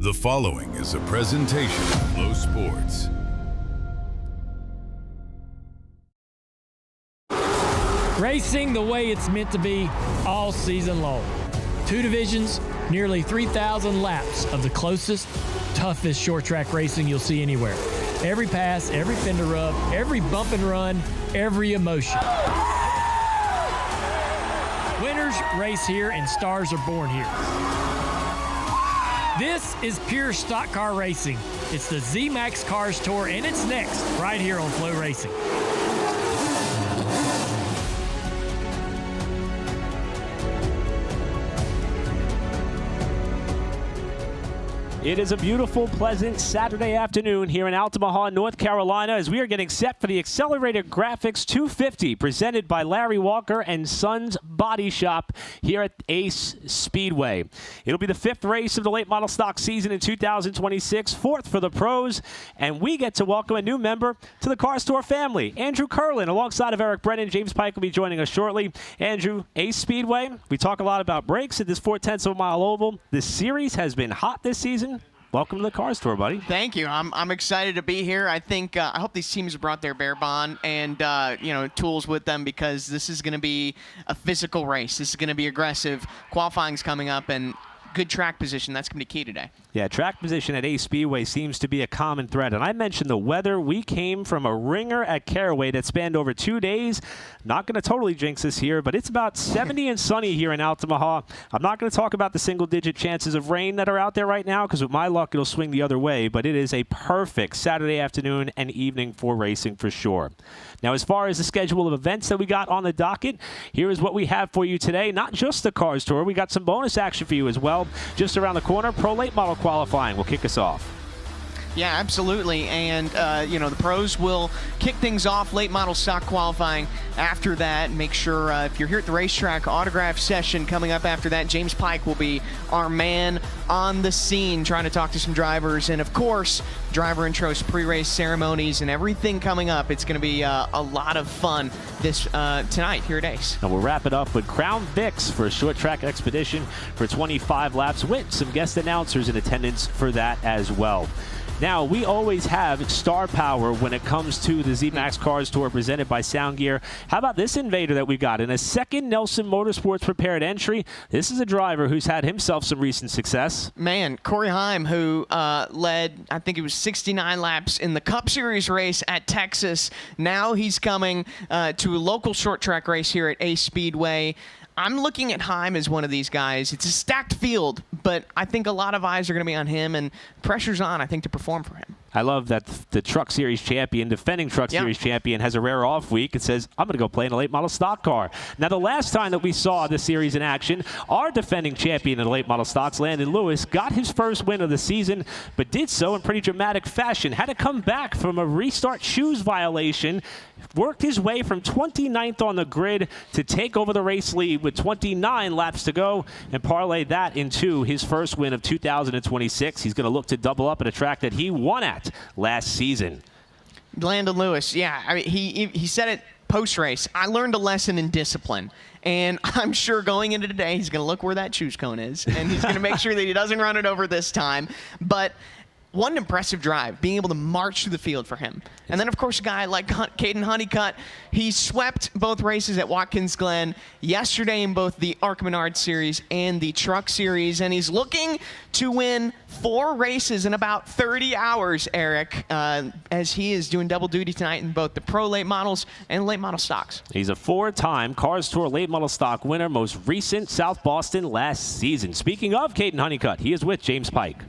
The following is a presentation of Flow Sports. Racing the way it's meant to be all season long. 2 divisions, nearly 3,000 laps of the closest, toughest short track racing you'll see anywhere. Every pass, every fender rub, every bump and run, every emotion. Winners race here and stars are born here. This is pure stock car racing. It's the Z-Max Cars Tour, and it's next right here on FloRacing. It is a beautiful, pleasant Saturday afternoon here in Altamaha, North Carolina, as we are getting set for the Accelerated Graphics 250 presented by Larry Walker and Sons Body Shop here at Ace Speedway. It'll be the 5th race of the late model stock season in 2026, 4th for the pros, and we get to welcome a new member to the Car Store family, Andrew Curlin, alongside of Eric Brennan. James Pike will be joining us shortly. Andrew, Ace Speedway, we talk a lot about brakes at this 0.4 of a mile oval. This series has been hot this season. Welcome to the Car Store, buddy. Thank you. I'm excited to be here. I think I hope these teams brought their bear bond and tools with them, because this is going to be a physical race. This is going to be aggressive. Qualifying's coming up, and good track position. That's going to be key today. Yeah, track position at Ace Speedway seems to be a common thread. And I mentioned the weather. We came from a ringer at Caraway that spanned over 2 days. Not going to totally jinx this here, but it's about 70 and sunny here in Altamaha. I'm not going to talk about the single-digit chances of rain that are out there right now, because with my luck, it'll swing the other way. But it is a perfect Saturday afternoon and evening for racing for sure. Now, as far as the schedule of events that we got on the docket, here is what we have for you today. Not just the Cars Tour. We got some bonus action for you as well. Just around the corner, Pro Late Model qualifying will kick us off. Yeah, absolutely. And, the pros will kick things off, late model stock qualifying after that. Make sure if you're here at the racetrack, autograph session coming up after that. James Pike will be our man on the scene trying to talk to some drivers. And, of course, driver intros, pre-race ceremonies, and everything coming up. It's going to be a lot of fun this tonight here at Ace. And we'll wrap it up with Crown Vics for a short track expedition for 25 laps with some guest announcers in attendance for that as well. Now, we always have star power when it comes to the Z-Max Cars Tour presented by Sound Gear. How about this invader that we got in a second Nelson Motorsports prepared entry? This is a driver who's had himself some recent success. Man, Corey Heim, who led, I think it was 69 laps in the Cup Series race at Texas. Now he's coming to a local short track race here at Ace Speedway. I'm looking at Heim as one of these guys. It's a stacked field, but I think a lot of eyes are going to be on him, and pressure's on, I think, to perform for him. I love that the Truck Series champion, defending Truck Series champion, has a rare off week and says, I'm going to go play in a late model stock car. Now, the last time that we saw this series in action, our defending champion in the late model stocks, Landon Lewis, got his first win of the season, but did so in pretty dramatic fashion. Had to come back from a restart shoes violation, worked his way from 29th on the grid to take over the race lead with 29 laps to go and parlay that into his first win of 2026. He's going to look to double up at a track that he won at last season. Landon Lewis, yeah, I mean, he said it post-race. I learned a lesson in discipline, and I'm sure going into today he's going to look where that choose cone is, and he's going to make sure that he doesn't run it over this time. But one impressive drive, being able to march through the field for him. And then, of course, a guy like Kaden Honeycutt, he swept both races at Watkins Glen yesterday in both the ARC Menard Series and the Truck Series, and he's looking to win 4 races in about 30 hours, Eric, as he is doing double duty tonight in both the Pro Late Models and Late Model Stocks. He's a 4-time Cars Tour Late Model Stock winner, most recent South Boston last season. Speaking of Kaden Honeycutt, he is with James Pike.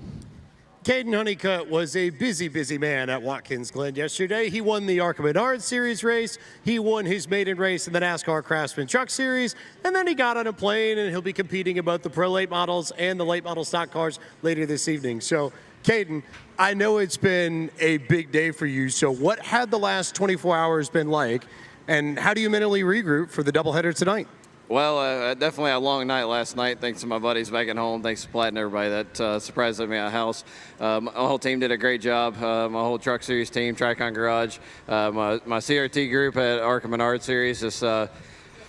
Kaden Honeycutt was a busy, busy man at Watkins Glen yesterday. He won the ARC Menard Series race. He won his maiden race in the NASCAR Craftsman Truck Series. And then he got on a plane, and he'll be competing in both the Pro Late Models and the Late Model Stock Cars later this evening. So, Kaden, I know it's been a big day for you. So what had the last 24 hours been like? And how do you mentally regroup for the doubleheader tonight? Well, definitely a long night last night. Thanks to my buddies back at home. Thanks to Platt and everybody that surprised me at the house. My whole team did a great job. My whole Truck Series team, Tricon Garage, my CRT group at ARC Menard Series just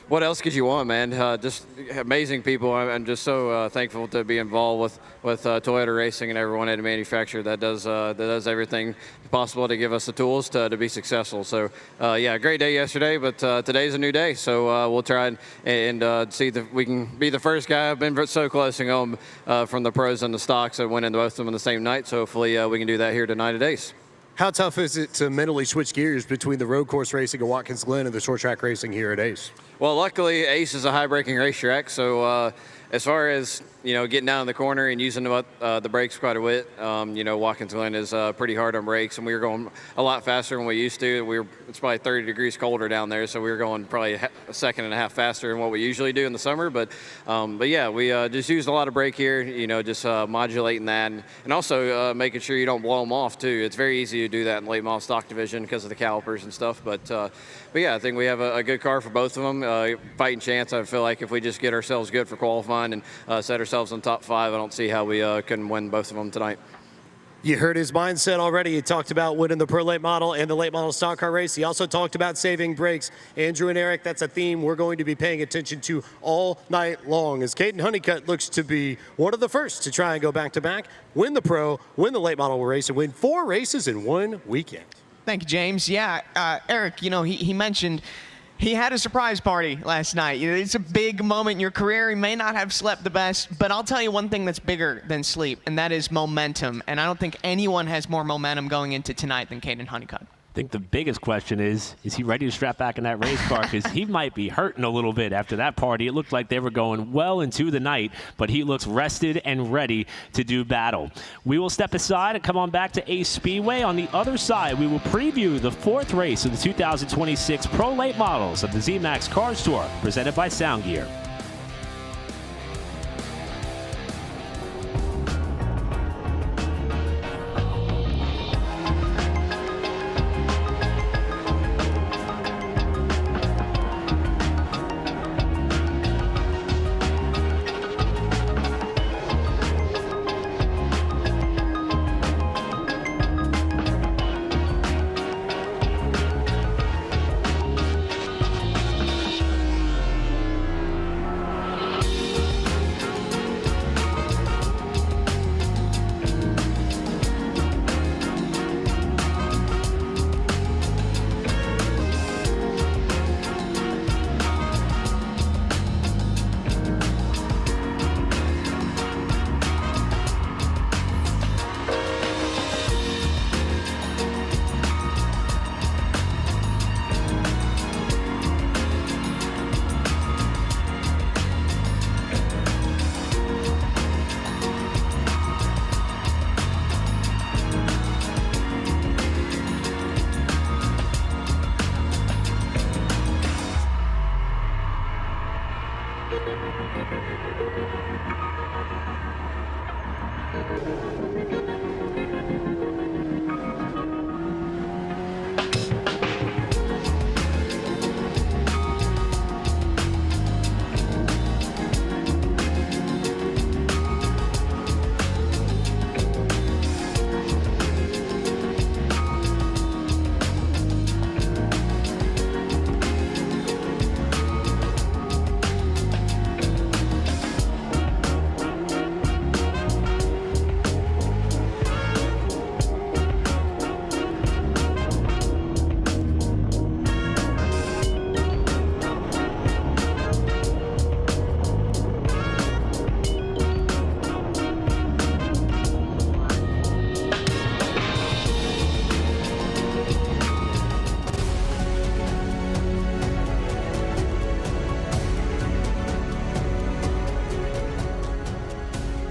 What else could you want, man? Just amazing people. I'm just so thankful to be involved with Toyota Racing and everyone at the manufacturer that does everything possible to give us the tools to be successful. So, yeah, great day yesterday, but today's a new day. So we'll try and see if we can be the first guy. I've been so close to home from the pros and the stocks and winning both of them on the same night. So hopefully we can do that here tonight at Ace. How tough is it to mentally switch gears between the road course racing at Watkins Glen and the short track racing here at Ace? Well, luckily, Ace is a high-braking racetrack, so as far as, getting down in the corner and using the brakes quite a bit, Watkins Glen is pretty hard on brakes, and we were going a lot faster than we used to. It's probably 30 degrees colder down there, so we were going probably a second and a half faster than what we usually do in the summer. But yeah, we just used a lot of brake here, just modulating that, and also making sure you don't blow them off, too. It's very easy to do that in late model stock division because of the calipers and stuff. But yeah, I think we have a good car for both of them. Fighting chance. I feel like if we just get ourselves good for qualifying and set ourselves on top 5, I don't see how we couldn't win both of them tonight. You heard his mindset already. He talked about winning the Pro Late Model and the Late Model Stock Car race. He also talked about saving brakes. Andrew and Eric, that's a theme we're going to be paying attention to all night long, as Kaden Honeycutt looks to be one of the first to try and go back-to-back, win the Pro, win the Late Model race, and win 4 races in one weekend. Thank you, James. Yeah, Eric, he mentioned he had a surprise party last night. It's a big moment in your career. He may not have slept the best, but I'll tell you one thing that's bigger than sleep, and that is momentum. And I don't think anyone has more momentum going into tonight than Kaden Honeycutt. I think the biggest question is he ready to strap back in that race car? Because he might be hurting a little bit after that party. It looked like they were going well into the night, but he looks rested and ready to do battle. We will step aside and come on back to Ace Speedway. On the other side, we will preview the 4th race of the 2026 Pro Late Models of the ZMAX Cars Tour, presented by Sound Gear.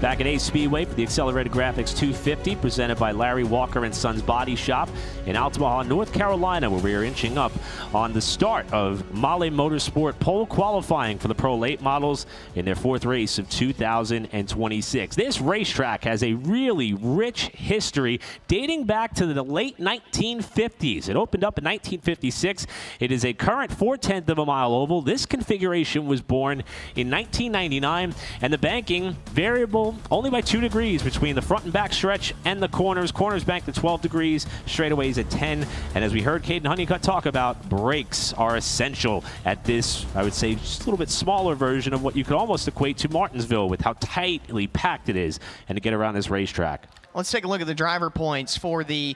Back at Ace Speedway for the Accelerated Graphics 250, presented by Larry Walker and Sons Body Shop in Altamont, North Carolina, where we are inching up on the start of Mahle Motorsport pole qualifying for the Pro Late Models in their 4th race of 2026. This racetrack has a really rich history dating back to the late 1950s. It opened up in 1956. It is a current 4/10 of a mile oval. This configuration was born in 1999, and the banking variable Martinsville, only by 2 degrees between the front and back stretch and the corners. Corners banked at 12 degrees, straightaways at 10. And as we heard Kaden Honeycutt talk about, brakes are essential at this, I would say, just a little bit smaller version of what you could almost equate to Martinsville with how tightly packed it is and to get around this racetrack. Let's take a look at the driver points for the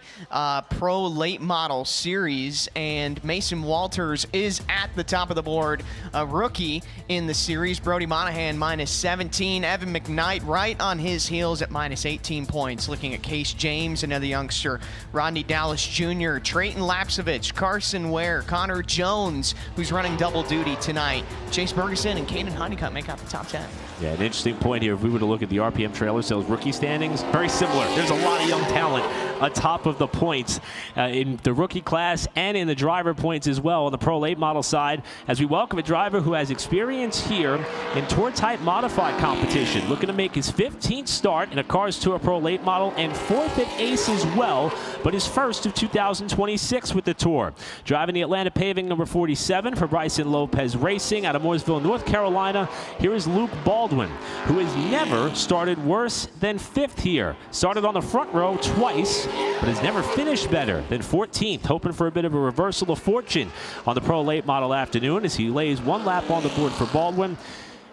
Pro Late Model Series, and Mason Walters is at the top of the board, a rookie in the series. Brody Monahan -17. Evan McKnight right on his heels at -18 points. Looking at Case James, another youngster, Rodney Dallas Jr., Trayton Lapsevich, Carson Ware, Connor Jones, who's running double duty tonight. Chase Bergeson and Kaden Honeycutt make out the top 10. Yeah, an interesting point here. If we were to look at the RPM trailer sales rookie standings, very similar. There's a lot of young talent atop of the points in the rookie class and in the driver points as well on the Pro Late Model side, as we welcome a driver who has experience here in Tour Type Modified competition, looking to make his 15th start in a Cars Tour Pro Late Model and 4th at Ace as well, but his first of 2026 with the Tour. Driving the Atlanta Paving number 47 for Bryson Lopez Racing out of Mooresville, North Carolina, here is Luke Baldwin, who has never started worse than 5th here. Started on the front row twice, but has never finished better than 14th, hoping for a bit of a reversal of fortune on the Pro Late Model afternoon as he lays 1 lap on the board for Baldwin.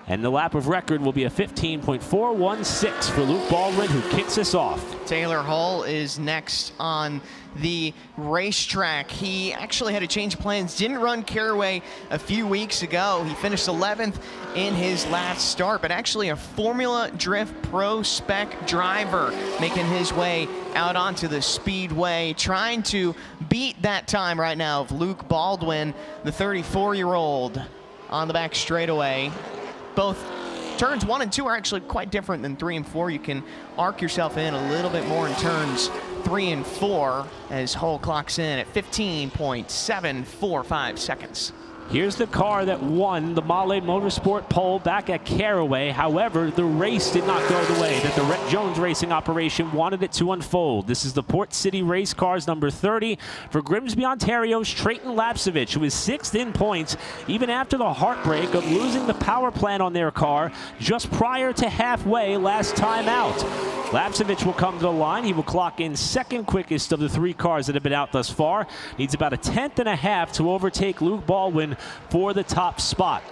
And the lap of record will be a 15.416 for Luke Baldwin, who kicks us off. Taylor Hull is next on the racetrack. He actually had a change of plans. Didn't run Caraway a few weeks ago. He finished 11th in his last start, but actually a Formula Drift Pro Spec driver making his way out onto the Speedway, trying to beat that time right now of Luke Baldwin, the 34-year-old, on the back straightaway. Both turns 1 and 2 are actually quite different than 3 and 4. You can arc yourself in a little bit more in turns 3 and 4 as Hull clocks in at 15.745 seconds. Here's the car that won the Mahle Motorsport pole back at Caraway. However, the race did not go the way that the Rhett Jones Racing operation wanted it to unfold. This is the Port City Race Cars number 30 for Grimsby, Ontario's Trayton Lapsevich, who is 6th in points even after the heartbreak of losing the power plant on their car just prior to halfway last time out. Lapsevich will come to the line. He will clock in 2nd quickest of the 3 cars that have been out thus far. Needs about a 10th and a half to overtake Luke Baldwin for the top spot.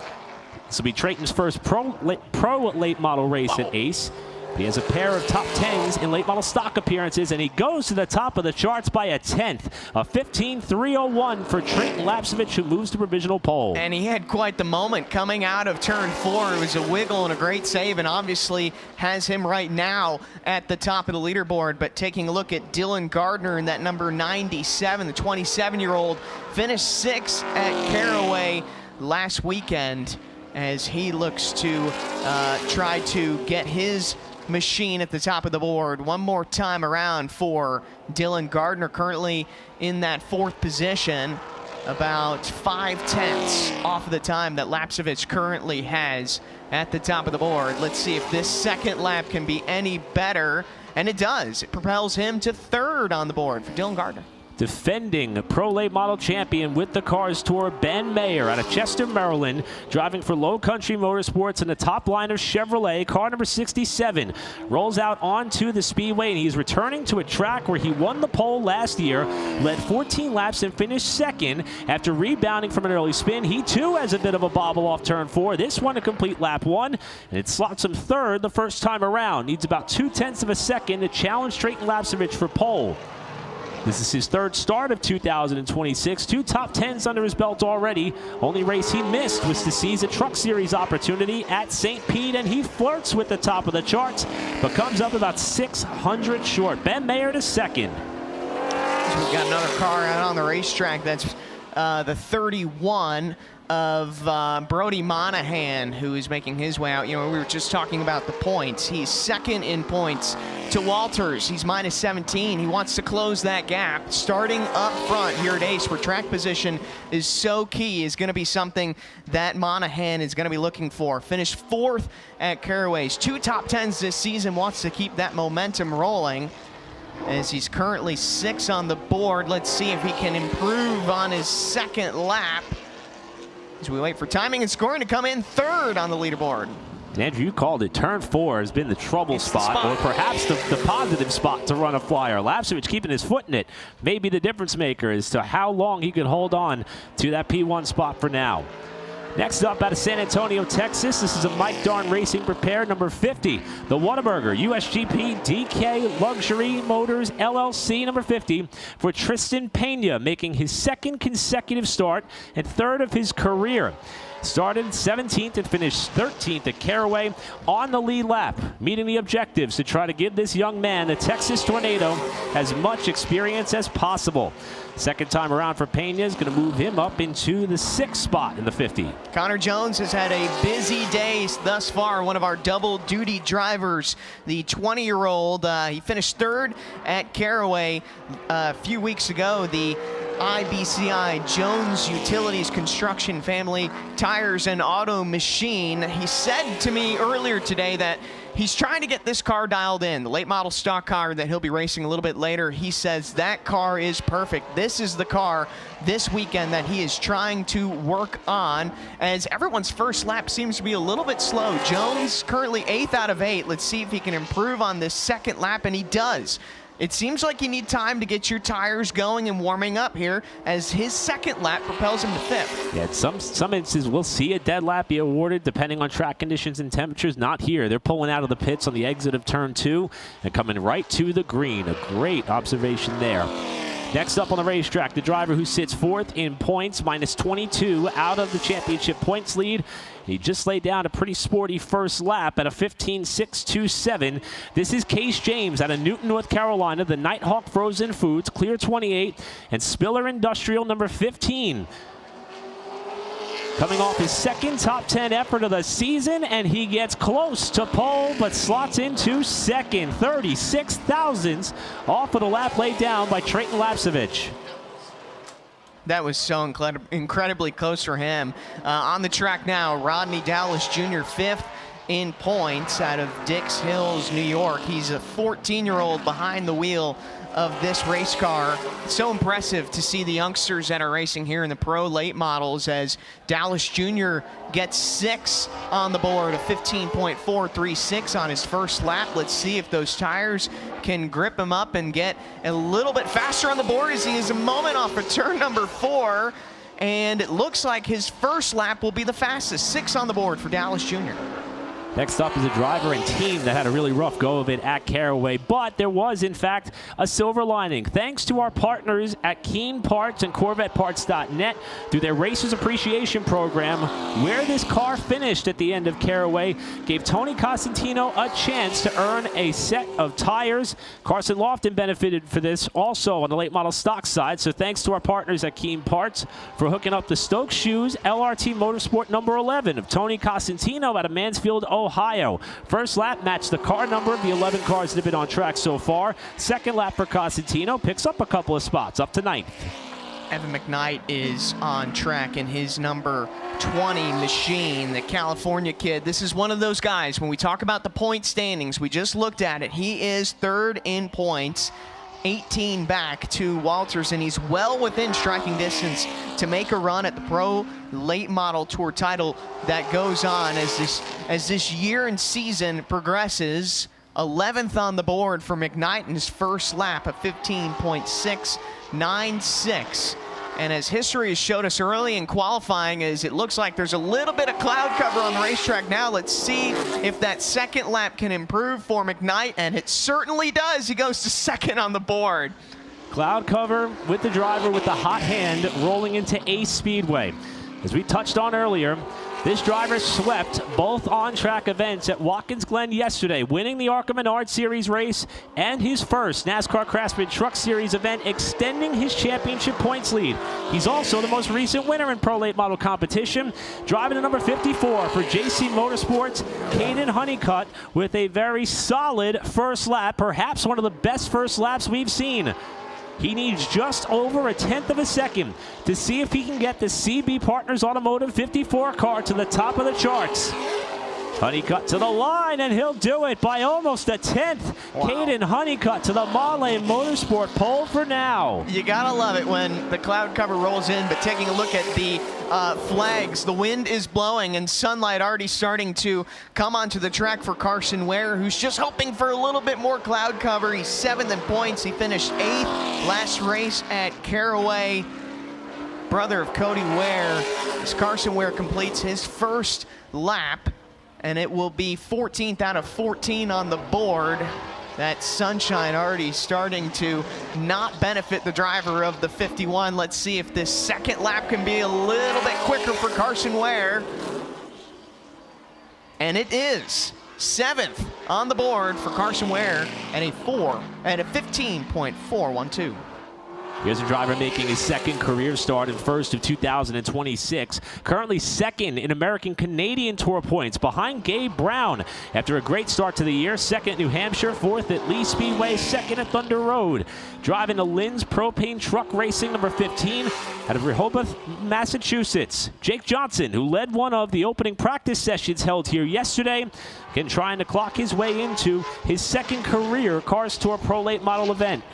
This will be Trayton's first pro late model race at Ace. He has a pair of top 10s in late model stock appearances, and he goes to the top of the charts by a 10th. A 15.301 for Trayton Lapsevich, who moves to provisional pole. And he had quite the moment coming out of turn 4. It was a wiggle and a great save, and obviously has him right now at the top of the leaderboard. But taking a look at Dylan Gardner in that number 97, the 27-year-old, finished 6th at Caraway last weekend as he looks to try to get his machine at the top of the board one more time around for Dylan Gardner, currently in that 4th position, about 5/10ths off of the time that Lapsevich currently has at the top of the board. Let's see if this 2nd lap can be any better, and it does. It propels him to 3rd on the board for Dylan Gardner. Defending Pro Late Model champion with the Cars Tour, Ben Mayer out of Chester, Maryland, driving for Low Country Motorsports in the top line of Chevrolet, car number 67, rolls out onto the Speedway, and he's returning to a track where he won the pole last year, led 14 laps and finished 2nd after rebounding from an early spin. He too has a bit of a bobble off turn 4. This one a complete lap 1, and it slots him 3rd the first time around. Needs about 0.2 of a second to challenge Trayton Lapsevich for pole. This is his 3rd start of 2026. 2 top 10s under his belt already. Only race he missed was to seize a Truck Series opportunity at St. Pete, and he flirts with the top of the charts, but comes up about 600 short. Ben Mayer to 2nd. So we've got another car out on the racetrack. That's the 31 of Brody Monahan, who is making his way out. You know, we were just talking about the points. He's 2nd in points to Walters. He's -17. He wants to close that gap. Starting up front here at Ace, where track position is so key, is going to be something that Monahan is going to be looking for. Finished 4th at Caraway's. 2 top 10s this season. Wants to keep that momentum rolling, as he's currently 6th on the board. Let's see if he can improve on his 2nd lap as we wait for timing and scoring to come in 3rd on the leaderboard. And Andrew, you called it. Turn 4 has been the trouble spot, or perhaps the positive spot to run a flyer. Lapcevich keeping his foot in it may be the difference maker as to how long he could hold on to that P1 spot for now. Next up, out of San Antonio, Texas, this is a Mike Darn Racing Prepare number 50. The Whataburger USGP DK Luxury Motors LLC number 50 for Tristan Pena, making his 2nd consecutive start and 3rd of his career. Started 17th and finished 13th at Caraway on the lead lap, meeting the objectives to try to give this young man, the Texas Tornado, as much experience as possible. Second time around for Pena is going to move him up into the 6th spot in the 50. Connor Jones has had a busy day thus far, one of our double-duty drivers, the 20-year-old. He finished 3rd at Caraway a few weeks ago. The IBCI Jones Utilities Construction Family Tires and Auto Machine. He said to me earlier today that he's trying to get this car dialed in, the late model stock car that he'll be racing a little bit later. He says that car is perfect. This is the car this weekend that he is trying to work on, as everyone's first lap seems to be a little bit slow. Jones currently 8th out of 8. Let's see if he can improve on this 2nd lap, and he does. It seems like you need time to get your tires going and warming up here, as his 2nd lap propels him to 5th. Yeah, some instances we'll see a dead lap be awarded depending on track conditions and temperatures. Not here. They're pulling out of the pits on the exit of turn 2 and coming right to the green. A great observation there. Next up on the racetrack, the driver who sits 4th in points, minus 22 out of the championship points lead. He just laid down a pretty sporty first lap at a 15.627. This is Case James out of Newton, North Carolina, the Nighthawk Frozen Foods, Clear 28, and Spiller Industrial number 15. Coming off his 2nd top 10 effort of the season, and he gets close to pole, but slots into 2nd. 36 thousandths off of the lap laid down by Trayton Lapcevich. That was so incredibly close for him. On the track now, Rodney Dallas Jr., 5th in points out of Dix Hills, New York. He's a 14-year-old behind the wheel of this race car. It's so impressive to see the youngsters that are racing here in the pro late models, as Dallas Jr. gets 6 on the board, a 15.436 on his first lap. Let's see if those tires can grip him up and get a little bit faster on the board, as he is a moment off of turn number 4. And it looks like his first lap will be the fastest. 6 on the board for Dallas Jr. Next up is a driver and team that had a really rough go of it at Caraway, but there was, in fact, a silver lining. Thanks to our partners at Keen Parts and CorvetteParts.net through their Racers Appreciation Program, where this car finished at the end of Caraway gave Tony Cosentino a chance to earn a set of tires. Carson Lofton benefited for this also on the late model stock side, so thanks to our partners at Keen Parts for hooking up the Stokes Shoes LRT Motorsport number 11 of Tony Cosentino out of Mansfield, Ohio. First lap matched the car number of the 11 cars that have been on track so far. Second lap for Cosentino picks up a couple of spots, up to 9th. Evan McKnight is on track in his number 20 machine, the California kid. This is one of those guys, when we talk about the point standings, we just looked at it. He is 3rd in points, 18 back to Walters, and he's well within striking distance to make a run at the Pro Late Model Tour title that goes on as this year and season progresses. 11th on the board for McKnight in his first lap, a 15.696. And as history has showed us early in qualifying, is it looks like there's a little bit of cloud cover on the racetrack now. Let's see if that 2nd lap can improve for McKnight, and it certainly does. He goes to 2nd on the board. Cloud cover with the driver with the hot hand rolling into Ace Speedway. As we touched on earlier, this driver swept both on-track events at Watkins Glen yesterday, winning the ARCA Menard Series race and his first NASCAR Craftsman Truck Series event, extending his championship points lead. He's also the most recent winner in Pro Late Model competition, driving the number 54 for JC Motorsports, Kaden Honeycutt, with a very solid first lap, perhaps one of the best first laps we've seen. He needs just over a 1/10 of a second to see if he can get the CB Partners Automotive 54 car to the top of the charts. Honeycutt to the line, and he'll do it by almost a tenth. Wow. Kaden Honeycutt to the Mahle Motorsport pole for now. You gotta love it when the cloud cover rolls in, but taking a look at the flags, the wind is blowing and sunlight already starting to come onto the track for Carson Ware, who's just hoping for a little bit more cloud cover. He's 7th in points. He finished 8th last race at Caraway. Brother of Cody Ware, as Carson Ware completes his first lap, and it will be 14th out of 14 on the board. That sunshine already starting to not benefit the driver of the 51. Let's see if this second lap can be a little bit quicker for Carson Ware. And it is 7th on the board for Carson Ware and a 15.412. Here's a driver making his second career start and first of 2026. Currently second in American Canadian Tour points behind Gabe Brown. After a great start to the year, second at New Hampshire, fourth at Lee Speedway, second at Thunder Road. Driving the Lynn's Propane Truck Racing number 15 out of Rehoboth, Massachusetts. Jake Johnson, who led one of the opening practice sessions held here yesterday, again trying to clock his way into his second career Cars Tour Pro Late Model event.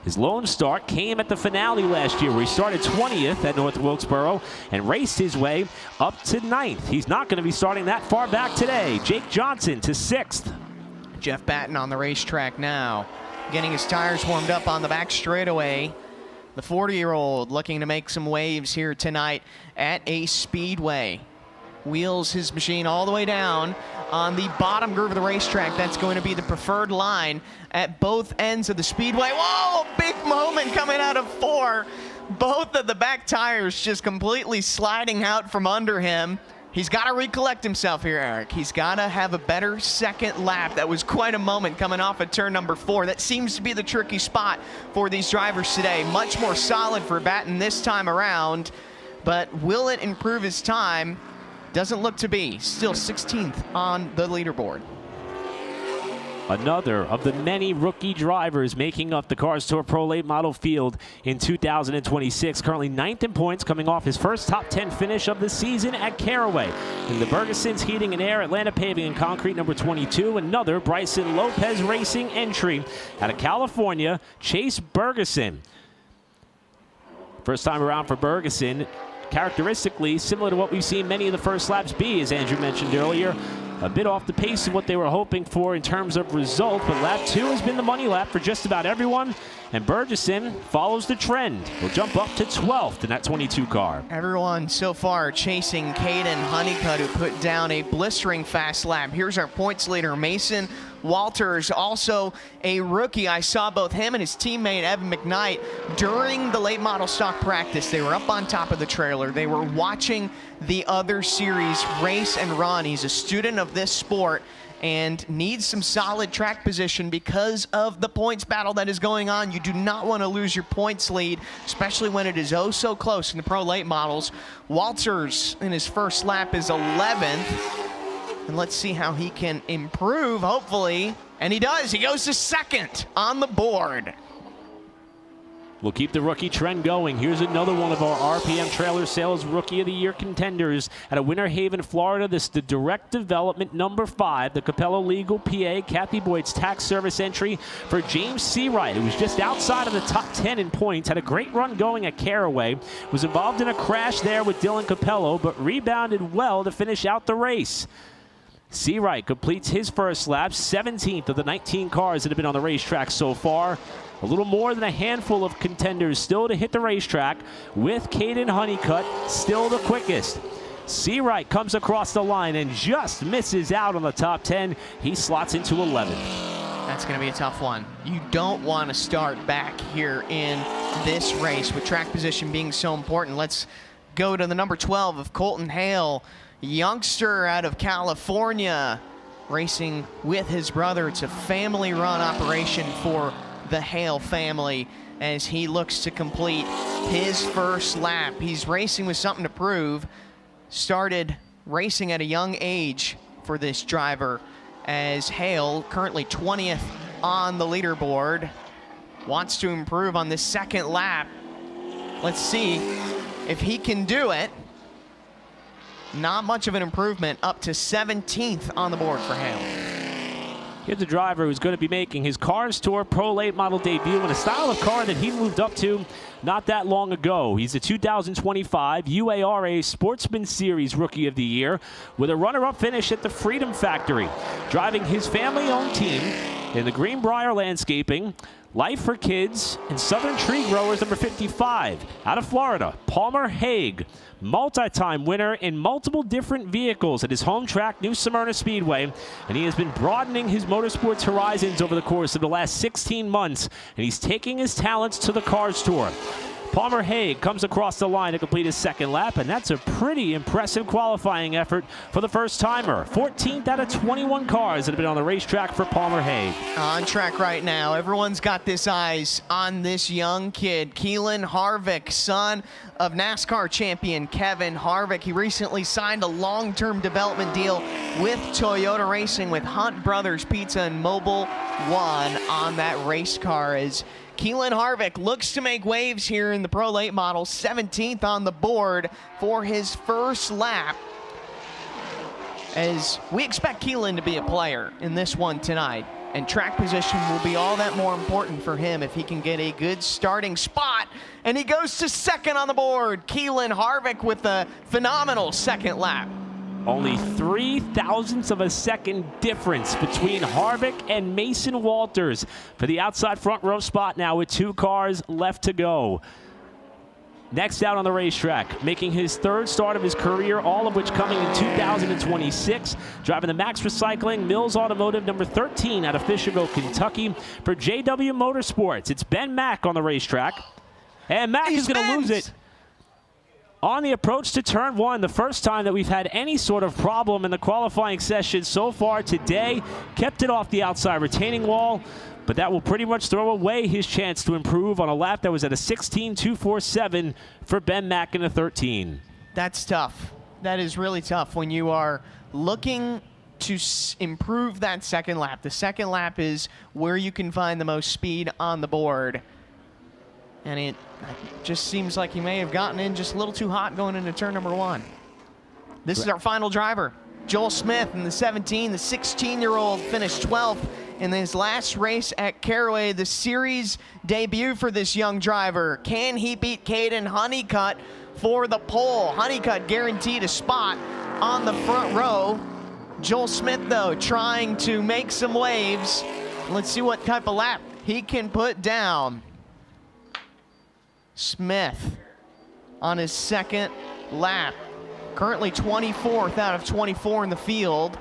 His lone start came at the finale last year, where he started 20th at North Wilkesboro and raced his way up to 9th. He's not going to be starting that far back today. Jake Johnson to 6th. Jeff Batten on the racetrack now, getting his tires warmed up on the back straightaway. The 40-year-old looking to make some waves here tonight at a Speedway. Wheels his machine all the way down on the bottom groove of the racetrack. That's going to be the preferred line at both ends of the Speedway. Whoa, big moment coming out of 4. Both of the back tires just completely sliding out from under him. He's got to recollect himself here, Eric. He's got to have a better second lap. That was quite a moment coming off of turn number 4. That seems to be the tricky spot for these drivers today. Much more solid for Batten this time around, but will it improve his time? Doesn't look to be. Still 16th on the leaderboard. Another of the many rookie drivers making up the Cars Tour Pro Late Model field in 2026. Currently 9th in points, coming off his first top 10 finish of the season at Caraway. In the Bergeson's Heating and Air, Atlanta Paving and Concrete number 22. Another Bryson Lopez Racing entry out of California, Chase Bergeson. First time around for Bergeson. Characteristically similar to what we've seen many of the first laps be, as Andrew mentioned earlier. A bit off the pace of what they were hoping for in terms of result, but lap 2 has been the money lap for just about everyone, and Bergeson follows the trend. He'll jump up to 12th in that 22 car. Everyone so far chasing Kaden Honeycutt, who put down a blistering fast lap. Here's our points leader, Mason Walters, also a rookie. I saw both him and his teammate Evan McKnight during the late model stock practice. They were up on top of the trailer. They were watching the other series race and run. He's a student of this sport and needs some solid track position because of the points battle that is going on. You do not want to lose your points lead, especially when it is oh so close in the pro late models. Walters in his first lap is 11th. And let's see how he can improve, hopefully. And he does. He goes to 2nd on the board. We'll keep the rookie trend going. Here's another one of our RPM Trailer Sales Rookie of the Year contenders out of Winter Haven, Florida. This is the Direct Development number 5, the Capello Legal PA Kathy Boyd's tax service entry for James Seawright, who was just outside of the top 10 in points, had a great run going at Caraway, was involved in a crash there with Dylan Capello, but rebounded well to finish out the race. Seawright completes his first lap, 17th of the 19 cars that have been on the racetrack so far. A little more than a handful of contenders still to hit the racetrack, with Kaden Honeycutt still the quickest. Seawright comes across the line and just misses out on the top 10. He slots into 11th. That's going to be a tough one. You don't want to start back here in this race with track position being so important. Let's go to the number 12 of Colton Hale, youngster out of California, racing with his brother. It's a family-run operation for the Hale family as he looks to complete his first lap. He's racing with something to prove. Started racing at a young age for this driver, as Hale, currently 20th on the leaderboard, wants to improve on this second lap. Let's see if he can do it. not much of an improvement, up to 17th on the board for him. Here's a driver who's going to be making his Cars Tour Pro Late Model debut in a style of car that he moved up to not that long ago. He's a 2025 UARA Sportsman Series Rookie of the Year with a runner-up finish at the Freedom Factory, driving his family-owned team in the Greenbrier Landscaping, Life for Kids, and Southern Tree Growers number 55 out of Florida. Palmer Hague, multi-time winner in multiple different vehicles at his home track, New Smyrna Speedway, and he has been broadening his motorsports horizons over the course of the last 16 months, and he's taking his talents to the Cars Tour. Palmer Hague comes across the line to complete his second lap, and that's a pretty impressive qualifying effort for the first-timer. 14th out of 21 cars that have been on the racetrack for Palmer Hague. On track right now. Everyone's got this eyes on this young kid, Keelan Harvick, son of NASCAR champion Kevin Harvick. He recently signed a long-term development deal with Toyota Racing with Hunt Brothers Pizza and Mobile One on that race car as Keelan Harvick looks to make waves here in the Pro Late Model, 17th on the board for his first lap. As we expect Keelan to be a player in this one tonight, and track position will be all that more important for him if he can get a good starting spot. And he goes to second on the board. Keelan Harvick with a phenomenal second lap. Only 0.003 of a second difference between Harvick and Mason Walters for the outside front row spot now with 2 cars left to go. Next out on the racetrack, making his third start of his career, all of which coming in 2026, driving the Max Recycling Mills Automotive number 13 out of Fisherville, Kentucky for JW Motorsports. It's Ben Mack on the racetrack, and Mack is going to lose it on the approach to turn 1, the first time that we've had any sort of problem in the qualifying session so far today. Kept it off the outside retaining wall, but that will pretty much throw away his chance to improve on a lap that was at a 16.247 for Ben Mack in a 13. That's tough. That is really tough when you are looking to improve that second lap. The second lap is where you can find the most speed on the board. And it just seems like he may have gotten in just a little too hot going into turn number 1. This is our final driver, Joel Smith in the 17. The 16-year-old finished 12th in his last race at Caraway, the series debut for this young driver. Can he beat Kaden Honeycutt for the pole? Honeycutt guaranteed a spot on the front row. Joel Smith, though, trying to make some waves. Let's see what type of lap he can put down. Smith on his second lap, currently 24th out of 24 in the field.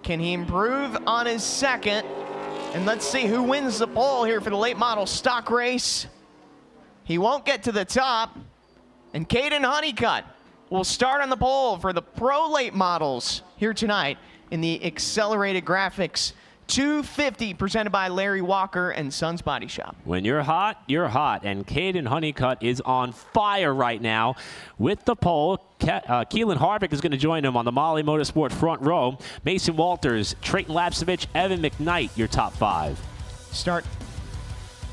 Can he improve on his second? And let's see who wins the pole here for the late model stock race. He won't get to the top, and Kaden Honeycutt will start on the pole for the Pro Late Models here tonight in the Accelerated Graphics 250 presented by Larry Walker and Sons Body Shop. When you're hot, and Kaden Honeycutt is on fire right now with the pole. Keelan Harvick is going to join him on the Molly Motorsport front row. Mason Walters, Trayton Lapsevich, Evan McKnight, your top 5.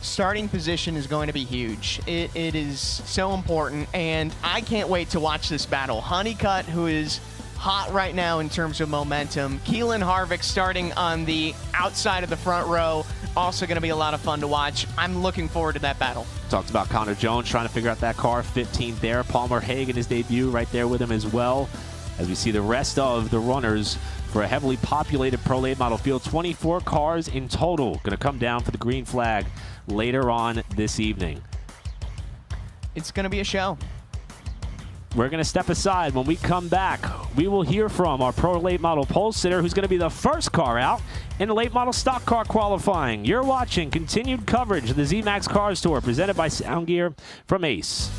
Starting position is going to be huge. It is so important, and I can't wait to watch this battle. Honeycutt, who is hot right now in terms of momentum. Keelan Harvick starting on the outside of the front row. Also going to be a lot of fun to watch. I'm looking forward to that battle. Talked about Connor Jones trying to figure out that car, 15th there. Palmer Hague in his debut right there with him as well. As we see the rest of the runners for a heavily populated Pro Late Model field. 24 cars in total going to come down for the green flag later on this evening. It's going to be a show. We're going to step aside. When we come back, we will hear from our Pro Late Model pole sitter, who's going to be the first car out in the late model stock car qualifying. You're watching continued coverage of the Z-Max Cars Tour presented by Sound Gear from Ace.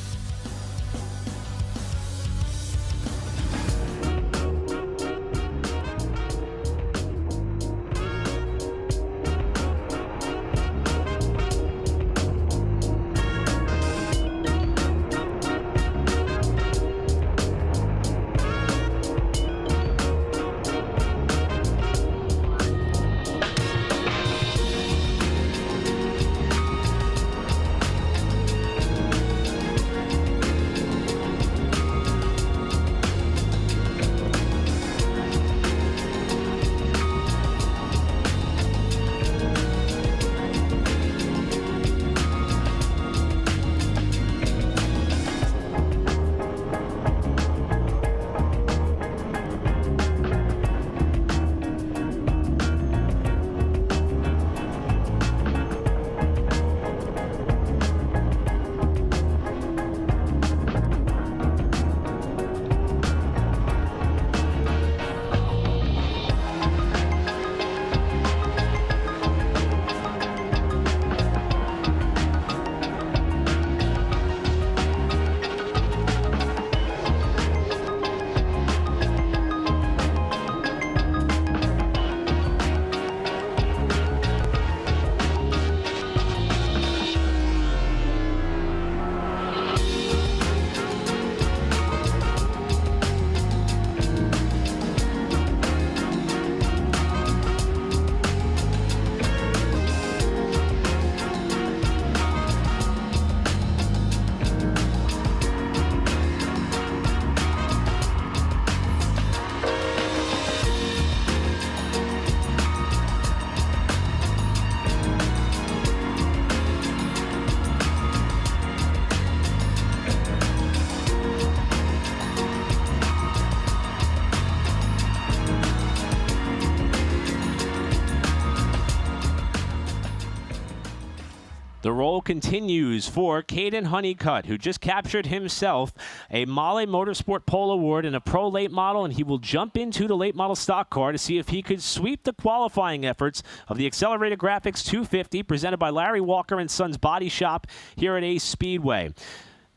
The roll continues for Kaden Honeycutt, who just captured himself a Mahle Motorsport Pole Award in a Pro Late Model, and he will jump into the Late Model stock car to see if he could sweep the qualifying efforts of the Accelerated Graphics 250 presented by Larry Walker and Sons Body Shop here at Ace Speedway.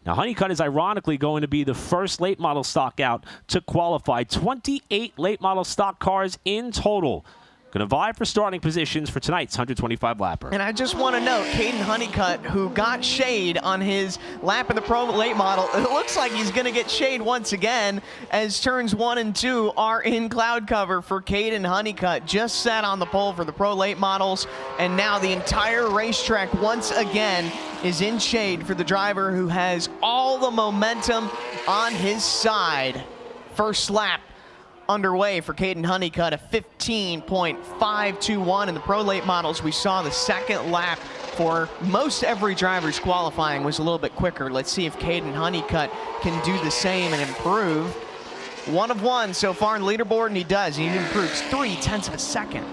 Now, Honeycutt is ironically going to be the first late model stock out to qualify. 28 late model stock cars in total going to vie for starting positions for tonight's 125 lapper. And I just want to note, Kaden Honeycutt, who got shade on his lap in the Pro Late Model, it looks like he's going to get shade once again as turns 1 and 2 are in cloud cover for Kaden Honeycutt. Just sat on the pole for the Pro Late Models, and now the entire racetrack once again is in shade for the driver who has all the momentum on his side. First lap underway for Kaden Honeycutt, a 15.521 in the Pro Late Models. We saw the second lap for most every driver's qualifying was a little bit quicker. Let's see if Kaden Honeycutt can do the same and improve. 1 of 1 so far in the leaderboard, and he does. He improves 0.3 of a second.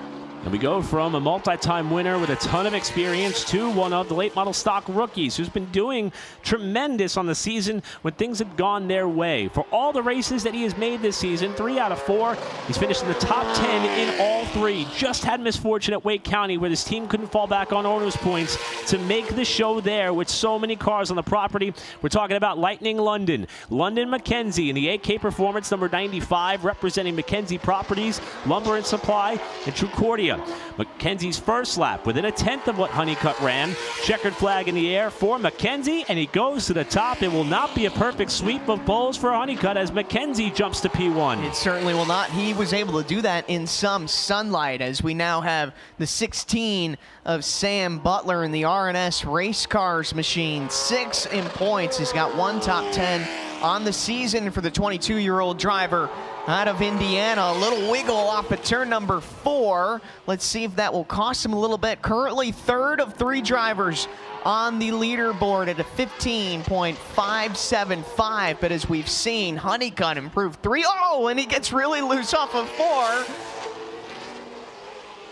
And we go from a multi-time winner with a ton of experience to one of the late model stock rookies who's been doing tremendous on the season when things have gone their way. For all the races that he has made this season, 3 out of 4, he's finished in the top 10 in all 3. Just had misfortune at Wake County where his team couldn't fall back on owner's points to make the show there with so many cars on the property. We're talking about Lightning London, London McKenzie in the AK Performance number 95 representing McKenzie Properties, Lumber and Supply, and Trucordia. McKenzie's first lap within a 10th of what Honeycutt ran. Checkered flag in the air for McKenzie, and he goes to the top. It will not be a perfect sweep of poles for Honeycutt as McKenzie jumps to P1. It certainly will not. He was able to do that in some sunlight as we now have the 16 of Sam Butler in the RNS Race Cars machine. 6 in points. He's got 1 top 10 on the season for the 22-year-old driver out of Indiana. A little wiggle off at turn number 4. Let's see if that will cost him a little bit. Currently 3rd of 3 drivers on the leaderboard at a 15.575. But as we've seen, Honeycutt improved 3. Oh, and he gets really loose off of 4.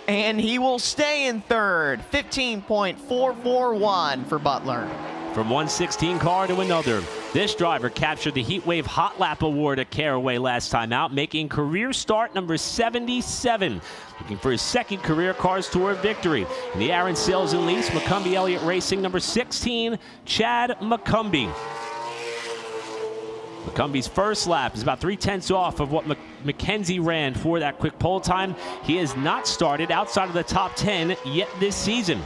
And he will stay in 3rd. 15.441 for Butler. From one 16 car to another, this driver captured the Heatwave Hot Lap Award at Caraway last time out, making career start number 77. Looking for his second career Cars Tour victory. In the Aaron Sales and Lease, McCumbee Elliott Racing number 16, Chad McCumbee. McCumbie's first lap is about 0.3 off of what McKenzie ran for that quick pole time. He has not started outside of the top 10 yet this season.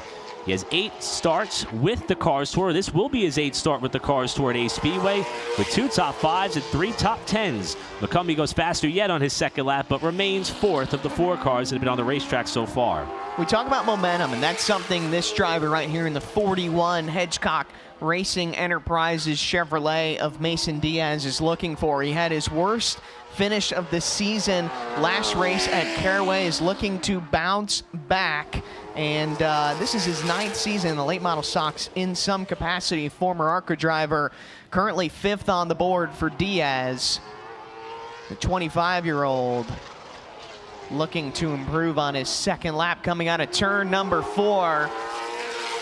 He has 8 starts with the Cars Tour. This will be his 8th start with the Cars Tour at Ace Speedway with 2 top 5s and 3 top 10s. McCumbee goes faster yet on his second lap, but remains 4th of the 4 cars that have been on the racetrack so far. We talk about momentum, and that's something this driver right here in the 41 Hedgecock Racing Enterprises Chevrolet of Mason Diaz is looking for. He had his worst finish of the season. Last race at Caraway, is looking to bounce back. And this is his 9th season in the late model stocks in some capacity. Former ARCA driver, currently 5th on the board for Diaz. The 25-year-old looking to improve on his second lap coming out of turn number 4.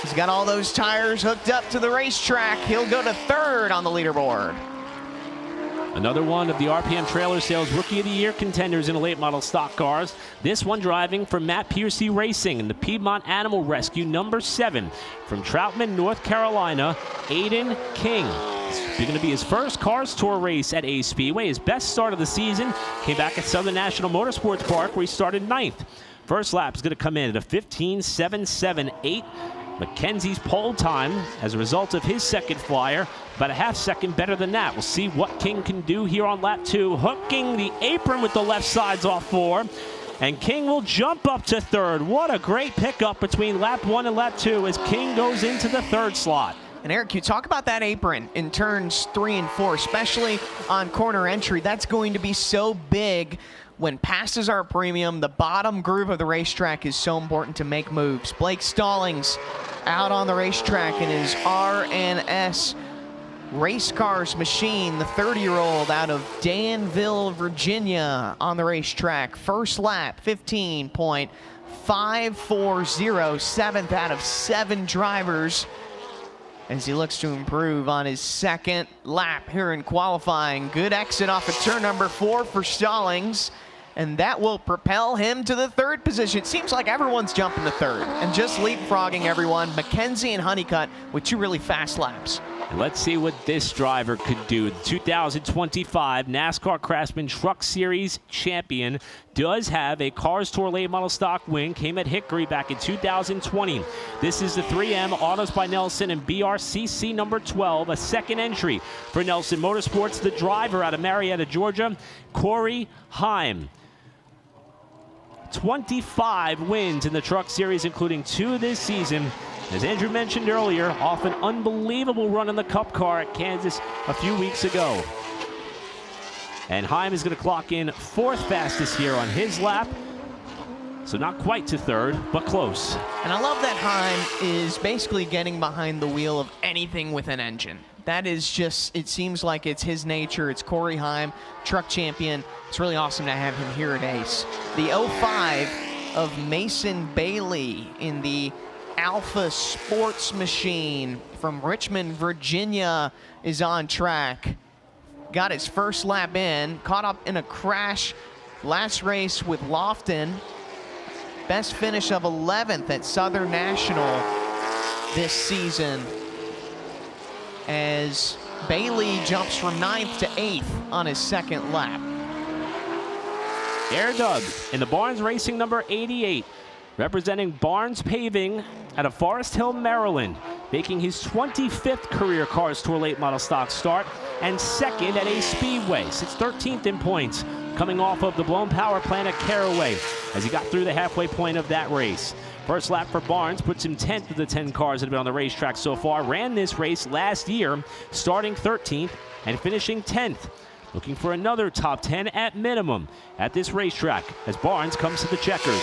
He's got all those tires hooked up to the racetrack. He'll go to 3rd on the leaderboard. Another one of the RPM Trailer Sales Rookie of the Year contenders in the late model stock cars. This one driving for Matt Piercy Racing in the Piedmont Animal Rescue number 7 from Troutman, North Carolina, Aiden King. It's going to be his first Cars Tour race at Ace Speedway. His best start of the season came back at Southern National Motorsports Park where he started 9th. First lap is going to come in at a 15.778. McKenzie's pole time as a result of his second flyer, about a half second better than that. We'll see what King can do here on lap 2, hooking the apron with the left sides off 4, and King will jump up to 3rd. What a great pickup between lap 1 and lap 2 as King goes into the 3rd slot. And Eric, you talk about that apron in turns 3 and 4, especially on corner entry. That's going to be so big. When passes are a premium, the bottom groove of the racetrack is so important to make moves. Blake Stallings out on the racetrack in his RNS Race Cars machine, the 30-year-old out of Danville, Virginia on the racetrack. First lap, 15.540, 7th out of 7 drivers as he looks to improve on his second lap here in qualifying. Good exit off of turn number 4 for Stallings, and that will propel him to the 3rd position. It seems like everyone's jumping to 3rd and just leapfrogging everyone. McKenzie and Honeycutt with 2 really fast laps. And let's see what this driver could do. The 2025 NASCAR Craftsman Truck Series champion does have a Cars Tour late model stock win. Came at Hickory back in 2020. This is the 3M Autos by Nelson and BRCC number 12, a second entry for Nelson Motorsports. The driver out of Marietta, Georgia, Corey Heim. 25 wins in the Truck Series, including 2 this season. As Andrew mentioned earlier, off an unbelievable run in the Cup car at Kansas a few weeks ago. And Heim is going to clock in 4th fastest here on his lap. So not quite to 3rd, but close. And I love that Heim is basically getting behind the wheel of anything with an engine. That is just, it seems like it's his nature. It's Corey Heim, truck champion. It's really awesome to have him here at Ace. The 05 of Mason Bailey in the Alpha Sports Machine from Richmond, Virginia is on track. Got his first lap in, caught up in a crash last race with Lofton. Best finish of 11th at Southern National this season, as Bailey jumps from 9th to 8th on his second lap. Air Doug in the Barnes Racing number 88, representing Barnes Paving out of Forest Hill, Maryland, making his 25th career Cars Tour late model stock start and 2nd at Ace Speedway. Sits 13th in points, coming off of the blown power plant at Caraway as he got through the halfway point of that race. First lap for Barnes puts him 10th of the 10 cars that have been on the racetrack so far. Ran this race last year, starting 13th and finishing 10th. Looking for another top 10 at minimum at this racetrack as Barnes comes to the checkers.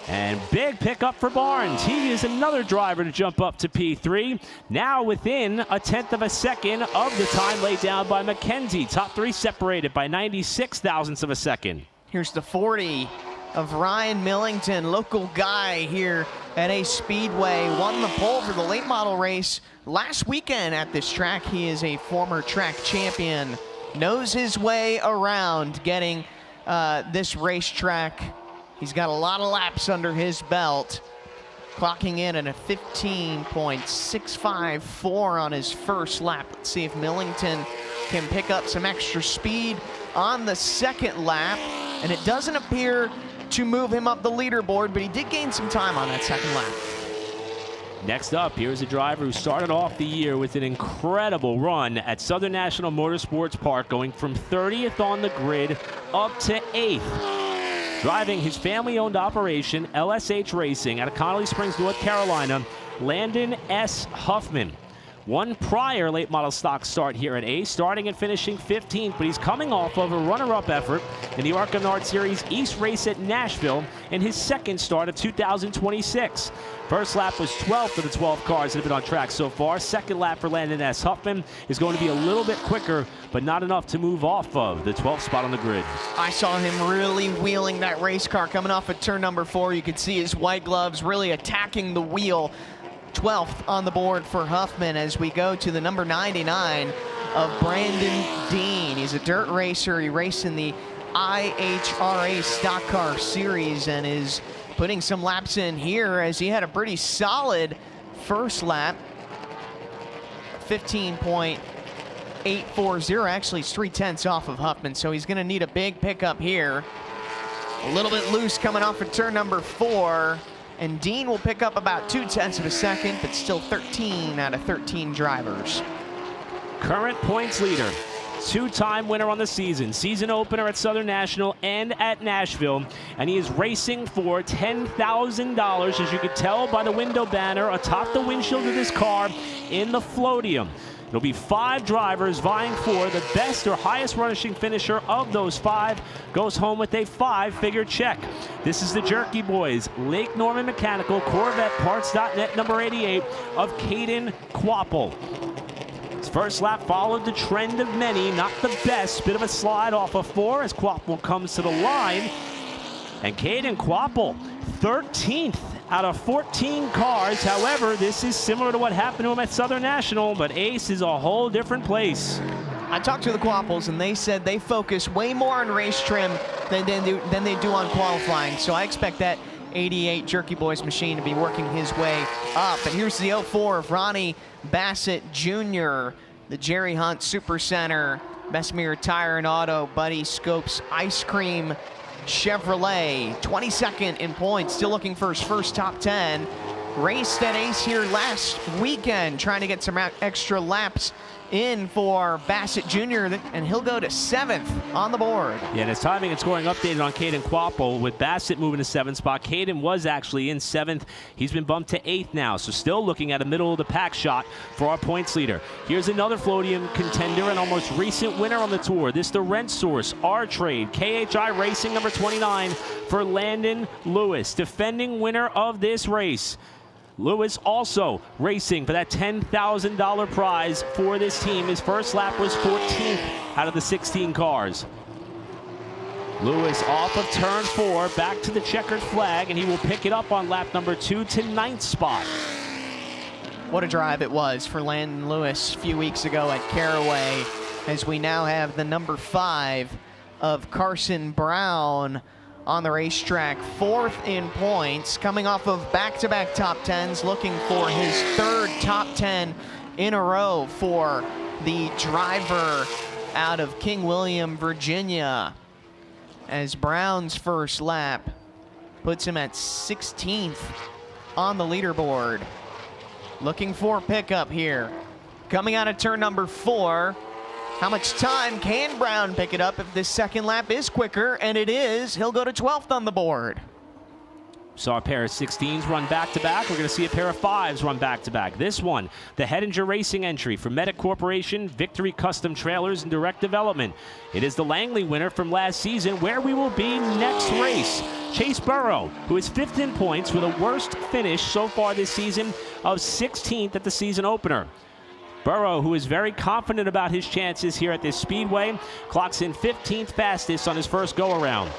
And big pickup for Barnes. He is another driver to jump up to P3. Now within 1/10 of a second of the time laid down by McKenzie. Top 3 separated by 96 thousandths of a second. Here's the 40 of Ryan Millington, local guy here at Ace Speedway. Won the pole for the late model race last weekend at this track. He is a former track champion. Knows his way around getting this racetrack. He's got a lot of laps under his belt, clocking in at a 15.654 on his first lap. Let's see if Millington can pick up some extra speed on the second lap. And it doesn't appear to move him up the leaderboard, but he did gain some time on that second lap. Next up, here's a driver who started off the year with an incredible run at Southern National Motorsports Park, going from 30th on the grid up to 8th. Driving his family-owned operation, LSH Racing, out of Connolly Springs, North Carolina, Landon S. Huffman. One prior late model stock start here at Ace, starting and finishing 15th, but he's coming off of a runner-up effort in the ARCA Nard Series East race at Nashville in his second start of 2026. First lap was 12th of the 12 cars that have been on track so far. Second lap for Landon S. Huffman is going to be a little bit quicker, but not enough to move off of the 12th spot on the grid. I saw him really wheeling that race car coming off of turn number 4. You could see his white gloves really attacking the wheel. 12th on the board for Huffman as we go to the number 99 of Brandon Dean. He's a dirt racer. He raced in the IHRA Stock Car Series and is putting some laps in here as he had a pretty solid first lap. 15.840, actually it's 3/10 off of Huffman, so he's gonna need a big pickup here. A little bit loose coming off of turn number 4. And Dean will pick up about 0.2 of a second, but still 13 out of 13 drivers. Current points leader, 2-time winner on the season, season opener at Southern National and at Nashville, and he is racing for $10,000, as you can tell by the window banner atop the windshield of this car in the Floatium. It'll be 5 drivers vying for the best or highest running finisher of those 5 goes home with a 5-figure check. This is the Jerky Boys, Lake Norman Mechanical, CorvetteParts.net number 88 of Kaden Quapple. His first lap followed the trend of many, not the best. Bit of a slide off of 4 as Quapple comes to the line. And Kaden Quapple, 13th out of 14 cars. However, this is similar to what happened to him at Southern National, but Ace is a whole different place. I talked to the Quapples, and they said they focus way more on race trim than they do on qualifying. So I expect that 88 Jerky Boys machine to be working his way up. And here's the 04 of Ronnie Bassett Jr., the Jerry Hunt Super Center, Bessemer Tire and Auto, Buddy Scopes Ice Cream Chevrolet, 22nd in points, still looking for his first top 10. Raced at Ace here last weekend, trying to get some extra laps in for Bassett Jr., and he'll go to 7th on the board. Yeah, and his timing and scoring updated on Kaden Quapple, with Bassett moving to 7th spot. Kaden was actually in 7th. He's been bumped to 8th now, so still looking at a middle-of-the-pack shot for our points leader. Here's another Floatium contender and almost recent winner on the tour. This the Rent Source R-Trade KHI Racing number 29 for Landon Lewis, defending winner of this race. Lewis also racing for that $10,000 prize for this team. His first lap was 14th out of the 16 cars. Lewis off of turn 4, back to the checkered flag, and he will pick it up on lap number 2 to 9th spot. What a drive it was for Landon Lewis a few weeks ago at Caraway, as we now have the number 5 of Carson Brown on the racetrack, 4th in points, coming off of back-to-back top 10s, looking for his 3rd top 10 in a row for the driver out of King William, Virginia, as Brown's first lap puts him at 16th on the leaderboard. Looking for pickup here. Coming out of turn number 4, how much time can Brown pick it up if this second lap is quicker? And it is. He'll go to 12th on the board. Saw a pair of 16s run back-to-back. We're going to see a pair of 5s run back-to-back. This one, the Hedinger Racing entry for Medic Corporation, Victory Custom Trailers, and Direct Development. It is the Langley winner from last season, where we will be next race. Chase Burrow, who is 5th in points with a worst finish so far this season of 16th at the season opener. Burrow, who is very confident about his chances here at this Speedway, clocks in 15th fastest on his first go-around.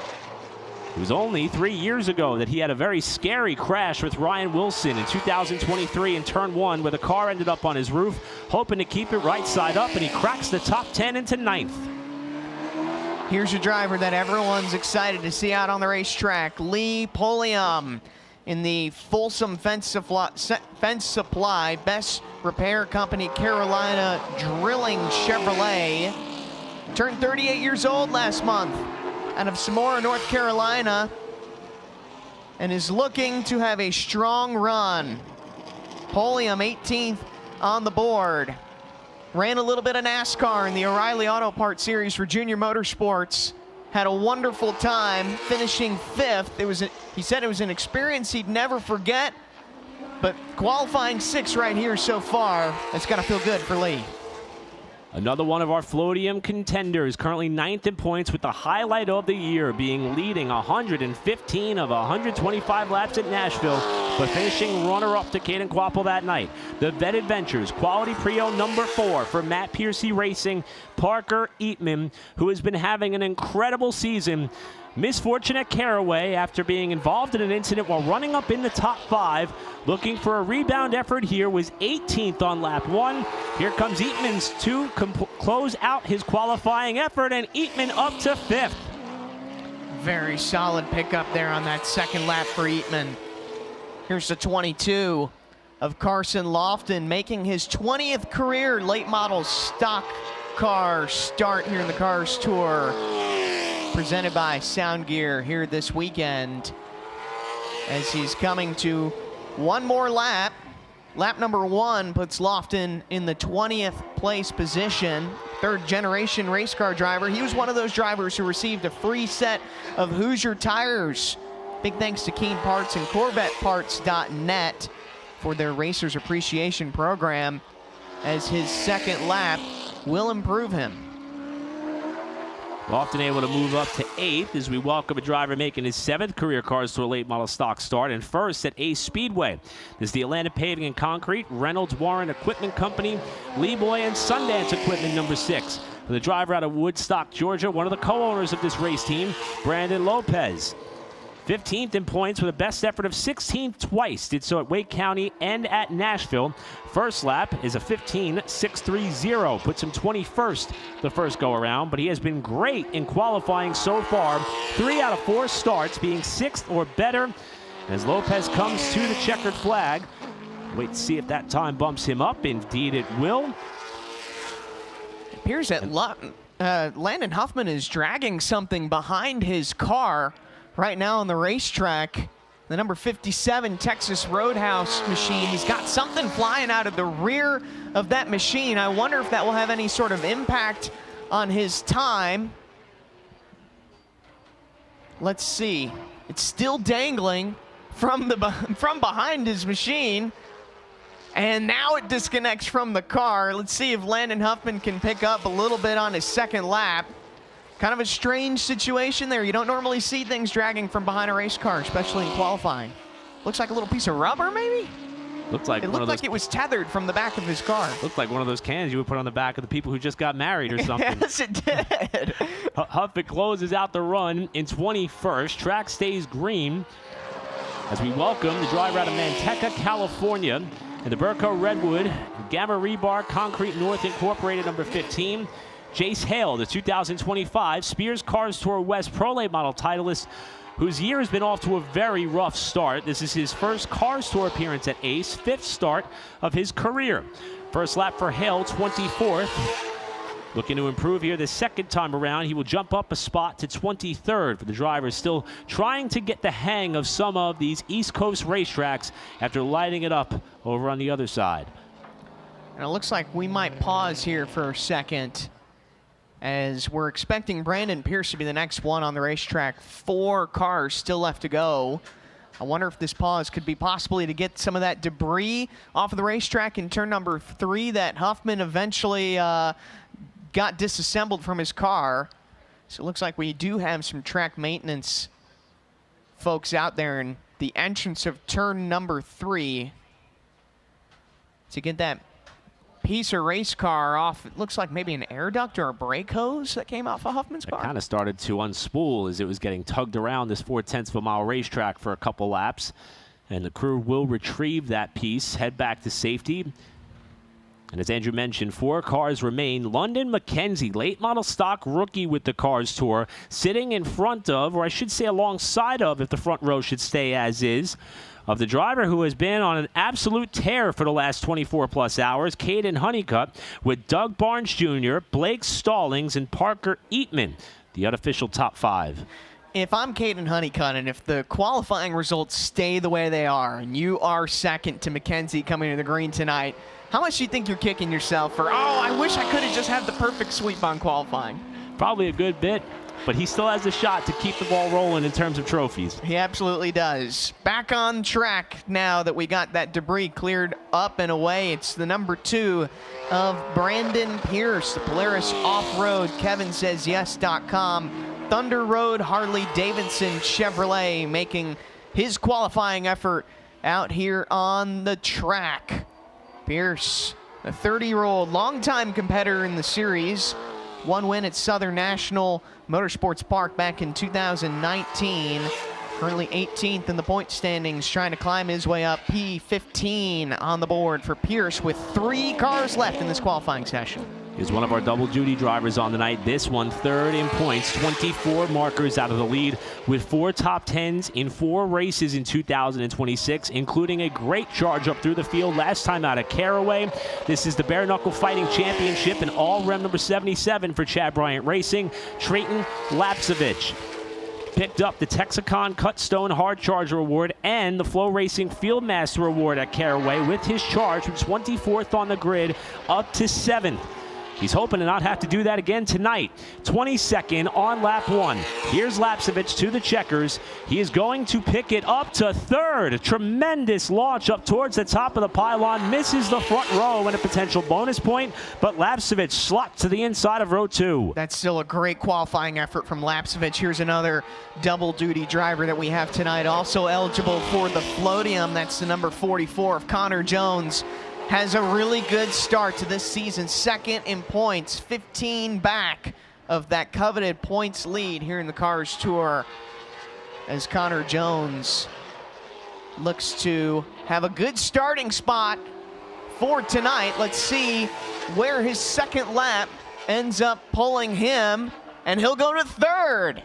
It was only 3 years ago that he had a very scary crash with Ryan Wilson in 2023 in turn 1, where the car ended up on his roof, hoping to keep it right side up, and he cracks the top 10 into 9th. Here's a driver that everyone's excited to see out on the racetrack, Lee Pulliam, in the Folsom Fence Supply Best Repair Company Carolina Drilling Chevrolet. Turned 38 years old last month out of Samora, North Carolina, and is looking to have a strong run. Pulliam 18th on the board. Ran a little bit of NASCAR in the O'Reilly Auto Parts Series for Junior Motorsports. Had a wonderful time, finishing 5th. He said it was an experience he'd never forget, but qualifying 6th right here so far, it's got to feel good for Lee. Another one of our Floatium contenders, currently 9th in points, with the highlight of the year being leading 115 of 125 laps at Nashville, but finishing runner-up to Kaden Quapple that night. The Vet Adventures Quality Prio number 4 for Matt Piercy Racing, Parker Eatman, who has been having an incredible season. Misfortune at Caraway after being involved in an incident while running up in the top 5. Looking for a rebound effort here, was 18th on lap 1. Here comes Eatman's to close out his qualifying effort, and Eatman up to 5th. Very solid pickup there on that second lap for Eatman. Here's the 22 of Carson Lofton, making his 20th career late model stock car start here in the Cars Tour, presented by Sound Gear here this weekend, as he's coming to one more lap. Lap number 1 puts Lofton in the 20th place position. 3rd generation race car driver. He was one of those drivers who received a free set of Hoosier tires. Big thanks to Keen Parts and CorvetteParts.net for their Racers Appreciation Program, as his second lap will improve him. Lofton able to move up to 8th as we welcome a driver making his 7th career Cars Tour late model stock start, and first at Ace Speedway. This is the Atlanta Paving and Concrete, Reynolds Warren Equipment Company, Lee Boy and Sundance Equipment number 6. For the driver out of Woodstock, Georgia, one of the co-owners of this race team, Brandon Lopez. 15th in points with a best effort of 16th twice. Did so at Wake County and at Nashville. First lap is a 15.630. Puts him 21st the first go around, but he has been great in qualifying so far. 3 out of 4 starts, being 6th or better. As Lopez comes to the checkered flag, wait to see if that time bumps him up. Indeed it will. It appears that Landon Huffman is dragging something behind his car right now on the racetrack. The number 57 Texas Roadhouse machine. He's got something flying out of the rear of that machine. I wonder if that will have any sort of impact on his time. Let's see. It's still dangling from behind his machine. And now it disconnects from the car. Let's see if Landon Huffman can pick up a little bit on his second lap. Kind of a strange situation there. You don't normally see things dragging from behind a race car, especially in qualifying. Looks like a little piece of rubber, maybe? Looked like it looked like it was tethered from the back of his car. Looked like one of those cans you would put on the back of the people who just got married or something. Yes, it did. Huffman closes out the run in 21st. Track stays green as we welcome the driver out of Manteca, California, and the Burco Redwood Gamma Rebar Concrete North Incorporated number 15. Jace Hale, the 2025 Spears Cars Tour West Pro Late Model titleist, whose year has been off to a very rough start. This is his first Cars Tour appearance at Ace, 5th start of his career. First lap for Hale, 24th. Looking to improve here the second time around. He will jump up a spot to 23rd for the driver, still trying to get the hang of some of these East Coast racetracks after lighting it up over on the other side. And it looks like we might pause here for a second, as we're expecting Brandon Pierce to be the next one on the racetrack. 4 cars still left to go. I wonder if this pause could be possibly to get some of that debris off of the racetrack in turn number 3 that Huffman eventually got disassembled from his car. So it looks like we do have some track maintenance folks out there in the entrance of turn number 3 to get that piece of race car off. It looks like maybe an air duct or a brake hose that came off of Huffman's car. It kind of started to unspool as it was getting tugged around this 0.4 of a mile racetrack for a couple laps. And the crew will retrieve that piece, head back to safety. And as Andrew mentioned, 4 cars remain. London McKenzie, late model stock rookie with the Cars Tour, sitting in front of, or I should say alongside of, if the front row should stay as is, of the driver who has been on an absolute tear for the last 24-plus hours, Kaden Honeycutt, with Doug Barnes Jr., Blake Stallings, and Parker Eatman, the unofficial top 5. If I'm Kaden Honeycutt, and if the qualifying results stay the way they are, and you are second to McKenzie coming to the green tonight, how much do you think you're kicking yourself for, oh, I wish I could have just had the perfect sweep on qualifying? Probably a good bit, but he still has a shot to keep the ball rolling in terms of trophies. He absolutely does. Back on track now that we got that debris cleared up and away. It's the number 2 of Brandon Pierce, the Polaris Off-Road, KevinSaysYes.com, Thunder Road Harley Davidson Chevrolet, making his qualifying effort out here on the track. Pierce, a 30-year-old longtime competitor in the series, 1 win at Southern National Motorsports Park back in 2019. Currently 18th in the point standings, trying to climb his way up. P15 on the board for Pierce with 3 cars left in this qualifying session. Is one of our double duty drivers on the night. This one, 3rd in points, 24 markers out of the lead with 4 top 10s in 4 races in 2026, including a great charge up through the field last time out at Caraway. This is the Bare Knuckle Fighting Championship and all rem number 77 for Chad Bryant Racing. Trayton Lapsevich picked up the Texicon Cutstone Hard Charger Award and the FloRacing Fieldmaster Award at Caraway with his charge from 24th on the grid up to 7th. He's hoping to not have to do that again tonight. 22nd on lap 1. Here's Lapsevich to the checkers. He is going to pick it up to 3rd. A tremendous launch up towards the top of the pylon. Misses the front row and a potential bonus point, but Lapsevich slots to the inside of row 2. That's still a great qualifying effort from Lapsevich. Here's another double-duty driver that we have tonight, also eligible for the Floatium. That's the number 44 of Connor Jones. Has a really good start to this season. 2nd in points, 15 back of that coveted points lead here in the Cars Tour. as Connor Jones looks to have a good starting spot for tonight. Let's see where his second lap ends up pulling him, and he'll go to third.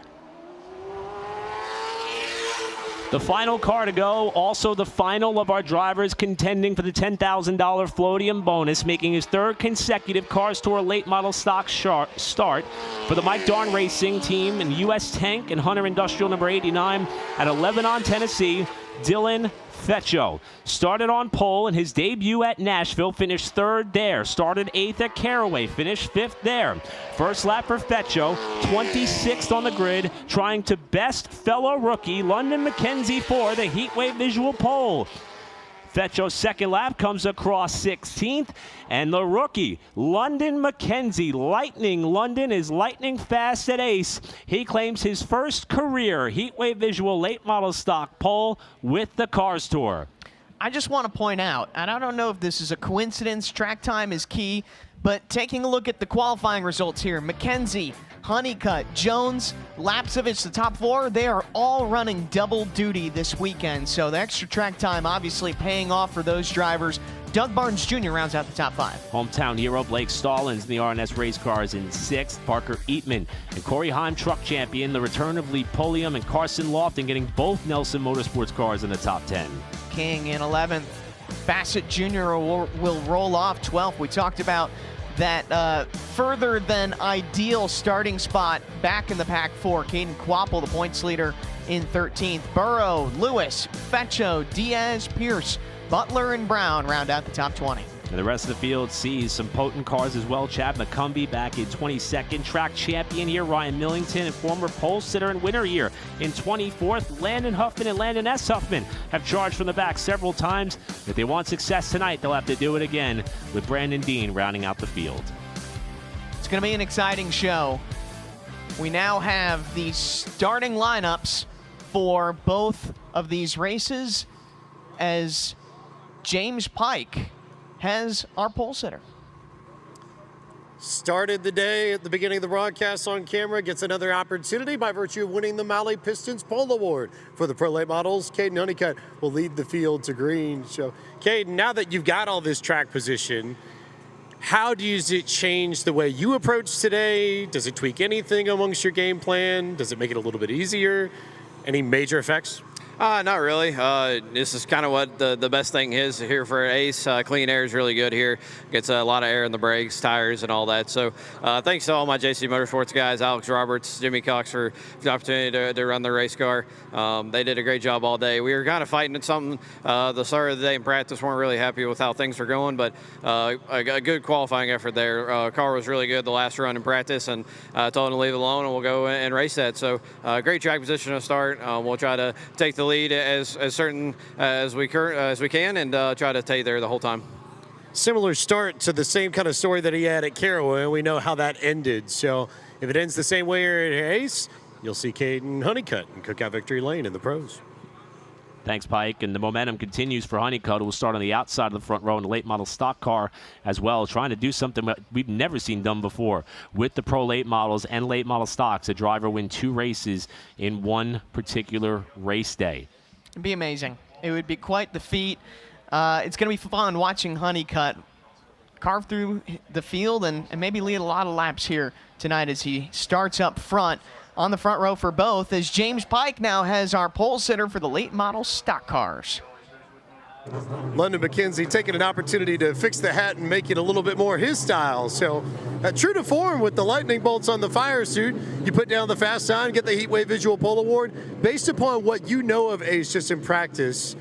The final car to go, also the final of our drivers contending for the $10,000 Floatium bonus, making his third consecutive Cars Tour late model stock start for the Mike Darn Racing team in U.S. Tank and Hunter Industrial number 89 at 11 Tennessee, Dylan Feccio. Started on pole in his debut at Nashville, finished third there. Started 8th at Caraway, finished 5th there. First lap for Feccio, 26th on the grid, trying to best fellow rookie London McKenzie for the Heatwave visual pole. Feccio's second lap comes across 16th, and the rookie, London McKenzie, lightning London is lightning fast at Ace. He claims his first career Heatwave Visual late model stock pole with the Cars Tour. I just want to point out, and I don't know if this is a coincidence, track time is key, but taking a look at the qualifying results here, McKenzie, Honeycutt, Jones, Lapsevich, the top four, they are all running double duty this weekend. So the extra track time obviously paying off for those drivers. Doug Barnes Jr. rounds out the top five. Hometown hero Blake Stallings in the RNS race cars in 6th. Parker Eatman and Corey Heim truck champion. The return of Lee Polium and Carson Lofton getting both Nelson Motorsports cars in the top 10. King in 11th. Bassett Jr. will roll off 12th. We talked about that further than ideal starting spot back in the pack for Caden Quapple, the points leader, in 13th. Burrow, Lewis, Feccio, Diaz, Pierce, Butler, and Brown round out the top 20. And the rest of the field sees some potent cars as well. Chad McCumbee back in 22nd. Track champion here, Ryan Millington, and former pole sitter and winner here in 24th. Landon Huffman and Landon S. Huffman have charged from the back several times. If they want success tonight, they'll have to do it again, with Brandon Dean rounding out the field. It's going to be an exciting show. We now have the starting lineups for both of these races as James Pike has our pole sitter. Started the day at the beginning of the broadcast on camera, gets another opportunity by virtue of winning the Mahle Pistons Pole Award for the Pro Late Models. Kaden Honeycutt will lead the field to green. So, Kaden, now that you've got all this track position, how does it change the way you approach today? Does it tweak anything amongst your game plan? Does it make it a little bit easier? Any major effects? Not really. This is kind of what the best thing is here for Ace. Clean air is really good here. Gets a lot of air in the brakes, tires, and all that. So thanks to all my JC Motorsports guys, Alex Roberts, Jimmy Cox, for the opportunity to run the race car. They did a great job all day. We were kind of fighting at something the start of the day in practice. Weren't really happy with how things were going, but a good qualifying effort there. Car was really good the last run in practice, and I told him to leave it alone, and we'll go and race that. So great track position to start. We'll try to take the lead as certain as we can, and try to stay there the whole time. Similar start to the same kind of story that he had at Caraway, and we know how that ended. So if it ends the same way here at Ace, you'll see Kaden Honeycutt in Cookout Victory Lane in the pros. Thanks, Pike. And the momentum continues for Honeycutt, who will start on the outside of the front row in the late model stock car as well, trying to do something that we've never seen done before with the pro late models and late model stocks. A driver win 2 races in one particular race day. It'd be amazing. It would be quite the feat. It's going to be fun watching Honeycutt carve through the field and maybe lead a lot of laps here tonight as he starts up front on the front row for both, as James Pike now has our pole sitter for the late model stock cars. London McKenzie taking an opportunity to fix the hat and make it a little bit more his style. So true to form with the lightning bolts on the fire suit, you put down the fast time, get the Heatwave Visual Pole Award. Based upon what you know of Ace just in practice,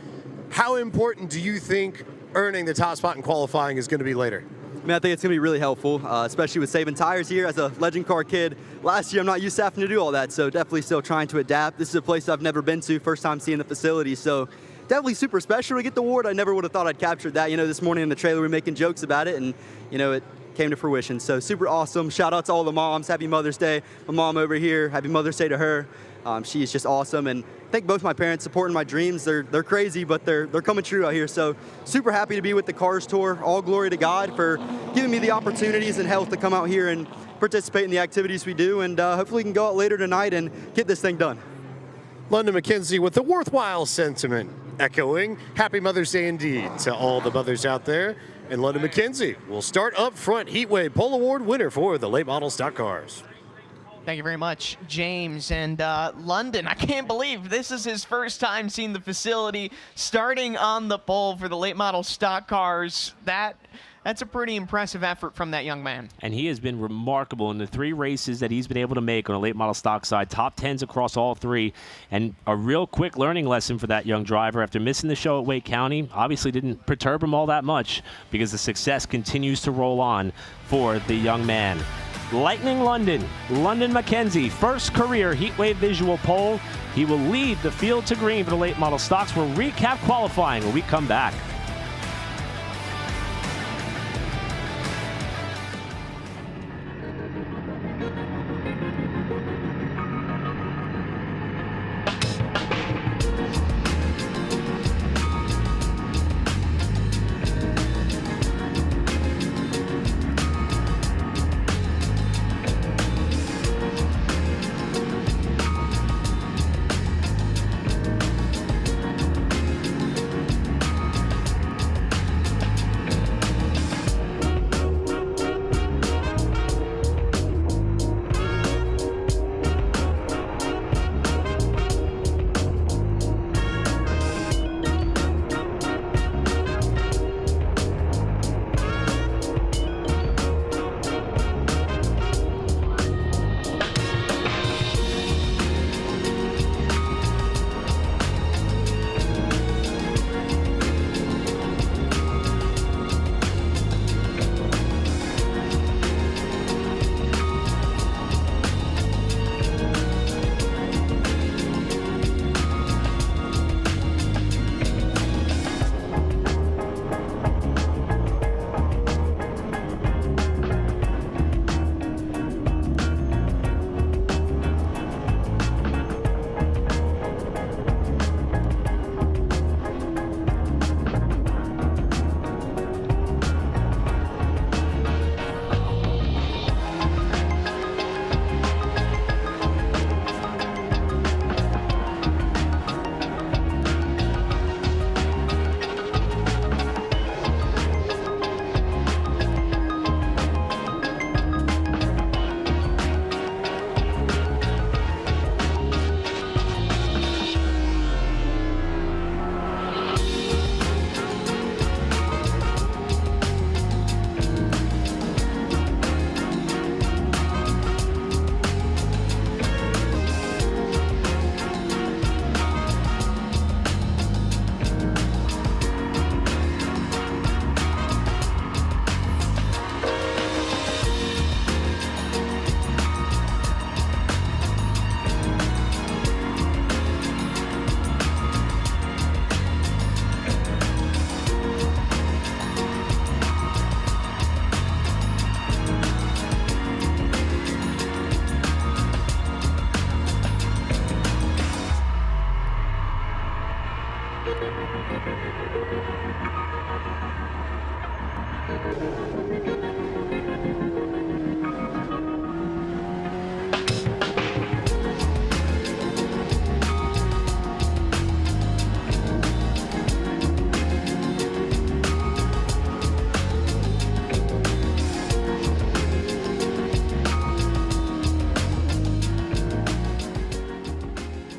how important do you think earning the top spot in qualifying is going to be later? I mean, I think it's going to be really helpful, especially with saving tires here. As a legend car kid, last year I'm not used to having to do all that, so definitely still trying to adapt. This is a place I've never been to, first time seeing the facility, so definitely super special to get the award. I never would have thought I'd captured that. You know, this morning in the trailer we were making jokes about it, and, you know, it came to fruition. So super awesome. Shout out to all the moms. Happy Mother's Day. My mom over here, happy Mother's Day to her. She's just awesome, and I think both my parents supporting my dreams. They're crazy, but they're coming true out here. So super happy to be with the Cars Tour. All glory to God for giving me the opportunities and health to come out here and participate in the activities we do, and hopefully we can go out later tonight and get this thing done. London McKenzie with the worthwhile sentiment, echoing Happy Mother's Day indeed to all the mothers out there. And London McKenzie will start up front, Heatway Pole Award winner for the late model stock cars. Thank you very much, James. And London, I can't believe this is his first time seeing the facility starting on the pole for the late model stock cars. That's a pretty impressive effort from that young man. And he has been remarkable in the 3 races that he's been able to make on a late model stock side. Top 10s across all 3. And a real quick learning lesson for that young driver after missing the show at Wake County. Obviously didn't perturb him all that much because the success continues to roll on for the young man. Lightning London McKenzie, first career Heatwave visual pole. He will lead the field to green for the late model stocks. We'll recap qualifying when we come back.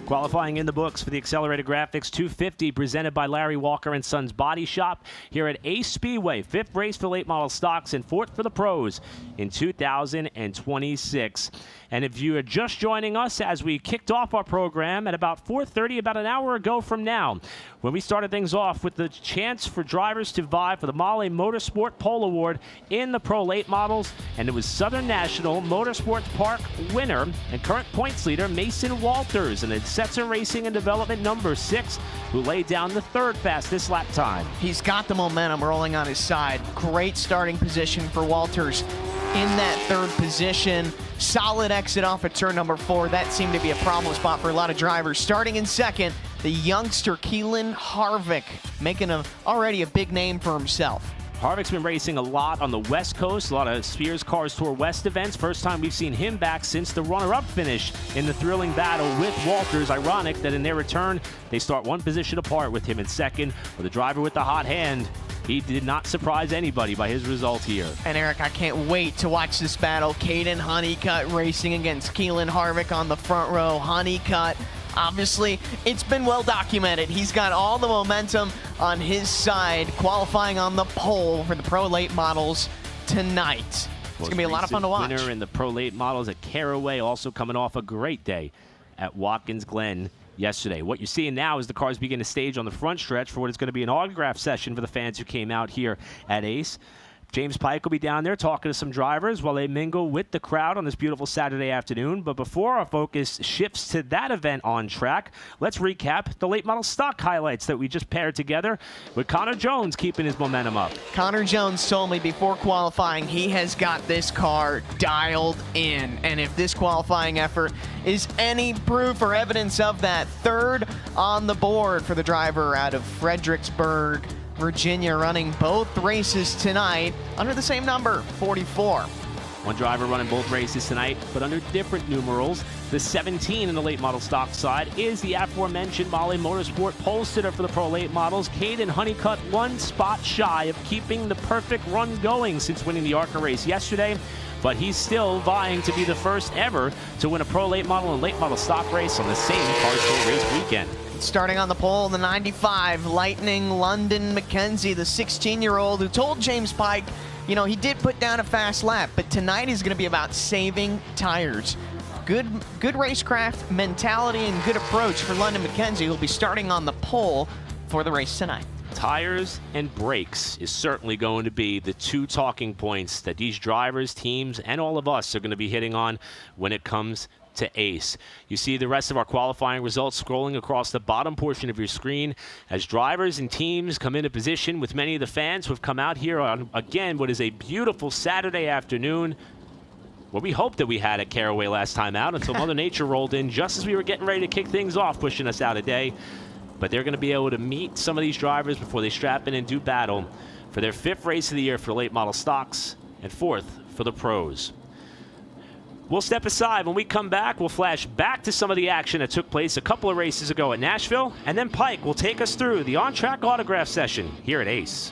Qualifying in the books for the Accelerated Graphics 250 presented by Larry Walker and Sons Body Shop here at Ace Speedway. 5th race for late model stocks and 4th for the pros in 2026. And if you are just joining us as we kicked off our program at about 4:30, about an hour ago from now, when we started things off with the chance for drivers to vie for the Mahle Motorsport Pole Award in the Pro Late Models, and it was Southern National Motorsports Park winner and current points leader Mason Walters, and it's Setzer Racing and Development number 6, who laid down the 3rd fastest lap time. He's got the momentum rolling on his side. Great starting position for Walters in that 3rd position. Solid exit off at turn number 4. That seemed to be a problem spot for a lot of drivers. Starting in 2nd, the youngster Keelan Harvick, making already a big name for himself. Harvick's been racing a lot on the West Coast, a lot of Spears Cars Tour West events. First time we've seen him back since the runner-up finish in the thrilling battle with Walters. Ironic that in their return, they start one position apart with him in second. With the driver with the hot hand, he did not surprise anybody by his result here. And Eric, I can't wait to watch this battle. Kaden Honeycutt racing against Keelan Harvick on the front row. Honeycutt, obviously, it's been well documented. He's got all the momentum on his side, qualifying on the pole for the Pro Late Models tonight. It's going to be a lot of fun to watch. Winner in the Pro Late Models at Caraway, also coming off a great day at Watkins Glen yesterday. What you're seeing now is the cars begin to stage on the front stretch for what is going to be an autograph session for the fans who came out here at Ace. James Pike will be down there talking to some drivers while they mingle with the crowd on this beautiful Saturday afternoon. But before our focus shifts to that event on track, let's recap the late model stock highlights that we just paired together with Connor Jones keeping his momentum up. Connor Jones told me before qualifying he has got this car dialed in. And if this qualifying effort is any proof or evidence of that, third on the board for the driver out of Fredericksburg, Virginia, running both races tonight under the same number, 44. One driver running both races tonight, but under different numerals. The 17 in the late model stock side is the aforementioned Molly Motorsport pole sitter for the Pro Late Models. Kaden Honeycutt, one spot shy of keeping the perfect run going since winning the ARCA race yesterday, but he's still vying to be the first ever to win a Pro Late Model and late model stock race on the same Cars Tour race weekend. Starting on the pole, the 95, Lightning London McKenzie, the 16-year-old who told James Pike, you know, he did put down a fast lap, but tonight is going to be about saving tires. Good racecraft mentality and good approach for London McKenzie, who'll be starting on the pole for the race tonight. Tires and brakes is certainly going to be the two talking points that these drivers, teams, and all of us are going to be hitting on when it comes to Ace. You see the rest of our qualifying results scrolling across the bottom portion of your screen as drivers and teams come into position with many of the fans who have come out here on, again, what is a beautiful Saturday afternoon. What we hoped that we had at Caraway last time out until Mother Nature rolled in just as we were getting ready to kick things off, pushing us out a day. But they're going to be able to meet some of these drivers before they strap in and do battle for their 5th race of the year for late model stocks and 4th for the pros. We'll step aside. When we come back, we'll flash back to some of the action that took place a couple of races ago at Nashville, and then Pike will take us through the on-track autograph session here at Ace.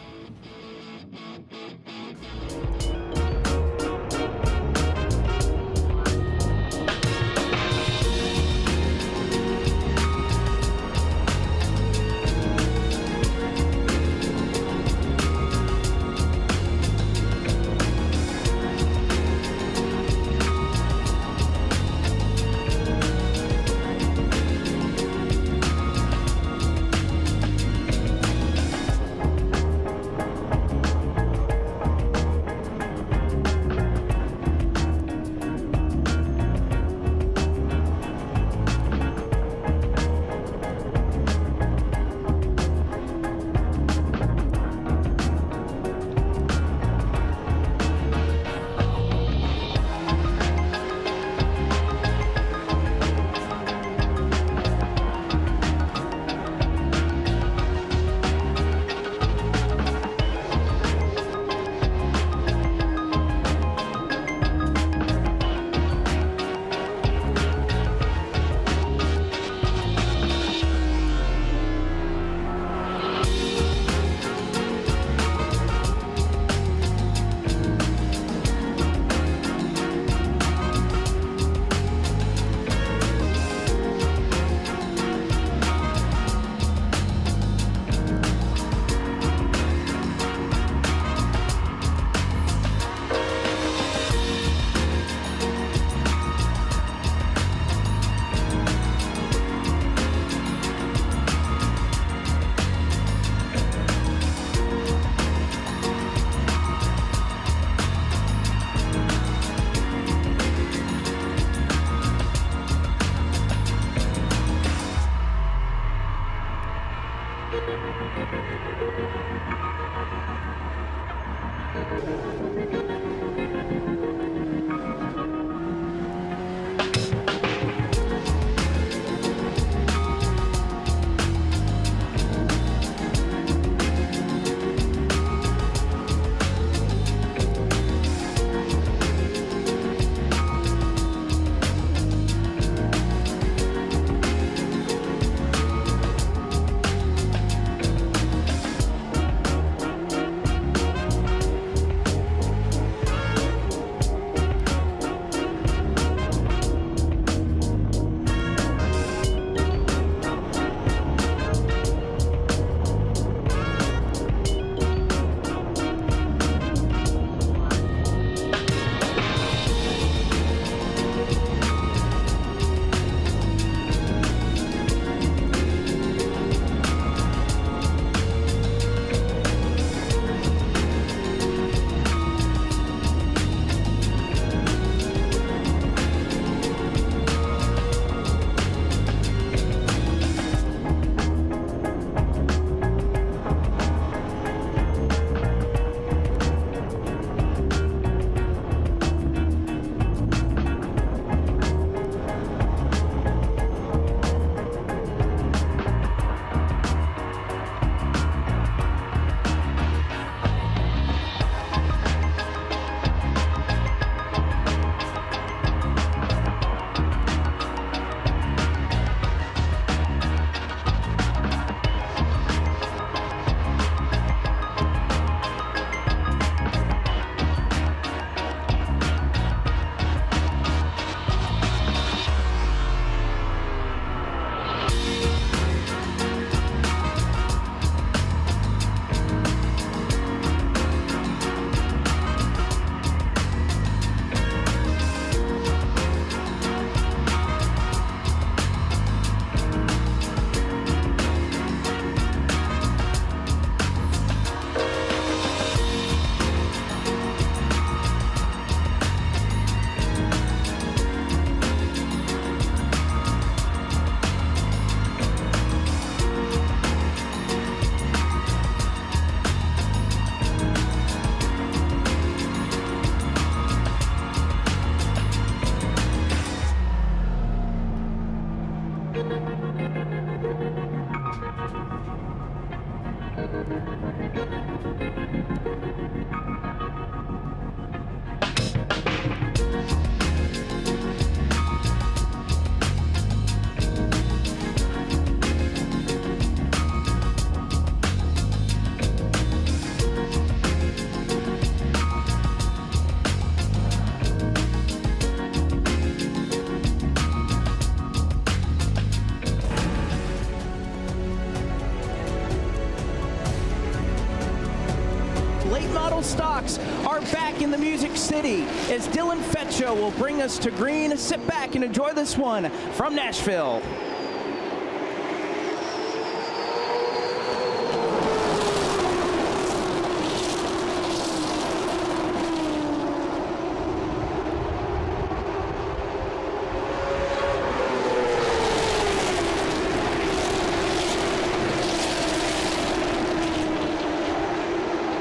Late model stocks are back in the Music City as Dylan Fetcho will bring us to green. Sit back and enjoy this one from Nashville.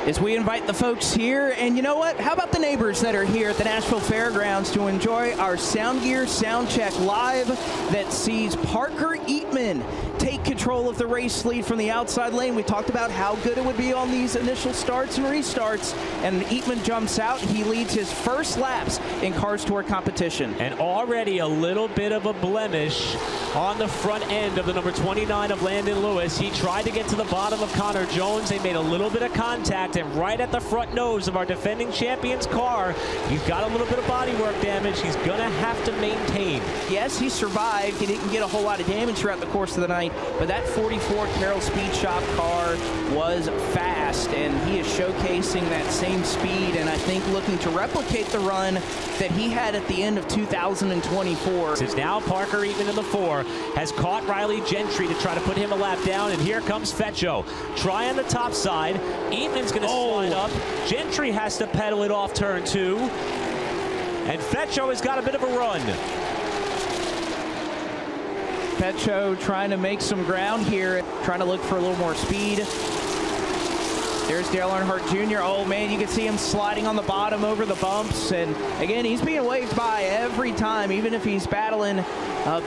As we invite the folks here, and you know what? How about the neighbors that are here at the Nashville Fairgrounds to enjoy our Sound Gear Sound Check Live that sees Parker Eatman take control of the race lead from the outside lane. We talked about how good it would be on these initial starts and restarts, and Eatman jumps out. He leads his first laps in Cars Tour competition. And already a little bit of a blemish on the front end of the number 29 of Landon Lewis. He tried to get to the bottom of Connor Jones. They made a little bit of contact, and right at the front nose of our defending champion's car, he's got a little bit of bodywork damage he's going to have to maintain. Yes, he survived. He didn't get a whole lot of damage throughout the course of the night, but that 44 Carroll Speed Shop car was fast, and he is showcasing that same speed, and I think looking to replicate the run that he had at the end of 2024. It's now Parker Eatman in the 4, has caught Riley Gentry to try to put him a lap down, and here comes Fetcho. Try on the top side. Eatman's going to slide up. Gentry has to pedal it off turn 2, and Fetcho has got a bit of a run. Fetcho trying to make some ground here, trying to look for a little more speed. There's Dale Earnhardt Jr. Oh man, you can see him sliding on the bottom over the bumps, and again, he's being waved by every time, even if he's battling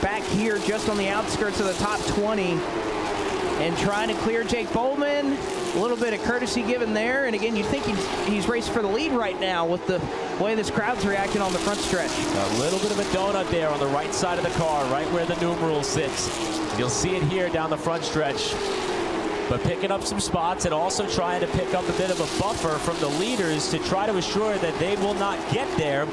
back here just on the outskirts of the top 20 and trying to clear Jake Bowman. A little bit of courtesy given there, and again, you think he's racing for the lead right now with the way this crowd's reacting on the front stretch. A little bit of a donut there on the right side of the car, right where the numeral sits. You'll see it here down the front stretch. But picking up some spots and also trying to pick up a bit of a buffer from the leaders to try to assure that they will not get there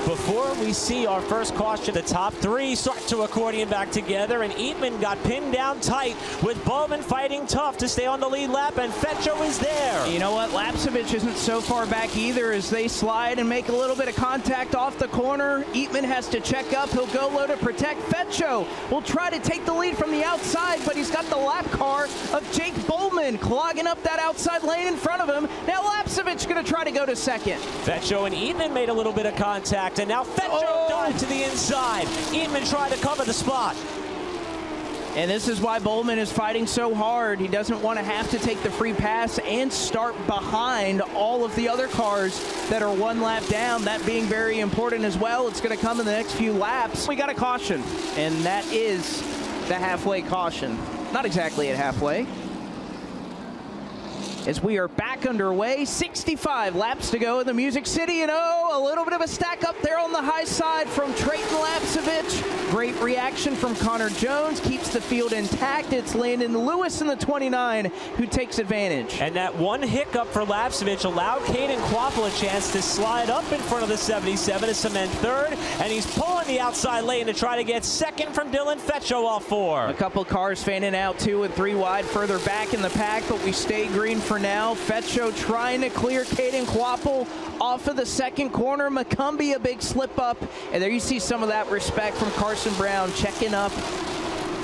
before we see our first caution. The top 3 start to accordion back together, and Eatman got pinned down tight with Bowman fighting tough to stay on the lead lap, and Fetcho is there. You know what? Lapsevich isn't so far back either as they slide and make a little bit of contact off the corner. Eatman has to check up. He'll go low to protect. Fetcho will try to take the lead from the outside, but he's got the lap car of Jake Bowman clogging up that outside lane in front of him. Now Lapsevich going to try to go to second. Fetcho and Eatman made a little bit of contact, and now Fetcho dived to the inside. Eatman tried to cover the spot. And this is why Bowman is fighting so hard. He doesn't want to have to take the free pass and start behind all of the other cars that are one lap down. That being very important as well. It's going to come in the next few laps. We got a caution, and that is the halfway caution. Not exactly at halfway. As we are back underway, 65 laps to go in the Music City, and a little bit of a stack up there on the high side from Trayton Lapsevich. Great reaction from Connor Jones, keeps the field intact. It's Landon Lewis in the 29 who takes advantage. And that one hiccup for Lapsevich allowed Kaden Honeycutt a chance to slide up in front of the 77 to cement third, and he's pulling the outside lane to try to get second from Dylan Fetcho off 4. A couple cars fanning out 2 and 3 wide further back in the pack, but we stay green for now. Fetcho trying to clear Kaden Honeycutt off of the second corner. McCumbee a big slip up, and there you see some of that respect from Carson Brown checking up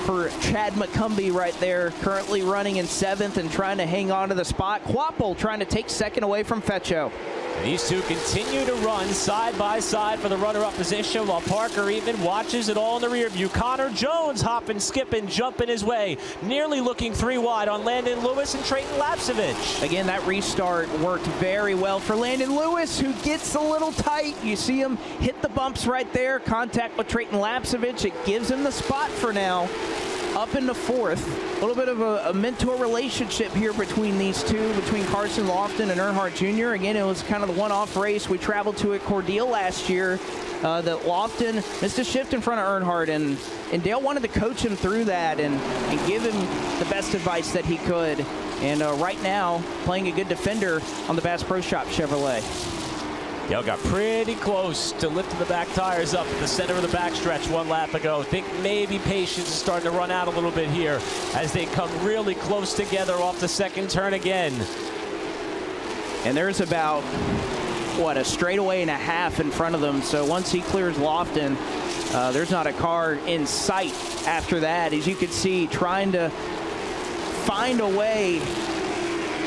for Chad McCumbee right there, currently running in 7th and trying to hang on to the spot. Honeycutt trying to take second away from Fetcho. These two continue to run side by side for the runner-up position while Parker Eatman watches it all in the rear view. Connor Jones hopping, skipping, jumping his way, nearly looking 3 wide on Landon Lewis and Trayton Lapsevich. Again, that restart worked very well for Landon Lewis, who gets a little tight. You see him hit the bumps right there, contact with Trayton Lapsevich. It gives him the spot for now. up into fourth. A little bit of a mentor relationship here between these two, between Carson Lofton and Earnhardt Jr. Again, it was kind of the one-off race. We traveled to at Cordele last year. That Lofton missed a shift in front of Earnhardt, and Dale wanted to coach him through that and give him the best advice that he could. And right now, playing a good defender on the Bass Pro Shop Chevrolet. Dale got pretty close to lifting the back tires up at the center of the backstretch one lap ago. Think maybe patience is starting to run out a little bit here as they come really close together off the second turn again. And there's about, what, a straightaway and a half in front of them. So once he clears Lofton, there's not a car in sight after that. As you can see, trying to find a way.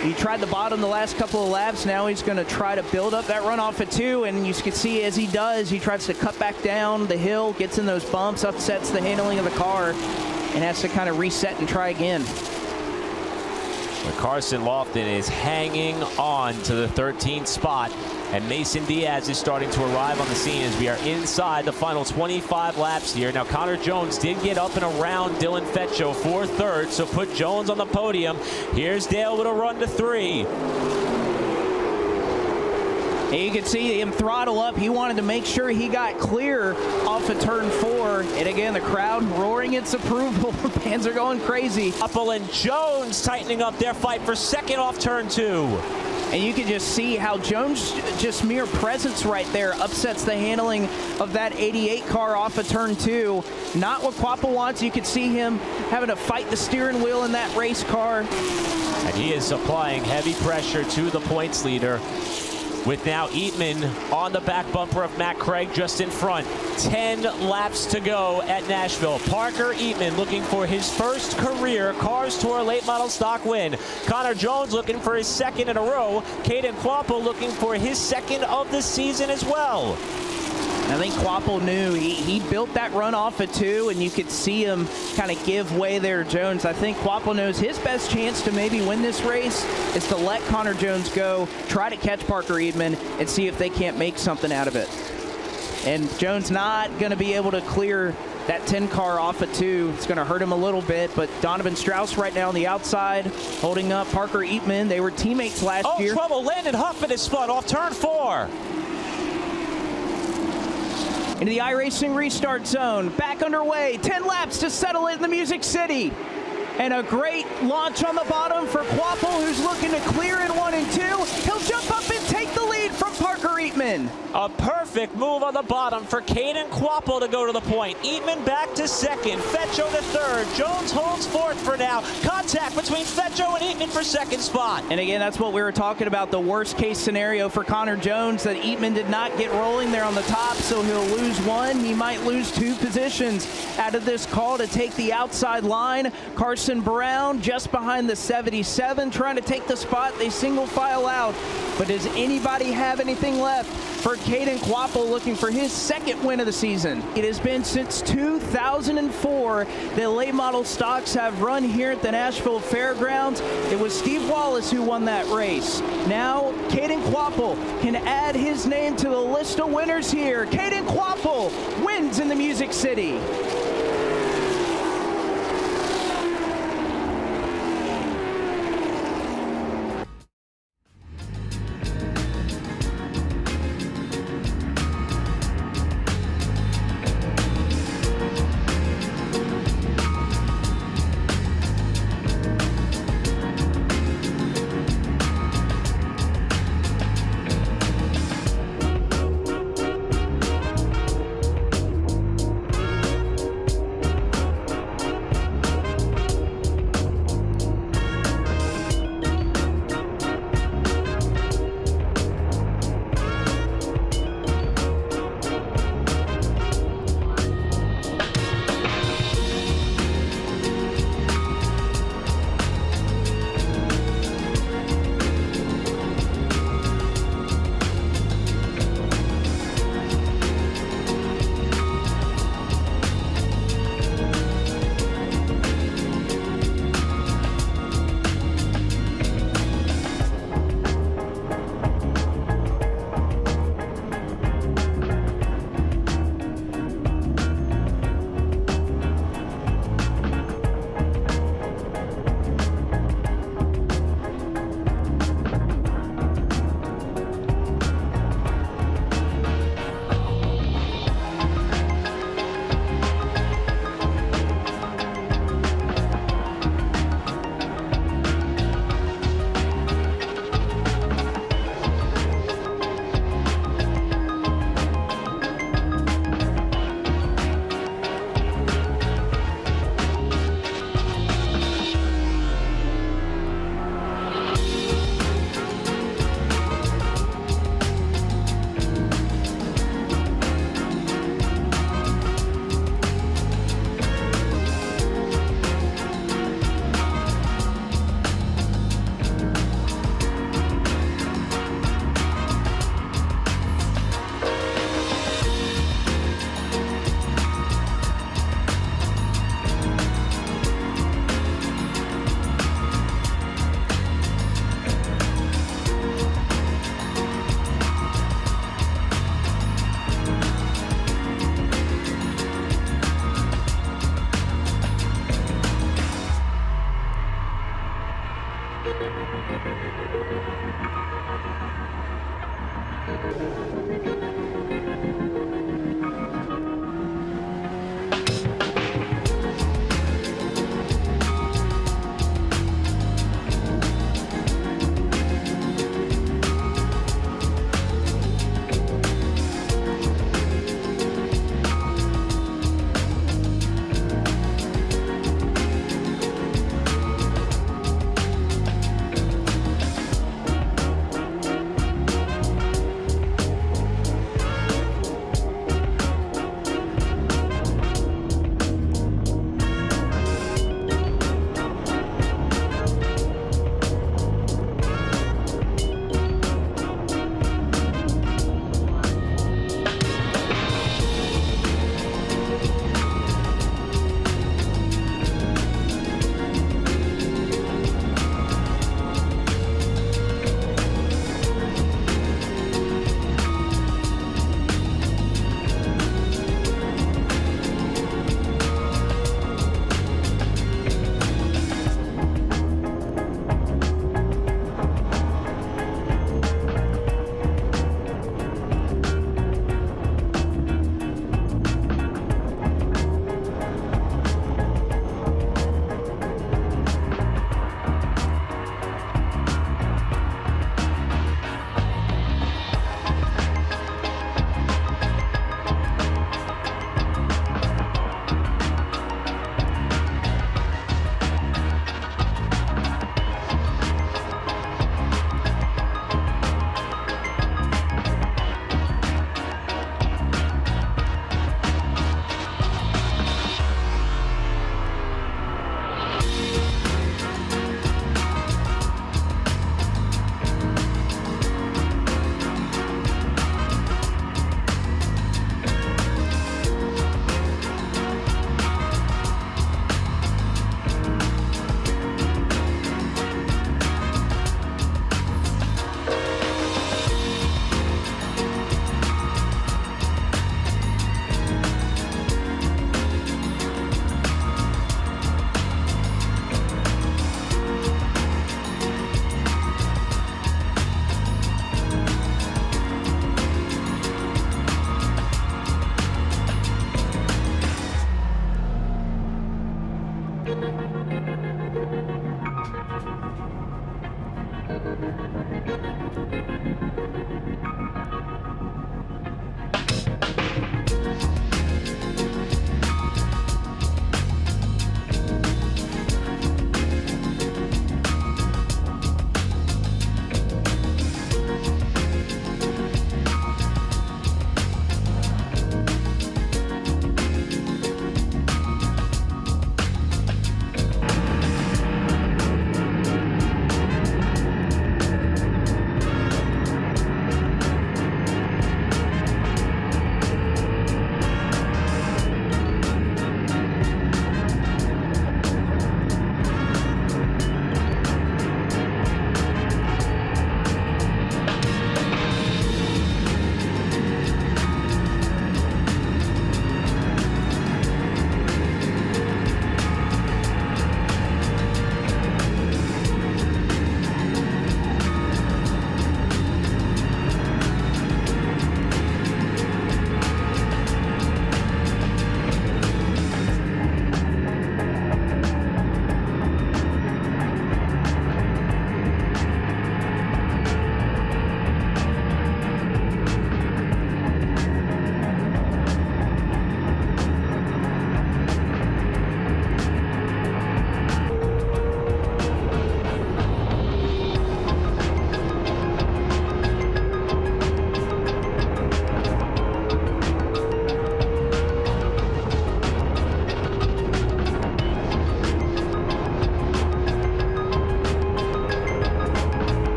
He tried the bottom the last couple of laps. Now he's going to try to build up that runoff at 2, and you can see as he does, he tries to cut back down the hill, gets in those bumps, upsets the handling of the car, and has to kind of reset and try again. Carson Lofton is hanging on to the 13th spot, and Mason Diaz is starting to arrive on the scene as we are inside the final 25 laps here. Now, Connor Jones did get up and around Dylan Fetcho for third, so put Jones on the podium. Here's Dale with a run to 3. And you can see him throttle up. He wanted to make sure he got clear off of turn 4. And again, the crowd roaring its approval. Fans are going crazy. Uppel and Jones tightening up their fight for second off turn 2. And you can just see how Jones, just mere presence right there, upsets the handling of that 88 car off of turn 2. Not what Quapple wants. You can see him having to fight the steering wheel in that race car. And he is applying heavy pressure to the points leader, with now Eatman on the back bumper of Matt Craig just in front. 10 laps to go at Nashville. Parker Eatman looking for his first career Cars Tour late model stock win. Connor Jones looking for his second in a row. Kaden Honeycutt looking for his second of the season as well. I think Quapple knew he built that run off at 2, and you could see him kind of give way there, Jones. I think Quapple knows his best chance to maybe win this race is to let Connor Jones go, try to catch Parker Eatman, and see if they can't make something out of it. And Jones not going to be able to clear that 10 car off at 2. It's going to hurt him a little bit, but Donovan Strauss right now on the outside, holding up Parker Eatman. They were teammates last year. Oh, trouble. Landon Huffman is spun off turn 4. Into the iRacing restart zone, back underway, 10 laps to settle it in the Music City. And a great launch on the bottom for Quapple, who's looking to clear in 1 and 2. He'll jump up and take the lead from Parker Eatman. A perfect move on the bottom for Kaden Quapple to go to the point. Eatman back to second, Fetcho to third. Jones holds fourth for now. Contact between Fetcho and Eatman for second spot. And again, that's what we were talking about, the worst case scenario for Connor Jones, that Eatman did not get rolling there on the top, so he'll lose 1. He might lose 2 positions out of this call to take the outside line. Carson Brown just behind the 77, trying to take the spot. They single file out. But does anybody have anything left for Kaden Quapple, looking for his second win of the season? It has been since 2004 that late model stocks have run here at the Nashville Fairgrounds. It was Steve Wallace who won that race. Now Kaden Quapple can add his name to the list of winners here. Kaden Quapple wins in the Music City.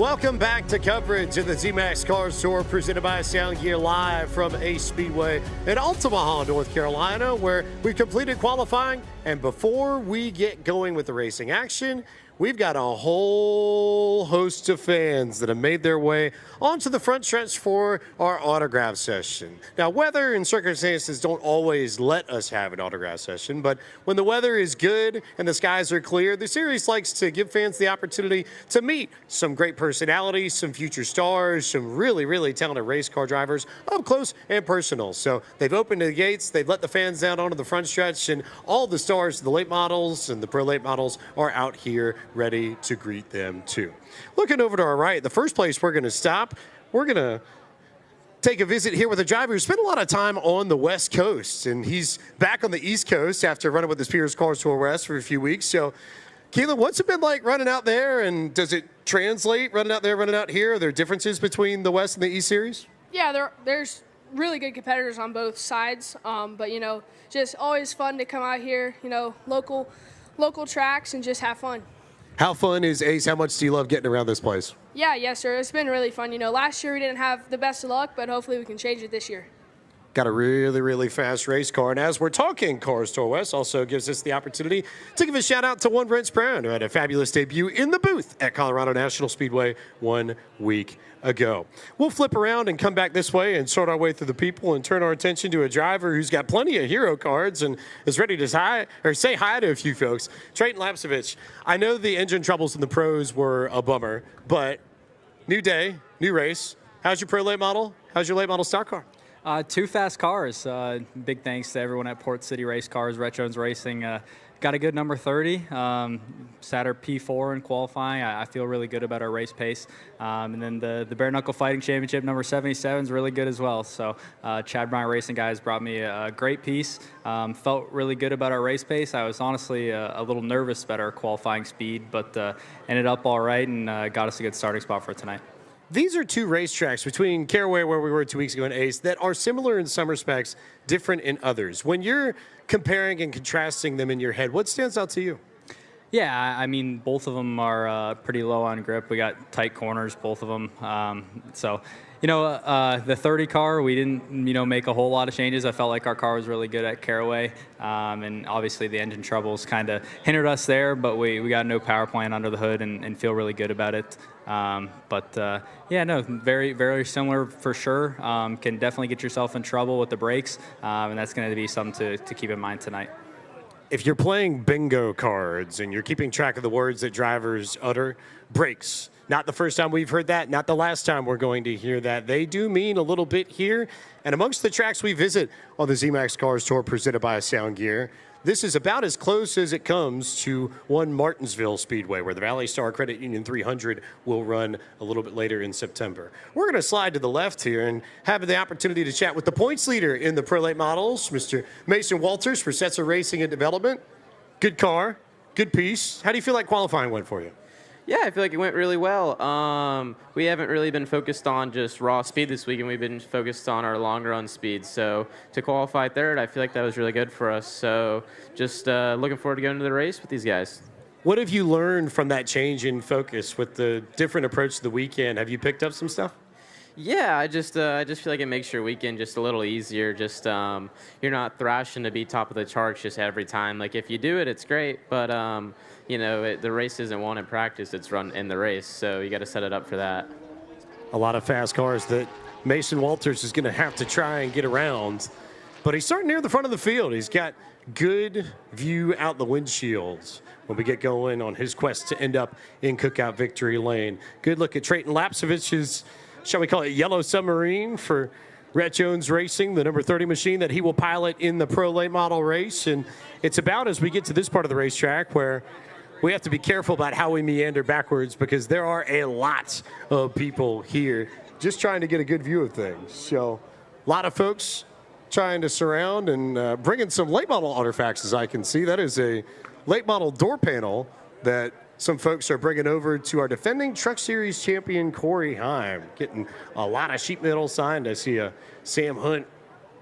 Welcome back to coverage of the Z-Max Cars Tour presented by Sound Gear live from Ace Speedway in Omaha, North Carolina, where we completed qualifying. And before we get going with the racing action, we've got a whole host of fans that have made their way onto the front stretch for our autograph session. Now, weather and circumstances don't always let us have an autograph session, but when the weather is good and the skies are clear, the series likes to give fans the opportunity to meet some great personalities, some future stars, some really, really talented race car drivers up close and personal. So they've opened the gates, they've let the fans down onto the front stretch, and all the stars, the late models and the pro late models are out here ready to greet them too. Looking over to our right, the first place we're going to stop, we're going to take a visit here with a driver who spent a lot of time on the West Coast, and he's back on the East Coast after running with his peers Cars Tour West for a few weeks. So, Keelan, what's it been like running out there, and does it translate running out there, running out here? Are there differences between the West and the East Series? Yeah, there's really good competitors on both sides, but, you know, just always fun to come out here, you know, local tracks and just have fun. How fun is Ace? How much do you love getting around this place? Yeah, yes, sir. It's been really fun. You know, last year we didn't have the best of luck, but hopefully we can change it this year. Got a really, really fast race car. And as we're talking Cars Tour West, also gives us the opportunity to give a shout out to one Brent Brown, who had a fabulous debut in the booth at Colorado National Speedway 1 week ago. We'll flip around and come back this way and sort our way through the people and turn our attention to a driver who's got plenty of hero cards and is ready to say hi to a few folks. Trayton Lapsevich. I know the engine troubles in the pros were a bummer, but new day, new race. How's your pro late model? How's your late model stock car? Two fast cars. Big thanks to everyone at Port City Race Cars, Rhett Jones Racing. Got a good number 30. Sat our P4 in qualifying. I feel really good about our race pace. And then the Bare Knuckle Fighting Championship number 77 is really good as well. So Chad Bryant Racing guys brought me a great piece. Felt really good about our race pace. I was honestly a little nervous about our qualifying speed, but ended up all right and got us a good starting spot for tonight. These are two racetracks between Caraway, where we were 2 weeks ago, and Ace, that are similar in some respects, different in others. When you're comparing and contrasting them in your head, what stands out to you? Yeah, I mean, both of them are pretty low on grip. We got tight corners, both of them. So, you know, the 30 car, we didn't, you know, make a whole lot of changes. I felt like our car was really good at Caraway. And obviously the engine troubles kind of hindered us there, but we got no power plant under the hood and feel really good about it. Yeah, no, very, very similar for sure. Can definitely get yourself in trouble with the brakes, and that's going to be something to keep in mind tonight. If you're playing bingo cards and you're keeping track of the words that drivers utter, brakes. Not the first time we've heard that, not the last time we're going to hear that. They do mean a little bit here. And amongst the tracks we visit on the Z-Max Cars Tour presented by Sound Gear, this is about as close as it comes to one Martinsville Speedway, where the Valley Star Credit Union 300 will run a little bit later in September. We're going to slide to the left here and have the opportunity to chat with the points leader in the Pro Late Models, Mr. Mason Walters for Setzer Racing and Development. Good car, good piece. How do you feel like qualifying went for you? Yeah, I feel like it went really well. We haven't really been focused on just raw speed this week, and we've been focused on our long run speed. So to qualify third, I feel like that was really good for us. So just looking forward to going to the race with these guys. What have you learned from that change in focus with the different approach to the weekend? Have you picked up some stuff? Yeah, I just feel like it makes your weekend just a little easier. Just you're not thrashing to be top of the charts just every time. Like if you do it, it's great, but you know, the race isn't won in practice, it's run in the race, so you got to set it up for that. A lot of fast cars that Mason Walters is going to have to try and get around, but he's starting near the front of the field. He's got good view out the windshields when we get going on his quest to end up in Cookout Victory Lane. Good look at Trayton Lapsevich's, shall we call it, yellow submarine for Rhett Jones Racing, the number 30 machine that he will pilot in the Pro Late Model race. And it's about as we get to this part of the racetrack where we have to be careful about how we meander backwards, because there are a lot of people here just trying to get a good view of things. So a lot of folks trying to surround and bring in some late model artifacts, as I can see. That is a late model door panel that some folks are bringing over to our defending Truck Series champion, Corey Heim. Getting a lot of sheet metal signed. I see a Sam Hunt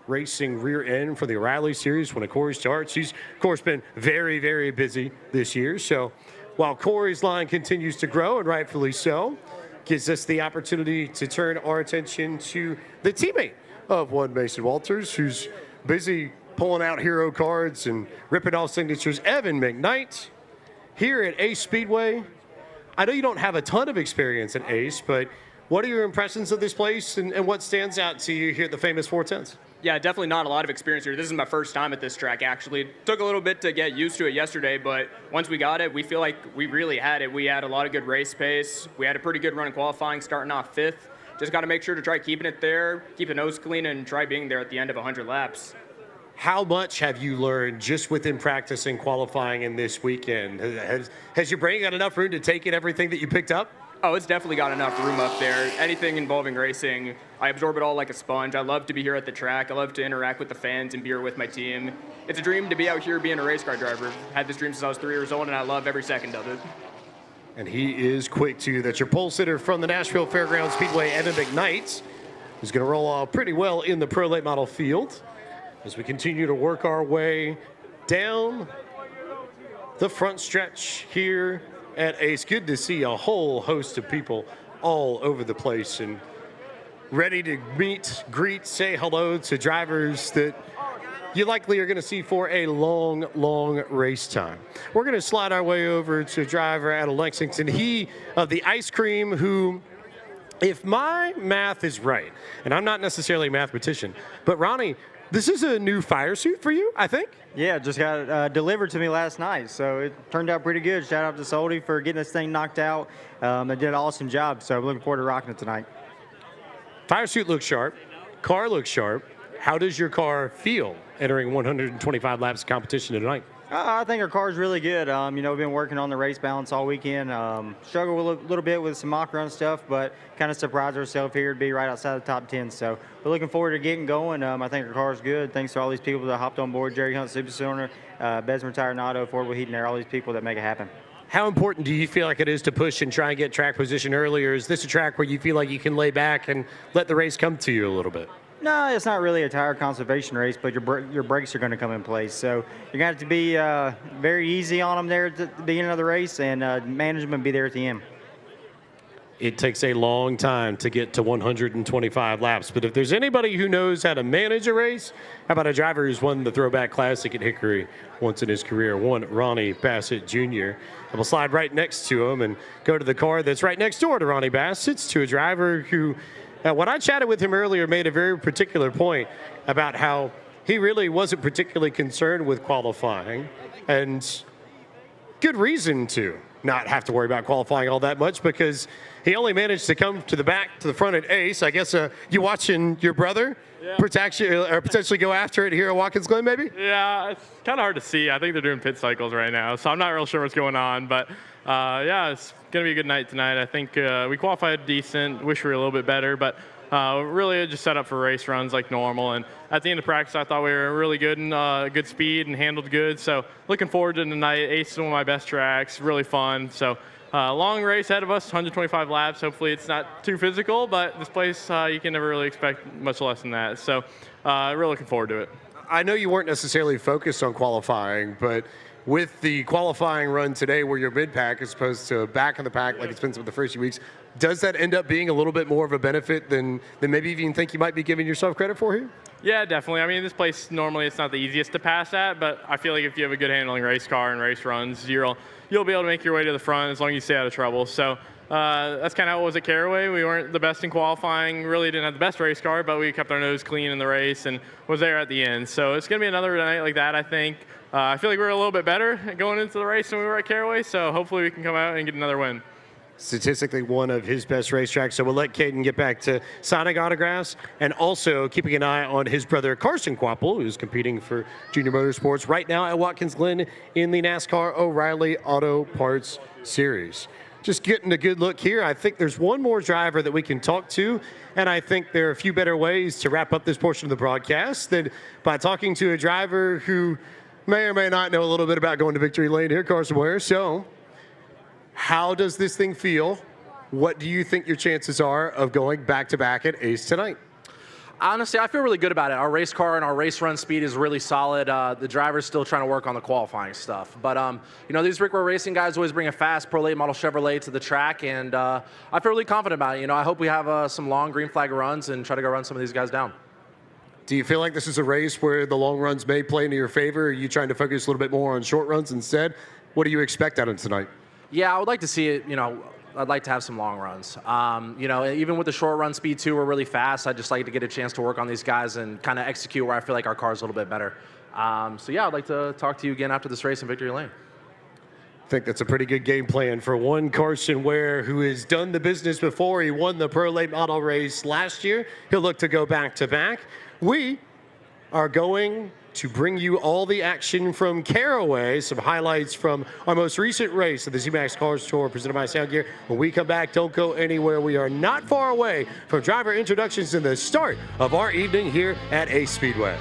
Racing rear end for the O'Reilly Series when Corey starts. He's, of course, been very, very busy this year. So while Corey's line continues to grow, and rightfully so, gives us the opportunity to turn our attention to the teammate of one Mason Walters, who's busy pulling out hero cards and ripping off signatures. Evan McKnight here at Ace Speedway. I know you don't have a ton of experience at Ace, but what are your impressions of this place and what stands out to you here at the famous 410s? Yeah, definitely not a lot of experience here. This is my first time at this track, actually. It took a little bit to get used to it yesterday, but once we got it, we feel like we really had it. We had a lot of good race pace. We had a pretty good run in qualifying, starting off 5th. Just got to make sure to try keeping it there, keep the nose clean, and try being there at the end of 100 laps. How much have you learned just within practicing qualifying in this weekend? Has your brain got enough room to take in everything that you picked up? Oh, it's definitely got enough room up there. Anything involving racing, I absorb it all like a sponge. I love to be here at the track. I love to interact with the fans and be here with my team. It's a dream to be out here being a race car driver. Had this dream since I was 3 years old, and I love every second of it. And he is quick, too. That's your pole sitter from the Nashville Fairgrounds Speedway, Evan McKnight, who's going to roll off pretty well in the Pro Late Model field as we continue to work our way down the front stretch here at Ace. Good to see a whole host of people all over the place and ready to meet, greet, say hello to drivers that you likely are going to see for a long, long race time. We're going to slide our way over to a driver out of Lexington. He of the ice cream, who, if my math is right, and I'm not necessarily a mathematician, but Ronnie, this is a new fire suit for you, I think? Yeah, just got it delivered to me last night, so it turned out pretty good. Shout out to Soldy for getting this thing knocked out. They did an awesome job, so I'm looking forward to rocking it tonight. Fire suit looks sharp. Car looks sharp. How does your car feel entering 125 laps of competition tonight? I think our car's really good. We've been working on the race balance all weekend. Struggled a little bit with some mock run stuff, but kind of surprised ourselves here to be right outside the top 10. So we're looking forward to getting going. I think our car's good. Thanks to all these people that hopped on board, Jerry Hunt, Super Cylinder, Bessemer Tire and Auto, Affordable Heating Air, all these people that make it happen. How important do you feel like it is to push and try and get track position earlier? Is this a track where you feel like you can lay back and let the race come to you a little bit? No, it's not really a tire conservation race, but your brakes are going to come in place. So you're going to have to be very easy on them there at the beginning of the race, and management be there at the end. It takes a long time to get to 125 laps, but if there's anybody who knows how to manage a race, how about a driver who's won the Throwback Classic at Hickory once in his career, one Ronnie Bassett Jr. And we'll slide right next to him and go to the car that's right next door to Ronnie Bassett's, to a driver who, when I chatted with him earlier, made a very particular point about how he really wasn't particularly concerned with qualifying, and good reason to not have to worry about qualifying all that much, because he only managed to come to the front at Ace. I guess you watching your brother potentially go after it here at Watkins Glen, maybe? Yeah, it's kind of hard to see. I think they're doing pit cycles right now, so I'm not real sure what's going on, but yeah, it's going to be a good night tonight. I think we qualified decent. Wish we were a little bit better, but really just set up for race runs like normal. And at the end of practice, I thought we were really good and good speed and handled good. So looking forward to tonight. Ace is one of my best tracks. Really fun. So long race ahead of us, 125 laps. Hopefully it's not too physical, but this place you can never really expect much less than that. So really looking forward to it. I know you weren't necessarily focused on qualifying, but with the qualifying run today where you're mid-pack as opposed to back in the pack like it's been some of the first few weeks, does that end up being a little bit more of a benefit than maybe even think you might be giving yourself credit for here? Yeah, definitely. I mean, this place normally it's not the easiest to pass at, but I feel like if you have a good handling race car and race runs, you'll be able to make your way to the front as long as you stay out of trouble. So that's kind of how it was at Caraway. We weren't the best in qualifying, really didn't have the best race car, but we kept our nose clean in the race and was there at the end. So it's going to be another night like that, I think. I feel like we're a little bit better going into the race than we were at Caraway, so hopefully we can come out and get another win. Statistically one of his best racetracks, so we'll let Kaden get back to signing autographs and also keeping an eye on his brother Carson Quapple, who's competing for Junior Motorsports right now at Watkins Glen in the NASCAR O'Reilly Auto Parts Series. Just getting a good look here. I think there's one more driver that we can talk to, and I think there are a few better ways to wrap up this portion of the broadcast than by talking to a driver who may or may not know a little bit about going to victory lane here, Carson Ware. So how does this thing feel? What do you think your chances are of going back-to-back at Ace tonight? Honestly, I feel really good about it. Our race car and our race run speed is really solid. The driver's still trying to work on the qualifying stuff. But, you know, these Rick Rowe Racing guys always bring a fast Pro Late Model Chevrolet to the track, and I feel really confident about it. You know, I hope we have some long green flag runs and try to go run some of these guys down. Do you feel like this is a race where the long runs may play into your favor? Are you trying to focus a little bit more on short runs instead? What do you expect out of tonight? Yeah, I would like to see it, you know, I'd like to have some long runs. You know, even with the short run speed too, we're really fast. I'd just like to get a chance to work on these guys and kind of execute where I feel like our car's a little bit better. So yeah, I'd like to talk to you again after this race in Victory Lane. I think that's a pretty good game plan for one Carson Ware, who has done the business before. He won the Pro Late Model race last year. He'll look to go back to back. We are going to bring you all the action from Caraway, some highlights from our most recent race of the ZMAX Cars Tour presented by Sound Gear. When we come back, don't go anywhere. We are not far away from driver introductions in the start of our evening here at Ace Speedway.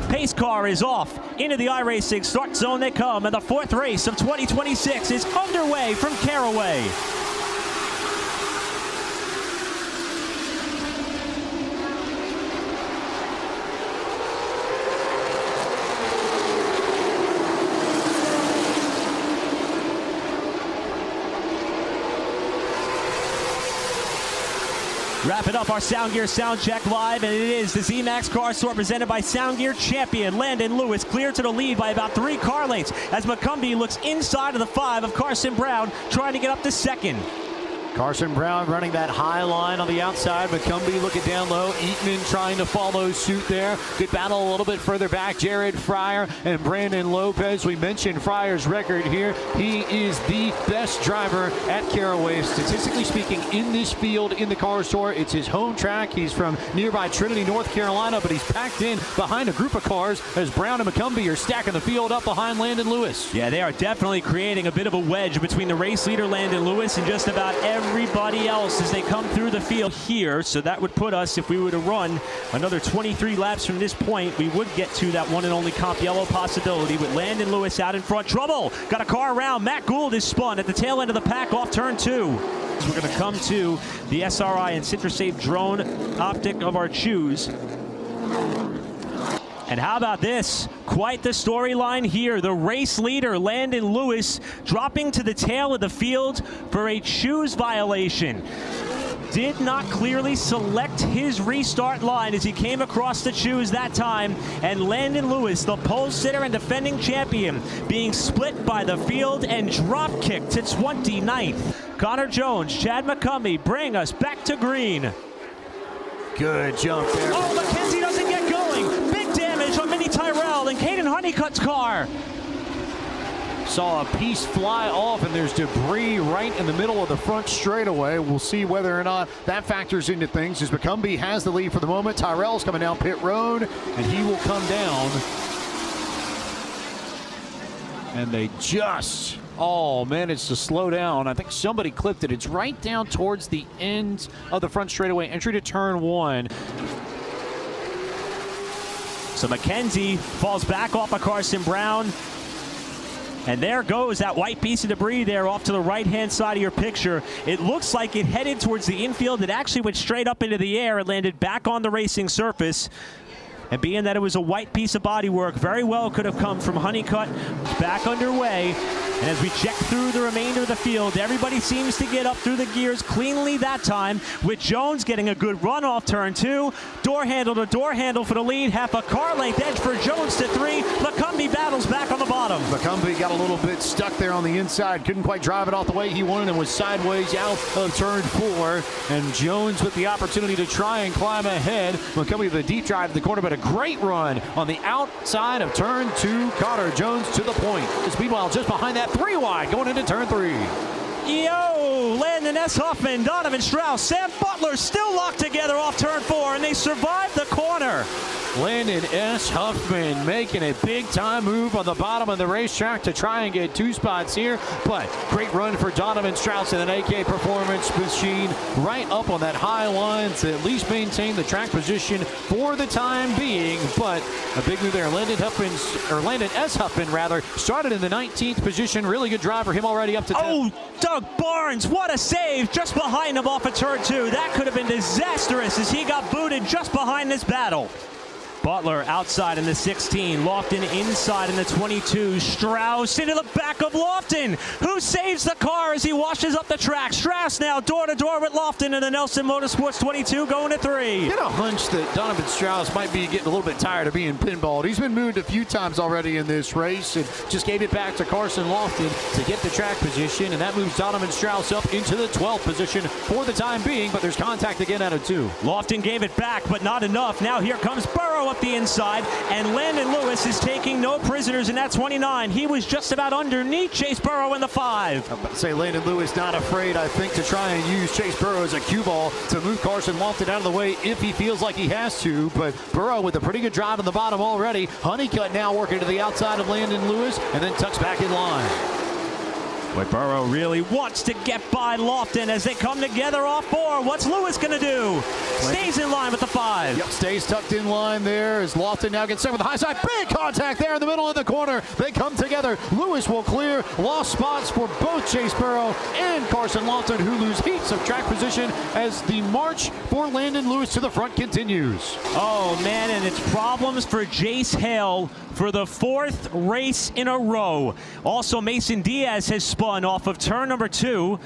Pace car is off into the iRacing start zone they come, and the fourth race of 2026 is underway from Caraway. Wrapping up our Sound Gear Sound Check live, and it is the ZMAX Car Store presented by Sound Gear champion Landon Lewis, clear to the lead by about 3 car lengths as McCumbee looks inside of the 5 of Carson Brown, trying to get up to second. Carson Brown running that high line on the outside. McCumbee looking down low. Eatman trying to follow suit there. Good battle a little bit further back. Jared Fryer and Brandon Lopez. We mentioned Fryer's record here. He is the best driver at Caraway, statistically speaking, in this field in the car store. It's his home track. He's from nearby Trinity, North Carolina, but he's packed in behind a group of cars as Brown and McCumbee are stacking the field up behind Landon Lewis. Yeah, they are definitely creating a bit of a wedge between the race leader Landon Lewis and just about every everybody else as they come through the field here. So that would put us, if we were to run another 23 laps from this point, we would get to that one and only comp yellow possibility with Landon Lewis out in front. Trouble, got a car around. Matt Gould is spun at the tail end of the pack off turn 2. We're going to come to the SRI and CitraSafe drone optic of our choose. And how about this? Quite the storyline here. The race leader, Landon Lewis, dropping to the tail of the field for a choose violation. Did not clearly select his restart line as he came across the choose that time. And Landon Lewis, the pole sitter and defending champion, being split by the field and drop kicked to 29th. Connor Jones, Chad McCumbee bring us back to green. Good jump there. Oh, McKenzie doesn't get going. Big damage on Mini Tyrell and Kaden Honeycutt's car. Saw a piece fly off, and there's debris right in the middle of the front straightaway. We'll see whether or not that factors into things as McCumbee has the lead for the moment. Tyrell's coming down pit road, and he will come down. And they just managed to slow down. I think somebody clipped it. It's right down towards the end of the front straightaway, entry to turn 1. So McKenzie falls back off of Carson Brown. And there goes that white piece of debris there off to the right-hand side of your picture. It looks like it headed towards the infield. It actually went straight up into the air. It landed back on the racing surface. And being that it was a white piece of bodywork, very well could have come from Honeycutt. Back underway. And as we check through the remainder of the field, everybody seems to get up through the gears cleanly that time, with Jones getting a good run off turn 2. Door handle to door handle for the lead. Half a car length edge for Jones to 3. McCumbee battles back on the bottom. McCumbee got a little bit stuck there on the inside. Couldn't quite drive it off the way he wanted and was sideways out of turn 4. And Jones with the opportunity to try and climb ahead. McCumbee with a deep drive to the corner, but a great run on the outside of turn 2. Connor Jones to the point. The Speedway just behind that 3 wide going into turn 3. Yo, Landon S. Huffman, Donovan Strauss, Sam Butler still locked together off turn 4, and they survive the corner. Landon S. Huffman making a big-time move on the bottom of the racetrack to try and get 2 spots here. But great run for Donovan Strauss and an AK Performance machine right up on that high line to at least maintain the track position for the time being. But a big move there. Landon S. Huffman started in the 19th position. Really good drive for him already up to 10th. Oh, Doug Barnes, what a save just behind him off of turn 2. That could have been disastrous as he got booted just behind this battle. Butler outside in the 16, Lofton inside in the 22, Strauss into the back of Lofton, who saves the car as he washes up the track. Strauss now door to door with Lofton in the Nelson Motorsports 22 going to 3. Get a hunch that Donovan Strauss might be getting a little bit tired of being pinballed. He's been moved a few times already in this race and just gave it back to Carson Lofton to get the track position, and that moves Donovan Strauss up into the 12th position for the time being, but there's contact again out of 2. Lofton gave it back, but not enough. Now here comes Burrow up the inside, and Landon Lewis is taking no prisoners in that 29. He was just about underneath Chase Burrow in the 5. I'm about to say Landon Lewis not afraid, I think, to try and use Chase Burrow as a cue ball to move Carson Lofton out of the way if he feels like he has to. But Burrow with a pretty good drive on the bottom already. Honeycutt now working to the outside of Landon Lewis and then tucks back in line. But Burrow really wants to get by Lofton as they come together off 4. What's Lewis going to do? Stays in line with the 5. Yep, stays tucked in line there as Lofton now gets set with the high side. Big contact there in the middle of the corner. They come together. Lewis will clear. Lost spots for both Chase Burrow and Carson Lofton, who lose heats of track position as the march for Landon Lewis to the front continues. Oh, man, and it's problems for Jace Hale for the 4th race in a row. Also, Mason Diaz has spun off of turn number 2.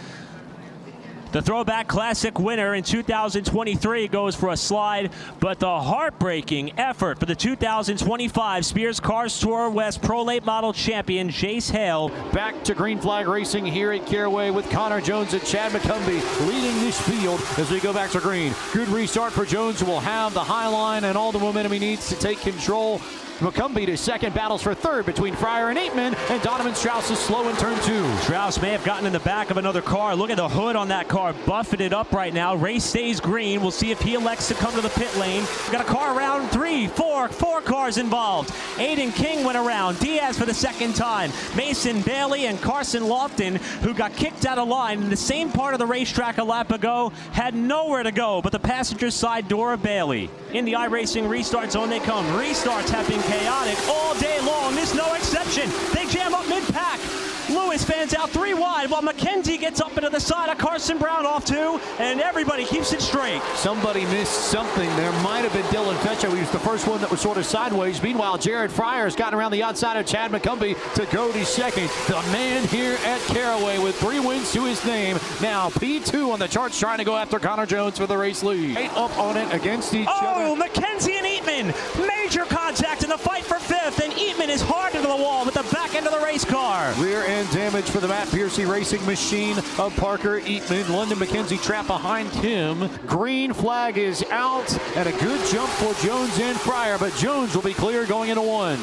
The Throwback Classic winner in 2023 goes for a slide, but the heartbreaking effort for the 2025 Spears Cars Tour West Pro Late Model champion, Jace Hale. Back to Green Flag Racing here at Caraway with Connor Jones and Chad McCumbee leading this field as we go back to green. Good restart for Jones, who will have the high line and all the momentum he needs to take control. McCumbee to second, battles for 3rd between Fryer and Aitman, and Donovan Strauss is slow in turn 2. Strauss may have gotten in the back of another car. Look at the hood on that car. car buffeted up right now. Race stays green. We'll see if he elects to come to the pit lane. We've got a car around four cars involved. Aiden King went around. Diaz for the second time. Mason Bailey and Carson Lofton, who got kicked out of line in the same part of the racetrack a lap ago, had nowhere to go but the passenger side door of Bailey. In the iRacing restart zone they come. Restarts have been chaotic all day long. This no exception. They jam up mid-pack. Lewis fans out 3 wide while McKenzie gets up into the side of Carson Brown off 2, and everybody keeps it straight. Somebody missed something. There might have been Dylan Fetcho. He was the first one that was sort of sideways. Meanwhile, Jared Fryer has gotten around the outside of Chad McCumbee to go to second. The man here at Caraway with 3 wins to his name. Now P2 on the charts trying to go after Connor Jones for the race lead. 8 up on it against each other. Oh, McKenzie and Eatman. Major contact in the fight for 5th, and Eatman is hard into the wall with the back end of the race car. Rear end damage for the Matt Piercy Racing machine of Parker Eatman. London McKenzie trapped behind him. Green flag is out, and a good jump for Jones and Fryer, but Jones will be clear going into 1.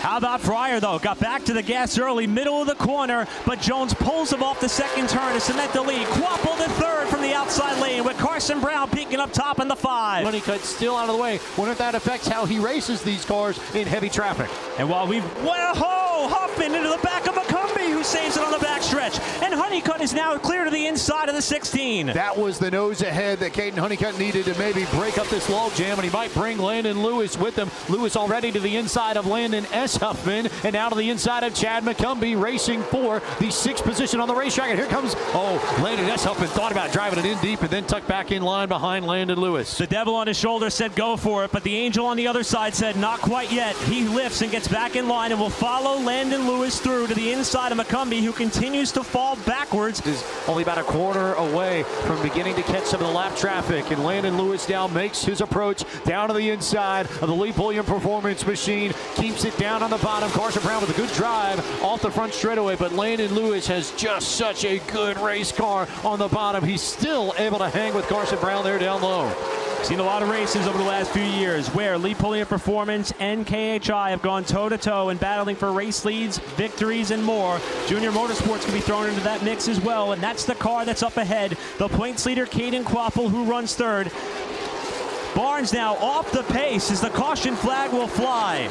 How about Fryer, though? Got back to the gas early, middle of the corner, but Jones pulls him off the second turn to cement the lead. Quapple the third from the outside lane with Carson Brown peeking up top in the 5. Honeycutt still out of the way. Wonder if that affects how he races these cars in heavy traffic. And while Huffman into the back of McCumbee, who saves it on the backstretch. And Honeycutt is now clear to the inside of the 16. That was the nose ahead that Kaden Honeycutt needed to maybe break up this log jam, and he might bring Landon Lewis with him. Lewis already to the inside of Landon S. Huffman, and now to the inside of Chad McCumbee, racing for the 6th position on the racetrack. And here comes, Landon S. Huffman thought about driving it in deep and then tucked back in line behind Landon Lewis. The devil on his shoulder said go for it, but the angel on the other side said not quite yet. He lifts and gets back in line and will follow Landon Lewis through to the inside of McCumbee, who continues to fall backwards. Is only about a quarter away from beginning to catch some of the lap traffic, and Landon Lewis now makes his approach down to the inside of the Lee Pulliam Performance Machine, keeps it down on the bottom. Carson Brown with a good drive off the front straightaway, but Landon Lewis has just such a good race car on the bottom. He's still able to hang with Carson Brown there down low. Seen a lot of races over the last few years where Lee Pulliam Performance and KHI have gone toe-to-toe and battling for race leads, victories, and more. Junior Motorsports can be thrown into that mix as well, and that's the car that's up ahead. The points leader, Kaden Quapple, who runs 3rd. Barnes now off the pace as the caution flag will fly.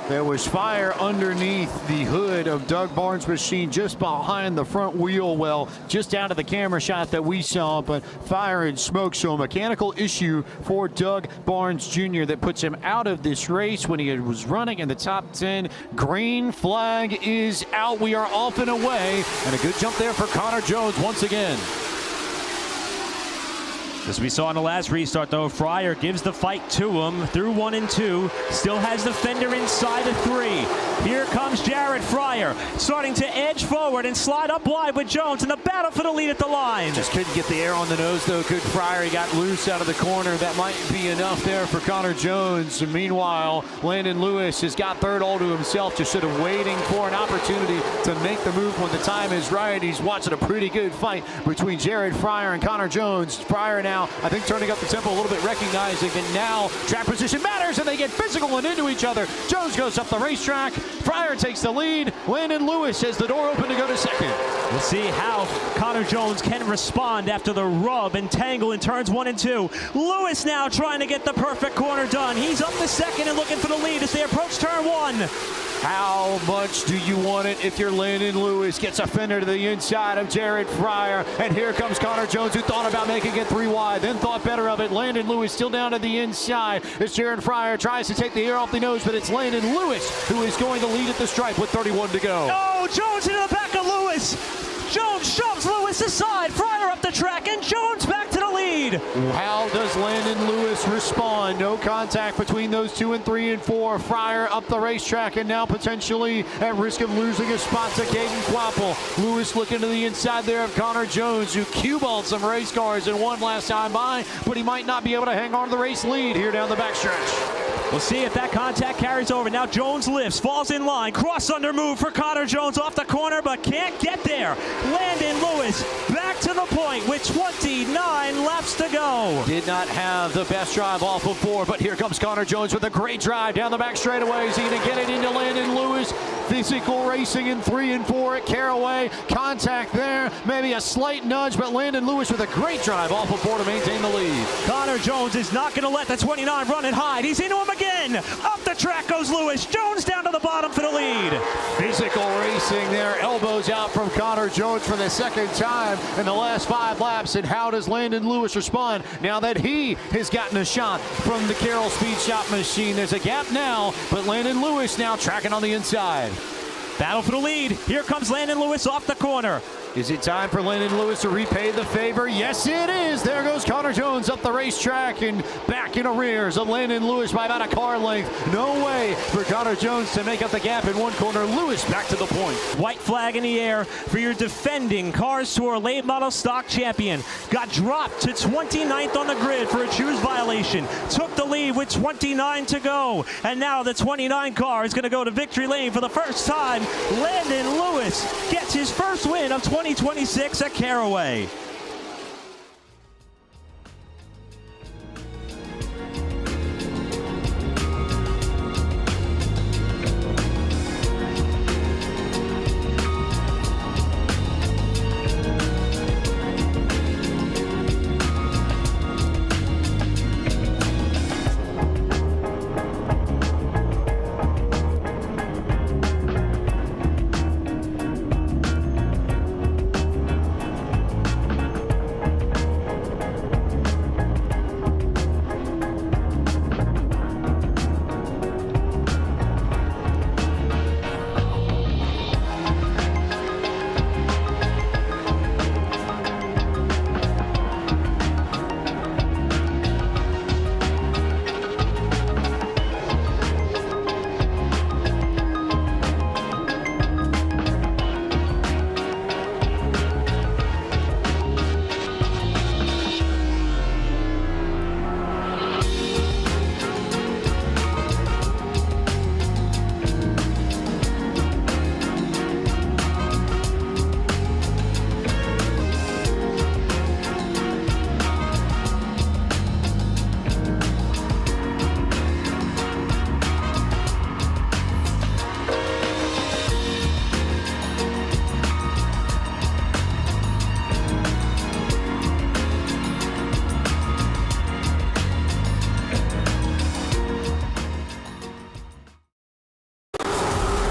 There was fire underneath the hood of Doug Barnes' machine, just behind the front wheel well, just out of the camera shot that we saw, but fire and smoke. So a mechanical issue for Doug Barnes Jr. that puts him out of this race when he was running in the top 10. Green flag is out. We are off and away, and a good jump there for Connor Jones once again. As we saw in the last restart, though, Fryer gives the fight to him through 1 and 2. Still has the fender inside of 3. Here comes Jared Fryer, starting to edge forward and slide up wide with Jones in the battle for the lead at the line. Just couldn't get the air on the nose, though. Good Fryer. He got loose out of the corner. That might be enough there for Connor Jones. And meanwhile, Landon Lewis has got 3rd all to himself, just sort of waiting for an opportunity to make the move when the time is right. He's watching a pretty good fight between Jared Fryer and Connor Jones. Fryer now, I think, turning up the tempo a little bit, recognizing, and now track position matters, and they get physical and into each other. Jones goes up the racetrack. Fryer takes the lead. Landon Lewis has the door open to go to 2nd. We'll see how Connor Jones can respond after the rub and tangle in turns 1 and 2. Lewis now trying to get the perfect corner done. He's up to 2nd and looking for the lead as they approach turn 1. How much do you want it if you're Landon Lewis? Gets a fender to the inside of Jared Fryer. And here comes Connor Jones, who thought about making it 3 wide, then thought better of it. Landon Lewis still down to the inside as Jared Fryer tries to take the air off the nose, but it's Landon Lewis who is going to lead at the stripe with 31 to go. Oh, Jones into the back of Lewis. Jones shoves Lewis aside. Fryer up the track, and Jones back to the lead. How does Landon Lewis respond? No contact between those 2 and 3 and 4. Fryer up the racetrack, and now potentially at risk of losing a spot to Kaden Quapple. Lewis looking to the inside there of Connor Jones, who cue-balled some race cars and won last time by, but he might not be able to hang on to the race lead here down the backstretch. We'll see if that contact carries over. Now Jones lifts, falls in line, cross under move for Connor Jones off the corner, but can't get there. Landon Lewis back back to the point with 29 laps to go. Did not have the best drive off of 4, but here comes Connor Jones with a great drive down the back straightaway. Is he going to get it into Landon Lewis? Physical racing in 3 and 4 at Caraway. Contact there, maybe a slight nudge, but Landon Lewis with a great drive off of 4 to maintain the lead. Connor Jones is not going to let the 29 run and hide. He's into him again. Up the track goes Lewis. Jones down to the bottom for the lead. Physical racing there, elbows out from Connor Jones for the second time in the last 5 laps. And how does Landon Lewis respond now that he has gotten a shot from the Carroll Speed Shop machine? There's a gap now, but Landon Lewis now tracking on the inside. Battle for the lead. Here comes Landon Lewis off the corner. Is it time for Landon Lewis to repay the favor? Yes, it is. There goes Connor Jones up the racetrack and back in arrears of Landon Lewis by about a car length. No way for Connor Jones to make up the gap in one corner. Lewis back to the point. White flag in the air for your defending Cars Tour late model stock champion. Got dropped to 29th on the grid for a choose violation. Took the lead with 29 to go. And now the 29 car is going to go to victory lane for the first time. Landon Lewis gets his first win of 2026 at Caraway.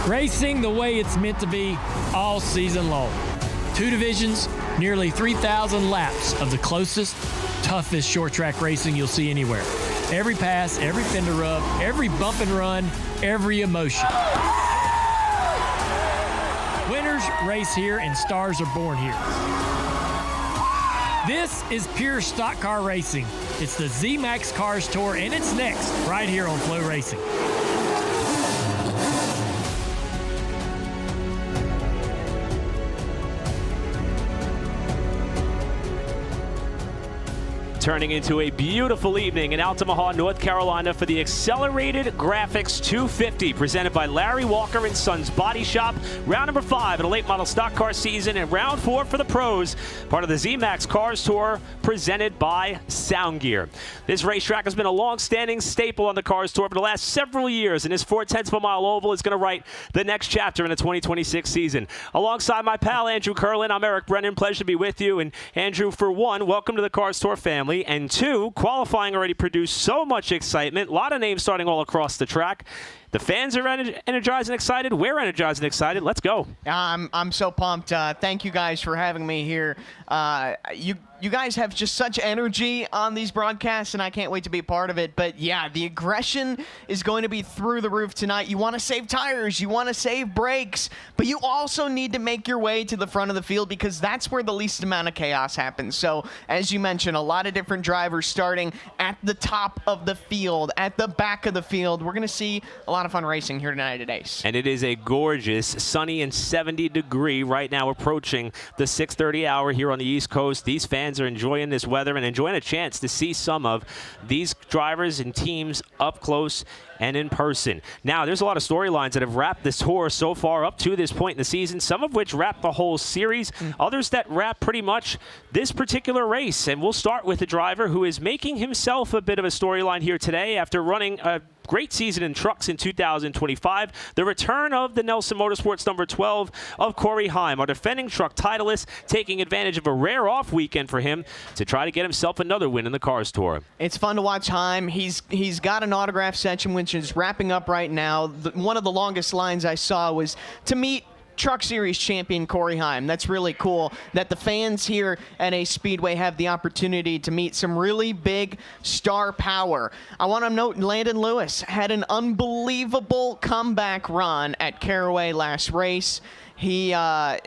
Racing the way it's meant to be all season long. 2 divisions, nearly 3,000 laps of the closest, toughest short track racing you'll see anywhere. Every pass, every fender rub, every bump and run, every emotion. Winners race here and stars are born here. This is pure stock car racing. It's the Z-Max Cars Tour, and it's next right here on FloRacing. Turning into a beautiful evening in Altamaha, North Carolina for the Accelerated Graphics 250 presented by Larry Walker & Sons Body Shop. Round number 5 of the late model stock car season and round 4 for the pros, part of the Z-Max Cars Tour presented by Sound Gear. This racetrack has been a long-standing staple on the Cars Tour for the last several years, and this 4/10 of a mile oval is going to write the next chapter in the 2026 season. Alongside my pal Andrew Curlin, I'm Eric Brennan. Pleasure to be with you. And Andrew, for one, welcome to the Cars Tour family. And 2, qualifying already produced so much excitement. A lot of names starting all across the track. The fans are energized and excited. We're energized and excited. Let's go. I'm so pumped. Thank you guys for having me here. You guys have just such energy on these broadcasts, and I can't wait to be a part of it. But yeah, the aggression is going to be through the roof tonight. You want to save tires, you want to save brakes, but you also need to make your way to the front of the field because that's where the least amount of chaos happens. So as you mentioned, a lot of different drivers starting at the top of the field, at the back of the field. We're going to see a lot lot of fun racing here tonight at Ace. And it is a gorgeous, sunny and 70-degree right now, approaching the 6:30 hour here on the East Coast. These fans are enjoying this weather and enjoying a chance to see some of these drivers and teams up close and in person. Now, there's a lot of storylines that have wrapped this tour so far up to this point in the season, some of which wrap the whole series, others that wrap pretty much this particular race. And we'll start with a driver who is making himself a bit of a storyline here today after running a great season in trucks in 2025. The return of the Nelson Motorsports number 12 of Corey Heim, our defending truck titleist, taking advantage of a rare off weekend for him to try to get himself another win in the Cars Tour. It's fun to watch Heim. He's got an autograph session, which is wrapping up right now. One of the longest lines I saw was to meet Truck Series champion Corey Heim. That's really cool that the fans here at Ace Speedway have the opportunity to meet some really big star power. I want to note Landon Lewis had an unbelievable comeback run at Caraway last race. He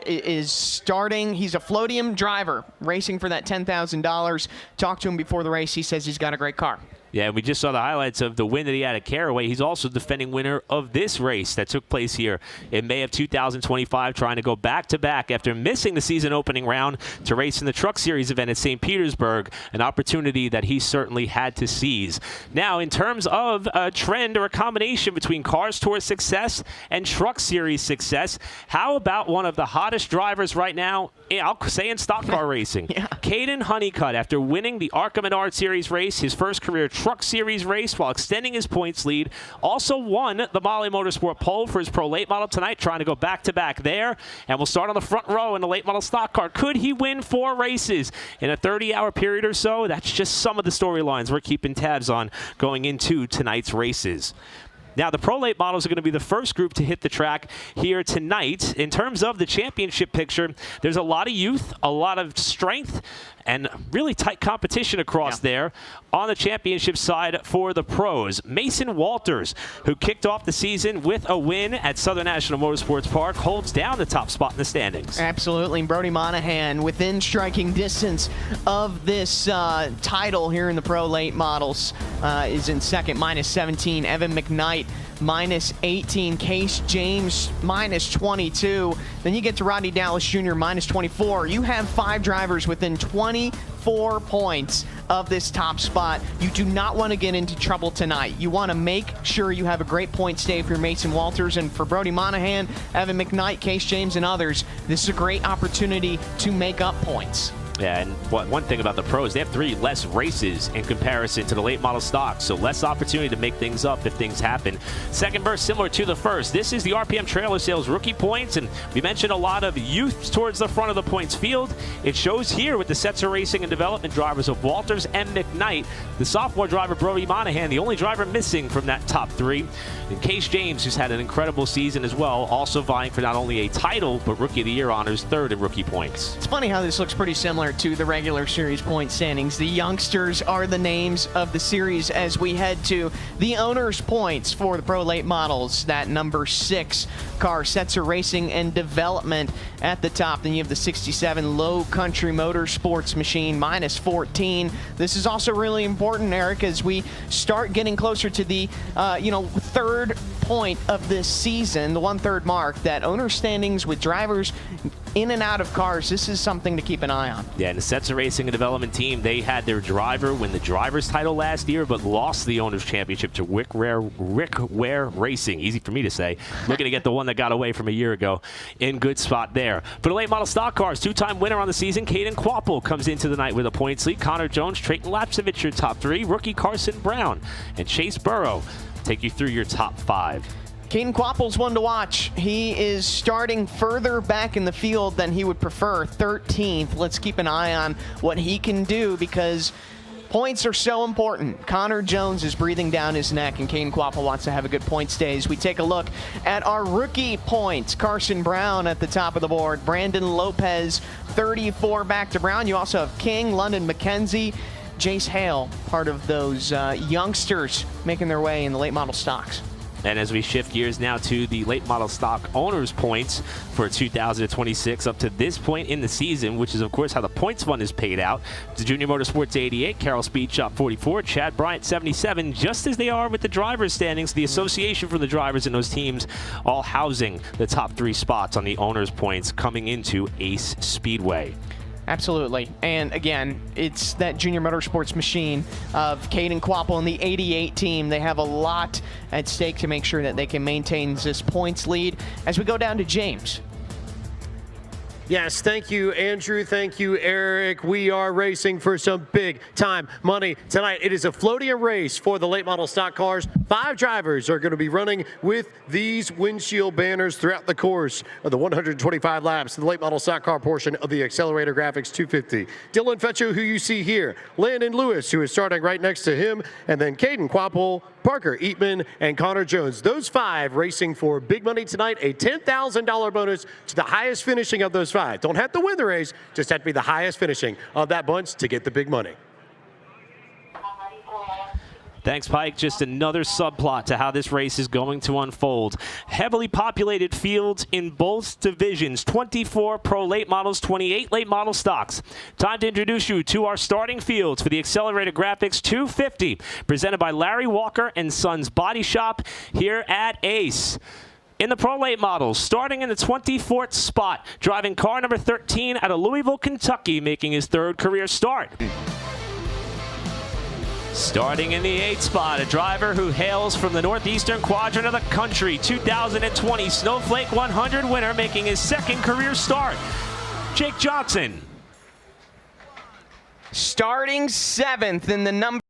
is starting. He's a Floatium driver, racing for that $10,000. Talked to him before the race. He says he's got a great car. Yeah, we just saw the highlights of the win that he had at Caraway. He's also defending winner of this race that took place here in May of 2025, trying to go back-to-back after missing the season opening round to race in the Truck Series event at St. Petersburg, an opportunity that he certainly had to seize. Now, in terms of a trend or a combination between Cars Tour success and Truck Series success, how about one of the hottest drivers right now, I'll say in stock car racing, Kaden Honeycutt, after winning the ARCA Menard Series race, his first career Truck Series race while extending his points lead. Also won the Molly Motorsport pole for his Pro Late Model tonight, trying to go back-to-back there. And we'll start on the front row in the Late Model stock car. Could he win 4 races in a 30-hour period or so? That's just some of the storylines we're keeping tabs on going into tonight's races. Now, the Pro Late Models are going to be the first group to hit the track here tonight. In terms of the championship picture, there's a lot of youth, a lot of strength, and really tight competition across there on the championship side for the pros. Mason Walters, who kicked off the season with a win at Southern National Motorsports Park, holds down the top spot in the standings. Absolutely. Brody Monahan within striking distance of this title here in the Pro Late Models is in second, -17. Evan McKnight, -18. Case James, -22. Then you get to Rodney Dallas Jr., -24. You have 5 drivers within 24 points of this top spot. You do not want to get into trouble tonight. You want to make sure you have a great points day for Mason Walters, and for Brody Monahan, Evan McKnight, Case James, and others, this is a great opportunity to make up points. Yeah, and one thing about the pros, they have 3 less races in comparison to the late model stock, so less opportunity to make things up if things happen. Second verse similar to the first. This is the RPM Trailer Sales rookie points, and we mentioned a lot of youth towards the front of the points field. It shows here with the Setzer Racing and Development drivers of Walters and McKnight. The sophomore driver, Brody Monahan, the only driver missing from that top 3. And Case James, who's had an incredible season as well, also vying for not only a title, but Rookie of the Year honors, 3rd in rookie points. It's funny how this looks pretty similar to the regular series point standings. The youngsters are the names of the series as we head to the owner's points for the Pro Late Models. That number 6 car, Setzer Racing and Development at the top. Then you have the 67 Low Country Motorsports machine, -14. This is also really important, Eric, as we start getting closer to the 3rd point of this season, the 1/3 mark, that owner standings with drivers in and out of cars. This is something to keep an eye on. Yeah, and the Setzer Racing and Development team, they had their driver win the driver's title last year, but lost the owner's championship to Rick Ware Racing. Easy for me to say. Looking to get the one that got away from a year ago. In good spot there. For the late model stock cars, 2-time winner on the season, Kaden Quapple comes into the night with a points lead. Connor Jones, Trayton Lapcevich, your top 3. Rookie Carson Brown and Chase Burrow take you through your top 5. Kaden Quapple's one to watch. He is starting further back in the field than he would prefer, 13th. Let's keep an eye on what he can do because points are so important. Connor Jones is breathing down his neck, and Kaden Quapple wants to have a good points day. As we take a look at our rookie points, Carson Brown at the top of the board. Brandon Lopez, 34 back to Brown. You also have King, London McKenzie, Jace Hale, part of those youngsters making their way in the late model stocks. And as we shift gears now to the late model stock owners points for 2026 up to this point in the season, which is of course how the points fund is paid out. The Junior Motorsports 88, Carroll Speed Shop 44, Chad Bryant 77, just as they are with the drivers standings, the association for the drivers in those teams all housing the top 3 spots on the owners points coming into Ace Speedway. Absolutely. And again, it's that Junior Motorsports machine of Kaden Quapple and the 88 team. They have a lot at stake to make sure that they can maintain this points lead. As we go down to James. Yes, thank you, Andrew. Thank you, Eric. We are racing for some big-time money tonight. It is a floating race for the late model stock cars. 5 drivers are going to be running with these windshield banners throughout the course of the 125 laps of the late model stock car portion of the Accelerator Graphics 250. Dylan Fetcho, who you see here, Landon Lewis, who is starting right next to him, and then Kaden Quapple, Parker Eatman, and Connor Jones. Those 5 racing for big money tonight, a $10,000 bonus to the highest finishing of those 5. Don't have to win the race, just have to be the highest finishing of that bunch to get the big money. Thanks, Pike. Just another subplot to how this race is going to unfold. Heavily populated fields in both divisions. 24 pro late models, 28 late model stocks. Time to introduce you to our starting fields for the Accelerated Graphics 250, presented by Larry Walker and Sons Body Shop here at Ace. In the pro late models, starting in the 24th spot, driving car number 13 out of Louisville, Kentucky, making his 3rd career start. Starting in the 8th spot, a driver who hails from the northeastern quadrant of the country, 2020 Snowflake 100 winner, making his 2nd career start, Jake Johnson. Starting 7th in the number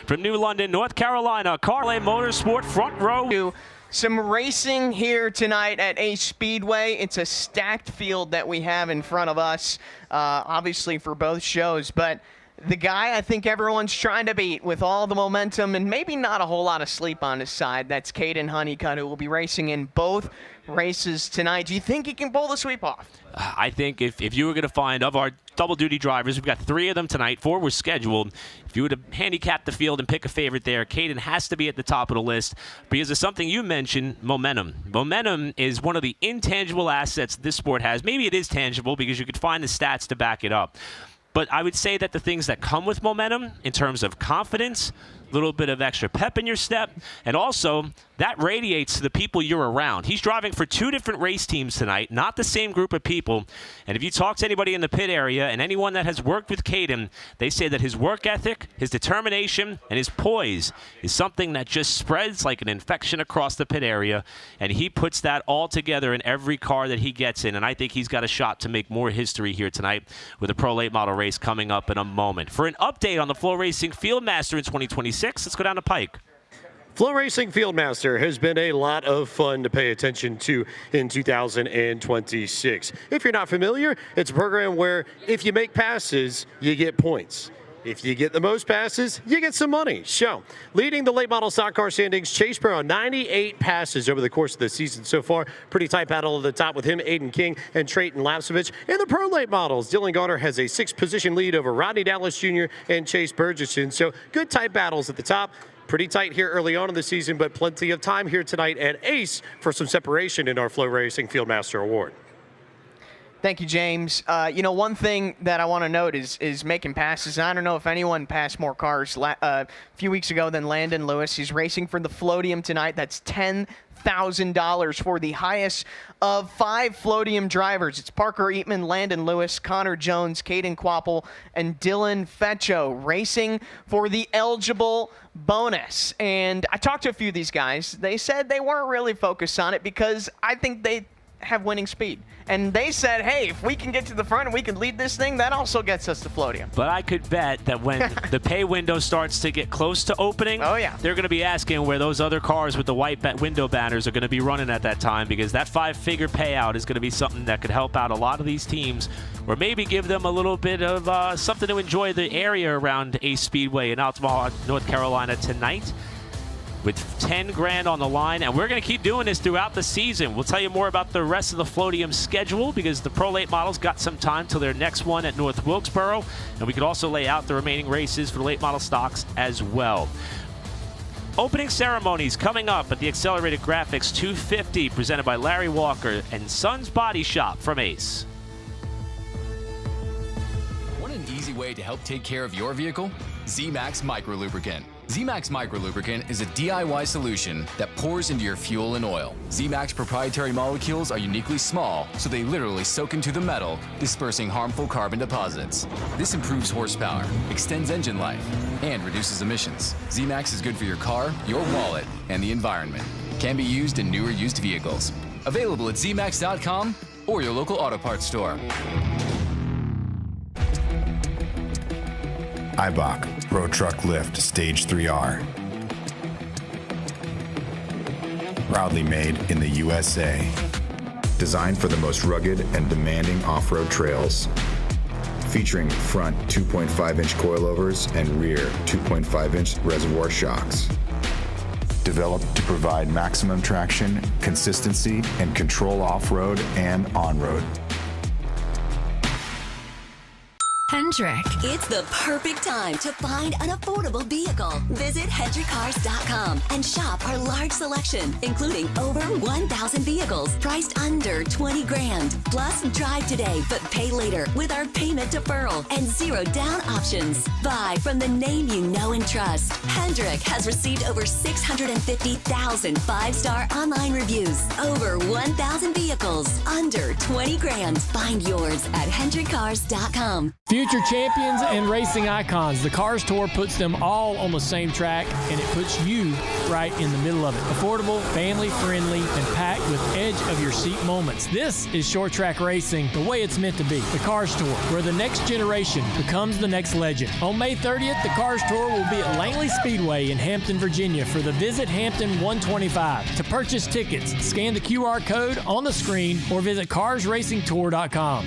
from New London, North Carolina, Carlay Motorsport front row. Some racing here tonight at Ace Speedway. It's a stacked field that we have in front of us, obviously for both shows, but the guy I think everyone's trying to beat with all the momentum and maybe not a whole lot of sleep on his side, that's Kaden Honeycutt, who will be racing in both races tonight. Do you think he can pull the sweep off? I think if you were going to find, of our double-duty drivers, we've got 3 of them tonight, 4 were scheduled. If you were to handicap the field and pick a favorite there, Kaden has to be at the top of the list because of something you mentioned, momentum. Momentum is one of the intangible assets this sport has. Maybe it is tangible because you could find the stats to back it up. But I would say that the things that come with momentum in terms of confidence, a little bit of extra pep in your step, and also that radiates to the people you're around. He's driving for 2 different race teams tonight, not the same group of people. And if you talk to anybody in the pit area and anyone that has worked with Kaden, they say that his work ethic, his determination, and his poise is something that just spreads like an infection across the pit area. And he puts that all together in every car that he gets in. And I think he's got a shot to make more history here tonight with a Pro Late Model race coming up in a moment. For an update on the FloRacing Fieldmaster in 2026, let's go down to Pike. FloRacing Fieldmaster has been a lot of fun to pay attention to in 2026. If you're not familiar, it's a program where if you make passes, you get points. If you get the most passes, you get some money. So, leading the late model stock car standings, Chase Brown, 98 passes over the course of the season so far. Pretty tight battle at the top with him, Aiden King, and Trayton Lapsovich. In the pro late models, Dylan Garner has a 6-position lead over Rodney Dallas Jr. and Chase Burgesson. So, good tight battles at the top. Pretty tight here early on in the season, but plenty of time here tonight at Ace for some separation in our FloRacing Fieldmaster Award. Thank you, James. One thing that I want to note is making passes. I don't know if anyone passed more cars a few weeks ago than Landon Lewis. He's racing for the Floatium tonight. That's $10,000 for the highest of 5 Floatium drivers. It's Parker Eatman, Landon Lewis, Connor Jones, Caden Quapple, and Dylan Fetcho racing for the eligible bonus. And I talked to a few of these guys. They said they weren't really focused on it because I think they have winning speed. And they said, hey, if we can get to the front and we can lead this thing, that also gets us to Floatium. But I could bet that when the pay window starts to get close to opening, they're going to be asking where those other cars with the white window banners are going to be running at that time, because that 5-figure payout is going to be something that could help out a lot of these teams, or maybe give them a little bit of something to enjoy the area around Ace Speedway in Altamont, North Carolina tonight, with 10 grand on the line. And we're going to keep doing this throughout the season. We'll tell you more about the rest of the Floatium schedule, because the Pro Late Models got some time till their next one at North Wilkesboro. And we could also lay out the remaining races for the late model stocks as well. Opening ceremonies coming up at the Accelerated Graphics 250, presented by Larry Walker and Sons Body Shop from Ace. Want an easy way to help take care of your vehicle? Z-Max Micro Lubricant. Z-Max Micro Lubricant is a DIY solution that pours into your fuel and oil. Z-Max proprietary molecules are uniquely small, so they literally soak into the metal, dispersing harmful carbon deposits. This improves horsepower, extends engine life, and reduces emissions. Z-Max is good for your car, your wallet, and the environment. Can be used in newer used vehicles. Available at zmax.com or your local auto parts store. Eibach Road Truck Lift Stage 3R. Proudly made in the USA. Designed for the most rugged and demanding off-road trails. Featuring front 2.5-inch coilovers and rear 2.5-inch reservoir shocks. Developed to provide maximum traction, consistency, and control off-road and on-road. Hendrick. It's the perfect time to find an affordable vehicle. Visit HendrickCars.com and shop our large selection, including over 1,000 vehicles priced under 20 grand. Plus, drive today but pay later with our payment deferral and 0 down options. Buy from the name you know and trust. Hendrick has received over 650,000 5-star online reviews. Over 1,000 vehicles under 20 grand. Find yours at HendrickCars.com. Future champions and racing icons, the Cars Tour puts them all on the same track, and it puts you right in the middle of it. Affordable, family-friendly, and packed with edge-of-your-seat moments. This is short track racing the way it's meant to be. The Cars Tour, where the next generation becomes the next legend. On May 30th, the Cars Tour will be at Langley Speedway in Hampton, Virginia for the Visit Hampton 125. To purchase tickets, scan the QR code on the screen or visit carsracingtour.com.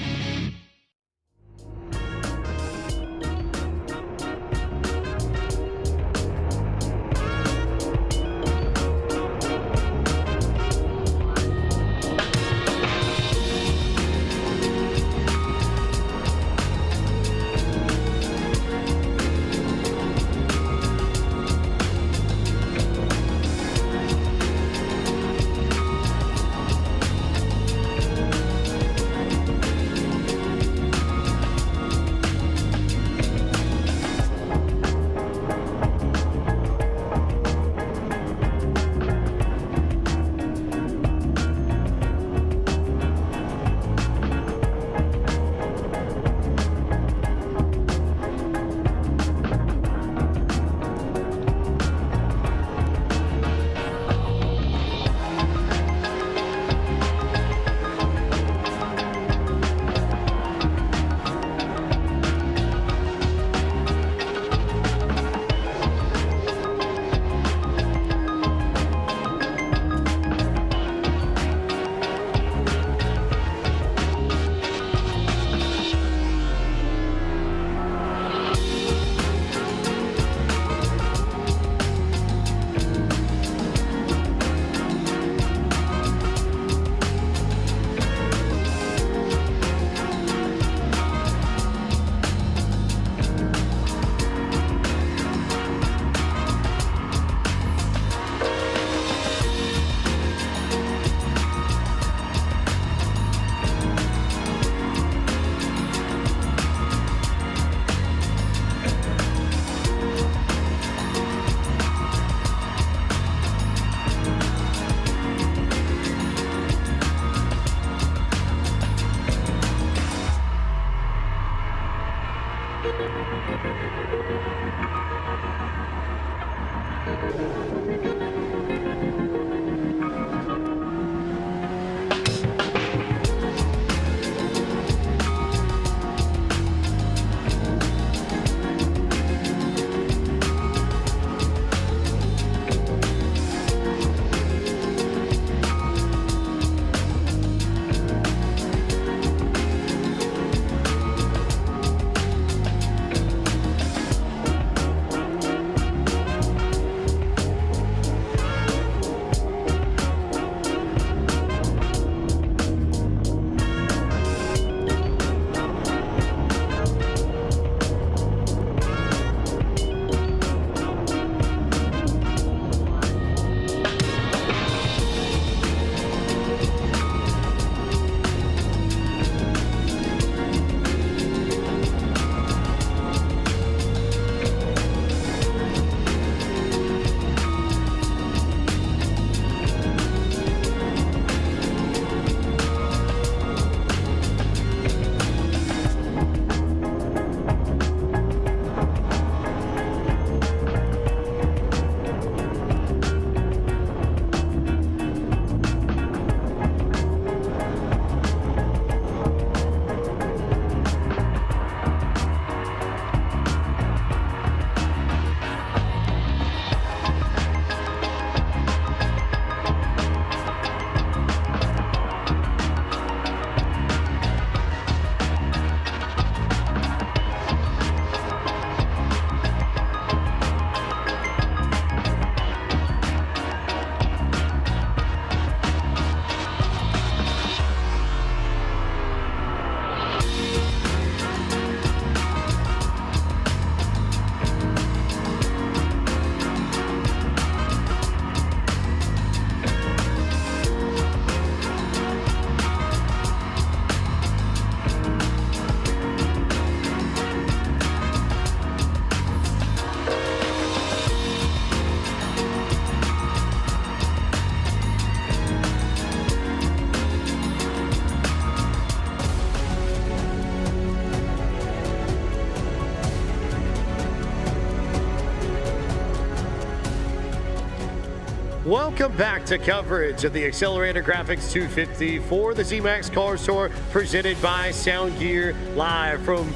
Welcome back to coverage of the Accelerator Graphics 250 for the ZMAX Cars Tour, presented by Sound Gear, live from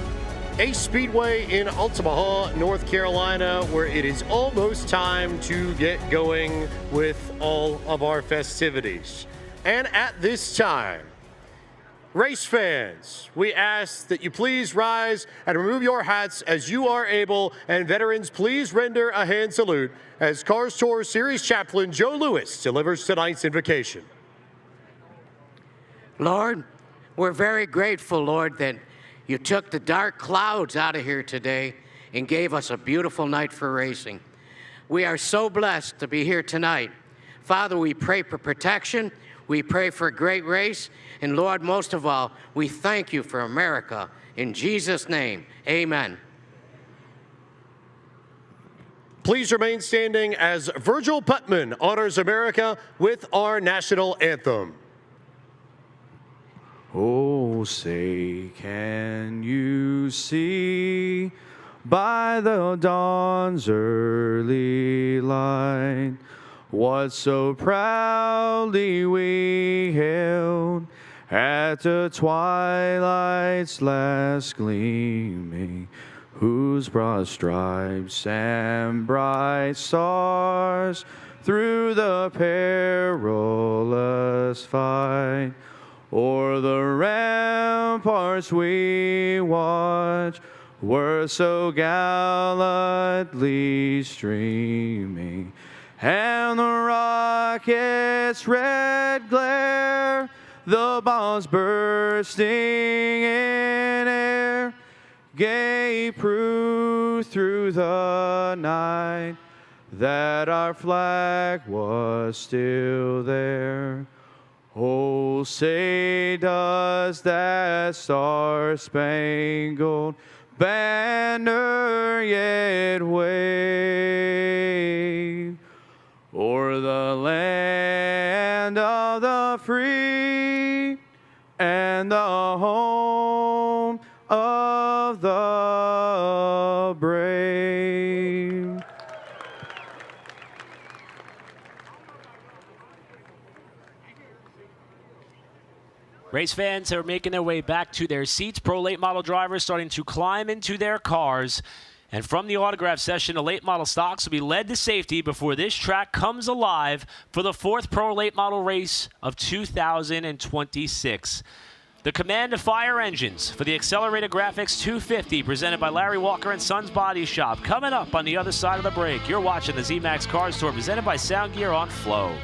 Ace Speedway in Omaha, North Carolina, where it is almost time to get going with all of our festivities. And at this time, race fans, we ask that you please rise and remove your hats as you are able, and veterans, please render a hand salute as Cars Tour Series Chaplain Joe Lewis delivers tonight's invocation. Lord, we're very grateful, Lord, that you took the dark clouds out of here today and gave us a beautiful night for racing. We are so blessed to be here tonight. Father, we pray for protection. We pray for a great race. And Lord, most of all, we thank you for America. In Jesus' name, amen. Please remain standing as Virgil Putman honors America with our national anthem. Oh, say, can you see by the dawn's early light what so proudly we hailed at the twilight's last gleaming, whose broad stripes and bright stars through the perilous fight o'er the ramparts we watch were so gallantly streaming, and the rocket's red glare, the bombs bursting in air, gave proof through the night that our flag was still there. Oh, say does that star-spangled banner yet wave o'er the land of the free and the home of the brave? Race fans are making their way back to their seats. Pro late model drivers starting to climb into their cars. And from the autograph session, the late model stocks will be led to safety before this track comes alive for the 4th Pro Late Model race of 2026. The command of fire engines for the Accelerator Graphics 250, presented by Larry Walker and Sons Body Shop. Coming up on the other side of the break, you're watching the ZMAX Cars Tour, presented by Sound Gear on Flow.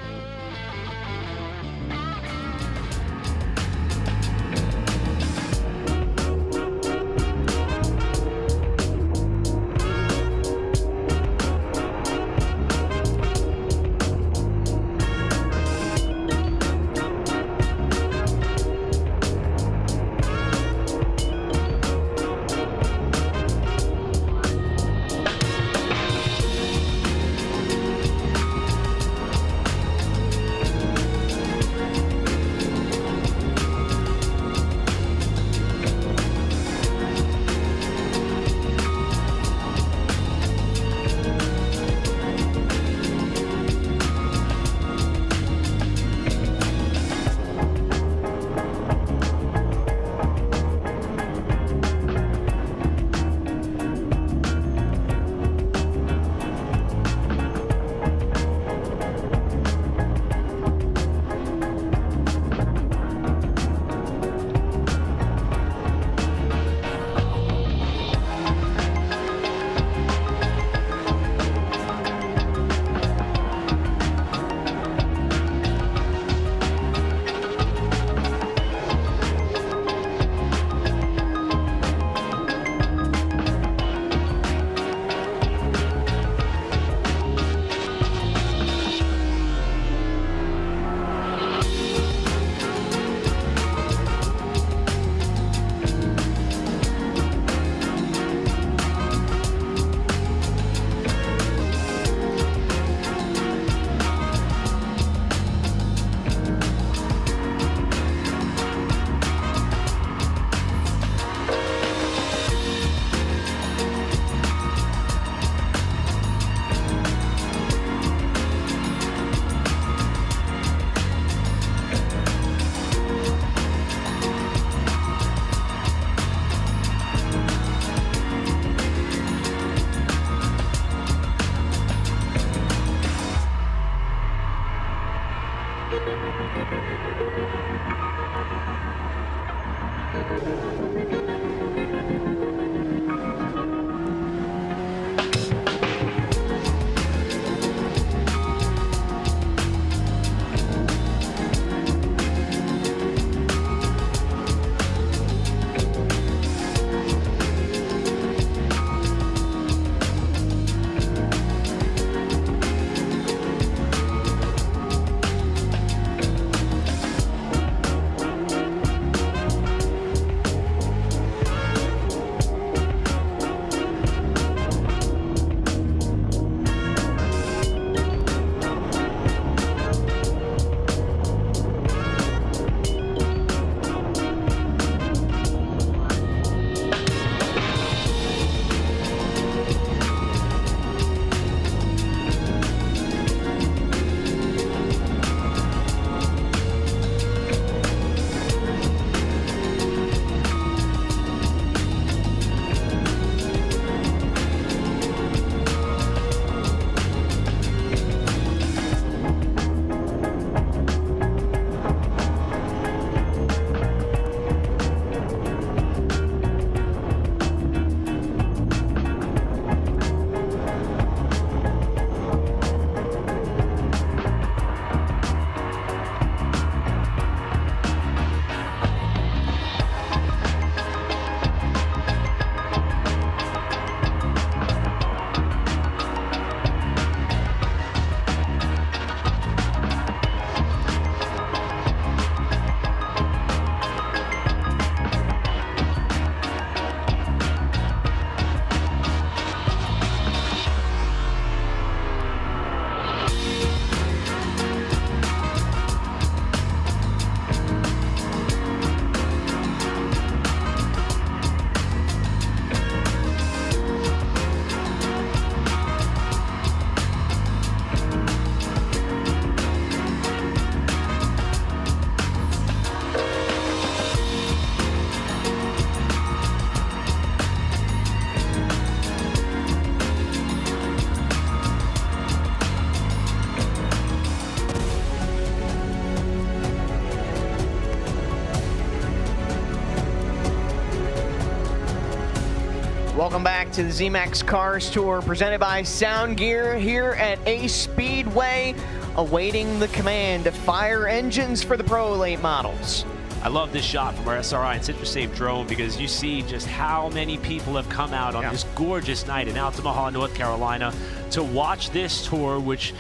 Welcome back to the ZMAX Cars Tour presented by Sound Gear here at Ace Speedway, awaiting the command to fire engines for the Pro Late models. I love this shot from our SRI and CitraSafe drone because you see just how many people have come out on this gorgeous night in Altamaha, North Carolina to watch this tour, which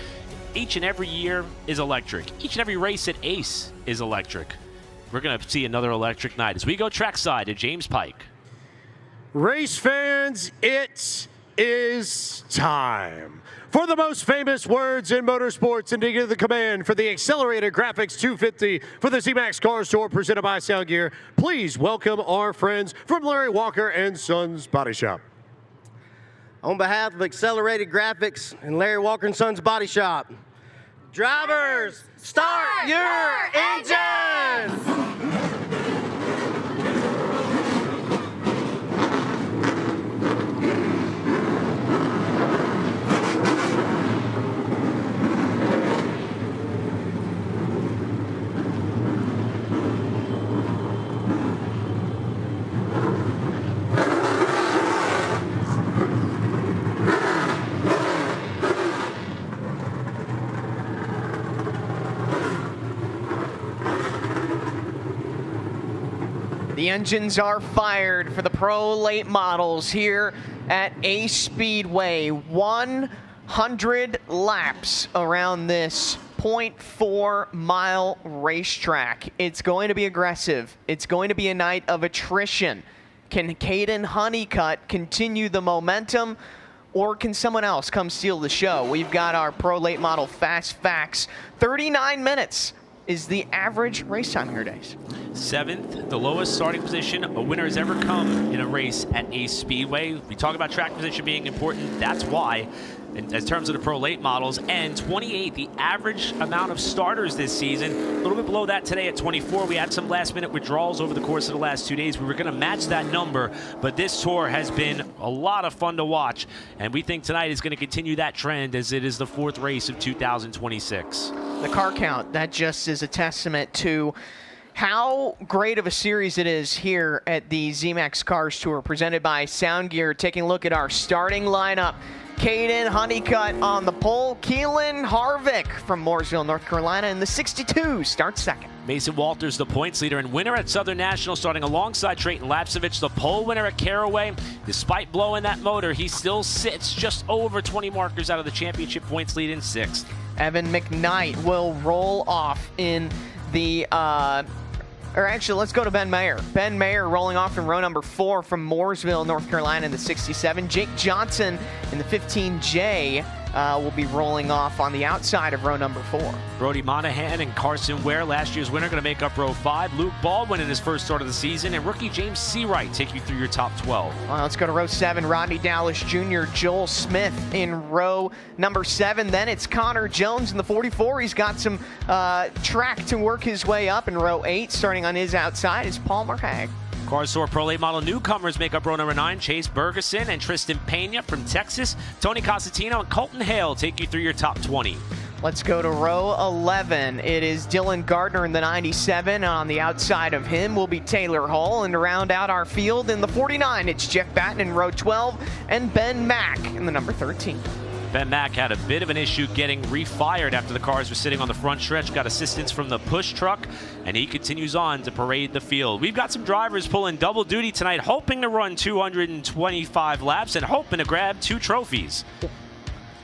each and every year is electric. Each and every race at Ace is electric. We're going to see another electric night as we go trackside to James Pike. Race fans, it is time for the most famous words in motorsports and to give the command for the Accelerated Graphics 250 for the ZMAX Cars Tour presented by Sound Gear. Please welcome our friends from Larry Walker and Sons Body Shop. On behalf of Accelerated Graphics and Larry Walker and Sons Body Shop, drivers, start your engines! The engines are fired for the Pro Late models here at Ace Speedway. 100 laps around this 0.4 mile racetrack. It's going to be aggressive. It's going to be a night of attrition. Can Kaden Honeycutt continue the momentum, or can someone else come steal the show? We've got our Pro Late model fast facts. 39 minutes is the average race time here days. 7th, the lowest starting position a winner has ever come in a race at Ace Speedway. We talk about track position being important. That's why, in terms of the Pro Late models. And 28, the average amount of starters this season. A little bit below that today at 24. We had some last-minute withdrawals over the course of the last 2 days. We were going to match that number, but this tour has been a lot of fun to watch. And we think tonight is going to continue that trend as it is the 4th race of 2026. The car count, that just is a testament to how great of a series it is here at the ZMAX Cars Tour presented by Sound Gear. Taking a look at our starting lineup. Kaden Honeycutt on the pole. Keelan Harvick from Mooresville, North Carolina in the 62 starts second. Mason Walters, the points leader and winner at Southern National, starting alongside Trayton Lapsevich, the pole winner at Caraway. Despite blowing that motor, he still sits just over 20 markers out of the championship points lead in 6th. Evan McKnight will roll off in the, or actually, let's go to Ben Mayer. Ben Mayer rolling off in row number 4 from Mooresville, North Carolina in the 67. Jake Johnson in the 15J will be rolling off on the outside of row number 4. Brody Monahan and Carson Ware, last year's winner, going to make up row 5. Luke Baldwin in his first start of the season, and rookie James Seawright take you through your top 12. Let's go to row 7. Rodney Dallas Jr., Joel Smith in row number 7. Then it's Connor Jones in the 44. He's got some track to work his way up in row 8. Starting on his outside is Palmer Hagg. Cars Tour Pro Late model newcomers make up row number 9. Chase Bergeson and Tristan Pena from Texas. Tony Cosentino and Colton Hale take you through your top 20. Let's go to row 11. It is Dylan Gardner in the 97. On the outside of him will be Taylor Hall. And to round out our field in the 49, it's Jeff Batten in row 12 and Ben Mack in the number 13. Ben Mack had a bit of an issue getting refired after the cars were sitting on the front stretch, got assistance from the push truck, and he continues on to parade the field. We've got some drivers pulling double duty tonight, hoping to run 225 laps and hoping to grab 2 trophies.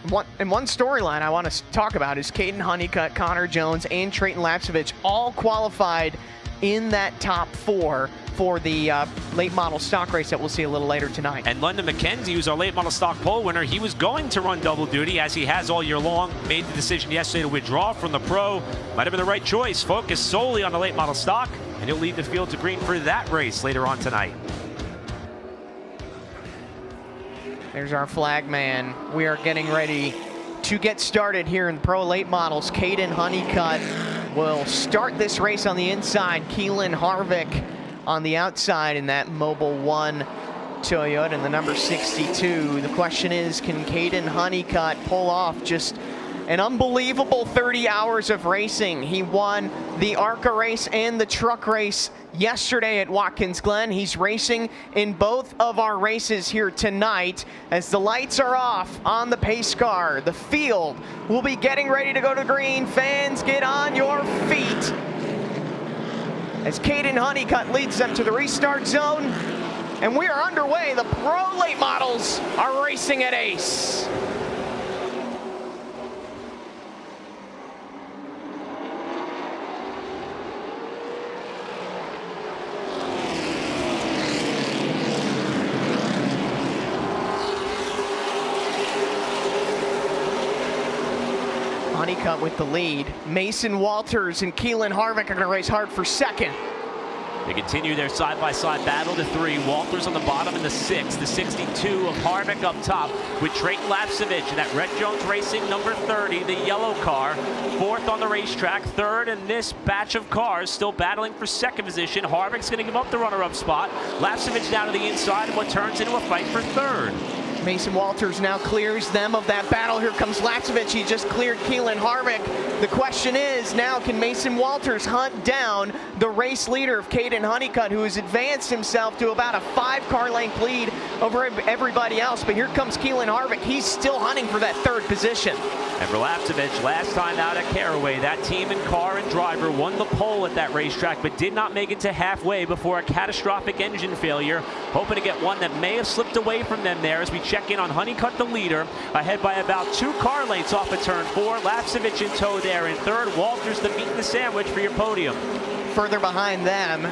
One storyline I want to talk about is Kaden Honeycutt, Connor Jones, and Trayton Lapsevich all qualified in that top 4 for the late model stock race that we'll see a little later tonight. And London McKenzie, who's our late model stock pole winner, he was going to run double duty as he has all year long. Made the decision yesterday to withdraw from the pro. Might have been the right choice. Focus solely on the late model stock, and he'll lead the field to green for that race later on tonight. There's our flag man. We are getting ready to get started here in Pro Late Models. Kaden Honeycutt will start this race on the inside. Keelan Harvick on the outside in that Mobil 1 Toyota in the number 62. The question is, can Kaden Honeycutt pull off just an unbelievable 30 hours of racing. He won the ARCA race and the truck race yesterday at Watkins Glen. He's racing in both of our races here tonight. As the lights are off on the pace car, the field will be getting ready to go to green. Fans, get on your feet as Kaden Honeycutt leads them to the restart zone. And we are underway. The Pro Late Models are racing at Ace. Honeycutt with the lead. Mason Walters and Keelan Harvick are going to race hard for second. They continue their side-by-side battle to 3. Walters on the bottom in the 6. The 62 of Harvick up top with Trayton Lapsevich and that Red Jones Racing number 30, the yellow car. 4th on the racetrack, 3rd in this batch of cars, still battling for 2nd position. Harvick's going to give up the runner-up spot. Lapsevich down to the inside in what turns into a fight for 3rd. Mason Walters now clears them of that battle. Here comes Lapsevich. He just cleared Keelan Harvick. The question is now, can Mason Walters hunt down the race leader of Kaden Honeycutt, who has advanced himself to about a 5-car length lead over everybody else? But here comes Keelan Harvick. He's still hunting for that 3rd position. And for Lapsevich, last time out at Caraway, that team and car and driver won the pole at that racetrack, but did not make it to halfway before a catastrophic engine failure. Hoping to get one that may have slipped away from them there as we check in on Honeycutt, the leader, ahead by about 2 car lengths off of turn 4. Lapsevich in tow there in 3rd. Walters the meat in the sandwich for your podium. Further behind them,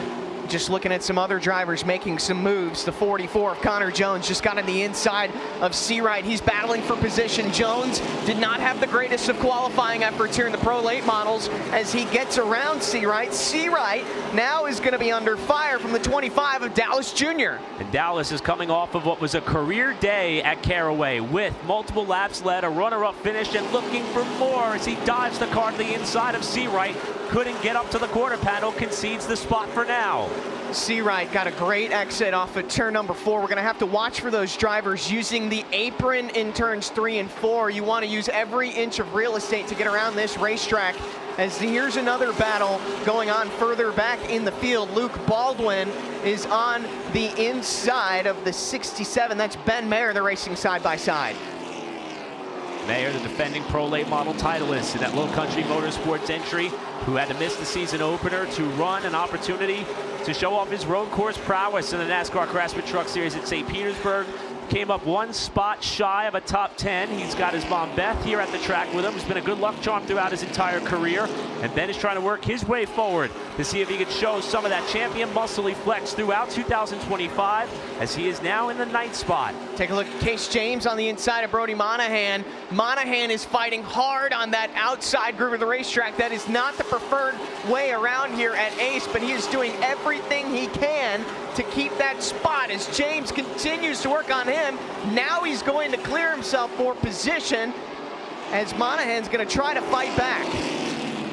just looking at some other drivers making some moves. The 44 of Connor Jones just got on the inside of Seawright. He's battling for position. Jones did not have the greatest of qualifying efforts here in the Pro Late Models as he gets around Seawright. Seawright now is going to be under fire from the 25 of Dallas Jr. And Dallas is coming off of what was a career day at Caraway with multiple laps led, a runner-up finish, and looking for more as he dives the car to the inside of Seawright. Couldn't get up to the quarter panel, concedes the spot for now. Seawright got a great exit off of turn number 4. We're going to have to watch for those drivers using the apron in turns 3 and 4. You want to use every inch of real estate to get around this racetrack. As here's another battle going on further back in the field. Luke Baldwin is on the inside of the 67. That's Ben Mayer. They're racing side by side. Mayer, the defending Pro Late Model titleist in that Low Country Motorsports entry, who had to miss the season opener to run an opportunity to show off his road course prowess in the NASCAR Craftsman Truck Series at St. Petersburg. Came up 1 spot shy of a top 10. He's got his mom Beth here at the track with him, who's been a good luck charm throughout his entire career. And Ben is trying to work his way forward to see if he could show some of that champion muscle he flexed throughout 2025, as he is now in the 9th spot. Take a look at Case James on the inside of Brody Monahan. Monahan is fighting hard on that outside groove of the racetrack. That is not the preferred way around here at Ace, but he is doing everything he can to keep that spot as James continues to work on him. Now he's going to clear himself for position as Monahan's going to try to fight back.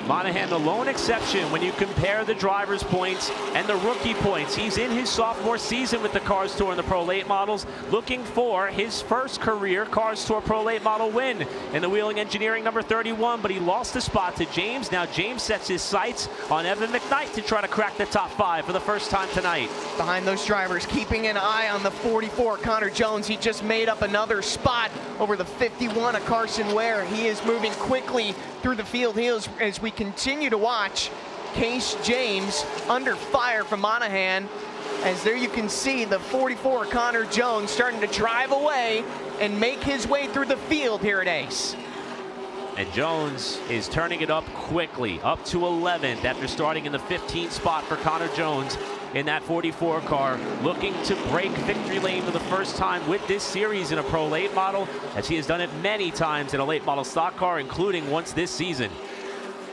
Monahan, the lone exception when you compare the driver's points and the rookie points. He's in his sophomore season with the Cars Tour and the Pro Late Models, looking for his first career Cars Tour Pro Late Model win in the Wheeling Engineering number 31, but he lost the spot to James. Now James sets his sights on Evan McKnight to try to crack the top 5 for the first time tonight. Behind those drivers, keeping an eye on the 44, Connor Jones. He just made up another spot over the 51 of Carson Ware. He is moving quickly through the field hills as we continue to watch Case James under fire from Monahan. As there you can see the 44 Connor Jones starting to drive away and make his way through the field here at Ace. And Jones is turning it up quickly, up to 11th after starting in the 15th spot for Connor Jones in that 44 car, looking to break victory lane for the first time with this series in a Pro Late Model, as he has done it many times in a late model stock car, including once this season.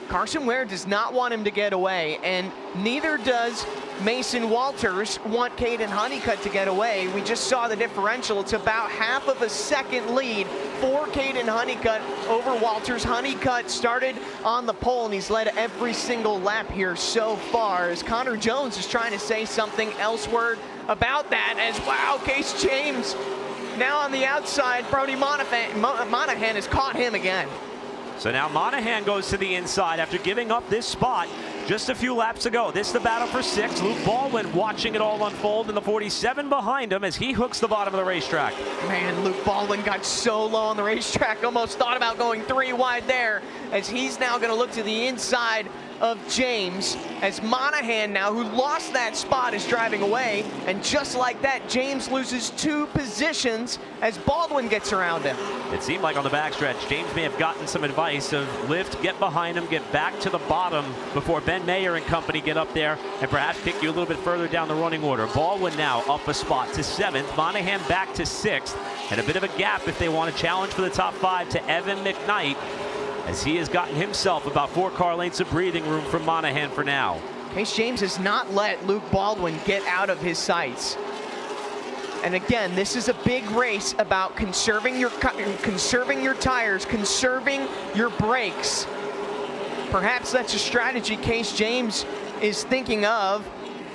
Carson Ware does not want him to get away, and neither does Mason Walters want Kaden Honeycutt to get away. We just saw the differential. It's about half of a second lead for Kaden Honeycutt over Walters. Honeycutt started on the pole, and he's led every single lap here so far, as Connor Jones is trying to say something elsewhere about that, as wow, Case James now on the outside. Brody Monahan has caught him again. So now Monahan goes to the inside after giving up this spot just a few laps ago. This is the battle for 6. Luke Baldwin watching it all unfold in the 47 behind him as he hooks the bottom of the racetrack. Man, Luke Baldwin got so low on the racetrack, almost thought about going 3 wide there, as he's now going to look to the inside of James, as Monahan now, who lost that spot, is driving away. And just like that, James loses 2 positions as Baldwin gets around him. It seemed like on the backstretch, James may have gotten some advice of lift, get behind him, get back to the bottom before Ben Mayer and company get up there and perhaps kick you a little bit further down the running order. Baldwin now up a spot to 7th, Monahan back to 6th, and a bit of a gap if they want to challenge for the top 5 to Evan McKnight, as he has gotten himself about 4 car lengths of breathing room from Monahan for now. Case James has not let Luke Baldwin get out of his sights. And again, this is a big race about conserving your tires, conserving your brakes. Perhaps that's a strategy Case James is thinking of,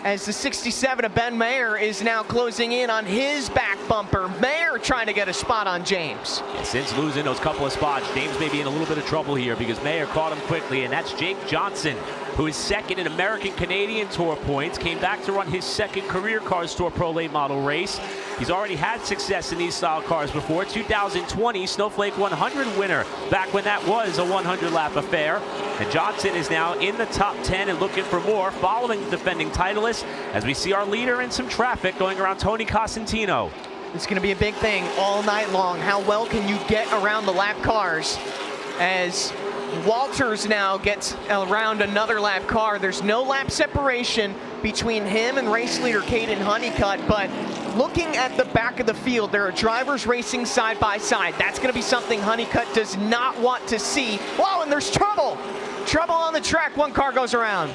as the 67 of Ben Mayer is now closing in on his back bumper. Mayer trying to get a spot on James. Yeah, since losing those couple of spots, James may be in a little bit of trouble here because Mayer caught him quickly, and that's Jake Johnson, who is second in American-Canadian Tour points, came back to run his second career Cars Tour Pro Late Model race. He's already had success in these style cars before. 2020 Snowflake 100 winner, back when that was a 100-lap affair. And Johnson is now in the top 10 and looking for more, following the defending titleist, as we see our leader in some traffic going around Tony Cosentino. It's going to be a big thing all night long. How well can you get around the lap cars? As Walters now gets around another lap car. There's no lap separation between him and race leader Kaden Honeycutt, but looking at the back of the field, there are drivers racing side by side. That's going to be something Honeycutt does not want to see. Whoa, and there's trouble. Trouble on the track. 1 car goes around.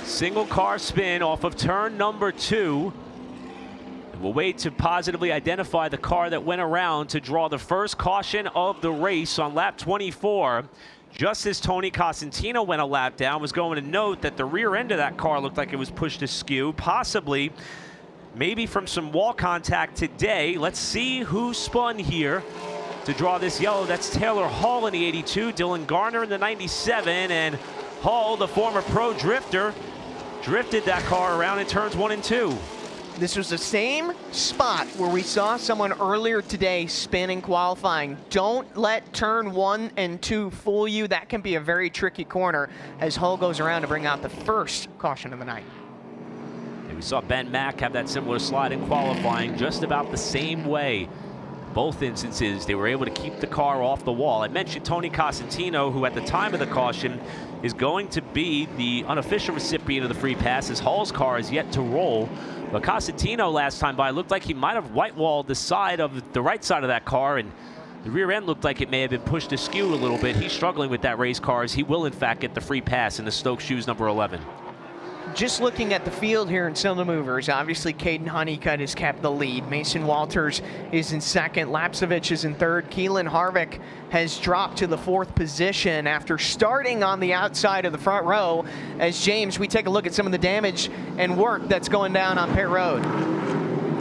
Single car spin off of turn number 2. We'll wait to positively identify the car that went around to draw the first caution of the race on lap 24. Just as Tony Cosentino went a lap down, was going to note that the rear end of that car looked like it was pushed askew, possibly maybe from some wall contact today. Let's see who spun here to draw this yellow. That's Taylor Hall in the 82, Dylan Garner in the 97, and Hall, the former pro drifter, drifted that car around in turns 1 and 2. This was the same spot where we saw someone earlier today spin in qualifying. Don't let turn 1 and 2 fool you. That can be a very tricky corner as Hull goes around to bring out the first caution of the night. And we saw Ben Mack have that similar slide in qualifying just about the same way. Both instances, they were able to keep the car off the wall. I mentioned Tony Cosentino, who at the time of the caution is going to be the unofficial recipient of the free pass, as Hall's car is yet to roll. But Cosentino last time by looked like he might have white-walled the side of the right side of that car, and the rear end looked like it may have been pushed askew a little bit. He's struggling with that race car, as he will in fact get the free pass in the Stokes shoes number 11. Just looking at the field here in some of the movers, obviously Kaden Honeycutt has kept the lead. Mason Walters is in second. Lapsevich is in third. Keelan Harvick has dropped to the 4th position after starting on the outside of the front row. As James, we take a look at some of the damage and work that's going down on pit road.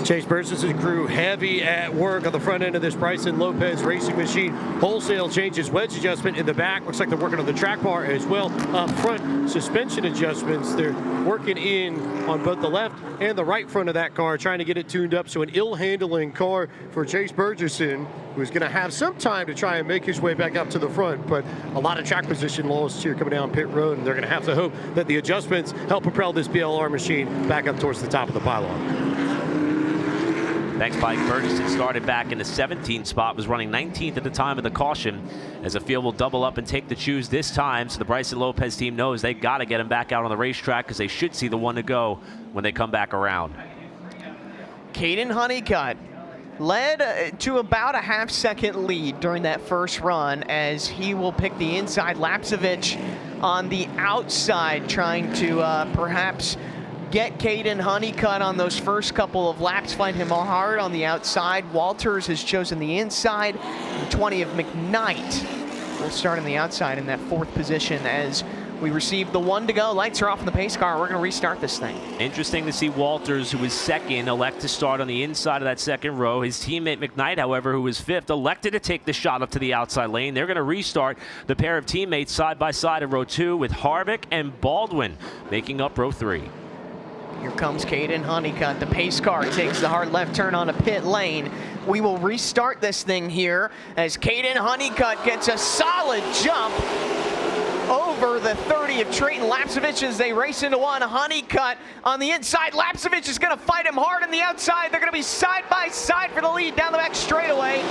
Chase Burgess' crew heavy at work on the front end of this Bryson Lopez racing machine. Wholesale changes, wedge adjustment in the back. Looks like they're working on the track bar as well. Up front, suspension adjustments. They're working in on both the left and the right front of that car, trying to get it tuned up. So an ill-handling car for Chase Burgesson, who's going to have some time to try and make his way back up to the front. But a lot of track position loss here coming down pit road, and they're going to have to hope that the adjustments help propel this BLR machine back up towards the top of the pylon. Thanks, Mike. Ferguson started back in the 17th spot, was running 19th at the time of the caution, as the field will double up and take the choose this time. So the Bryson Lopez team knows they got to get him back out on the racetrack, because they should see the 1 to go when they come back around. Kaden Honeycutt led to about a half-second lead during that first run, as he will pick the inside. Lapsevich on the outside, trying to perhaps get Kaden Honeycutt on those first couple of laps, find him hard on the outside. Walters has chosen the inside. 20 of McKnight will start on the outside in that 4th position, as We received the 1 to go. Lights are off in the pace car. We're going to restart this thing. Interesting to see Walters, who was second, elect to start on the inside of that second row. His teammate McKnight, however, who was fifth, elected to take the shot up to the outside lane. They're going to restart the pair of teammates side by side in row 2 with Harvick and Baldwin making up row 3. Here comes Kaden Honeycutt. The pace car takes the hard left turn on a pit lane. We will restart this thing here as Kaden Honeycutt gets a solid jump over the 30 of Trayton Lapsevich as they race into one. Honeycutt on the inside. Lapsevich is going to fight him hard on the outside. They're going to be side by side for the lead down the back straightaway.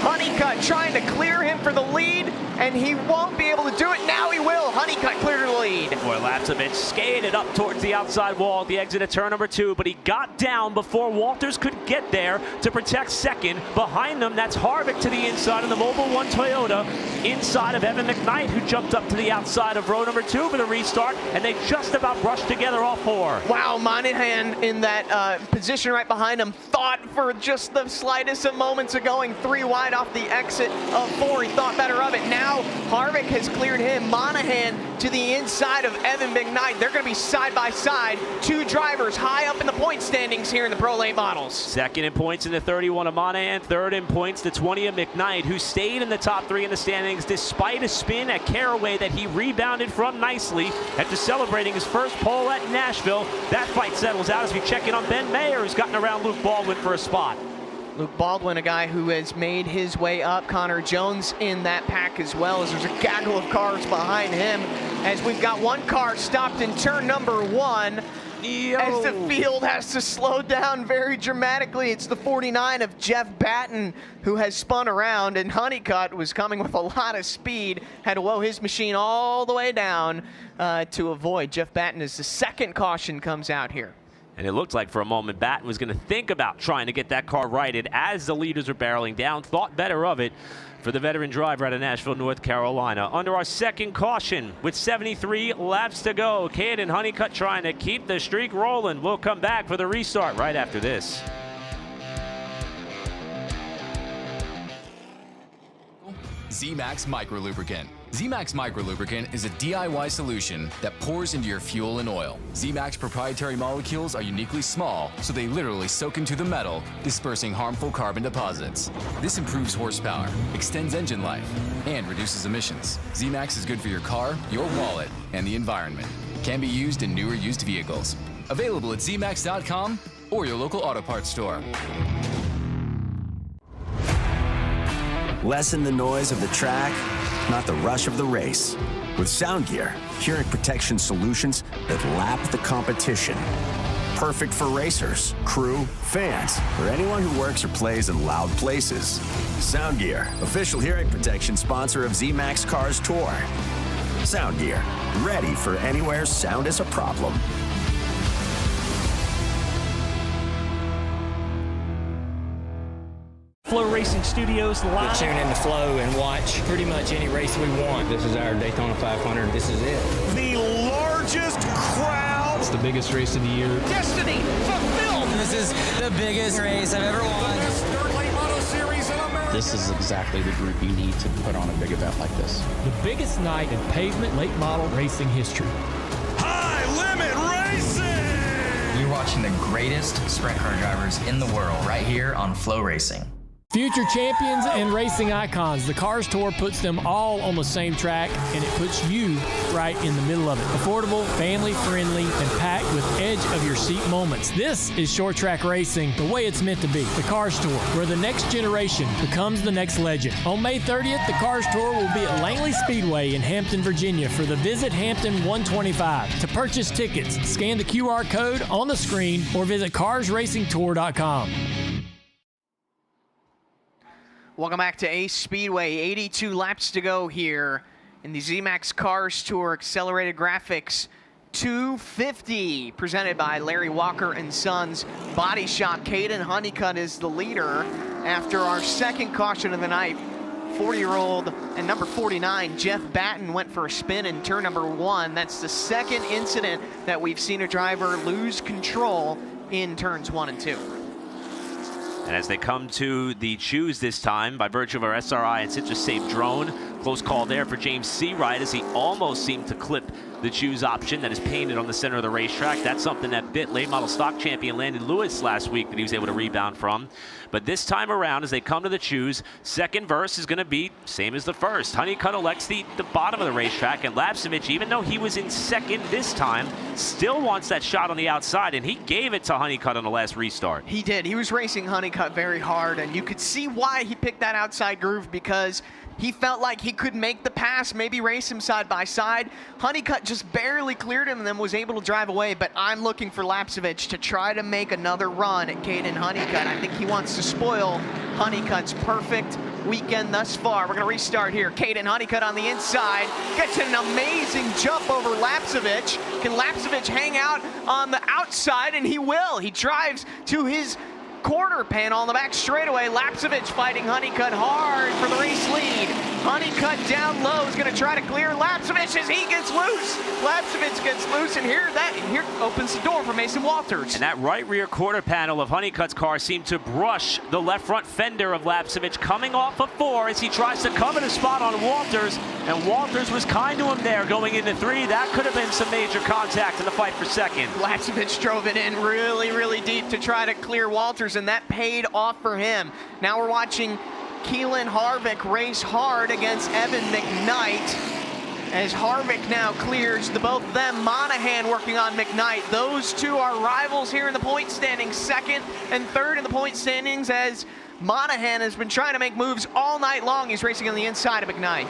Honeycutt trying to clear him for the lead, and he won't be able to do it. Now he will. Honeycutt cleared the lead. Boy, Lapsevich skated up towards the outside wall at the exit of turn number 2, but he got down before Walters could get there to protect second. Behind them, that's Harvick to the inside in the Mobil 1 Toyota, inside of Evan McKnight, who jumped up to the outside of row number 2 for the restart, and they just about brushed together all 4. Wow, Monahan in that position right behind him thought for just the slightest of moments of going 3 wide off the exit of 4. He thought better of it. Now Harvick has cleared him. Monahan to the inside of Evan McKnight. They're going to be side by side. 2 drivers high up in the point standings here in the Pro Late Models. Second in points in the 31 of Monahan. Third in points, the 20 of McKnight, who stayed in the top 3 in the standings despite a spin at Caraway that he rebounded from nicely after celebrating his first pole at Nashville. That fight settles out as we check in on Ben Mayer, who's gotten around Luke Baldwin for a spot. Luke Baldwin, a guy who has made his way up. Connor Jones in that pack as well, as there's a gaggle of cars behind him. As we've got one car stopped in turn number 1. As the field has to slow down very dramatically. It's the 49 of Jeff Batten who has spun around, and Honeycutt was coming with a lot of speed, had to woe his machine all the way down to avoid. Jeff Batten as the second caution comes out here. And it looked like for a moment Batten was going to think about trying to get that car righted as the leaders were barreling down. Thought better of it for the veteran driver out of Nashville, North Carolina. Under our second caution with 73 laps to go. Kaden Honeycutt trying to keep the streak rolling. We'll come back for the restart right after this. Z-Max Micro Lubricant. Z-Max Micro Lubricant is a DIY solution that pours into your fuel and oil. Z-Max proprietary molecules are uniquely small, so they literally soak into the metal, dispersing harmful carbon deposits. This improves horsepower, extends engine life, and reduces emissions. Z-Max is good for your car, your wallet, and the environment. Can be used in new or used vehicles. Available at zmax.com or your local auto parts store. Lessen the noise of the track, not the rush of the race. With Sound Gear, hearing protection solutions that lap the competition. Perfect for racers, crew, fans, or anyone who works or plays in loud places. Sound Gear, official hearing protection sponsor of Z-Max Cars Tour. Sound Gear, ready for anywhere sound is a problem. FloRacing Studios live. We tune into Flo and watch pretty much any race we want. This is our Daytona 500. This is it. The largest crowd. It's the biggest race of the year. Destiny fulfilled. This is the biggest race I've ever won. The best dirt late model series in America. This is exactly the group you need to put on a big event like this. The biggest night in pavement late model racing history. High limit racing. You're watching the greatest sprint car drivers in the world right here on FloRacing. Future champions and racing icons. The Cars Tour puts them all on the same track, and it puts you right in the middle of it. Affordable, family-friendly, and packed with edge-of-your-seat moments. This is short track racing the way it's meant to be. The Cars Tour, where the next generation becomes the next legend. On May 30th, the Cars Tour will be at Langley Speedway in Hampton, Virginia for the Visit Hampton 125. To purchase tickets, scan the QR code on the screen or visit carsracingtour.com. Welcome back to Ace Speedway. 82 laps to go here in the Z-Max Cars Tour Accelerated Graphics 250, presented by Larry Walker and Sons Body Shop. Kaden Honeycutt is the leader after our second caution of the night. 40-year-old and number 49, Jeff Batten, went for a spin in turn number 1. That's the second incident that we've seen a driver lose control in turns 1 and 2. And as they come to the choose this time, by virtue of our SRI and Citrus Safe drone, Close call there for James Seawright as he almost seemed to clip the choose option that is painted on the center of the racetrack. That's something that bit late model stock champion Landon Lewis last week that he was able to rebound from. But this time around, as they come to the choose, second verse is going to be same as the first. Honeycutt elects the bottom of the racetrack, and Lapcevich, even though he was in second this time, still wants that shot on the outside, and he gave it to Honeycutt on the last restart. He did. He was racing Honeycutt very hard, and you could see why he picked that outside groove, because he felt like he could make the pass, maybe race him side by side. Honeycutt just barely cleared him and then was able to drive away, but I'm looking for Lapcevich to try to make another run at Kaden Honeycutt. I think he wants to spoil Honeycutt's perfect weekend thus far. We're going to restart here. Kaden Honeycutt on the inside gets an amazing jump over Lapcevich. Can Lapcevich hang out on the outside? And he will. He drives to his quarter panel on the back straightaway. Lapcevich fighting Honeycutt hard for the race lead. Honeycutt down low is going to try to clear Lapcevich as he gets loose. Lapcevich gets loose, and here opens the door for Mason Walters. And that right rear quarter panel of Honeycutt's car seemed to brush the left front fender of Lapcevich coming off of 4 as he tries to cover the spot on Walters, and Walters was kind to him there going into 3. That could have been some major contact in the fight for second. Lapcevich drove it in really, really deep to try to clear Walters, and that paid off for him. Now we're watching Keelan Harvick race hard against Evan McKnight as Harvick now clears the both of them. Monahan working on McKnight. Those two are rivals here in the point standings, second and third in the point standings, as Monahan has been trying to make moves all night long. He's racing on the inside of McKnight.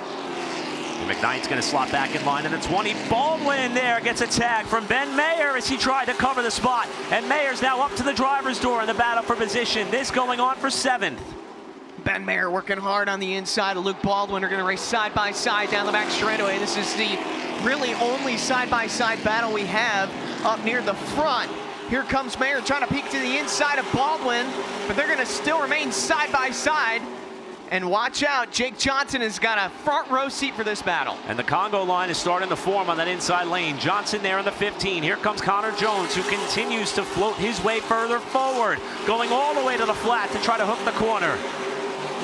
McKnight's going to slot back in line in the 20. Baldwin there gets a tag from Ben Mayer as he tried to cover the spot. And Mayer's now up to the driver's door in the battle for position. This going on for 7th. Ben Mayer working hard on the inside of Luke Baldwin. Are going to race side by side down the back straightaway. This is the really only side-by-side battle we have up near the front. Here comes Mayer trying to peek to the inside of Baldwin, but they're going to still remain side by side. And watch out, Jake Johnson has got a front row seat for this battle. And the Congo line is starting to form on that inside lane. Johnson there in the 15. Here comes Connor Jones, who continues to float his way further forward, going all the way to the flat to try to hook the corner.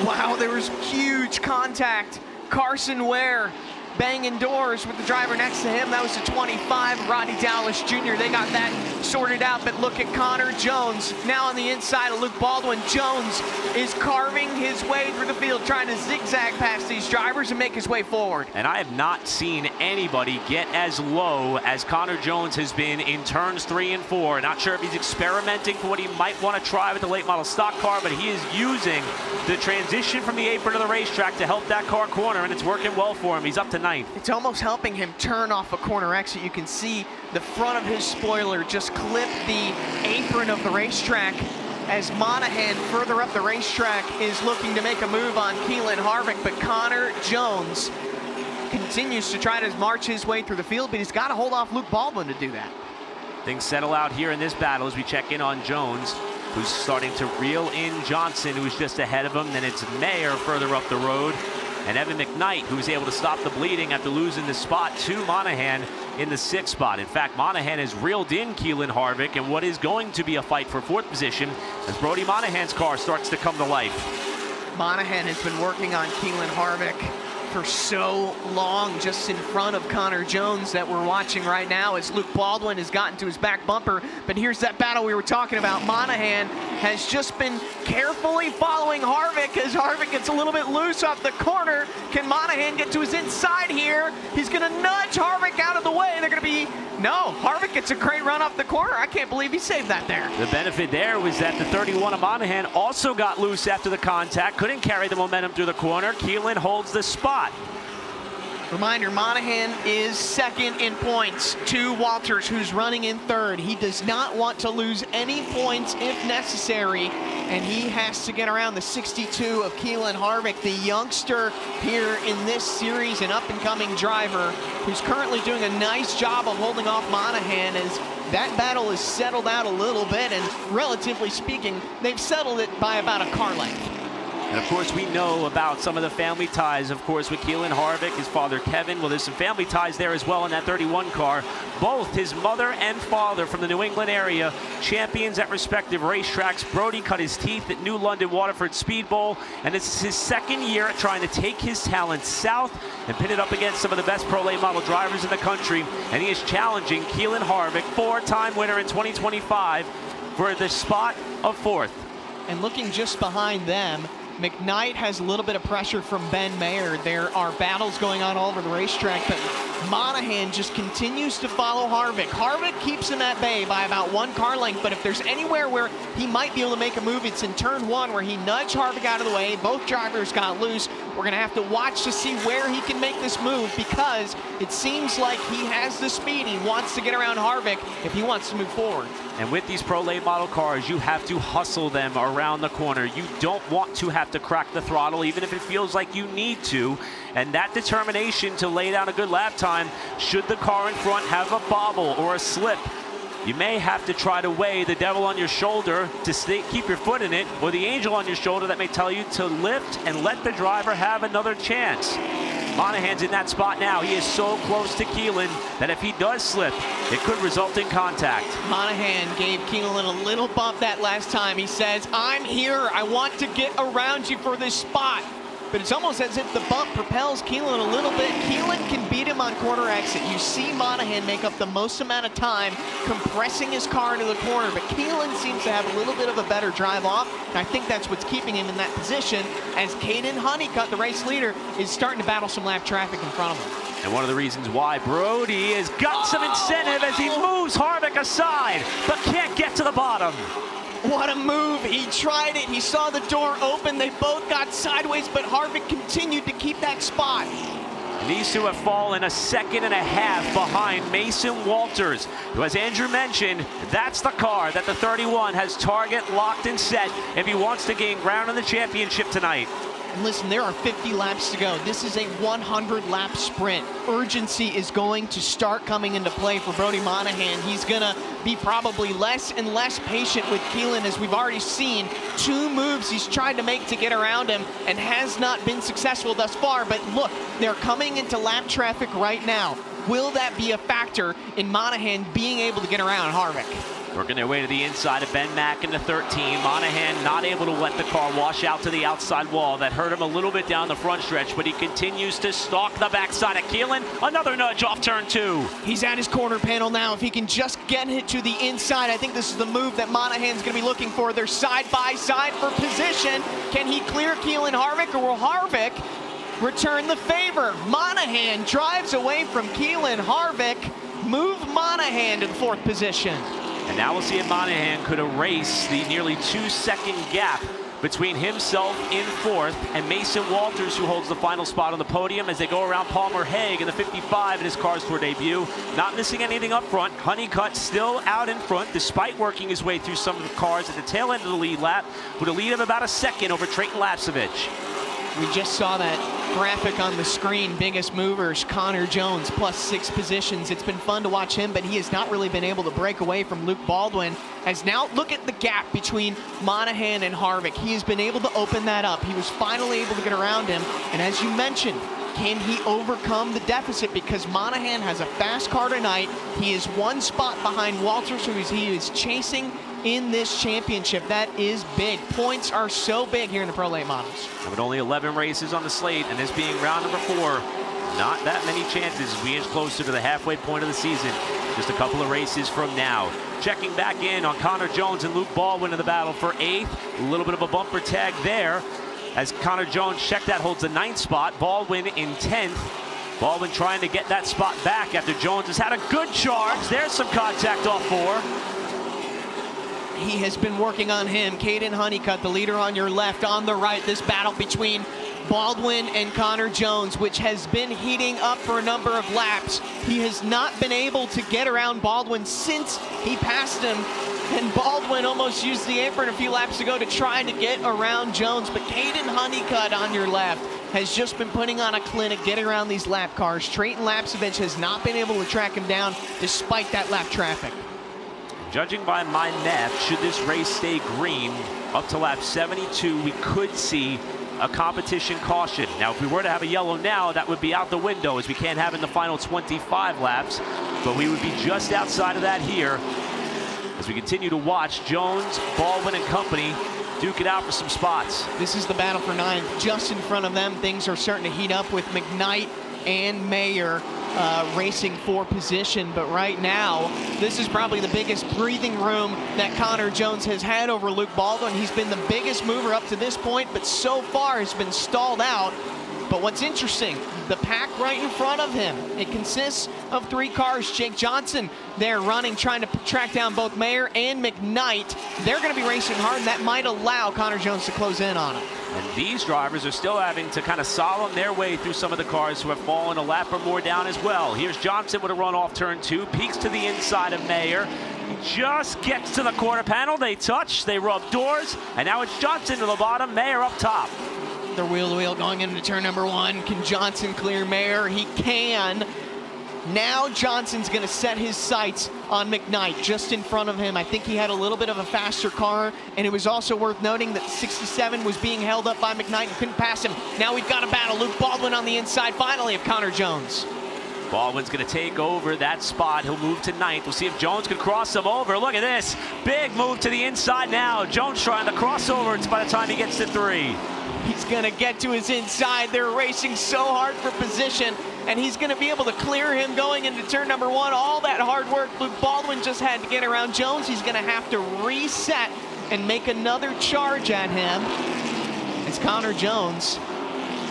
Wow, there was huge contact. Carson Ware banging doors with the driver next to him. That was the 25, Rodney Dallas Jr. They got that sorted out, but look at Connor Jones. Now on the inside of Luke Baldwin. Jones is carving his way through the field, trying to zigzag past these drivers and make his way forward. And I have not seen anybody get as low as Connor Jones has been in turns 3 and 4. Not sure if he's experimenting for what he might want to try with the late model stock car, but he is using the transition from the apron to the racetrack to help that car corner, and it's working well for him. He's up to 9th. It's almost helping him turn off a corner exit. You can see the front of his spoiler just clip the apron of the racetrack as Monahan further up the racetrack is looking to make a move on Keelan Harvick, but Connor Jones continues to try to march his way through the field, but he's got to hold off Luke Baldwin to do that. Things settle out here in this battle as we check in on Jones, who's starting to reel in Johnson, who's just ahead of him. Then it's Mayer further up the road, and Evan McKnight, who's able to stop the bleeding after losing the spot to Monahan in the 6th spot. In fact, Monahan has reeled in Keelan Harvick in what is going to be a fight for 4th position as Brody Monahan's car starts to come to life. Monahan has been working on Keelan Harvick for so long, just in front of Connor Jones, that we're watching right now as Luke Baldwin has gotten to his back bumper. But here's that battle we were talking about. Monahan has just been carefully following Harvick as Harvick gets a little bit loose off the corner. Can Monahan get to his inside here? He's going to nudge Harvick out of the way. They're going to be, no, Harvick gets a great run off the corner. I can't believe he saved that there. The benefit there was that the 31 of Monahan also got loose after the contact, couldn't carry the momentum through the corner. Keelan holds the spot. Reminder, Monahan is 2nd in points to Walters, who's running in 3rd. He does not want to lose any points if necessary, and he has to get around the 62 of Keelan Harvick, the youngster here in this series, an up-and-coming driver who's currently doing a nice job of holding off Monahan as that battle is settled out a little bit, and relatively speaking, they've settled it by about a car length. And of course, we know about some of the family ties, of course, with Keelan Harvick, his father Kevin. Well, there's some family ties there as well in that 31 car. Both his mother and father from the New England area, champions at respective racetracks. Brody cut his teeth at New London Waterford Speed Bowl, and this is his second year trying to take his talent south and pit it up against some of the best Pro Late Model drivers in the country. And he is challenging Keelan Harvick, 4-time winner in 2025, for the spot of 4th. And looking just behind them, McKnight has a little bit of pressure from Ben Mayer. There are battles going on all over the racetrack, but Monahan just continues to follow Harvick. Harvick keeps him at bay by about 1 car length, but if there's anywhere where he might be able to make a move, it's in turn 1 where he nudged Harvick out of the way. Both drivers got loose. We're going to have to watch to see where he can make this move, because it seems like he has the speed. He wants to get around Harvick if he wants to move forward. And with these Pro Late Model cars, you have to hustle them around the corner. You don't want to have to crack the throttle, even if it feels like you need to. And that determination to lay down a good lap time, should the car in front have a bobble or a slip, you may have to try to weigh the devil on your shoulder to keep your foot in it, or the angel on your shoulder that may tell you to lift and let the driver have another chance. Monahan's in that spot now. He is so close to Keelan that if he does slip, it could result in contact. Monahan gave Keelan a little bump that last time. He says, I'm here. I want to get around you for this spot. But it's almost as if the bump propels Keelan a little bit. Keelan can beat him on corner exit. You see Monahan make up the most amount of time compressing his car into the corner, but Keelan seems to have a little bit of a better drive off, and I think that's what's keeping him in that position, as Kaden Honeycutt, the race leader, is starting to battle some lap traffic in front of him. And one of the reasons why Brody has got some incentive as he moves Harvick aside, but can't get to the bottom. What a move. He tried it. He saw the door open. They both got sideways, but Harvick continued to keep that spot. And these two have fallen a second and a half behind Mason Walters, who, as Andrew mentioned, that's the car that the 31 has target locked and set if he wants to gain ground in the championship tonight. And listen, there are 50 laps to go. This is a 100-lap sprint. Urgency is going to start coming into play for Brody Monahan. He's going to be probably less and less patient with Keelan, as we've already seen. 2 moves he's tried to make to get around him and has not been successful thus far. But look, they're coming into lap traffic right now. Will that be a factor in Monahan being able to get around Harvick? Working their way to the inside of Ben Mack in the 13. Monahan not able to let the car wash out to the outside wall. That hurt him a little bit down the front stretch, but he continues to stalk the backside of Keelan. Another nudge off turn 2. He's at his corner panel now. If he can just get it to the inside, I think this is the move that Monahan's going to be looking for. They're side by side for position. Can he clear Keelan Harvick, or will Harvick return the favor? Monahan drives away from Keelan Harvick. Move Monahan to the 4th position. And now we'll see if Monahan could erase the nearly 2-second gap between himself in 4th and Mason Walters, who holds the final spot on the podium as they go around Palmer Hague in the 55 in his Cars Tour debut. Not missing anything up front. Honeycutt still out in front, despite working his way through some of the cars at the tail end of the lead lap, with a lead of about a second over Trayton Lapsevich. We just saw that graphic on the screen. Biggest movers, Connor Jones, +6 positions. It's been fun to watch him, but he has not really been able to break away from Luke Baldwin. As now, look at the gap between Monahan and Harvick. He has been able to open that up. He was finally able to get around him. And as you mentioned, can he overcome the deficit? Because Monahan has a fast car tonight. He is 1 spot behind Walters, who he is chasing in this championship. That is big. Points are so big here in the Pro Late Models. And with only 11 races on the slate, and this being round number 4, not that many chances as we inch closer to the halfway point of the season. Just a couple of races from now. Checking back in on Connor Jones and Luke Baldwin in the battle for 8th. A little bit of a bumper tag there, as Connor Jones checked that, holds the 9th spot. Baldwin in 10th. Baldwin trying to get that spot back after Jones has had a good charge. There's some contact off 4. He has been working on him. Kaden Honeycutt, the leader on your left. On the right, this battle between Baldwin and Connor Jones, which has been heating up for a number of laps. He has not been able to get around Baldwin since he passed him, and Baldwin almost used the apron a few laps ago to try to get around Jones. But Kaden Honeycutt on your left has just been putting on a clinic getting around these lap cars. Trayton Lapsevich has not been able to track him down despite that lap traffic. Judging by my math, should this race stay green up to lap 72, we could see a competition caution. Now, if we were to have a yellow now, that would be out the window, as we can't have in the final 25 laps. But we would be just outside of that here as we continue to watch Jones, Baldwin, and company duke it out for some spots. This is the battle for 9. Just in front of them, things are starting to heat up with McKnight and Mayer racing for position. But right now, this is probably the biggest breathing room that Connor Jones has had over Luke Baldwin. He's been the biggest mover up to this point, but so far has been stalled out. But what's interesting, the pack right in front of him, it consists of 3 cars. Jake Johnson there running, trying to track down both Mayer and McKnight. They're going to be racing hard, and that might allow Connor Jones to close in on him. And these drivers are still having to kind of slalom their way through some of the cars who have fallen a lap or more down as well. Here's Johnson with a run off turn 2, peeks to the inside of Mayer. He just gets to the quarter panel. They touch, they rub doors, and now it's Johnson to the bottom, Mayer up top. They're wheel-to-wheel going into turn number 1. Can Johnson clear Mayer? He can. Now Johnson's going to set his sights on McKnight just in front of him. I think he had a little bit of a faster car, and it was also worth noting that 67 was being held up by McKnight and couldn't pass him. Now we've got a battle. Luke Baldwin on the inside finally of Connor Jones. Baldwin's going to take over that spot. He'll move to 9th. We'll see if Jones can cross him over. Look at this. Big move to the inside now. Jones trying to cross over. It's by the time he gets to 3. He's going to get to his inside. They're racing so hard for position, and he's going to be able to clear him going into turn number 1. All that hard work Luke Baldwin just had to get around Jones. He's going to have to reset and make another charge at him. It's Connor Jones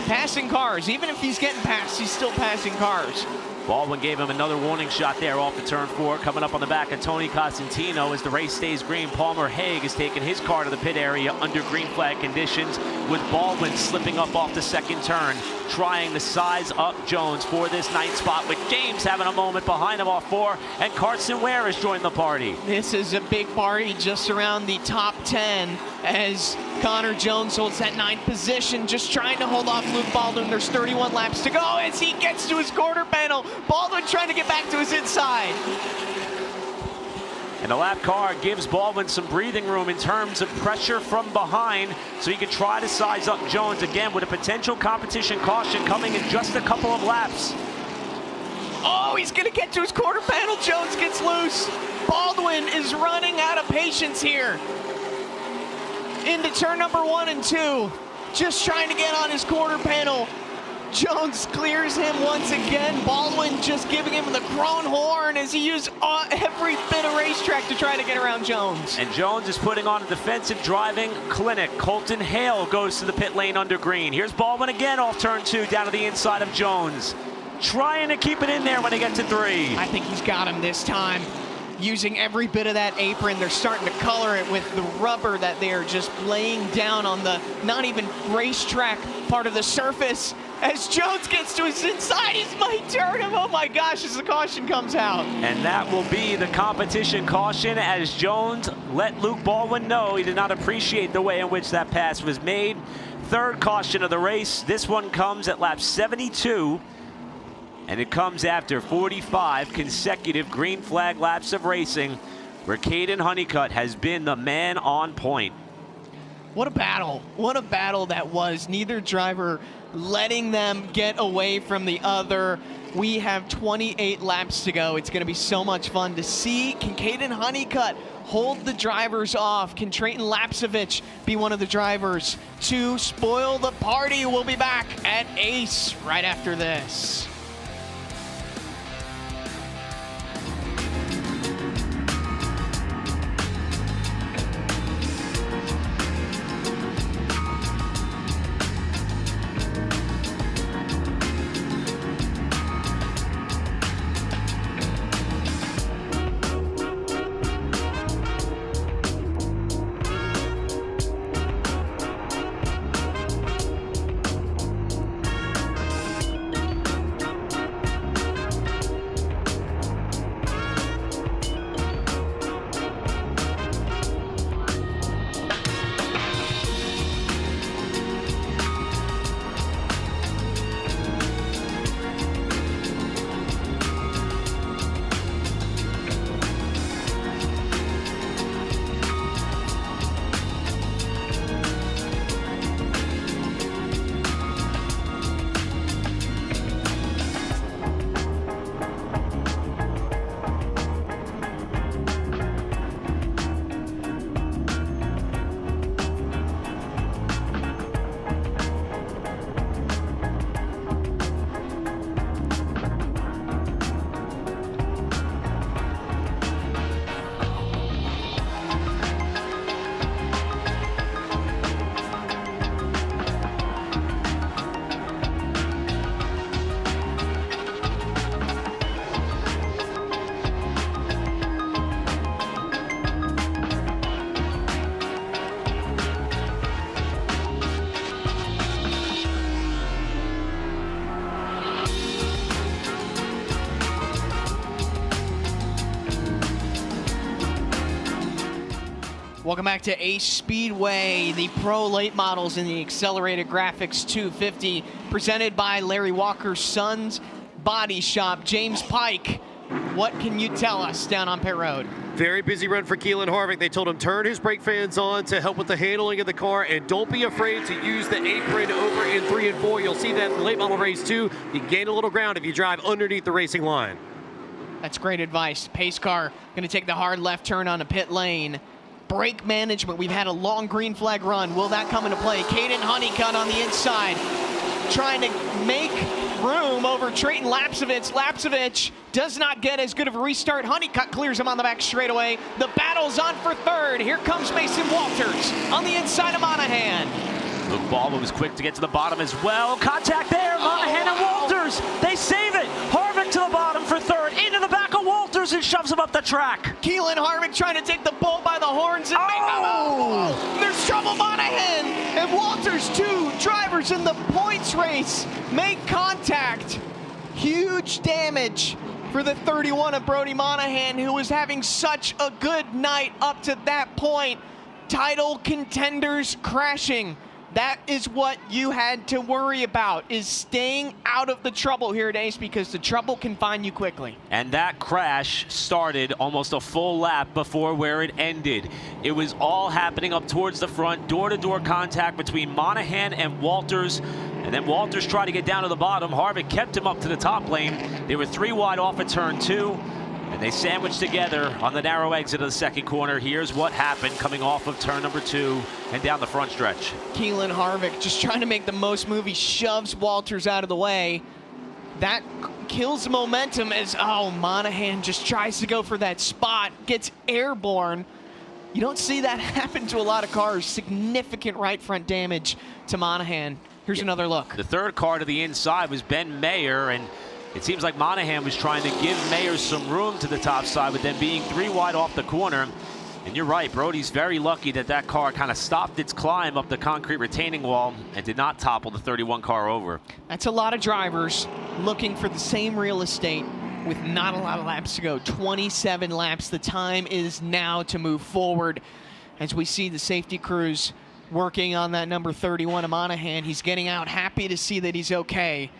passing cars. Even if he's getting past, he's still passing cars. Baldwin gave him another warning shot there off the turn 4. Coming up on the back of Tony Cosentino as the race stays green. Palmer Haig has taken his car to the pit area under green flag conditions, with Baldwin slipping up off the second turn, trying to size up Jones for this 9th spot, with James having a moment behind him off 4, and Carson Ware has joined the party. This is a big party just around the top 10 as Connor Jones holds that 9th position, just trying to hold off Luke Baldwin. There's 31 laps to go as he gets to his quarter panel. Baldwin trying to get back to his inside. And the lap car gives Baldwin some breathing room in terms of pressure from behind, so he can try to size up Jones again with a potential competition caution coming in just a couple of laps. Oh, he's going to get to his quarter panel. Jones gets loose. Baldwin is running out of patience here. Into turn number 1 and 2. Just trying to get on his quarter panel. Jones clears him once again. Baldwin just giving him the Krone horn as he used every bit of racetrack to try to get around Jones. And Jones is putting on a defensive driving clinic. Colton Hale goes to the pit lane under green. Here's Baldwin again off turn 2 down to the inside of Jones. Trying to keep it in there when they get to 3. I think he's got him this time. Using every bit of that apron. They're starting to color it with the rubber that they're just laying down on the not even racetrack part of the surface. As Jones gets to his inside, he might turn him. Oh my gosh, as the caution comes out. And that will be the competition caution as Jones let Luke Baldwin know he did not appreciate the way in which that pass was made. 3rd caution of the race. This one comes at lap 72. And it comes after 45 consecutive green flag laps of racing, where Kaden Honeycutt has been the man on point. What a battle. What a battle that was. Neither driver letting them get away from the other. We have 28 laps to go. It's going to be so much fun to see. Can Kaden Honeycutt hold the drivers off? Can Trayton Lapsevich be one of the drivers to spoil the party? We'll be back at Ace right after this. Welcome back to Ace Speedway, the pro late models in the Accelerated Graphics 250, presented by Larry Walker's Sons Body Shop. James Pike, what can you tell us down on pit road? Very busy run for Keelan Harvick. They told him turn his brake fans on to help with the handling of the car, and don't be afraid to use the apron over in 3 and 4. You'll see that in the late model race too. You gain a little ground if you drive underneath the racing line. That's great advice. Pace car going to take the hard left turn on a pit lane. Brake management, we've had a long green flag run. Will that come into play? Kaden Honeycutt on the inside, trying to make room over Trayton Lapsevich. Lapsevich does not get as good of a restart. Honeycutt clears him on the back straightaway. The battle's on for third. Here comes Mason Walters on the inside of Monahan. Luke Baldwin was quick to get to the bottom as well. Contact there, Monahan and Walters. They save it. Harvick to the bottom for third. Into the back of Walters and shoves him up the track. Keelan Harvick trying to take the bull by the horns and there's trouble. Monahan and Walters, 2 drivers in the points race, make contact. Huge damage for the 31 of Brody Monahan, who was having such a good night up to that point. Title contenders crashing. That is what you had to worry about, is staying out of the trouble here at Ace, because the trouble can find you quickly. And that crash started almost a full lap before where it ended. It was all happening up towards the front, door-to-door contact between Monahan and Walters. And then Walters tried to get down to the bottom. Harvick kept him up to the top lane. They were 3 wide off at turn 2. And they sandwiched together on the narrow exit of the second corner. Here's what happened coming off of turn number 2 and down the front stretch. Keelan Harvick just trying to make the most move. He shoves Walters out of the way. That kills momentum as, Monahan just tries to go for that spot, gets airborne. You don't see that happen to a lot of cars. Significant right front damage to Monahan. Here's another look. The third car to the inside was Ben Mayer, and it seems like Monahan was trying to give Mayer some room to the top side, with them being 3 wide off the corner. And you're right, Brody's very lucky that that car kind of stopped its climb up the concrete retaining wall and did not topple the 31 car over. That's a lot of drivers looking for the same real estate with not a lot of laps to go. 27 laps. The time is now to move forward as we see the safety crews working on that number 31 of Monahan. He's getting out, happy to see that he's okay,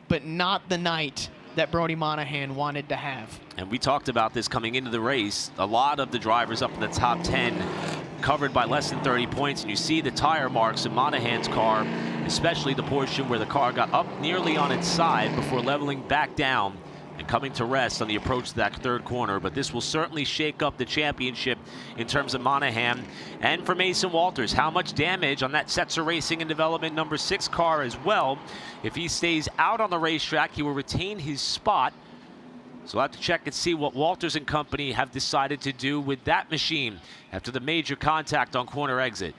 but not the night that Brody Monahan wanted to have. And we talked about this coming into the race. A lot of the drivers up in the top 10 covered by less than 30 points, and you see the tire marks in Monahan's car, especially the portion where the car got up nearly on its side before leveling back down and coming to rest on the approach to that third corner. But this will certainly shake up the championship in terms of Monahan. And for Mason Walters, how much damage on that Setzer Racing and Development number 6 car as well. If he stays out on the racetrack, he will retain his spot. So we'll have to check and see what Walters and company have decided to do with that machine after the major contact on corner exit.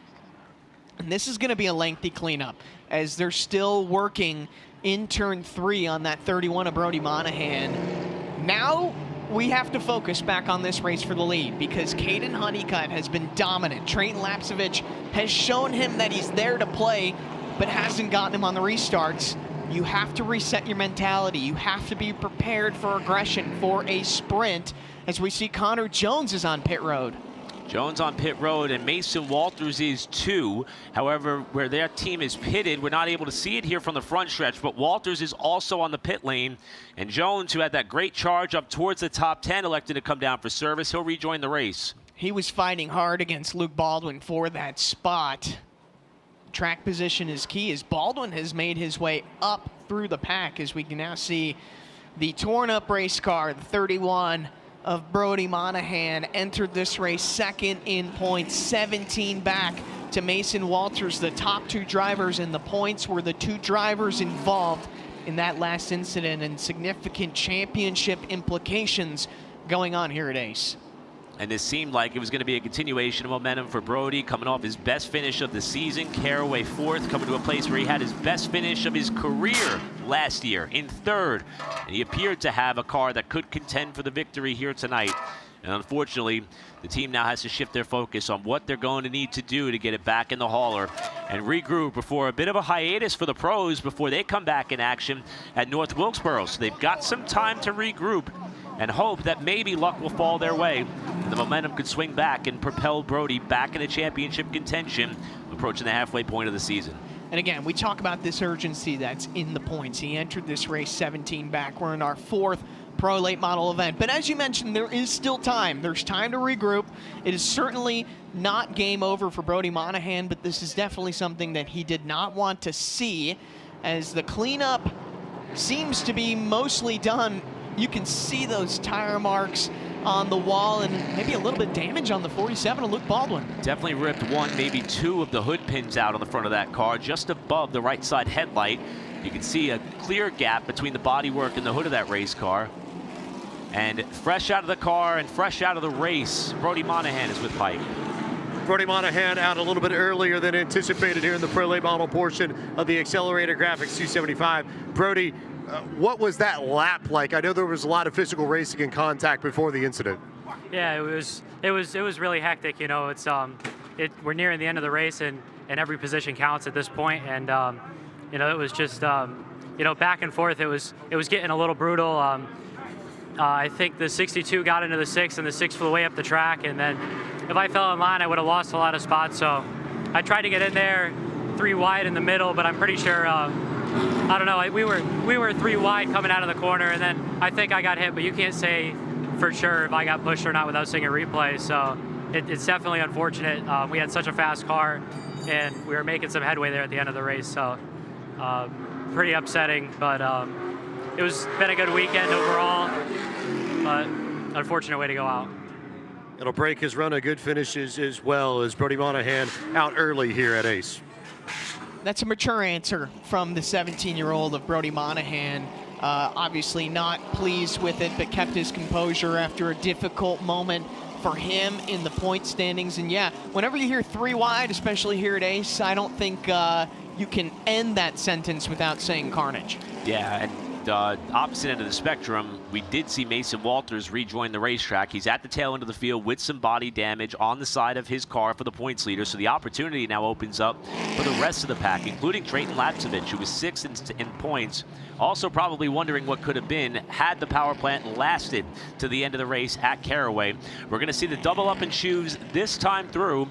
And this is going to be a lengthy cleanup as they're still working in turn 3 on that 31 of Brody Monahan. Now we have to focus back on this race for the lead, because Kaden Honeycutt has been dominant. Trayton Lapsevich has shown him that he's there to play, but hasn't gotten him on the restarts. You have to reset your mentality. You have to be prepared for aggression, for a sprint, as we see Connor Jones is on pit road. Jones on pit road, and Mason Walters is too. However, where their team is pitted, we're not able to see it here from the front stretch, but Walters is also on the pit lane. And Jones, who had that great charge up towards the top 10, elected to come down for service. He'll rejoin the race. He was fighting hard against Luke Baldwin for that spot. Track position is key as Baldwin has made his way up through the pack, as we can now see the torn up race car, the 31 of Brody Monahan, entered this race second in points, 17 back to Mason Walters. The top 2 drivers in the points were the 2 drivers involved in that last incident, and significant championship implications going on here at Ace. And this seemed like it was going to be a continuation of momentum for Brody, coming off his best finish of the season. Caraway 4th, coming to a place where he had his best finish of his career last year in 3rd. And he appeared to have a car that could contend for the victory here tonight. And unfortunately, the team now has to shift their focus on what they're going to need to do to get it back in the hauler and regroup before a bit of a hiatus for the pros before they come back in action at North Wilkesboro. So they've got some time to regroup and hope that maybe luck will fall their way. The momentum could swing back and propel Brody back into championship contention, approaching the halfway point of the season. And again, we talk about this urgency that's in the points. He entered this race 17 back. We're in our 4th Pro Late Model event. But as you mentioned, there is still time. There's time to regroup. It is certainly not game over for Brody Monahan, but this is definitely something that he did not want to see, as the cleanup seems to be mostly done. You can see those tire marks on the wall and maybe a little bit damage on the 47 of Luke Baldwin. Definitely ripped 1, maybe 2 of the hood pins out on the front of that car, just above the right side headlight. You can see a clear gap between the bodywork and the hood of that race car. And fresh out of the car and fresh out of the race, Brody Monahan is with Pike. Brody Monahan out a little bit earlier than anticipated here in the Pro Late Model portion of the Accelerator Graphics 275. Brody, what was that lap like? I know there was a lot of physical racing and contact before the incident. Yeah, it was really hectic. You know, we're nearing the end of the race, and every position counts at this point. And you know, it was just you know, back and forth. It was getting a little brutal. I think the 62 got into the 6, and the 6 flew way up the track. And then if I fell in line, I would have lost a lot of spots. So I tried to get in there 3 wide in the middle, but I'm pretty sure. I don't know. We were 3 wide coming out of the corner, and then I think I got hit. But you can't say for sure if I got pushed or not without seeing a replay. So it's definitely unfortunate. We had such a fast car, and we were making some headway there at the end of the race. So pretty upsetting, but it was been a good weekend overall. But unfortunate way to go out. It'll break his run of good finishes as well, as Brody Monahan out early here at Ace. That's a mature answer from the 17-year-old of Brody Monahan. Obviously not pleased with it, but kept his composure after a difficult moment for him in the point standings. And yeah, whenever you hear 3 wide, especially here at Ace, I don't think you can end that sentence without saying carnage. Yeah, and opposite end of the spectrum, we did see Mason Walters rejoin the racetrack. He's at the tail end of the field with some body damage on the side of his car for the points leader, so the opportunity now opens up for the rest of the pack, including Drayton Lapsevich, who was 6th in points. Also probably wondering what could have been had the power plant lasted to the end of the race at Caraway. We're going to see the double up and choose this time through.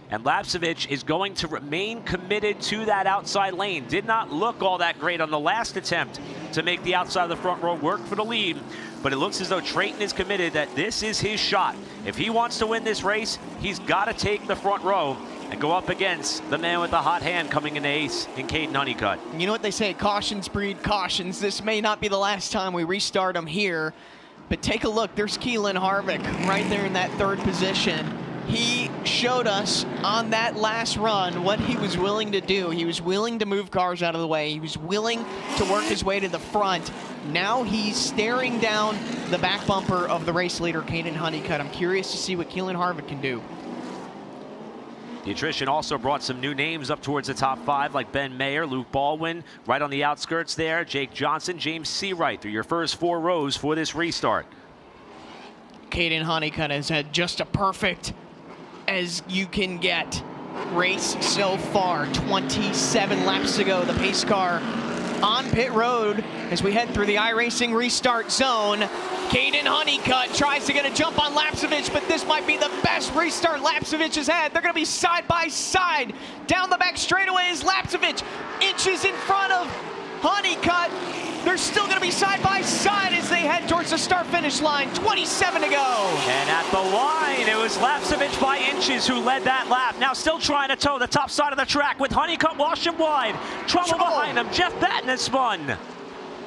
And Lapsevich is going to remain committed to that outside lane. Did not look all that great on the last attempt to make the outside of the front row work for the lead. But it looks as though Drayton is committed that this is his shot. If he wants to win this race, he's got to take the front row and go up against the man with the hot hand coming in Ace in Kaden Honeycutt. You know what they say, cautions breed cautions. This may not be the last time we restart him here. But take a look, there's Keelan Harvick right there in that 3rd position. He showed us on that last run what he was willing to do. He was willing to move cars out of the way. He was willing to work his way to the front. Now he's staring down the back bumper of the race leader, Kaden Honeycutt. I'm curious to see what Keelan Harvick can do. The attrition also brought some new names up towards the top 5, like Ben Mayer, Luke Baldwin, right on the outskirts there, Jake Johnson, James Seawright, through your first 4 rows for this restart. Kaden Honeycutt has had just a perfect as you can get race so far. 27 laps to go. The pace car on pit road as we head through the iRacing restart zone. Kaden Honeycutt tries to get a jump on Lapsevich, but this might be the best restart Lapsevich has had. They're going to be side by side down the back straightaway as Lapsevich inches in front of Honeycutt. They're still going to be side by side as they head towards the start-finish line. 27 to go. And at the line, it was Lapsevich by inches who led that lap. Now still trying to toe the top side of the track with Honeycutt washing wide. Trouble behind him. Jeff Batten has spun.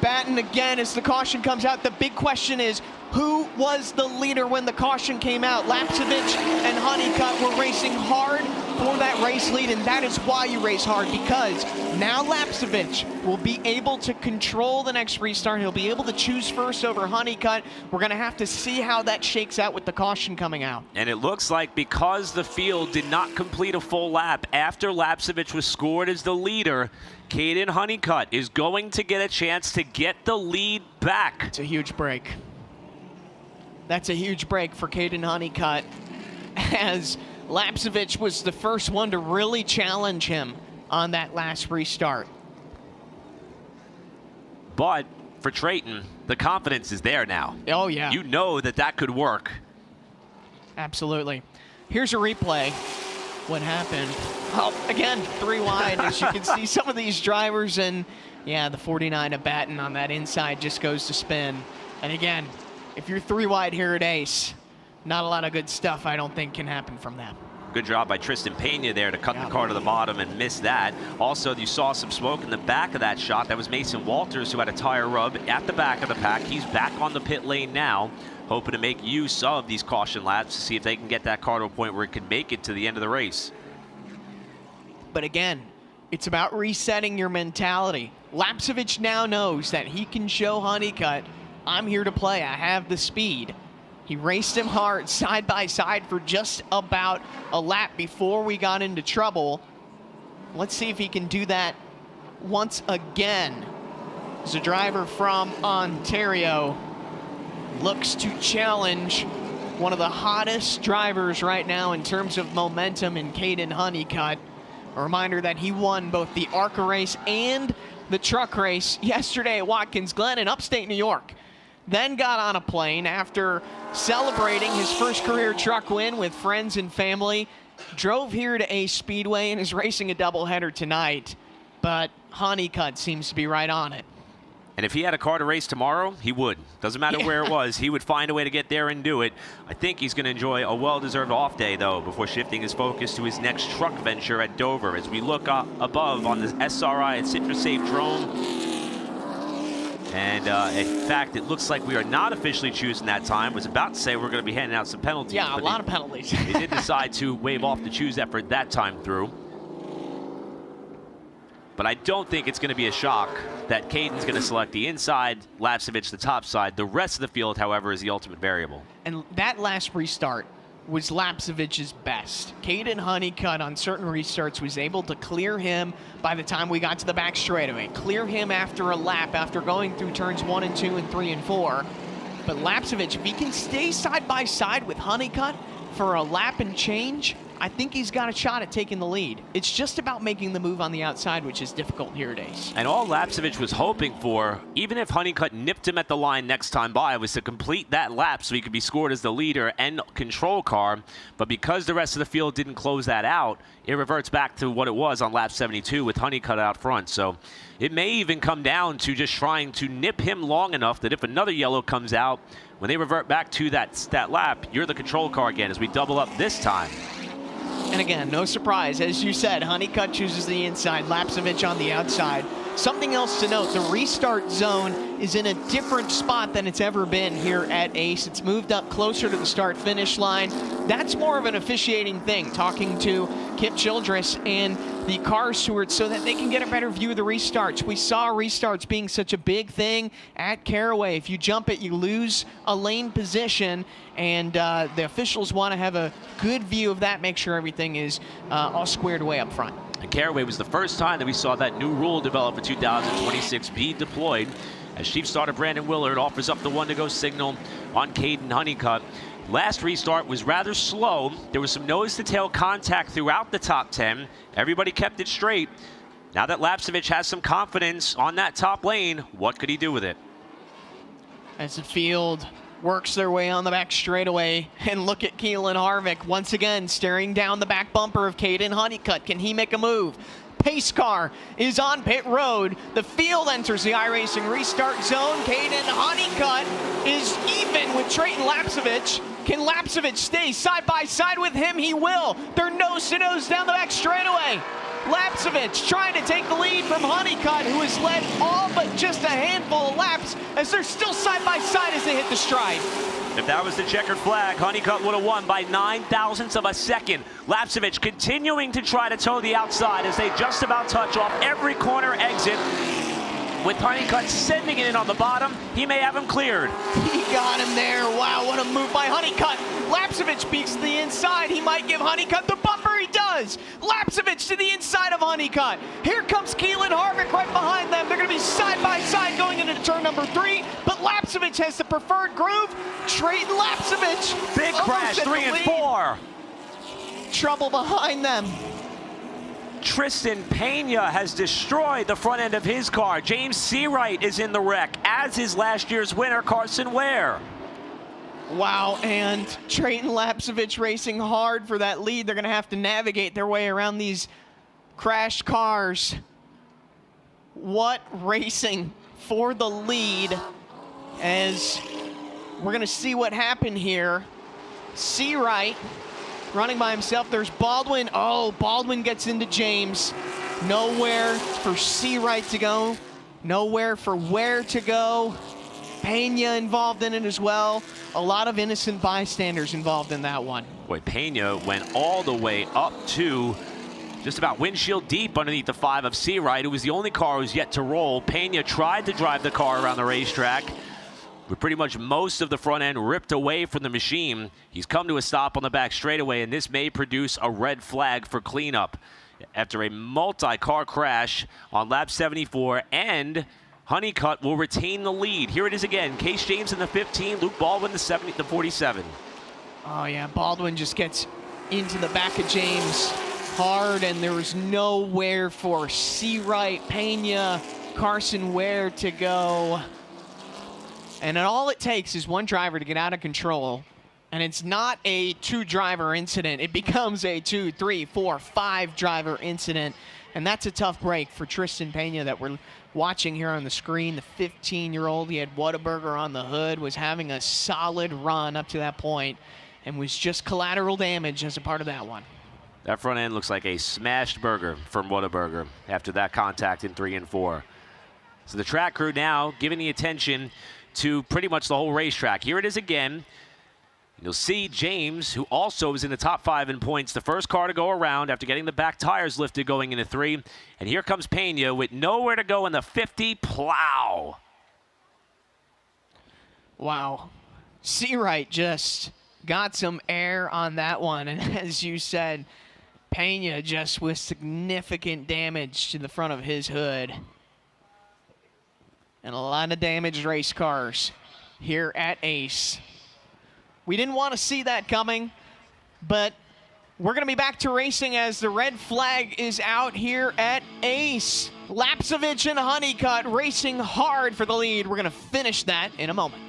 Batten again as the caution comes out. The big question is, who was the leader when the caution came out? Lapsevich and Honeycutt were racing hard for that race lead, and that is why you race hard, because now Lapsevich will be able to control the next restart. He'll be able to choose first over Honeycutt. We're going to have to see how that shakes out with the caution coming out. And it looks like because the field did not complete a full lap after Lapsevich was scored as the leader, Kaden Honeycutt is going to get a chance to get the lead back. It's a huge break. That's a huge break for Kaden Honeycutt, as Lapsevich was the first one to really challenge him on that last restart. But for Trayton, the confidence is there now. Oh, yeah. You know that could work. Absolutely. Here's a replay. What happened? Oh, again, 3 wide, as you can see some of these drivers, and yeah, the 49 of Batten on that inside just goes to spin. And again, if you're 3 wide here at Ace, not a lot of good stuff, I don't think, can happen from that. Good job by Tristan Pena there to cut the car to the bottom and miss that. Also, you saw some smoke in the back of that shot. That was Mason Walters, who had a tire rub at the back of the pack. He's back on the pit lane now, hoping to make use of these caution laps to see if they can get that car to a point where it can make it to the end of the race. But again, it's about resetting your mentality. Lapsevich now knows that he can show Honeycutt, I'm here to play, I have the speed. He raced him hard, side by side, for just about a lap before we got into trouble. Let's see if he can do that once again. As a driver from Ontario looks to challenge one of the hottest drivers right now in terms of momentum in Kaden Honeycutt. A reminder that he won both the ARCA race and the truck race yesterday at Watkins Glen in upstate New York. Then got on a plane after celebrating his first career truck win with friends and family. Drove here to Ace Speedway and is racing a doubleheader tonight. But Honeycutt seems to be right on it. And if he had a car to race tomorrow, he would. Doesn't matter where it was, he would find a way to get there and do it. I think he's going to enjoy a well-deserved off day, though, before shifting his focus to his next truck venture at Dover. As we look up above on the SRI at CitraSafe drone. And in fact, it looks like we are not officially choosing that time. Was about to say we're going to be handing out some penalties. Yeah, a lot of penalties. They did decide to waive off the choose effort that time through. But I don't think it's going to be a shock that Kaden's going to select the inside, Lapsevich the top side. The rest of the field, however, is the ultimate variable. And that last restart was Lapsevich's best. Kaden Honeycutt on certain restarts was able to clear him by the time we got to the back straightaway. Clear him after a lap, after going through turns 1 and 2 and 3 and 4. But Lapsevich, if he can stay side by side with Honeycutt for a lap and change, I think he's got a shot at taking the lead. It's just about making the move on the outside, which is difficult here at Ace. And all Lapsevich was hoping for, even if Honeycutt nipped him at the line next time by, was to complete that lap so he could be scored as the leader and control car. But because the rest of the field didn't close that out, it reverts back to what it was on lap 72 with Honeycutt out front. So it may even come down to just trying to nip him long enough that if another yellow comes out, when they revert back to that lap, you're the control car again as we double up this time. And again, no surprise, as you said, Honeycutt chooses the inside, Lapsevich on the outside. Something else to note, the restart zone is in a different spot than it's ever been here at Ace. It's moved up closer to the start-finish line. That's more of an officiating thing, talking to Kip Childress and the car stewards so that they can get a better view of the restarts. We saw restarts being such a big thing at Caraway. If you jump it, you lose a lane position, and the officials want to have a good view of that, make sure everything is all squared away up front. And Caraway was the first time that we saw that new rule develop for 2026 be deployed. As Chief Starter Brandon Willard offers up the 1-to-go signal on Kaden Honeycutt. Last restart was rather slow. There was some nose-to-tail contact throughout the top 10. Everybody kept it straight. Now that Lapsevich has some confidence on that top lane, what could he do with it? As the field works their way on the back straightaway, and look at Keelan Harvick once again staring down the back bumper of Kaden Honeycutt. Can he make a move? Pace car is on pit road. The field enters the iRacing restart zone. Kaden Honeycutt is even with Trayton Lapsevich. Can Lapsevich stay side by side with him? He will. They're nose to nose down the back straightaway. Lapsevich trying to take the lead from Honeycutt, who has led all but just a handful of laps as they're still side by side as they hit the stride. If that was the checkered flag, Honeycutt would have won by 9 thousandths of a second. Lapsevich continuing to try to toe the outside as they just about touch off every corner exit. With Honeycutt sending it in on the bottom, he may have him cleared. He got him there. Wow, what a move by Honeycutt. Lapsevich peeks to the inside. He might give Honeycutt the bumper. He does. Lapsevich to the inside of Honeycutt. Here comes Keelan Harvick right behind them. They're going to be side by side going into turn number 3, but Lapsevich has the preferred groove. Trayton Lapsevich. Big crash, 3 and 4. Trouble behind them. Tristan Pena has destroyed the front end of his car. James Seawright is in the wreck, as is last year's winner, Carson Ware. Wow, and Trayton Lapsevich racing hard for that lead. They're going to have to navigate their way around these crashed cars. What racing for the lead, as we're going to see what happened here. Seawright running by himself. There's Baldwin. Oh, Baldwin gets into James. Nowhere for Seawright to go. Nowhere for Ware to go. Pena involved in it as well. A lot of innocent bystanders involved in that one. Boy, Pena went all the way up to just about windshield deep underneath the 5 of Seawright, who was the only car who was yet to roll. Pena tried to drive the car around the racetrack, with pretty much most of the front end ripped away from the machine. He's come to a stop on the back straightaway, and this may produce a red flag for cleanup after a multi-car crash on lap 74, and Honeycutt will retain the lead. Here it is again. Case James in the 15, Luke Baldwin the 47. Oh yeah, Baldwin just gets into the back of James hard, and there was nowhere for Seawright, Pena, Carson Ware to go. And all it takes is one driver to get out of control, and it's not a 2-driver incident. It becomes a 2, 3, 4, 5-driver incident, and that's a tough break for Tristan Pena that we're watching here on the screen. The 15-year-old, he had Whataburger on the hood, was having a solid run up to that point, and was just collateral damage as a part of that one. That front end looks like a smashed burger from Whataburger after that contact in 3 and 4. So the track crew now giving the attention to pretty much the whole racetrack. Here it is again. You'll see James, who also was in the top 5 in points, the first car to go around after getting the back tires lifted going into 3. And here comes Pena with nowhere to go in the 50 plow. Wow. Seawright just got some air on that one. And as you said, Pena just with significant damage to the front of his hood. And a lot of damaged race cars here at Ace. We didn't want to see that coming, but we're going to be back to racing as the red flag is out here at Ace. Lapsevich and Honeycutt racing hard for the lead. We're going to finish that in a moment.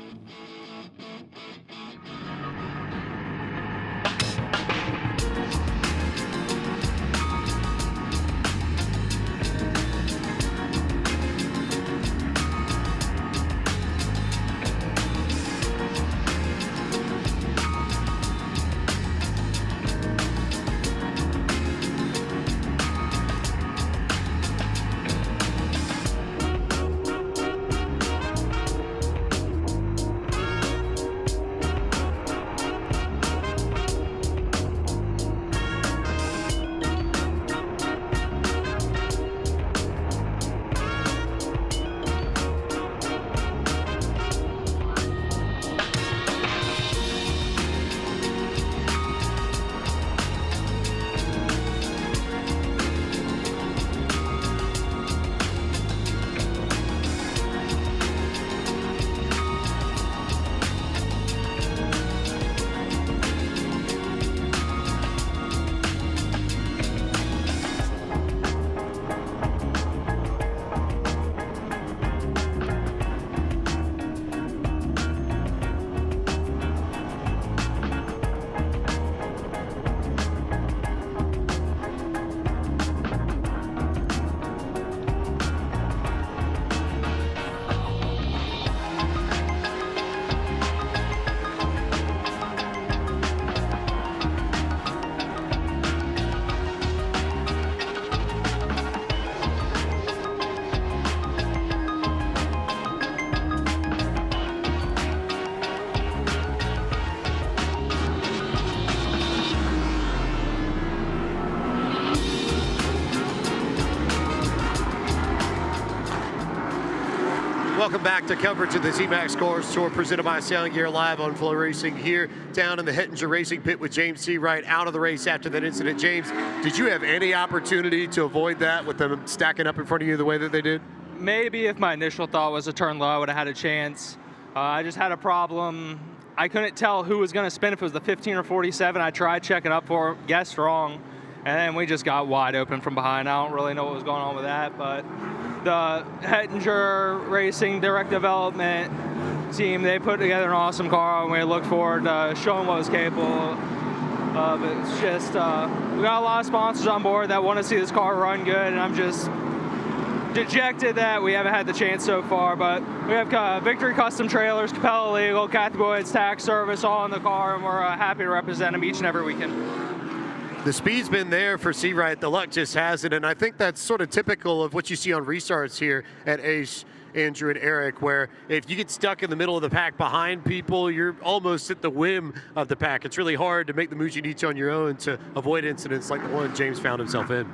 Welcome back to coverage of the Z-Max Cars Tour presented by Sound Gear live on FloRacing here down in the Hettinger Racing Pit with James Seawright out of the race after that incident. James, did you have any opportunity to avoid that with them stacking up in front of you the way that they did? Maybe if my initial thought was to turn low, I would have had a chance. I just had a problem. I couldn't tell who was going to spin, if it was the 15 or 47. I tried checking up for him, guessed wrong. and then we just got wide open from behind. I don't really know what was going on with that, but the Hettinger Racing Direct Development team, they put together an awesome car, and we look forward to showing what it's capable of. It's just, we got a lot of sponsors on board that want to see this car run good, and I'm just dejected that we haven't had the chance so far. But we have Victory Custom Trailers, Capella Legal, Kathy Boyd's Tax Service all in the car, and we're happy to represent them each and every weekend. The speed's been there for Seawright. The luck just hasn't, and I think that's sort of typical of what you see on restarts here at Ace, Andrew, and Eric, where if you get stuck in the middle of the pack behind people, you're almost at the whim of the pack. It's really hard to make the moves you need to on your own to avoid incidents like the one James found himself in.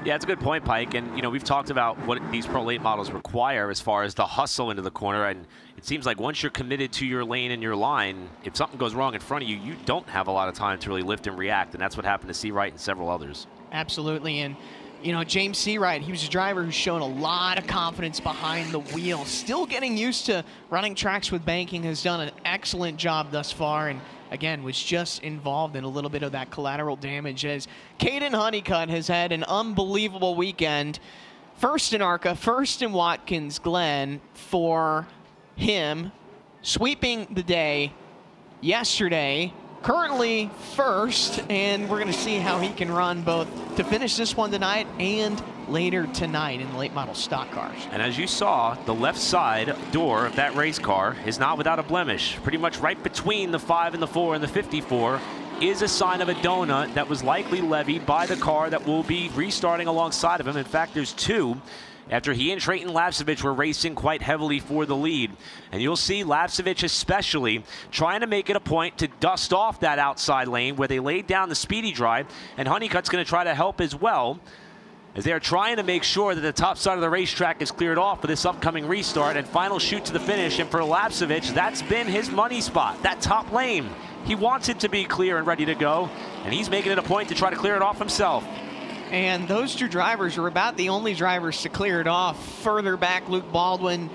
Yeah, it's a good point, Pike. And, you know, we've talked about what these Pro Late models require as far as the hustle into the corner. And it seems like once you're committed to your lane and your line, if something goes wrong in front of you, you don't have a lot of time to really lift and react. And that's what happened to Seawright and several others. Absolutely. And, you know, James Seawright, he was a driver who's shown a lot of confidence behind the wheel. Still getting used to running tracks with banking, has done an excellent job thus far. And again, was just involved in a little bit of that collateral damage, as Kaden Honeycutt has had an unbelievable weekend. First in ARCA, first in Watkins Glen for him, sweeping the day yesterday. Currently first, and we're going to see how he can run both to finish this one tonight and later tonight in late model stock cars. And as you saw, the left side door of that race car is not without a blemish. Pretty much right between the 5 and the 4 and the 54 is a sign of a donut that was likely levied by the car that will be restarting alongside of him. In fact, there's two, after he and Trayton Lapsevich were racing quite heavily for the lead. And you'll see Lapsevich especially trying to make it a point to dust off that outside lane where they laid down the speedy drive, and Honeycutt's going to try to help as well, as they are trying to make sure that the top side of the racetrack is cleared off for this upcoming restart and final shoot to the finish. And for Lapsevich, that's been his money spot, that top lane. He wants it to be clear and ready to go, and he's making it a point to try to clear it off himself. And those two drivers are about the only drivers to clear it off. Further back, Luke Baldwin,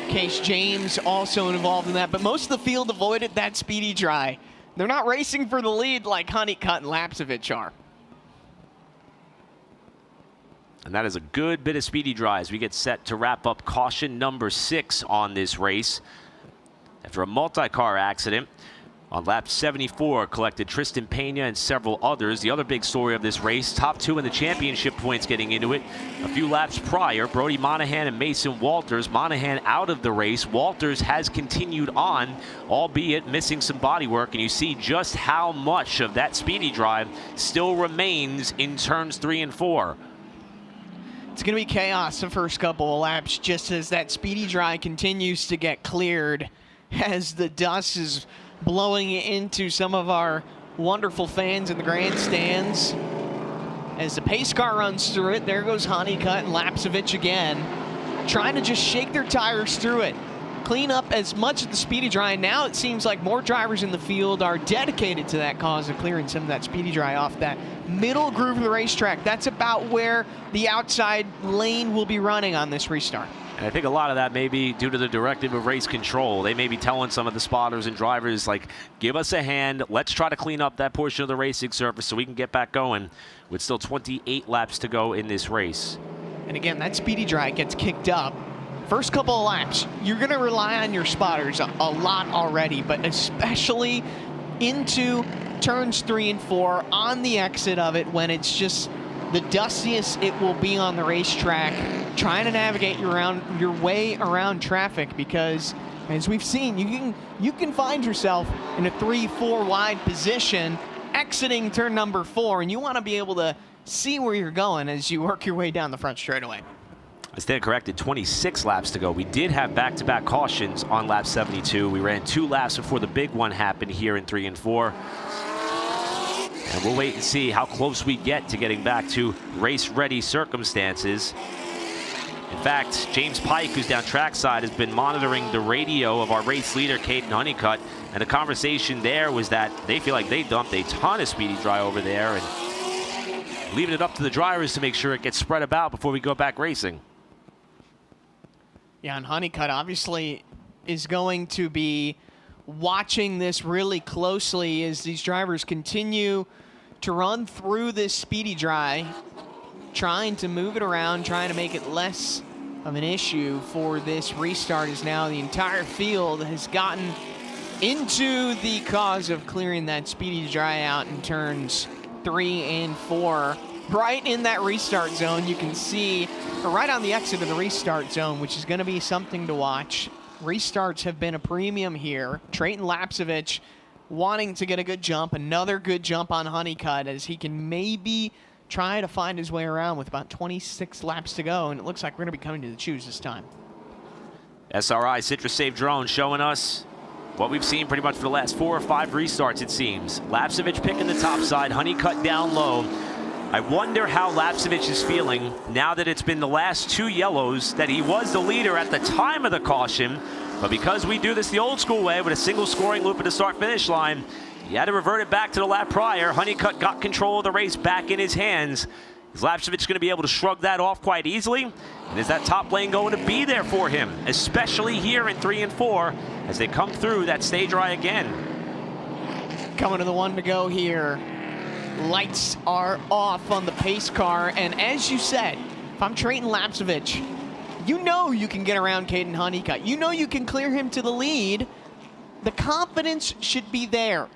Case James also involved in that. But most of the field avoided that speedy dry. They're not racing for the lead like Honeycutt and Lapsevich are. And that is a good bit of speedy dry as we get set to wrap up caution number 6 on this race. After a multi-car accident on lap 74, collected Tristan Pena and several others. The other big story of this race, top 2 in the championship points getting into it. A few laps prior, Brody Monahan and Mason Walters. Monahan out of the race. Walters has continued on, albeit missing some body work, and you see just how much of that speedy drive still remains in turns 3 and 4. It's going to be chaos the first couple of laps, just as that speedy dry continues to get cleared, as the dust is blowing into some of our wonderful fans in the grandstands. As the pace car runs through it, there goes Honeycutt and Lapsevich again, trying to just shake their tires through it, clean up as much of the speedy dry. Now it seems like more drivers in the field are dedicated to that cause of clearing some of that speedy dry off that middle groove of the racetrack. That's about where the outside lane will be running on this restart. And I think a lot of that may be due to the directive of race control. They may be telling some of the spotters and drivers, like, give us a hand. Let's try to clean up that portion of the racing surface so we can get back going with still 28 laps to go in this race. And again, that speedy dry gets kicked up. First couple of laps, you're going to rely on your spotters a lot already, but especially into turns 3 and 4 on the exit of it when it's just the dustiest it will be on the racetrack, trying to navigate your way around traffic, because as we've seen, you can find yourself in a 3-4 wide position exiting turn number 4, and you want to be able to see where you're going as you work your way down the front straightaway. I stand corrected, 26 laps to go. We did have back-to-back cautions on lap 72. We ran 2 laps before the big one happened here in 3 and 4. And we'll wait and see how close we get to getting back to race-ready circumstances. In fact, James Pike, who's down trackside, has been monitoring the radio of our race leader, Kaden Honeycutt, and the conversation there was that they feel like they dumped a ton of speedy dry over there and leaving it up to the drivers to make sure it gets spread about before we go back racing. Yeah, and Honeycutt obviously is going to be watching this really closely as these drivers continue to run through this speedy dry, trying to move it around, trying to make it less of an issue for this restart, as now the entire field has gotten into the cause of clearing that speedy dry out in turns 3 and 4. Right in that restart zone, you can see, or right on the exit of the restart zone, which is going to be something to watch. Restarts have been a premium here. Trayton Lapcevich wanting to get a good jump, another good jump on Honeycutt, as he can maybe try to find his way around with about 26 laps to go, and it looks like we're going to be coming to the choose this time. SRI Citrus Safe Drone showing us what we've seen pretty much for the last 4 or 5 restarts, it seems. Lapcevich picking the top side, Honeycutt down low. I wonder how Lapcevich is feeling now that it's been the last 2 yellows, that he was the leader at the time of the caution, but because we do this the old school way with a single scoring loop at the start-finish line, he had to revert it back to the lap prior. Honeycutt got control of the race back in his hands. Is Lapcevich going to be able to shrug that off quite easily? And is that top lane going to be there for him, especially here in 3 and 4 as they come through that stage dry again? Coming to the 1 to go here. Lights are off on the pace car, and as you said, if I'm Trayton Lapcevich, you know you can get around Kaden Honeycutt. You know you can clear him to the lead. The confidence should be there.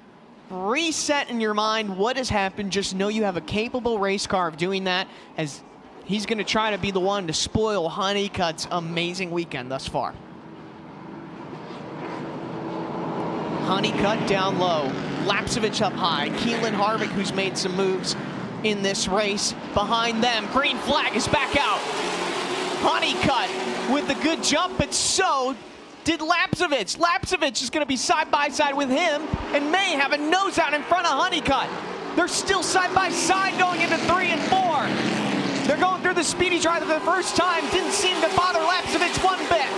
Reset in your mind what has happened. Just know you have a capable race car of doing that, as he's going to try to be the one to spoil Honeycutt's amazing weekend thus far. Honeycutt down low, Lapcevich up high, Keelan Harvick, who's made some moves in this race, behind them. Green flag is back out. Honeycutt with the good jump, but so did Lapcevich. Lapcevich is going to be side by side with him and may have a nose out in front of Honeycutt. They're still side by side going into 3 and 4. They're going through the speedy dry for the first time. Didn't seem to bother Lapcevich one bit.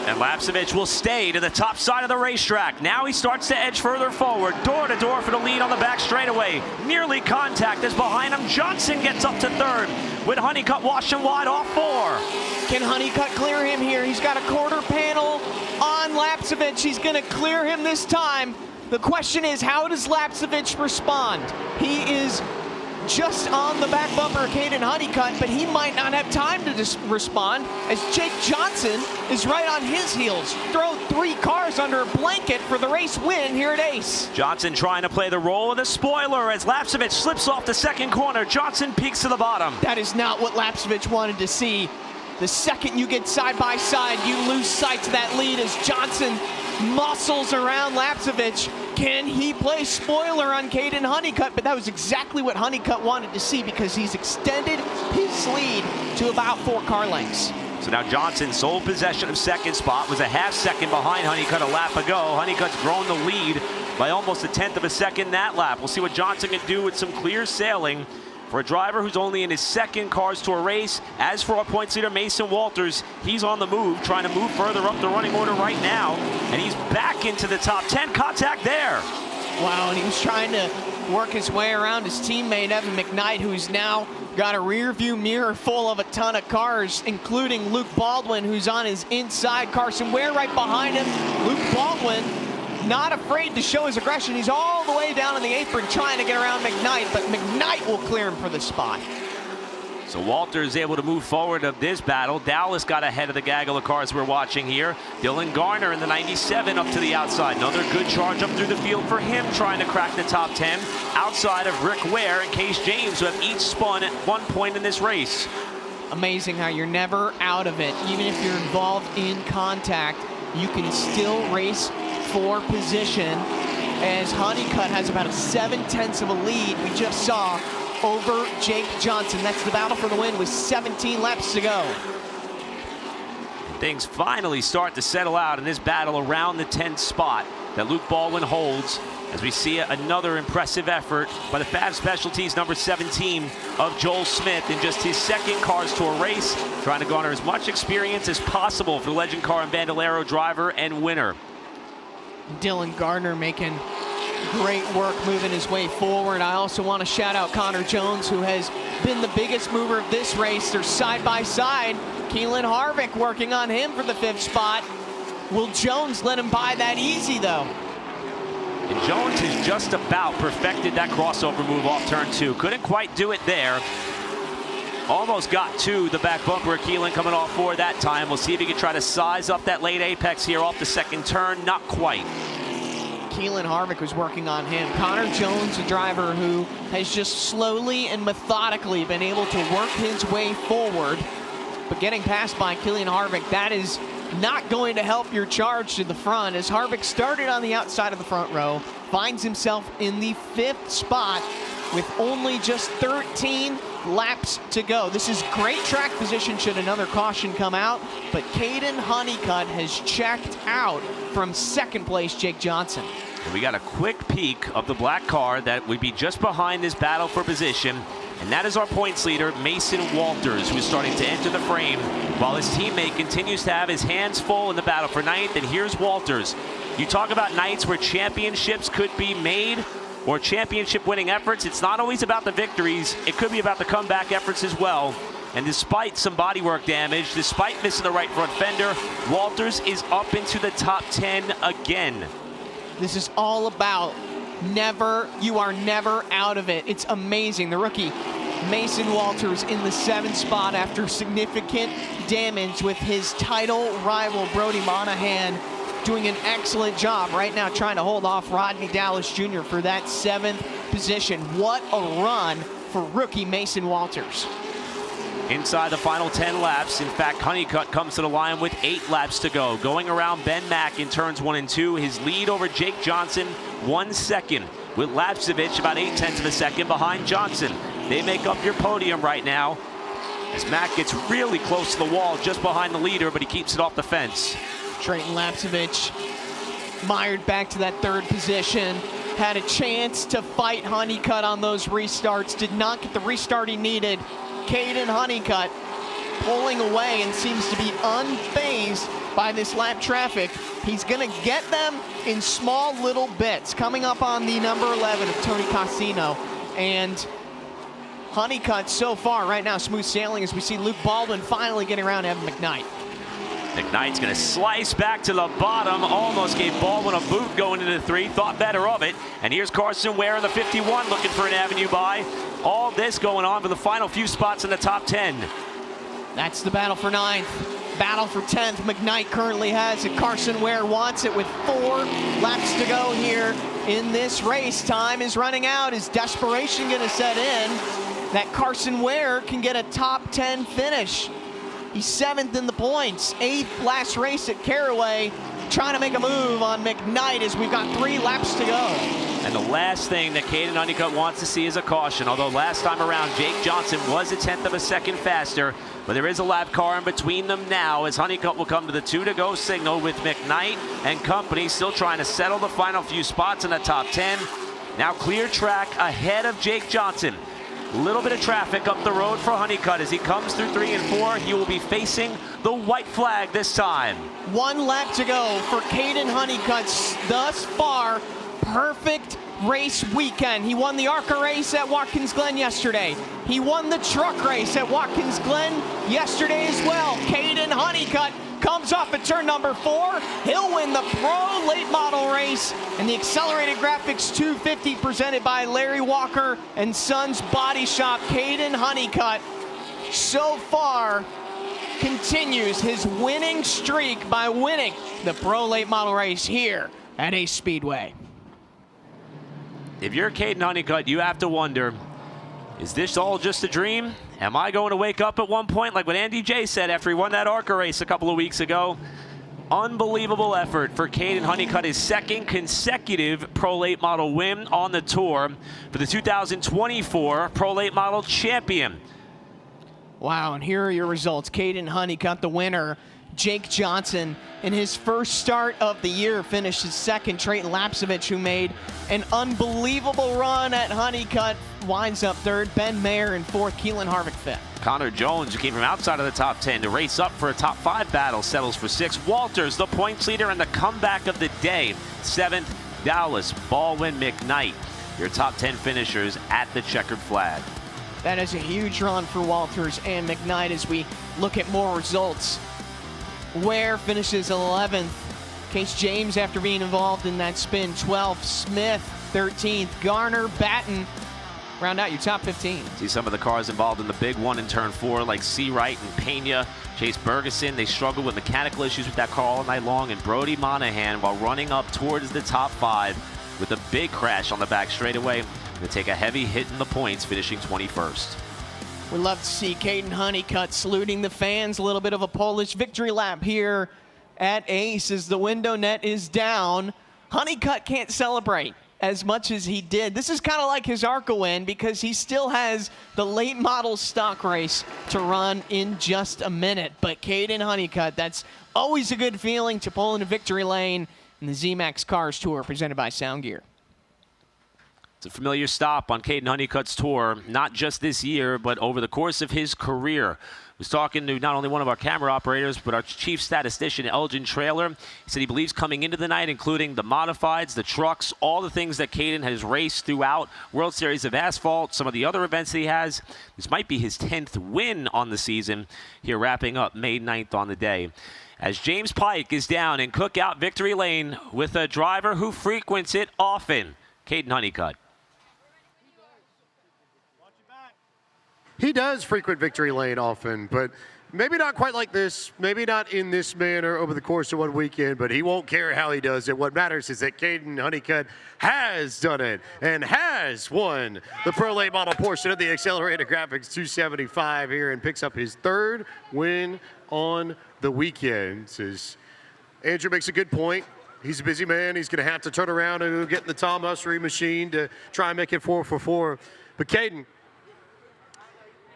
And Lapcevich will stay to the top side of the racetrack. Now he starts to edge further forward, door to door for the lead on the back straightaway. Nearly contact as behind him. Johnson gets up to 3rd with Honeycutt washing wide off 4. Can Honeycutt clear him here? He's got a quarter panel on Lapcevich. He's going to clear him this time. The question is, how does Lapcevich respond? He is just on the back bumper of Kaden Honeycutt, but he might not have time to respond, as Jake Johnson is right on his heels. Throw 3 cars under a blanket for the race win here at Ace. Johnson trying to play the role of the spoiler as Lapcevich slips off the 2nd corner. Johnson peaks to the bottom. That is not what Lapcevich wanted to see. The second you get side by side, you lose sight to that lead as Johnson muscles around Lapcevich. Can he play spoiler on Kaden Honeycutt? But that was exactly what Honeycutt wanted to see, because he's extended his lead to about 4 car lengths. So now Johnson, sole possession of 2nd spot, was a half second behind Honeycutt a lap ago. Honeycutt's grown the lead by almost 1/10 of a second that lap. We'll see what Johnson can do with some clear sailing for a driver who's only in his 2nd Cars Tour race. As for our points leader, Mason Walters, he's on the move, trying to move further up the running order right now, and he's back into the top 10. Contact there. Wow, and he was trying to work his way around his teammate, Evan McKnight, who's now got a rear view mirror full of a ton of cars, including Luke Baldwin, who's on his inside. Carson Ware right behind him. Luke Baldwin not afraid to show his aggression. He's all the way down in the apron trying to get around McKnight, but McKnight will clear him for the spot. So Walters able to move forward of this battle. Dallas got ahead of the gaggle of cars we're watching here. Dylan Garner in the 97 up to the outside. Another good charge up through the field for him, trying to crack the top 10 outside of Rick Ware and Case James, who have each spun at one point in this race. Amazing how you're never out of it. Even if you're involved in contact, you can still race for position, as Honeycutt has about a 7/10 of a lead we just saw over Jake Johnson. That's the battle for the win with 17 laps to go. Things finally start to settle out in this battle around the 10th spot that Luke Baldwin holds, as we see another impressive effort by the Fab Specialties number 17 of Joel Smith in just his 2nd Cars Tour race, trying to garner as much experience as possible for the Legend Car and Bandolero driver and winner. Dylan Gardner making great work moving his way forward. I also want to shout out Connor Jones, who has been the biggest mover of this race. They're side by side. Keelan Harvick working on him for the 5th spot. Will Jones let him by that easy, though? And Jones has just about perfected that crossover move off turn 2. Couldn't quite do it there. Almost got to the back bumper. Keelan coming off 4 that time. We'll see if he can try to size up that late apex here off the second turn. Not quite. Keelan Harvick was working on him. Connor Jones, a driver who has just slowly and methodically been able to work his way forward. But getting passed by Keelan Harvick, that is not going to help your charge to the front, as Harvick started on the outside of the front row, finds himself in the 5th spot with only just 13 laps to go. This is great track position should another caution come out, but Kaden Honeycutt has checked out from 2nd place Jake Johnson. And we got a quick peek of the black car that would be just behind this battle for position, and that is our points leader, Mason Walters, who's starting to enter the frame while his teammate continues to have his hands full in the battle for 9th. And here's Walters. You talk about nights where championships could be made or championship winning efforts. It's not always about the victories. It could be about the comeback efforts as well. And despite some bodywork damage, despite missing the right front fender, Walters is up into the top 10 again. This is all about you are never out of it. It's amazing. The rookie, Mason Walters, in the 7th spot after significant damage with his title rival, Brody Monahan, doing an excellent job right now trying to hold off Rodney Dallas Jr. for that 7th position. What a run for rookie Mason Walters. Inside the final 10 laps, in fact, Honeycutt comes to the line with 8 laps to go. Going around Ben Mack in turns 1 and 2, his lead over Jake Johnson, 1 second, with Lapsevich about 0.8 of a second behind Johnson. They make up your podium right now as Mack gets really close to the wall just behind the leader, but he keeps it off the fence. Trayton Lapsevich mired back to that 3rd position. Had a chance to fight Honeycutt on those restarts. Did not get the restart he needed. Kaden Honeycutt pulling away and seems to be unfazed by this lap traffic. He's going to get them in small little bits. Coming up on the number 11 of Tony Cassino. And Honeycutt so far right now smooth sailing as we see Luke Baldwin finally getting around Evan McKnight. McKnight's going to slice back to the bottom. Almost gave Baldwin a boot going into the 3. Thought better of it. And here's Carson Ware in the 51 looking for an avenue by. All this going on for the final few spots in the top 10. That's the battle for 9th. Battle for 10th. McKnight currently has it. Carson Ware wants it with 4 laps to go here in this race. Time is running out. Is desperation going to set in that Carson Ware can get a top 10 finish? He's 7th in the points. 8th last race at Caraway. Trying to make a move on McKnight as we've got 3 laps to go. And the last thing that Kaden Honeycutt wants to see is a caution. Although last time around, Jake Johnson was 1/10 of a second faster. But there is a lap car in between them now as Honeycutt will come to the 2 to go signal with McKnight and company still trying to settle the final few spots in the top 10. Now clear track ahead of Jake Johnson. A little bit of traffic up the road for Honeycutt as he comes through 3 and 4. He will be facing the white flag this time. 1 lap to go for Kaden Honeycutt thus far. Perfect race weekend. He won the ARCA race at Watkins Glen yesterday. He won the truck race at Watkins Glen yesterday as well. Kaden Honeycutt comes off at turn number 4. He'll win the Pro Late Model race and the Accelerated Graphics 250 presented by Larry Walker and Sons Body Shop. Kaden Honeycutt so far continues his winning streak by winning the Pro Late Model race here at Ace Speedway. If you're Kaden Honeycutt, you have to wonder, is this all just a dream? Am I going to wake up at one point like what Andy J said after he won that ARCA race a couple of weeks ago? Unbelievable effort for Kaden Honeycutt, his 2nd consecutive Pro Late Model win on the tour for the 2024 Pro Late Model champion. Wow, and here are your results. Kaden Honeycutt, the winner. Jake Johnson, in his first start of the year, finished his 2nd. Trayton Lapsevich, who made an unbelievable run at Honeycutt, winds up 3rd. Ben Mayer in 4th. Keelan Harvick 5th. Connor Jones, who came from outside of the top 10 to race up for a top 5 battle, settles for 6th. Walters, the points leader and the comeback of the day, 7th. Dallas, Baldwin, McKnight, your top 10 finishers at the checkered flag. That is a huge run for Walters and McKnight as we look at more results. Ware finishes 11th. Case James, after being involved in that spin, 12th. Smith, 13th. Garner, Batten, round out your top 15. See some of the cars involved in the big one in turn 4, like Seawright and Pena. Chase Bergeson, they struggled with mechanical issues with that car all night long. And Brody Monahan, while running up towards the top 5 with a big crash on the back straightaway, going to take a heavy hit in the points, finishing 21st. We'd love to see Kaden Honeycutt saluting the fans. A little bit of a Polish victory lap here at Ace as the window net is down. Honeycutt can't celebrate as much as he did. This is kind of like his ARCA win because he still has the late model stock race to run in just a minute. But Kaden Honeycutt, that's always a good feeling to pull into victory lane in the ZMAX Cars Tour presented by Sound Gear. It's a familiar stop on Kaden Honeycutt's tour, not just this year, but over the course of his career. I was talking to not only one of our camera operators, but our chief statistician, Elgin Trailer. He said he believes coming into the night, including the modifieds, the trucks, all the things that Kaden has raced throughout World Series of Asphalt, some of the other events that he has, this might be his 10th win on the season, here wrapping up May 9th on the day. As James Pike is down in Cookout Victory Lane with a driver who frequents it often, Kaden Honeycutt. He does frequent victory lane often, but maybe not quite like this, maybe not in this manner over the course of one weekend, but he won't care how he does it. What matters is that Kaden Honeycutt has done it and has won the Pro Late Model portion of the Accelerated Graphics 275 here and picks up his 3rd win on the weekend. As Andrew makes a good point. He's a busy man. He's going to have to turn around and get in the Tom Hussery machine to try and make it 4 for 4. But Kaden,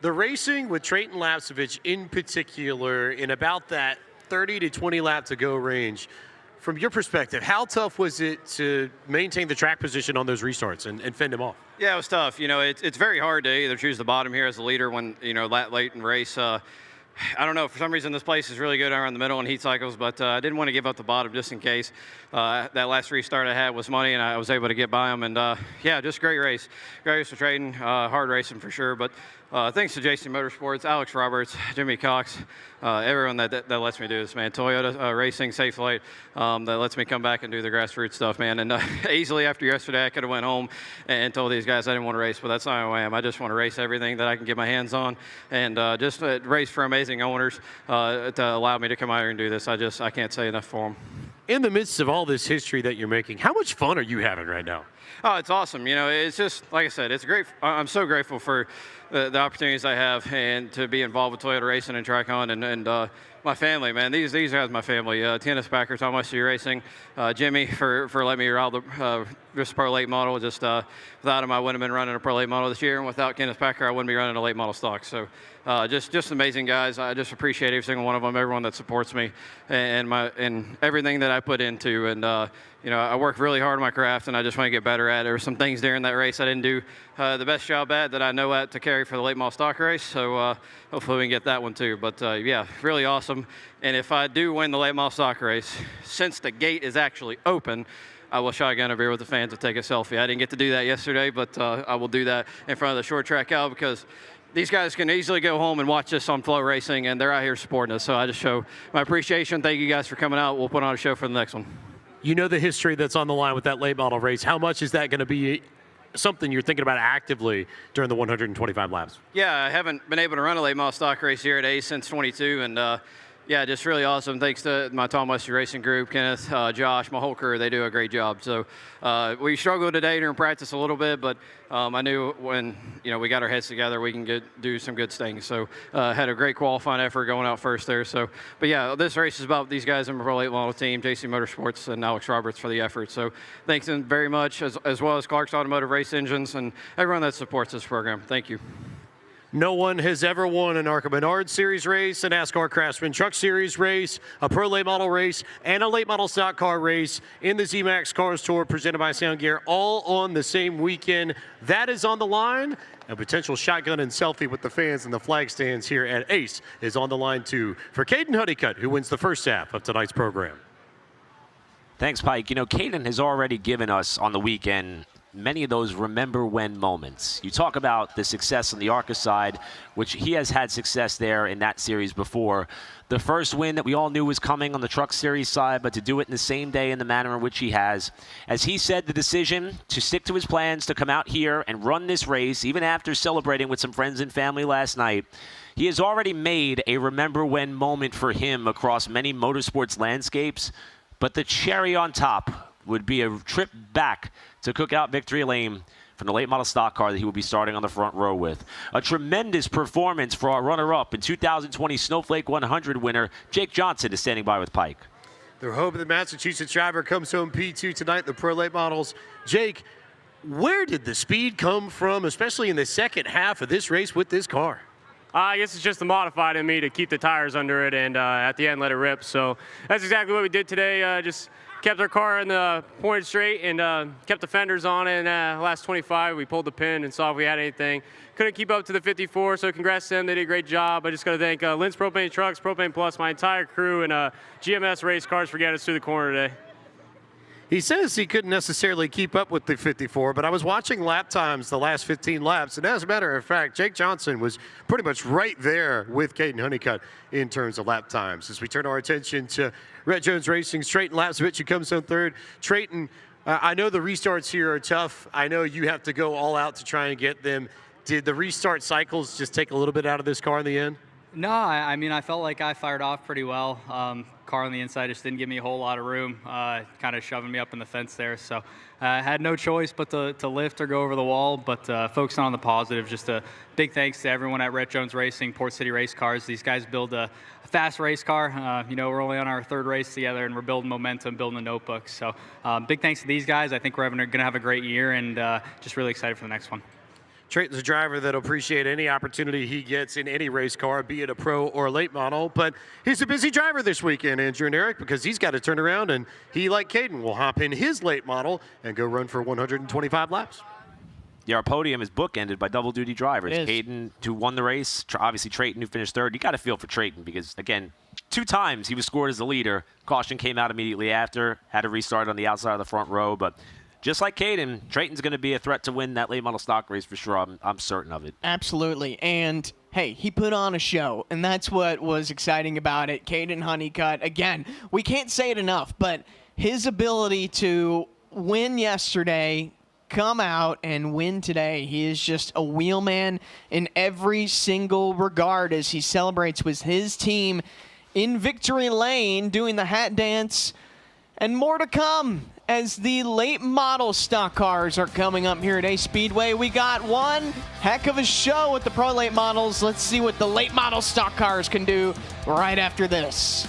the racing with Trayton Lapcevich in particular in about that 30 to 20 lap to go range, from your perspective, how tough was it to maintain the track position on those restarts and fend him off? Yeah, it was tough. You know, it's very hard to either choose the bottom here as the leader when, you know, that late in race. I don't know, for some reason this place is really good around the middle in heat cycles, but I didn't want to give up the bottom just in case. That last restart I had was money, and I was able to get by them. And yeah, just great race. Great race for Trayton, hard racing for sure. But thanks to JC Motorsports, Alex Roberts, Jimmy Cox, everyone that lets me do this, man. Toyota Racing, Safe Flight, that lets me come back and do the grassroots stuff, man. And easily after yesterday, I could have went home and told these guys I didn't want to race, but that's not who I am. I just want to race everything that I can get my hands on and just race for amazing owners to allow me to come out here and do this. I can't say enough for them. In the midst of all this history that you're making, how much fun are you having right now? Oh, it's awesome. You know, it's just, like I said, it's great. I'm so grateful for the opportunities I have and to be involved with Toyota Racing and Tricon and my family, man. These guys, my family. Tennis Packer, Tom Hussery Racing, Jimmy for letting me ride this Pro Late Model. Just without him, I wouldn't have been running a Pro Late Model this year, and without Tennis Packer, I wouldn't be running a late model stock. So just amazing guys. I just appreciate every single one of them, everyone that supports me, and everything that I put into. And you know, I work really hard on my craft, and I just want to get better at it. There were some things during that race I didn't do the best job at that I know at to carry for the late model stock race. So hopefully we can get that one too. But yeah, really awesome. And if I do win the late model stock race, since the gate is actually open, I will shotgun over here with the fans to take a selfie. I didn't get to do that yesterday, but I will do that in front of the short track out because these guys can easily go home and watch this on FloRacing, and they're out here supporting us. So I just show my appreciation. Thank you guys for coming out. We'll put on a show for the next one. You know the history that's on the line with that late model race. How much is that going to be something you're thinking about actively during the 125 laps? Yeah, I haven't been able to run a late model stock race here at Ace since 22, and yeah, just really awesome. Thanks to my Tom Hussery Racing group, Kenneth, Josh, my whole crew. They do a great job. So we struggled today during practice a little bit, but I knew when we got our heads together, we can do some good things. So had a great qualifying effort going out first there. So, but yeah, this race is about these guys in the Pro Late Model team, JC Motorsports and Alex Roberts for the effort. So thanks them very much, as well as Clark's Automotive Race Engines and everyone that supports this program. Thank you. No one has ever won an ARCA Menard Series race, a NASCAR Craftsman Truck Series race, a Pro Late Model race, and a late model stock car race in the ZMAX Cars Tour presented by Sound Gear, all on the same weekend. That is on the line. A potential shotgun and selfie with the fans in the flag stands here at Ace is on the line too for Kaden Honeycutt, who wins the first half of tonight's program. Thanks, Pike. You know, Kaden has already given us on the weekend many of those remember when moments. You talk about the success on the ARCA side, which he has had success there in that series before. The first win that we all knew was coming on the Truck Series side, but to do it in the same day in the manner in which he has. As he said, the decision to stick to his plans to come out here and run this race, even after celebrating with some friends and family last night, he has already made a remember when moment for him across many motorsports landscapes. But the cherry on top would be a trip back to Cookout Victory Lane from the late model stock car that he will be starting on the front row with. A tremendous performance for our runner-up and 2020 Snowflake 100 winner, Jake Johnson, is standing by with Pike. They're hoping the Massachusetts driver comes home P2 tonight in the Pro Late Models. Jake, where did the speed come from, especially in the second half of this race with this car? I guess it's just the modified in me to keep the tires under it and at the end let it rip. So that's exactly what we did today. Just kept our car in the pointed straight and kept the fenders on it. And last 25, we pulled the pin and saw if we had anything. Couldn't keep up to the 54, so congrats to them. They did a great job. I just got to thank Lynn's Propane Trucks, Propane Plus, my entire crew, and GMS Race Cars for getting us through the corner today. He says he couldn't necessarily keep up with the 54, but I was watching lap times the last 15 laps, and as a matter of fact, Jake Johnson was pretty much right there with Kaden Honeycutt in terms of lap times. As we turn our attention to Rhett Jones Racing's Trayton Lapsovich, who comes on third. Trayton, I know the restarts here are tough. I know you have to go all out to try and get them. Did the restart cycles just take a little bit out of this car in the end? No, I mean, I felt like I fired off pretty well. Car on the inside just didn't give me a whole lot of room, kind of shoving me up in the fence there. So I had no choice but to lift or go over the wall, but focusing on the positive. Just a big thanks to everyone at Rhett Jones Racing, Port City Race Cars. These guys build a fast race car. You know, we're only on our third race together, and we're building momentum, building a notebook. So big thanks to these guys. I think we're going to have a great year, and just really excited for the next one. Trayton's a driver that'll appreciate any opportunity he gets in any race car, be it a pro or a late model. But he's a busy driver this weekend, Andrew and Eric, because he's got to turn around, and he, like Kaden, will hop in his late model and go run for 125 laps. Yeah, our podium is bookended by double-duty drivers. Kaden, who won the race, obviously Trayton, who finished third. You got to feel for Trayton because, again, 2 times he was scored as the leader. Caution came out immediately after, had to restart on the outside of the front row, but just like Kaden, Trayton's going to be a threat to win that late model stock race for sure. I'm certain of it. Absolutely. And, hey, he put on a show, and that's what was exciting about it. Kaden Honeycutt, again, we can't say it enough, but his ability to win yesterday, come out and win today. He is just a wheelman in every single regard as he celebrates with his team in victory lane doing the hat dance. And more to come as the late model stock cars are coming up here at Speedway. We got one heck of a show with the pro late models. Let's see what the late model stock cars can do right after this.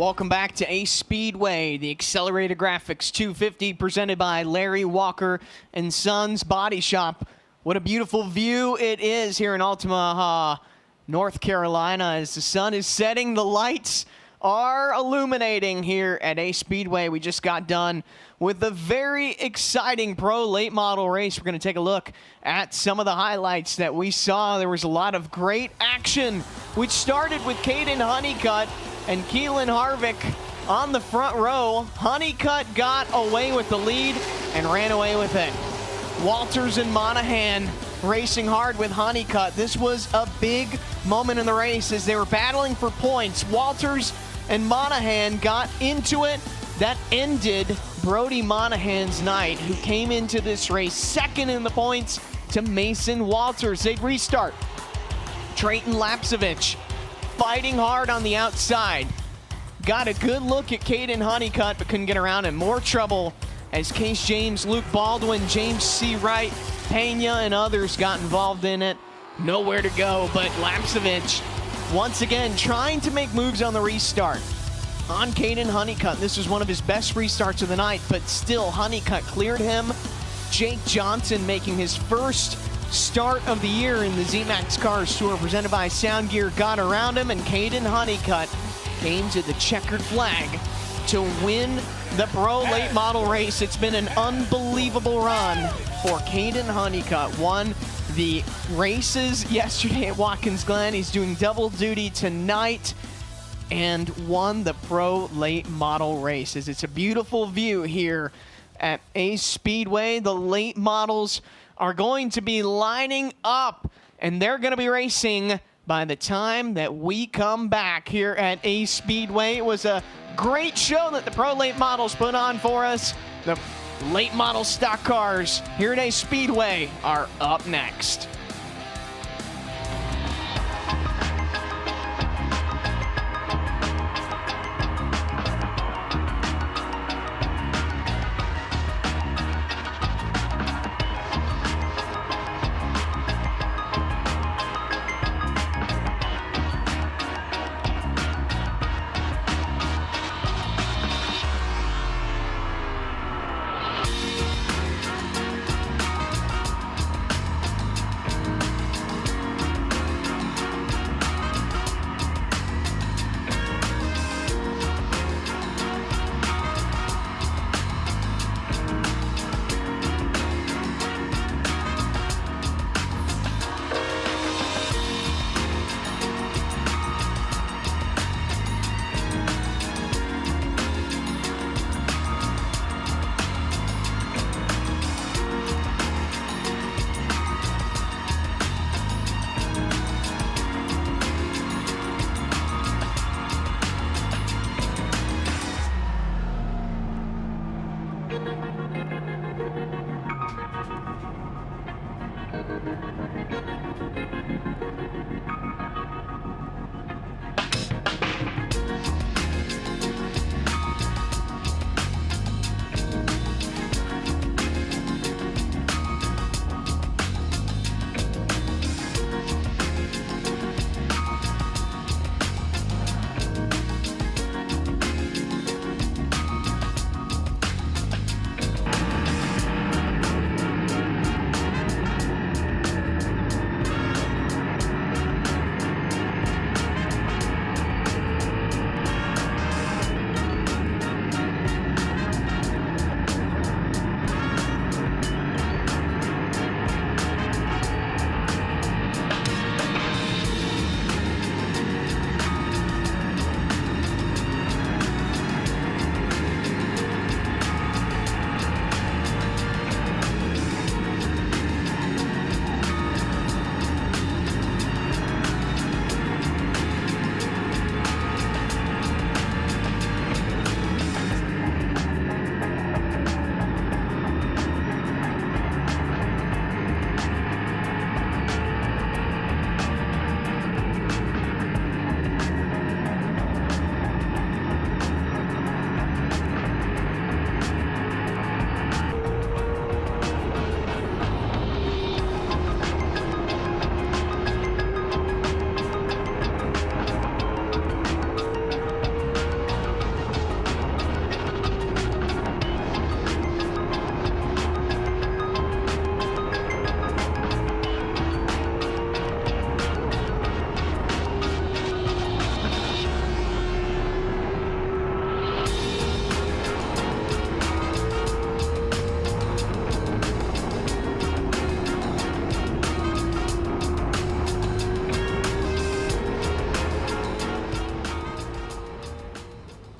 Welcome back to Ace Speedway, the Accelerated Graphics 250 presented by Larry Walker and Sons Body Shop. What a beautiful view it is here in Omaha, North Carolina, as the sun is setting. The lights are illuminating here at Ace Speedway. We just got done with a very exciting pro late model race. We're going to take a look at some of the highlights that we saw. There was a lot of great action, which started with Kaden Honeycutt and Keelan Harvick on the front row. Honeycutt got away with the lead and ran away with it. Walters and Monahan racing hard with Honeycutt. This was a big moment in the race as they were battling for points. Walters and Monahan got into it. That ended Brody Monahan's night, who came into this race second in the points to Mason Walters. They'd restart. Trayton Lapsevich fighting hard on the outside. Got a good look at Kaden Honeycutt, but couldn't get around him. More trouble as Case James, Luke Baldwin, James C. Wright, Pena, and others got involved in it. Nowhere to go, but Lapsevich once again trying to make moves on the restart. On Kaden Honeycutt, this was one of his best restarts of the night, but still Honeycutt cleared him. Jake Johnson making his first start of the year in the Z-Max Cars Tour presented by Sound Gear got around him, and Kaden Honeycutt came to the checkered flag to win the pro late model race. It's been an unbelievable run for Kaden Honeycutt. Won the races yesterday at Watkins Glen. He's doing double duty tonight and won the pro late model races. It's a beautiful view here at Ace Speedway. The late models are going to be lining up, and they're going to be racing by the time that we come back here at Ace Speedway. It was a great show that the pro late models put on for us. The late model stock cars here at Ace Speedway are up next.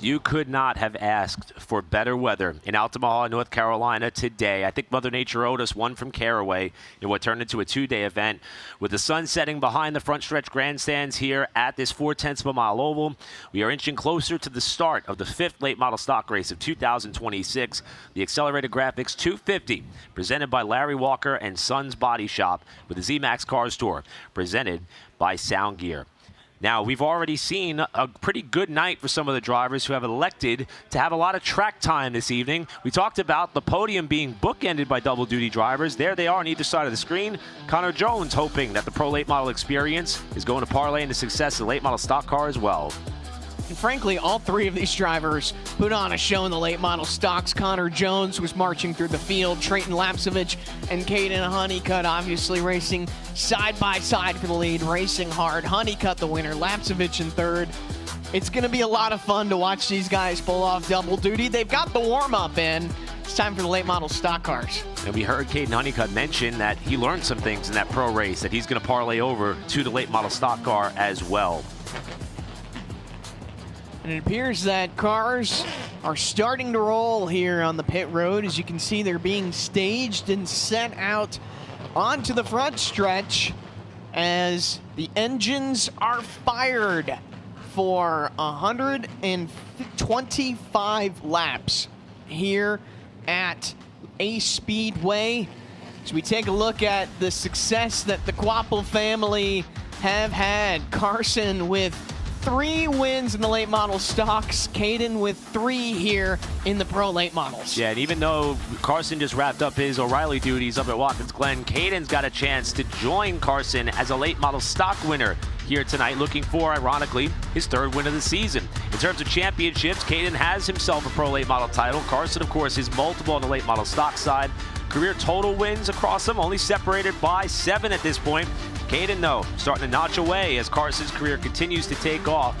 You could not have asked for better weather in Altamaha, North Carolina today. I think Mother Nature owed us one from Caraway in what turned into a 2-day event. With the sun setting behind the front stretch grandstands here at this 0.4 of a mile oval, we are inching closer to the start of the 5th late model stock race of 2026, the Accelerated Graphics 250, presented by Larry Walker and Sons Body Shop with the Z-Max Cars Tour, presented by Sound Gear. Now, we've already seen a pretty good night for some of the drivers who have elected to have a lot of track time this evening. We talked about the podium being bookended by double-duty drivers. There they are on either side of the screen. Connor Jones hoping that the Pro Late Model experience is going to parlay into success of the late model stock car as well. And frankly, all three of these drivers put on a show in the late model stocks. Connor Jones was marching through the field. Trayton Lapsevich and Kaden Honeycutt obviously racing side by side for the lead, racing hard. Honeycutt the winner, Lapsevich in third. It's going to be a lot of fun to watch these guys pull off double duty. They've got the warm-up in. It's time for the late model stock cars. And we heard Kaden Honeycutt mention that he learned some things in that pro race that he's going to parlay over to the late model stock car as well. And it appears that cars are starting to roll here on the pit road. As you can see, they're being staged and sent out onto the front stretch as the engines are fired for 125 laps here at Ace Speedway. As we take a look at the success that the Quapple family have had, Carson with 3 wins in the late model stocks, Kaden with 3 here in the pro late models. Yeah, and even though Carson just wrapped up his O'Reilly duties up at Watkins Glen, Kaden's got a chance to join Carson as a late model stock winner here tonight, looking for, ironically, his 3rd win of the season. In terms of championships, Kaden has himself a pro late model title. Carson, of course, is multiple on the late model stock side. Career total wins across them, only separated by 7 at this point. Kaden, though, starting to notch away as Carson's career continues to take off.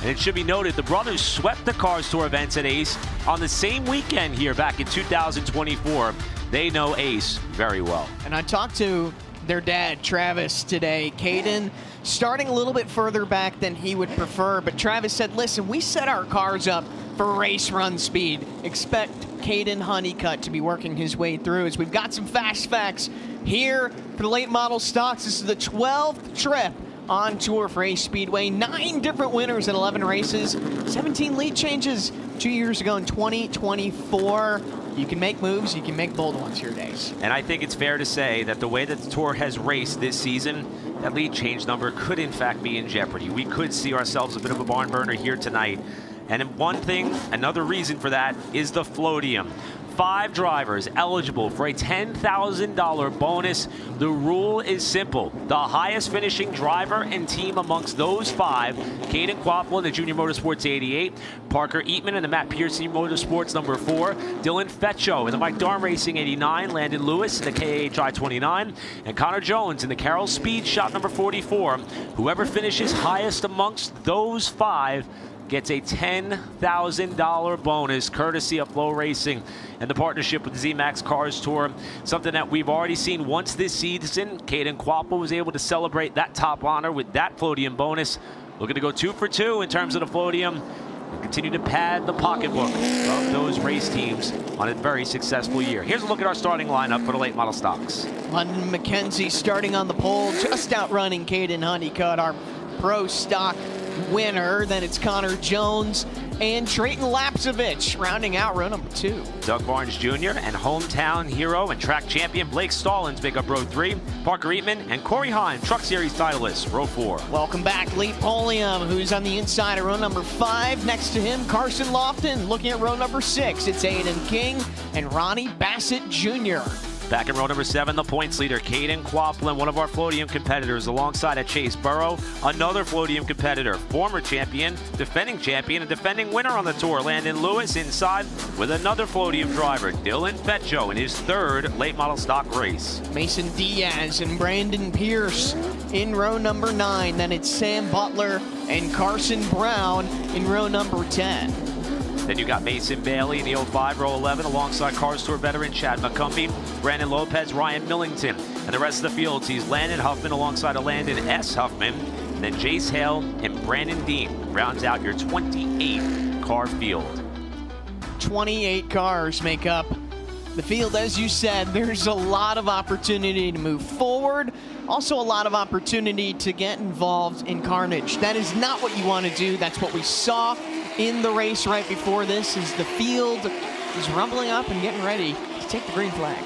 And it should be noted, the brothers swept the Cars Tour events at Ace on the same weekend here back in 2024. They know Ace very well. And I talked to their dad, Travis, today. Kaden starting a little bit further back than he would prefer, but Travis said, listen, we set our cars up for race run speed. Expect Kaden Honeycutt to be working his way through as we've got some fast facts here for the late model stocks. This is the 12th trip on tour for Ace Speedway. 9 different winners in 11 races, 17 lead changes 2 years ago in 2024. You can make moves, you can make bold ones here, Days. And I think it's fair to say that the way that the tour has raced this season, that lead change number could in fact be in jeopardy. We could see ourselves a bit of a barn burner here tonight. And one thing, another reason for that is the Floatium. 5 drivers eligible for a $10,000 bonus. The rule is simple. The highest finishing driver and team amongst those 5, Kaden Quapple in the Junior Motorsports 88, Parker Eatman in the Matt Pearson Motorsports number 4, Dylan Fetcho in the Mike Darn Racing 89, Landon Lewis in the KHI 29, and Connor Jones in the Carroll Speed Shop number 44. Whoever finishes highest amongst those 5 gets a $10,000 bonus courtesy of FloRacing and the partnership with the Z-Max Cars Tour. Something that we've already seen once this season. Kaden Quapple was able to celebrate that top honor with that Floatium bonus. Looking to go 2 for 2 in terms of the Floatium and continue to pad the pocketbook of those race teams on a very successful year. Here's a look at our starting lineup for the late model stocks. London McKenzie starting on the pole, just outrunning Kaden Honeycutt, our pro stock winner. Then it's Connor Jones and Trayton Lapsevich rounding out row number 2. Doug Barnes Jr. and hometown hero and track champion Blake Stallings make up row 3. Parker Eatman and Corey Hahn, Truck Series titleist, row 4. Welcome back, Lee Polium, who's on the inside of row number 5. Next to him, Carson Lofton, looking at row number 6. It's Aiden King and Ronnie Bassett Jr. Back in row number 7, the points leader, Kaden Quapple, one of our Floatium competitors, alongside at Chase Burrow, another Floatium competitor, former champion, and defending winner on the tour, Landon Lewis, inside with another Floatium driver, Dylan Fetcho, in his 3rd late model stock race. Mason Diaz and Brandon Pierce in row number 9. Then it's Sam Butler and Carson Brown in row number 10. Then you got Mason Bailey in the 05, row 11, alongside Cars Tour veteran Chad McCumbee, Brandon Lopez, Ryan Millington. And the rest of the field sees Landon Huffman alongside of Landon S. Huffman. And then Jace Hale and Brandon Dean rounds out your 28 8-car field. 28 cars make up the field. As you said, there's a lot of opportunity to move forward, also a lot of opportunity to get involved in carnage. That is not what you want to do. That's what we saw in the race right before this, is the field is rumbling up and getting ready to take the green flag.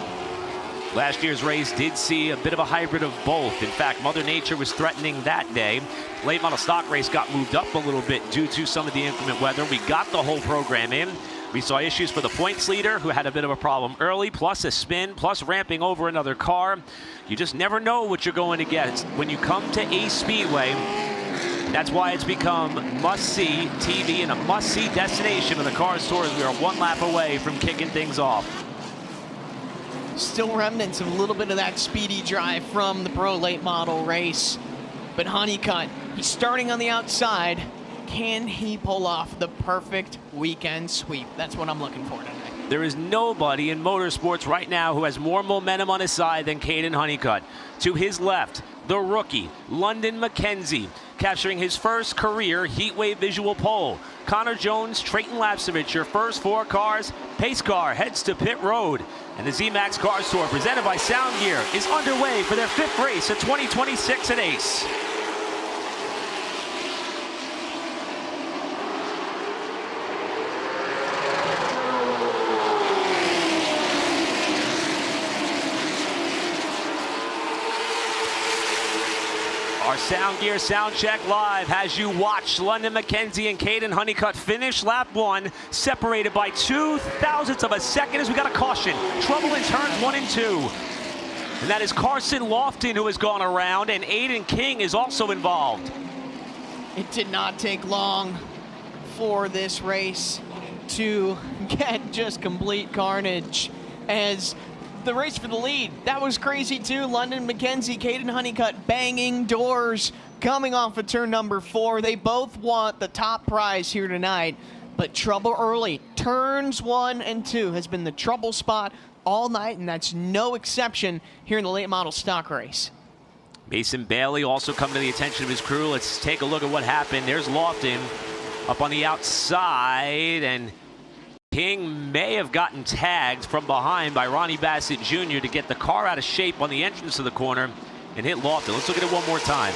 Last year's race did see a bit of a hybrid of both. In fact, Mother Nature was threatening that day. Late model stock race got moved up a little bit due to some of the inclement weather. We got the whole program in. We saw issues for the points leader, who had a bit of a problem early, plus a spin, plus ramping over another car. You just never know what you're going to get when you come to Ace Speedway. That's why it's become must-see TV and a must-see destination of the Cars Tours. We are one lap away from kicking things off. Still remnants of a little bit of that speedy drive from the Pro Late Model race. But Honeycutt, he's starting on the outside. Can he pull off the perfect weekend sweep? That's what I'm looking for tonight. There is nobody in motorsports right now who has more momentum on his side than Kaden Honeycutt. To his left, the rookie, London McKenzie, capturing his first career Heatwave visual pole. Connor Jones, Trayton Lapsevich, your first 4 cars. Pace car heads to pit road. And the Z-Max Cars Tour, presented by Sound Gear, is underway for their 5th race of 2026 at Ace. Our Sound Gear Sound Check Live has you watch London McKenzie and Kaden Honeycutt finish lap 1, separated by 0.02 of a second as we got a caution. Trouble in turns 1 and 2. And that is Carson Lofton, who has gone around, and Aiden King is also involved. It did not take long for this race to get just complete carnage, as the race for the lead, that was crazy too. London McKenzie, Kaden Honeycutt banging doors coming off of turn number 4. They both want the top prize here tonight, but trouble early. Turns 1 and 2 has been the trouble spot all night, and that's no exception here in the late model stock race. Mason Bailey also coming to the attention of his crew. Let's take a look at what happened. There's Lofton up on the outside, and King may have gotten tagged from behind by Ronnie Bassett Jr. to get the car out of shape on the entrance of the corner and hit Lofton. Let's look at it one more time.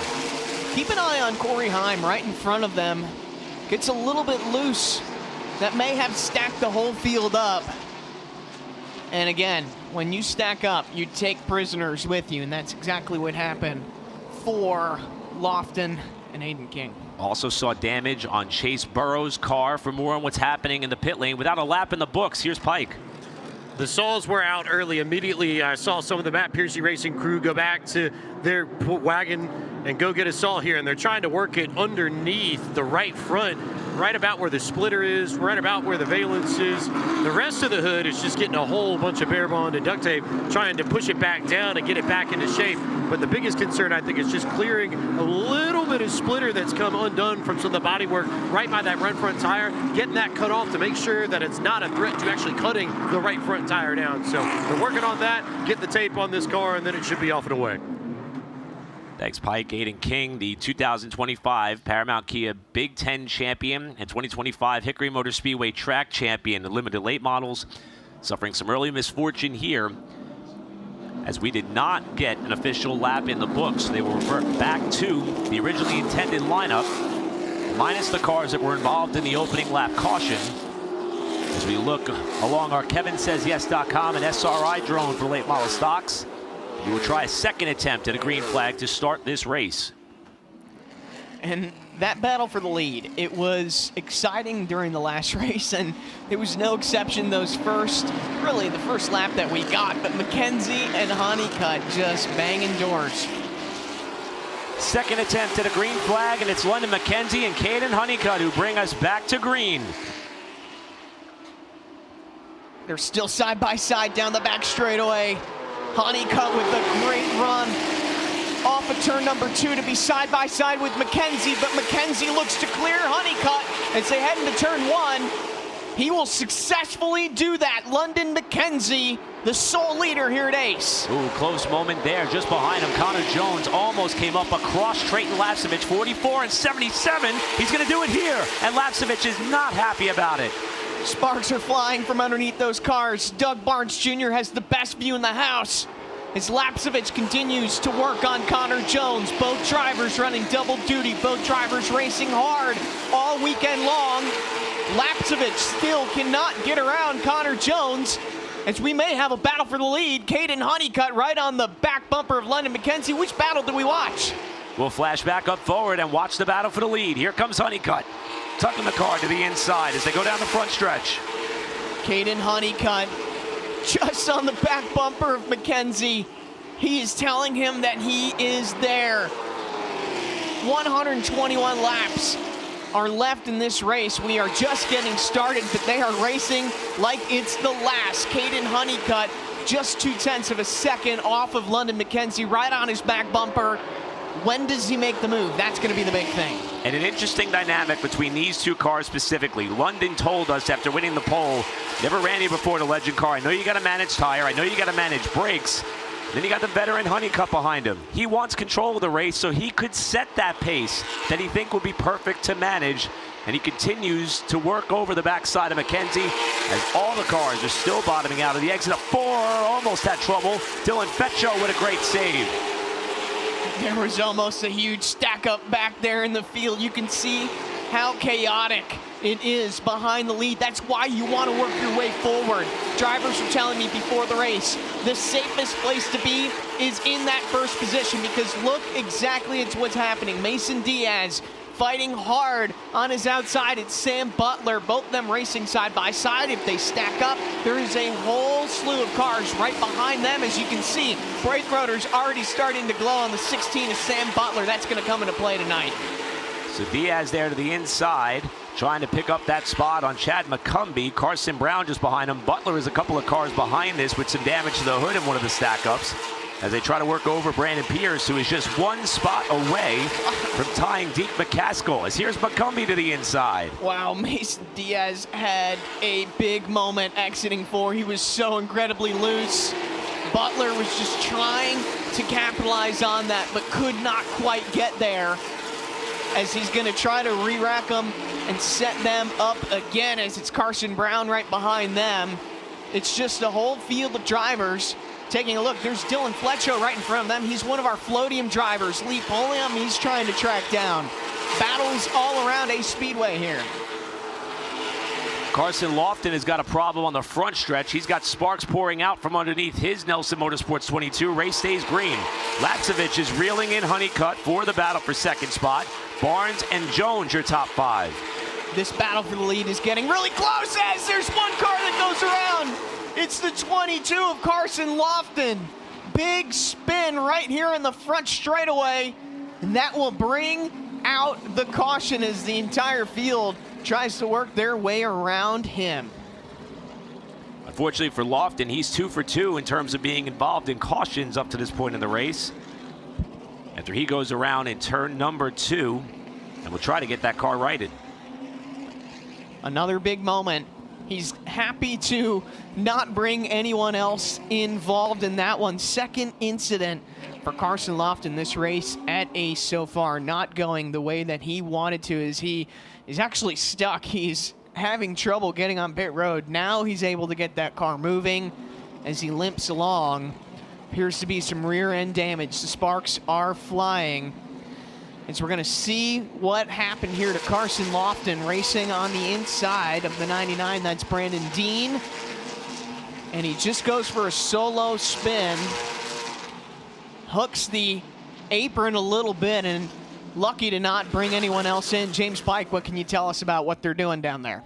Keep an eye on Corey Heim right in front of them. Gets a little bit loose. That may have stacked the whole field up. And again, when you stack up, you take prisoners with you, and that's exactly what happened for Lofton and Aiden King. Also saw damage on Chase Burrows' car. For more on what's happening in the pit lane, without a lap in the books, here's Pike. The saws were out early. Immediately, I saw some of the Matt Piercy Racing crew go back to their wagon and go get a saw here, and they're trying to work it underneath the right front, right about where the splitter is, right about where the valence is. The rest of the hood is just getting a whole bunch of bare bond and duct tape, trying to push it back down and get it back into shape. But the biggest concern, I think, is just clearing a little bit of splitter that's come undone from some of the bodywork right by that front tire, getting that cut off to make sure that it's not a threat to actually cutting the right front tire down. So they're working on that, get the tape on this car, and then it should be off and away. Thanks, Pike. Aiden King, the 2025 Paramount Kia Big Ten champion and 2025 Hickory Motor Speedway track champion, the limited late models, suffering some early misfortune here, as we did not get an official lap in the books. They will revert back to the originally intended lineup, minus the cars that were involved in the opening lap caution. As we look along our KevinSaysYes.com and SRI drone for late model stocks, we will try a second attempt at a green flag to start this race. And that battle for the lead, it was exciting during the last race, and it was no exception the first lap that we got. But McKenzie and Honeycutt just banging doors. Second attempt at a green flag, and it's London McKenzie and Kaden Honeycutt who bring us back to green. They're still side by side down the back straightaway. Honeycutt with a great run off of turn number 2 to be side by side with McKenzie, but McKenzie looks to clear Honeycutt as they head into turn 1. He will successfully do that. London McKenzie the sole leader here at Ace. Ooh, close moment there. Just behind him, Connor Jones almost came up across Trayton Lapcevich. 44 and 77. He's going to do it here. And Lapcevich is not happy about it. Sparks are flying from underneath those cars. Doug Barnes Jr. has the best view in the house as Lapcevich continues to work on Connor Jones. Both drivers running double duty. Both drivers racing hard all weekend long. Lapcevich still cannot get around Connor Jones, as we may have a battle for the lead. Kaden Honeycutt right on the back bumper of London McKenzie. Which battle did we watch? We'll flash back up forward and watch the battle for the lead. Here comes Honeycutt, tucking the car to the inside as they go down the front stretch. Kaden Honeycutt just on the back bumper of McKenzie. He is telling him that he is there. 121 laps are left in this race. We are just getting started, but they are racing like it's the last. Kaden Honeycutt just 0.2 of a second off of London McKenzie, right on his back bumper. When does he make the move? That's going to be the big thing. And an interesting dynamic between these two cars specifically. London told us after winning the pole, never ran here before in a Legend car. I know you got to manage tire. I know you got to manage brakes. Then you got the veteran Honeycutt behind him. He wants control of the race, so he could set that pace that he think would be perfect to manage. And he continues to work over the backside of McKenzie as all the cars are still bottoming out of the exit of 4. Almost had trouble. Dylan Fetcho with a great save. There was almost a huge stack up back there in the field. You can see how chaotic it is behind the lead. That's why you want to work your way forward. Drivers were telling me before the race, the safest place to be is in that first position, because look exactly at what's happening. Mason Diaz fighting hard on his outside. It's Sam Butler, both of them racing side by side. If they stack up, there is a whole slew of cars right behind them. As you can see, brake rotors already starting to glow on the 16 of Sam Butler. That's going to come into play tonight. So Diaz there to the inside, trying to pick up that spot on Chad McCumbee. Carson Brown just behind him. Butler is a couple of cars behind this with some damage to the hood in one of the stack-ups as they try to work over Brandon Pierce, who is just one spot away from tying Deke McCaskill. As here's McCumbee to the inside. Wow, Mason Diaz had a big moment exiting 4. He was so incredibly loose. Butler was just trying to capitalize on that, but could not quite get there, as he's going to try to re-rack them and set them up again, as it's Carson Brown right behind them. It's just a whole field of drivers taking a look. There's Dylan Fletcher right in front of them. He's one of our Floatium drivers. Lee Polium, he's trying to track down. Battles all around Ace Speedway here. Carson Lofton has got a problem on the front stretch. He's got sparks pouring out from underneath his Nelson Motorsports 22. Race stays green. Lapcevich is reeling in Honeycutt for the battle for second spot. Barnes and Jones, your top 5. This battle for the lead is getting really close, as there's one car that goes around. It's the 22 of Carson Lofton. Big spin right here in the front straightaway, and that will bring out the caution as the entire field tries to work their way around him. Unfortunately for Lofton, he's 2 for 2 in terms of being involved in cautions up to this point in the race. After he goes around in turn number 2, and will try to get that car righted. Another big moment. He's happy to not bring anyone else involved in that one. Second incident for Carson Lofton this race at Ace so far, not going the way that he wanted to, as he is actually stuck. He's having trouble getting on pit road. Now he's able to get that car moving as he limps along. Appears to be some rear end damage. The sparks are flying. And so we're going to see what happened here to Carson Lofton racing on the inside of the 99. That's Brandon Dean. And he just goes for a solo spin. Hooks the apron a little bit, and lucky to not bring anyone else in. James Pike, what can you tell us about what they're doing down there?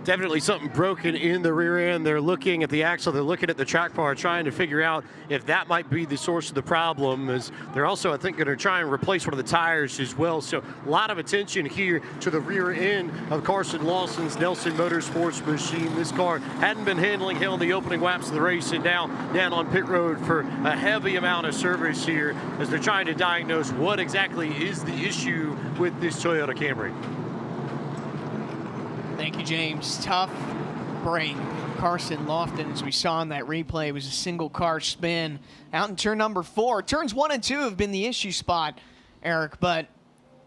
Definitely something broken in the rear end. They're looking at the axle, they're looking at the track bar, trying to figure out if that might be the source of the problem. As they're also, I think, going to try and replace one of the tires as well. So a lot of attention here to the rear end of Carson Lawson's Nelson Motorsports machine. This car hadn't been handling hell in the opening laps of the race, and now down on pit road for a heavy amount of service here as they're trying to diagnose what exactly is the issue with this Toyota Camry. Thank you, James. Tough break. Carson Lofton, as we saw in that replay, was a single car spin out in turn number 4. Turns 1 and 2 have been the issue spot, Eric, but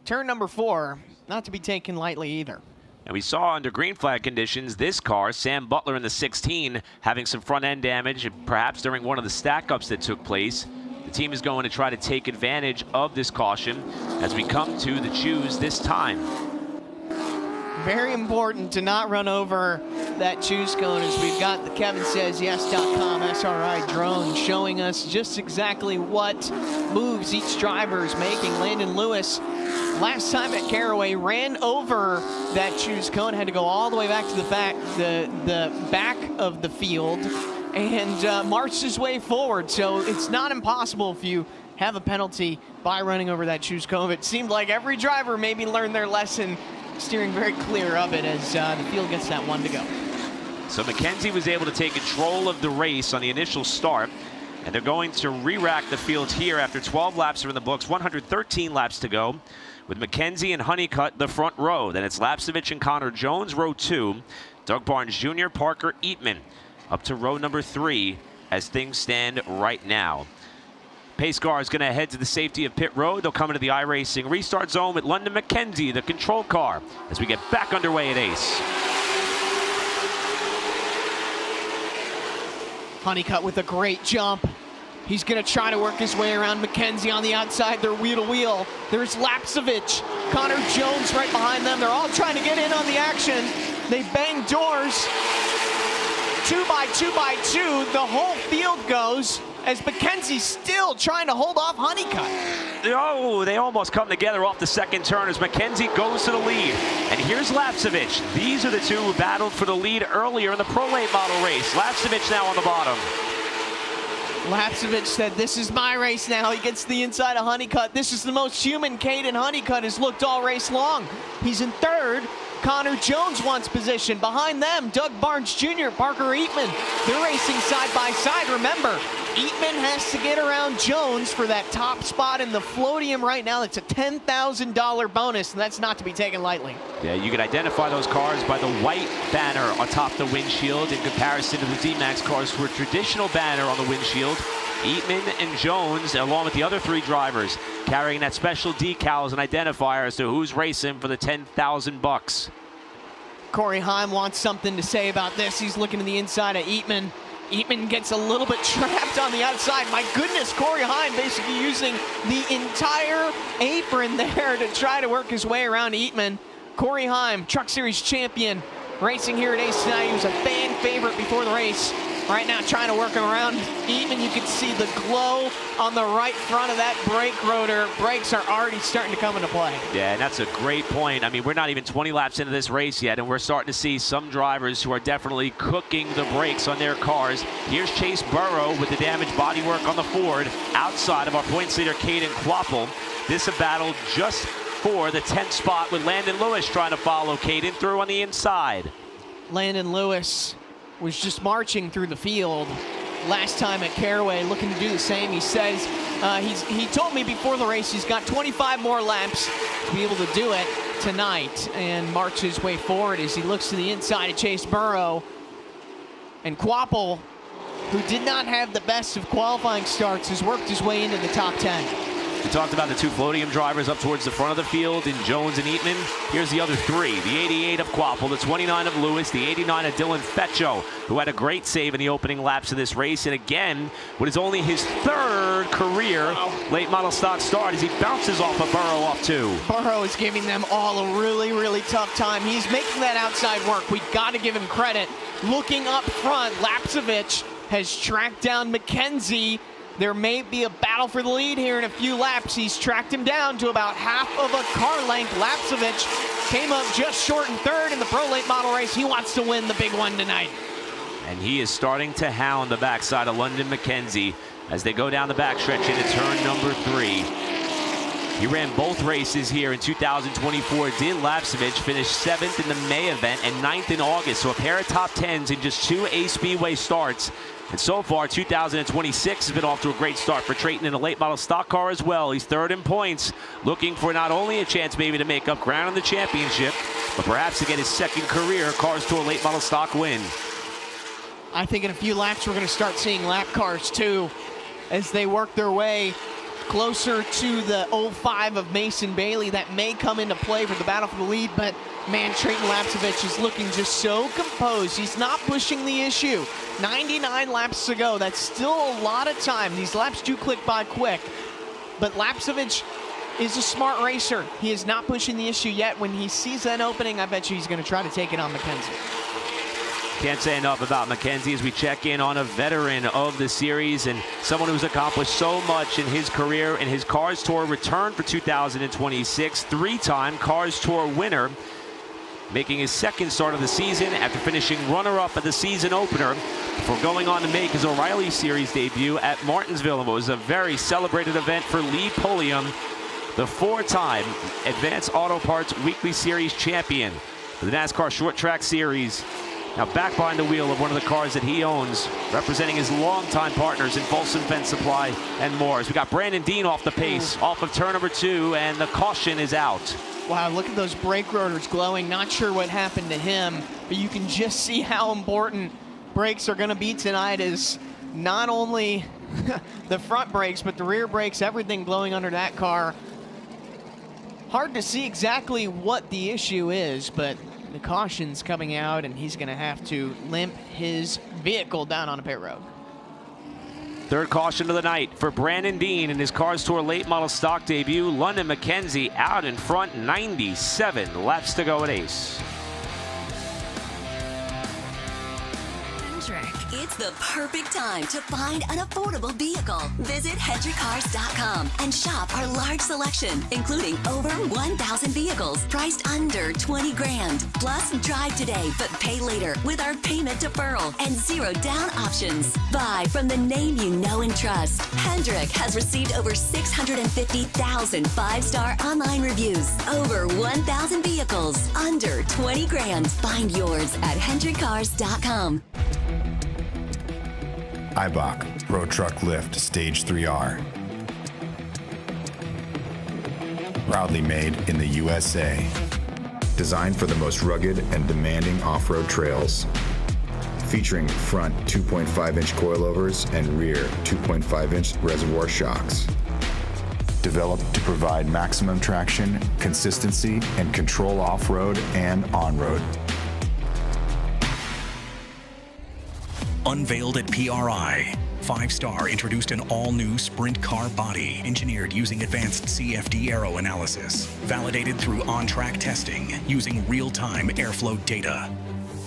turn number 4, not to be taken lightly either. And we saw under green flag conditions, this car, Sam Butler in the 16, having some front end damage, perhaps during one of the stack-ups that took place. The team is going to try to take advantage of this caution as we come to the choose this time. Very important to not run over that choose cone, as we've got the KevinSaysYes.com SRI drone showing us just exactly what moves each driver is making. Landon Lewis, last time at Caraway, ran over that choose cone, had to go all the way back to the back of the field and marched his way forward. So it's not impossible if you have a penalty by running over that choose cone. It seemed like every driver maybe learned their lesson, steering very clear of it as the field gets that one to go. So McKenzie was able to take control of the race on the initial start, and they're going to re-rack the field here after 12 laps are in the books, 113 laps to go, with McKenzie and Honeycutt the front row. Then it's Lapsevich and Connor Jones, row 2, Doug Barnes Jr., Parker Eatman up to row number 3 as things stand right now. Pace car is going to head to the safety of pit road. They'll come into the iRacing restart zone with London McKenzie, the control car, as we get back underway at Ace. Honeycutt with a great jump. He's going to try to work his way around McKenzie on the outside. They're wheel to wheel. There's Lapsevich, Connor Jones right behind them. They're all trying to get in on the action. They bang doors. 2 by 2 by 2. The whole field goes, as McKenzie's still trying to hold off Honeycutt. Oh, they almost come together off the second turn as McKenzie goes to the lead. And here's Lapsevich. These are the two who battled for the lead earlier in the Pro Late Model race. Lapsevich now on the bottom. Lapsevich said, "This is my race now." He gets the inside of Honeycutt. This is the most human Kaden Honeycutt has looked all race long. He's in third. Connor Jones wants position. Behind them, Doug Barnes Jr., Parker Eatman. They're racing side by side. Remember, Eatman has to get around Jones for that top spot in the Floatium right now. That's a $10,000 bonus, and that's not to be taken lightly. Yeah, you can identify those cars by the white banner atop the windshield in comparison to the Z-Max cars for a traditional banner on the windshield. Eatman and Jones, along with the other 3 drivers, carrying that special decals and identifier as to who's racing for the $10,000. Corey Heim wants something to say about this. He's looking to the inside of Eatman. Eatman gets a little bit trapped on the outside. My goodness, Corey Heim basically using the entire apron there to try to work his way around Eatman. Corey Heim, Truck Series champion, racing here at Ace tonight. He was a fan favorite before the race. Right now trying to work him around Eatman. You can see the glow on the right front of that brake rotor. Brakes are already starting to come into play. Yeah, and that's a great point. I mean, we're not even 20 laps into this race yet, and we're starting to see some drivers who are definitely cooking the brakes on their cars. Here's Chase Burrow with the damaged bodywork on the Ford outside of our points leader, Kaden Quapple. This a battle just for the 10th spot with Landon Lewis trying to follow Kaden through on the inside. Landon Lewis was just marching through the field last time at Caraway, looking to do the same. He says, he told me before the race he's got 25 more laps to be able to do it tonight and march his way forward as he looks to the inside of Chase Burrow. And Quapple, who did not have the best of qualifying starts, has worked his way into the top 10. We talked about the 2 Floatium drivers up towards the front of the field in Jones and Eatman. Here's the other 3, the 88 of Quapple, the 29 of Lewis, the 89 of Dylan Feccio, who had a great save in the opening laps of this race. And again, what is only his 3rd career late model stock start as he bounces off of Burrow off 2. Burrow is giving them all a really, really tough time. He's making that outside work. We've got to give him credit. Looking up front, Lapsevich has tracked down McKenzie. There may be a battle for the lead here in a few laps. He's tracked him down to about half of a car length. Lapsevich came up just short in 3rd in the Pro Late Model race. He wants to win the big one tonight. And he is starting to hound the backside of London McKenzie as they go down the backstretch into turn number 3. He ran both races here in 2024. Did Lapsevich finish 7th in the May event and 9th in August. So a pair of top 10s in just 2 Ace Speedway starts. And so far, 2026 has been off to a great start for Trayton in a late model stock car as well. He's 3rd in points, looking for not only a chance maybe to make up ground in the championship, but perhaps to get his second career Cars Tour late model stock win. I think in a few laps we're going to start seeing lap cars too as they work their way closer to the 05 of Mason Bailey. That may come into play for the battle for the lead, but man, Trayton Lapcevich is looking just so composed. He's not pushing the issue. 99 laps to go. That's still a lot of time. These laps do click by quick, but Lapcevich is a smart racer. He is not pushing the issue yet. When he sees that opening, I bet you he's going to try to take it on McKenzie. Can't say enough about McKenzie as we check in on a veteran of the series and someone who's accomplished so much in his career. In his Cars Tour return for 2026, three-time Cars Tour winner, making his second start of the season after finishing runner-up at the season opener before going on to make his O'Reilly Series debut at Martinsville. It was a very celebrated event for Lee Pulliam, the four-time Advanced Auto Parts Weekly Series champion for the NASCAR Short Track Series. Now back behind the wheel of one of the cars that he owns, representing his longtime partners in Folsom Fence Supply and more. As we got Brandon Dean off the pace, off of turn number 2, and the caution is out. Wow, look at those brake rotors glowing. Not sure what happened to him, but you can just see how important brakes are going to be tonight, as not only the front brakes, but the rear brakes, everything glowing under that car. Hard to see exactly what the issue is, but the caution's coming out, and he's going to have to limp his vehicle down on a pit road. Third caution of the night for Brandon Dean in his Cars Tour late model stock debut. London McKenzie out in front, 97 laps to go at Ace. It's the perfect time to find an affordable vehicle. Visit HendrickCars.com and shop our large selection, including over 1,000 vehicles priced under 20 grand. Plus, drive today but pay later with our payment deferral and zero down options. Buy from the name you know and trust. Hendrick has received over 650,000 five-star online reviews. Over 1,000 vehicles under 20 grand. Find yours at HendrickCars.com. Eibach Road Truck Lift Stage 3R. Proudly made in the USA. Designed for the most rugged and demanding off-road trails. Featuring front 2.5-inch coilovers and rear 2.5-inch reservoir shocks. Developed to provide maximum traction, consistency, and control off-road and on-road. Unveiled at PRI, 5-Star introduced an all-new sprint car body engineered using advanced CFD aero analysis, validated through on-track testing using real-time airflow data.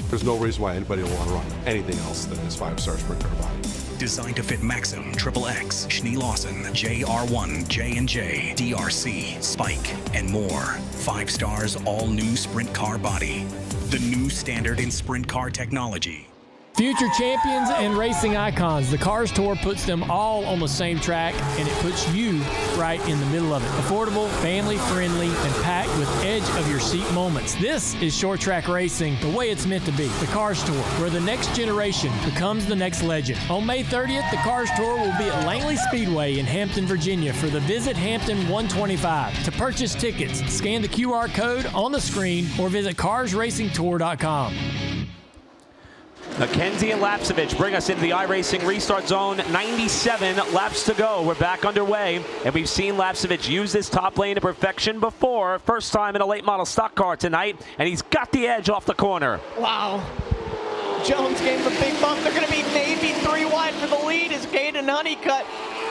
There's no reason why anybody will want to run anything else than this 5-Star sprint car body. Designed to fit Maxim, XXX, Schnee Lawson, JR1, J&J, DRC, Spike, and more. 5-Star's all-new sprint car body. The new standard in sprint car technology. Future champions and racing icons, the Cars Tour puts them all on the same track, and it puts you right in the middle of it. Affordable, family-friendly, and packed with edge-of-your-seat moments. This is short track racing the way it's meant to be. The Cars Tour, where the next generation becomes the next legend. On May 30th, the Cars Tour will be at Langley Speedway in Hampton, Virginia for the Visit Hampton 125. To purchase tickets, scan the QR code on the screen or visit carsracingtour.com. McKenzie and Lapcevich bring us into the iRacing restart zone. 97 laps to go. We're back underway, and we've seen Lapcevich use this top lane to perfection before. First time in a late model stock car tonight, and he's got the edge off the corner. Wow. Jones gave him a big bump. They're going to be maybe 3 wide for the lead as Kaden Honeycutt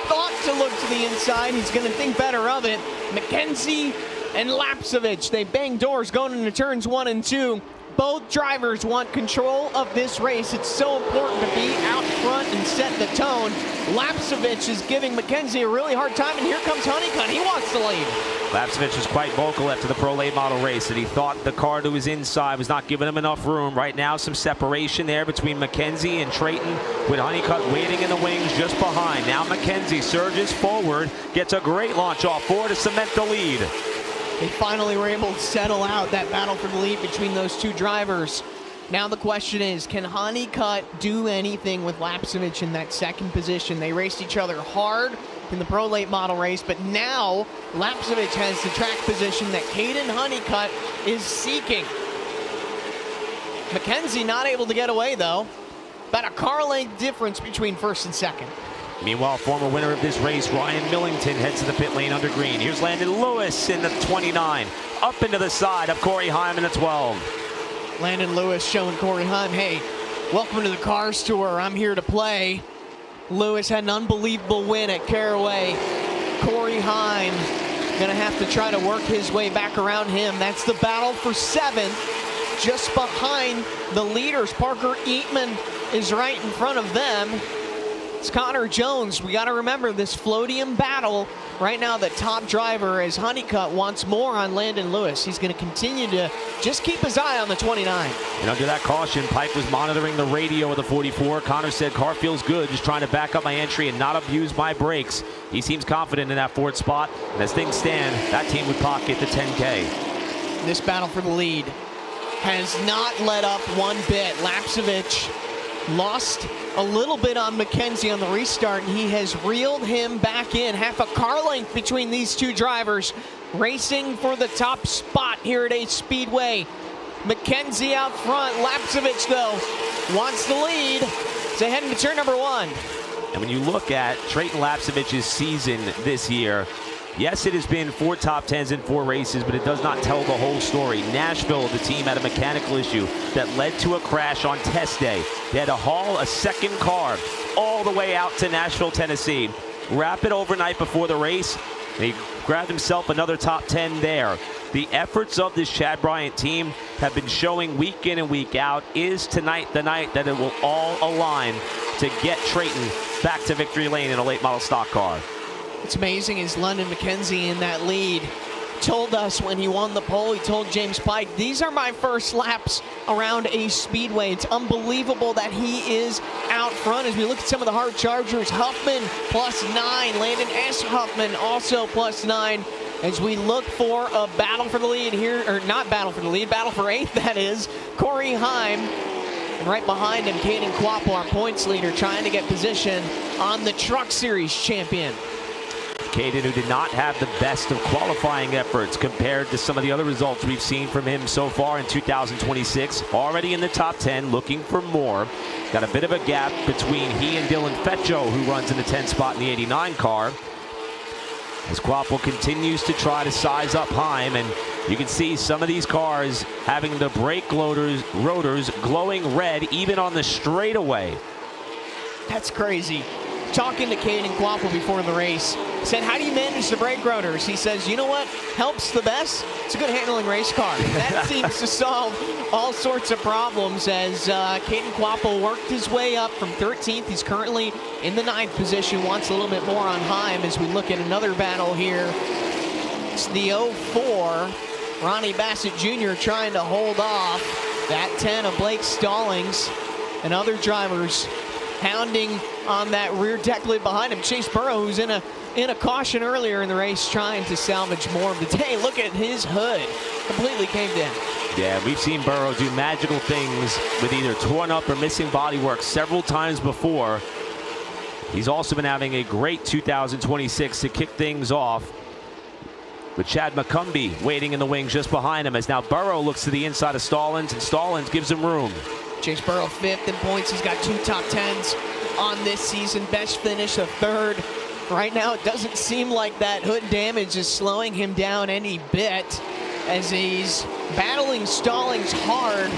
thought to look to the inside. He's going to think better of it. McKenzie and Lapcevich, they bang doors going into turns 1 and 2. Both drivers want control of this race. It's so important to be out front and set the tone. Lapcevich is giving McKenzie a really hard time, and here comes Honeycutt. He wants the lead. Lapcevich was quite vocal after the Pro Late Model race that he thought the car to his inside was not giving him enough room. Right now, some separation there between McKenzie and Trayton, with Honeycutt waiting in the wings just behind. Now McKenzie surges forward, gets a great launch off forward to cement the lead. They finally were able to settle out that battle for the lead between those two drivers. Now the question is, can Honeycutt do anything with Lapcevich in that second position? They raced each other hard in the Pro Late Model race, but now Lapcevich has the track position that Kaden Honeycutt is seeking. McKenzie not able to get away, though. About a car length difference between first and second. Meanwhile, former winner of this race, Ryan Millington, heads to the pit lane under green. Here's Landon Lewis in the 29. Up into the side of Corey Heim in the 12. Landon Lewis showing Corey Heim, hey, welcome to the Cars Tour. I'm here to play. Lewis had an unbelievable win at Caraway. Corey Heim gonna have to try to work his way back around him. That's the battle for 7th. Just behind the leaders. Parker Eatman is right in front of them. It's Connor Jones. We got to remember this Floatium battle. Right now, the top driver as Honeycutt wants more on Landon Lewis. He's going to continue to just keep his eye on the 29. And under that caution, Pike was monitoring the radio of the 44. Connor said, car feels good, just trying to back up my entry and not abuse my brakes. He seems confident in that 4th spot. And as things stand, that team would pocket the 10K. This battle for the lead has not let up one bit. Lapsevich lost a little bit on McKenzie on the restart, and he has reeled him back in. Half a car length between these two drivers racing for the top spot here at Ace Speedway. McKenzie out front. Lapsevich, though, wants the lead. They head into turn number 1. And when you look at Trayton Lapsevich's season this year, yes, it has been 4 top 10s in 4 races, but it does not tell the whole story. Nashville, the team had a mechanical issue that led to a crash on test day. They had to haul a second car all the way out to Nashville, Tennessee, wrap it overnight before the race. He grabbed himself another top 10 there. The efforts of this Chad Bryant team have been showing week in and week out. Is tonight the night that it will all align to get Trayton back to victory lane in a late model stock car? What's amazing is London McKenzie in that lead told us when he won the pole, he told James Pike, these are my first laps around Ace Speedway. It's unbelievable that he is out front. As we look at some of the hard chargers, Huffman +9, Landon S. Huffman also +9. As we look for a battle for the lead here, or not battle for the lead, battle for 8th, that is, Corey Heim. And right behind him, Kaden Honeycutt, our points leader, trying to get position on the Truck Series champion. Kaden, who did not have the best of qualifying efforts compared to some of the other results we've seen from him so far in 2026. Already in the top 10, looking for more. Got a bit of a gap between he and Dylan Fetcho, who runs in the 10th spot in the 89 car. As Quapple continues to try to size up Heim, and you can see some of these cars having the brake rotors glowing red even on the straightaway. That's crazy. Talking to Kaden Quapple before the race, said, how do you manage the brake rotors? He says, you know what helps the best? It's a good handling race car. That seems to solve all sorts of problems as Kaden Quapple worked his way up from 13th. He's currently in the 9th position, wants a little bit more on Heim as we look at another battle here. It's the 04, Ronnie Bassett Jr. trying to hold off that 10 of Blake Stallings and other drivers hounding on that rear deck lid behind him. Chase Burrow, who's in a caution earlier in the race, trying to salvage more of the day. Look at his hood. Completely caved in. Yeah, we've seen Burrow do magical things with either torn up or missing bodywork several times before. He's also been having a great 2026 to kick things off, with Chad McCumbee waiting in the wings just behind him, as now Burrow looks to the inside of Stallings, and Stallings gives him room. Chase Burrow 5th in points. He's got 2 top 10s on this season. Best finish, a 3rd. Right now, it doesn't seem like that hood damage is slowing him down any bit as he's battling Stallings hard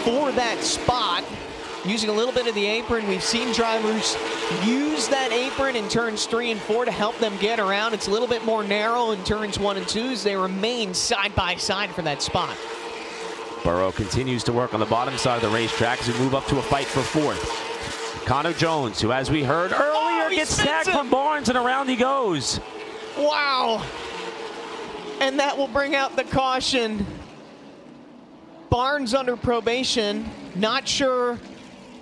for that spot. Using a little bit of the apron. We've seen drivers use that apron in turns 3 and 4 to help them get around. It's a little bit more narrow in turns 1 and 2 as they remain side by side for that spot. Burrow continues to work on the bottom side of the racetrack as we move up to a fight for 4th. Connor Jones, who, as we heard earlier, gets tagged from Barnes, and around he goes. Wow. And that will bring out the caution. Barnes under probation. Not sure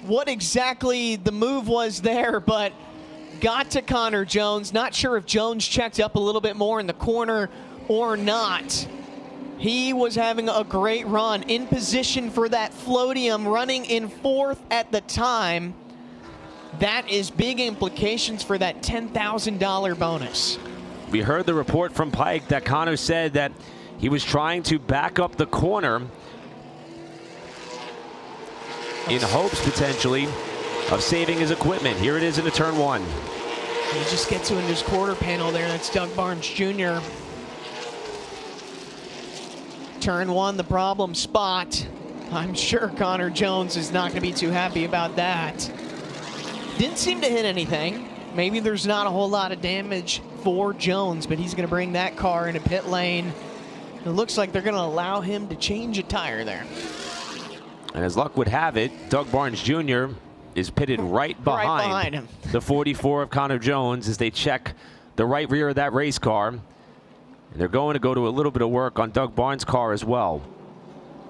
what exactly the move was there, but got to Connor Jones. Not sure if Jones checked up a little bit more in the corner or not. He was having a great run, in position for that Floatium, running in 4th at the time. That is big implications for that $10,000 bonus. We heard the report from Pike that Connor said that he was trying to back up the corner in hopes potentially of saving his equipment. Here it is into turn one. He just gets to in his quarter panel there. That's Doug Barnes Jr. Turn one, the problem spot. I'm sure Connor Jones is not going to be too happy about that. Didn't seem to hit anything. Maybe there's not a whole lot of damage for Jones, but he's going to bring that car into pit lane. It looks like they're going to allow him to change a tire there. And as luck would have it, Doug Barnes Jr. is pitted right behind him. The 44 of Connor Jones as they check the right rear of that race car. And they're going to go to a little bit of work on Doug Barnes' car as well.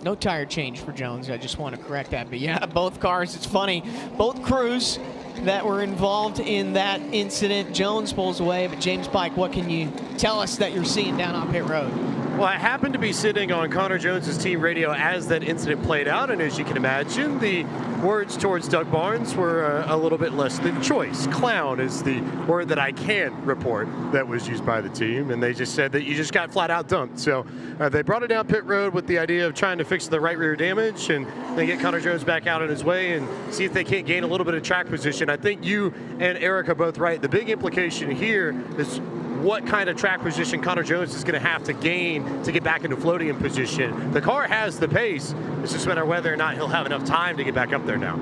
No tire change for Jones. I just want to correct that. But yeah, both cars, it's funny. Both crews that were involved in that incident. Jones pulls away, but James Pike, what can you tell us that you're seeing down on pit road? Well, I happened to be sitting on Connor Jones's team radio as that incident played out, and as you can imagine, the words towards Doug Barnes were a little bit less than choice. Clown is the word that I can report that was used by the team, and they just said that you just got flat out dumped. So they brought it down pit road with the idea of trying to fix the right rear damage and then get Connor Jones back out on his way and see if they can't gain a little bit of track position. I think you and Eric are both right. The big implication here is what kind of track position Connor Jones is going to have to gain to get back into floating position. The car has the pace. It's just a matter of whether or not he'll have enough time to get back up there now.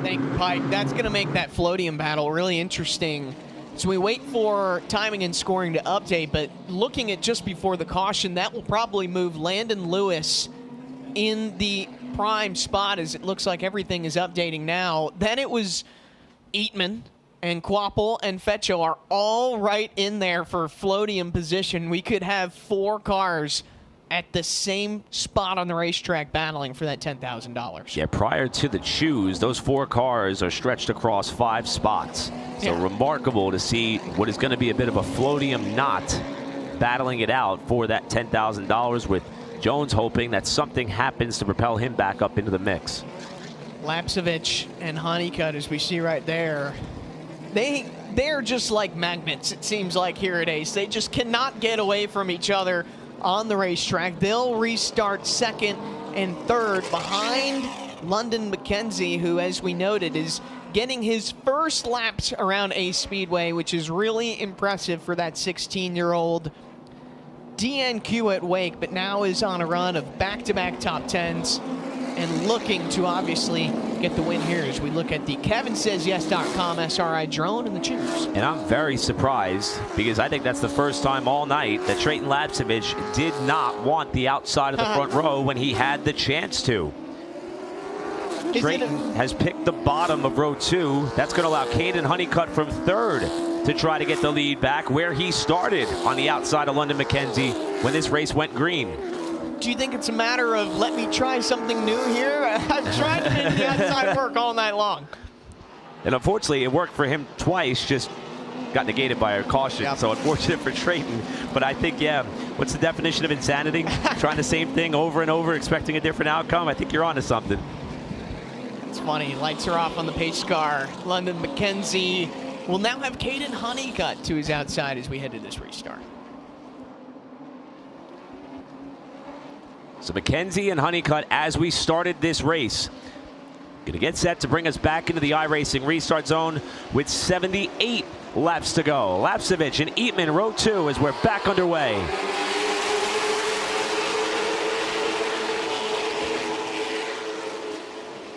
Thank you, Pike. That's going to make that floating battle really interesting. So we wait for timing and scoring to update, but looking at just before the caution, that will probably move Landon Lewis in the prime spot as it looks like everything is updating now. Then it was Eatman and Quapple and Fetcho are all right in there for floatium position. We could have 4 cars at the same spot on the racetrack battling for that $10,000. Yeah, prior to the choose, those 4 cars are stretched across 5 spots. So remarkable to see what is going to be a bit of a floatium knot battling it out for that $10,000, with Jones hoping that something happens to propel him back up into the mix. Lapsevich and Honeycutt, as we see right there, they're just like magnets, it seems like, here at Ace. They just cannot get away from each other on the racetrack. They'll restart second and third behind London McKenzie, who, as we noted, is getting his first laps around Ace Speedway, which is really impressive for that 16-year-old DNQ at Wake, but now is on a run of back-to-back top 10s and looking to obviously get the win here as we look at the KevinSaysYes.com SRI drone and the choose. And I'm very surprised because I think that's the first time all night that Trayton Lapsevich did not want the outside of the front row when he had the chance to. Trayton has picked the bottom of row 2. That's going to allow Kaden Honeycutt from third to try to get the lead back where he started on the outside of London McKenzie when this race went green. Do you think it's a matter of let me try something new here? I've tried to make the outside work all night long. And unfortunately, it worked for him twice, just got negated by a caution. Yep. So unfortunate for Trayton. But I think, yeah, what's the definition of insanity? Trying the same thing over and over, expecting a different outcome? I think you're onto something. It's funny, lights are off on the pace car. London McKenzie will now have Kaden Honeycutt to his outside as we head to this restart. So McKenzie and Honeycutt, as we started this race, going to get set to bring us back into the iRacing restart zone with 78 laps to go. Lapsevich and Eatman, row 2, as we're back underway.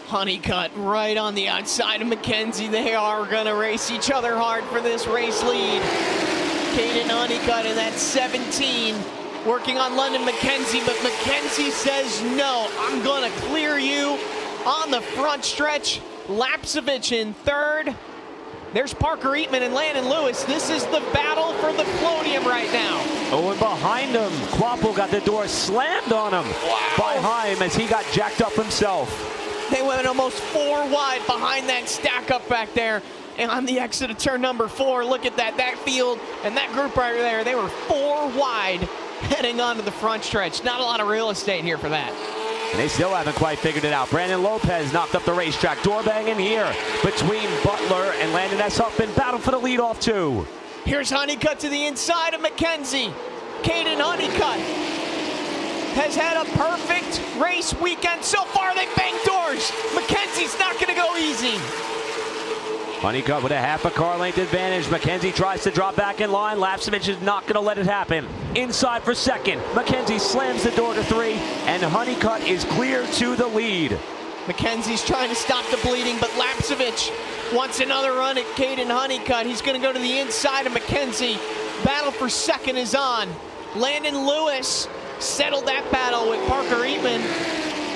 Honeycutt right on the outside of McKenzie. They are going to race each other hard for this race lead. Kaden Honeycutt in that 17. Working on London McKenzie, but McKenzie says no. I'm going to clear you on the front stretch. Lapsevich in third. There's Parker Eatman and Landon Lewis. This is the battle for the floatium right now. Oh, and behind him, Quapple got the door slammed on him by Heim as he got jacked up himself. They went almost 4 wide behind that stack up back there. And on the exit of turn number 4, look at that. That field and that group right there, they were 4 wide heading onto the front stretch. Not a lot of real estate here for that. And they still haven't quite figured it out. Brandon Lopez knocked up the racetrack. Door banging here between Butler and Landon S. Huffman. Battle for the lead off 2. Here's Honeycutt to the inside of McKenzie. Kaden Honeycutt has had a perfect race weekend so far. They banged doors. Mackenzie's not going to go easy. Honeycutt with a half a car length advantage. Mackenzie tries to drop back in line. Lapcevich is not going to let it happen. Inside for second. Mackenzie slams the door to 3, and Honeycutt is clear to the lead. Mackenzie's trying to stop the bleeding, but Lapcevich wants another run at Kaden Honeycutt. He's going to go to the inside of Mackenzie. Battle for second is on. Landon Lewis settled that battle with Parker Eatman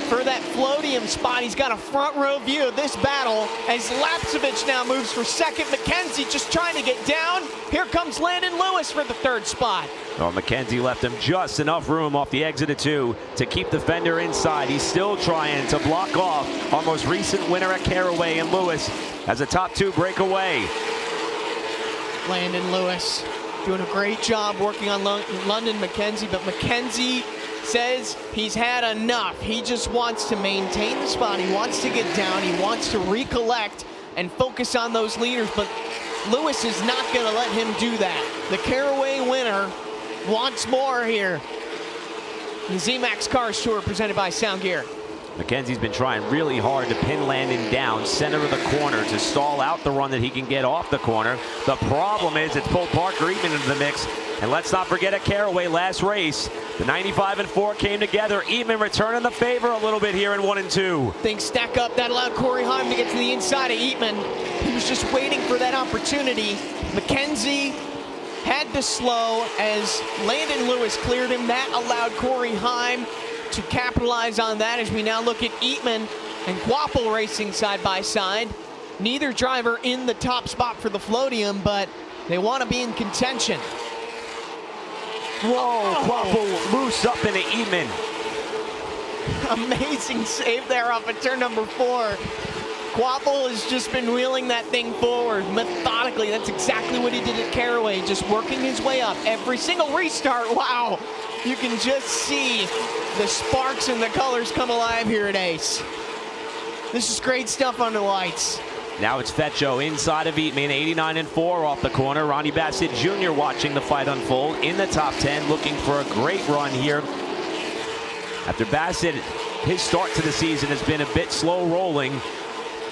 for that floatium spot. He's got a front row view of this battle as Lapcevich now moves for second. Mackenzie just trying to get down. Here comes Landon Lewis for the 3rd spot. Well, Mackenzie left him just enough room off the exit of 2 to keep the fender inside. He's still trying to block off our most recent winner at Caraway, and Lewis as a top 2 breakaway. Landon Lewis doing a great job working on London Mackenzie, but Mackenzie says he's had enough. He just wants to maintain the spot. He wants to get down. He wants to recollect and focus on those leaders, but Lewis is not going to let him do that. The Caraway winner wants more here. The Z-Max Cars Tour presented by Sound Gear. Mackenzie's been trying really hard to pin Landon down center of the corner to stall out the run that he can get off the corner. The problem is it's pulled Parker Eatman into the mix. And let's not forget at Caraway last race, the 95 and 4 came together. Eatman returning the favor a little bit here in 1 and 2. Things stack up. That allowed Corey Heim to get to the inside of Eatman. He was just waiting for that opportunity. Mackenzie had to slow as Landon Lewis cleared him. That allowed Corey Heim to capitalize on that as we now look at Eatman and Quapple racing side by side. Neither driver in the top spot for the floatium, but they want to be in contention. Whoa, Quapple loose up into Eatman. Amazing save there off of turn number 4. Quapple has just been wheeling that thing forward methodically. That's exactly what he did at Caraway, just working his way up. Every single restart, wow. You can just see the sparks and the colors come alive here at Ace. This is great stuff under lights. Now it's Fetcho inside of Eatman, 89 and 4 off the corner. Ronnie Bassett Jr. watching the fight unfold in the top 10, looking for a great run here. After Bassett, his start to the season has been a bit slow rolling.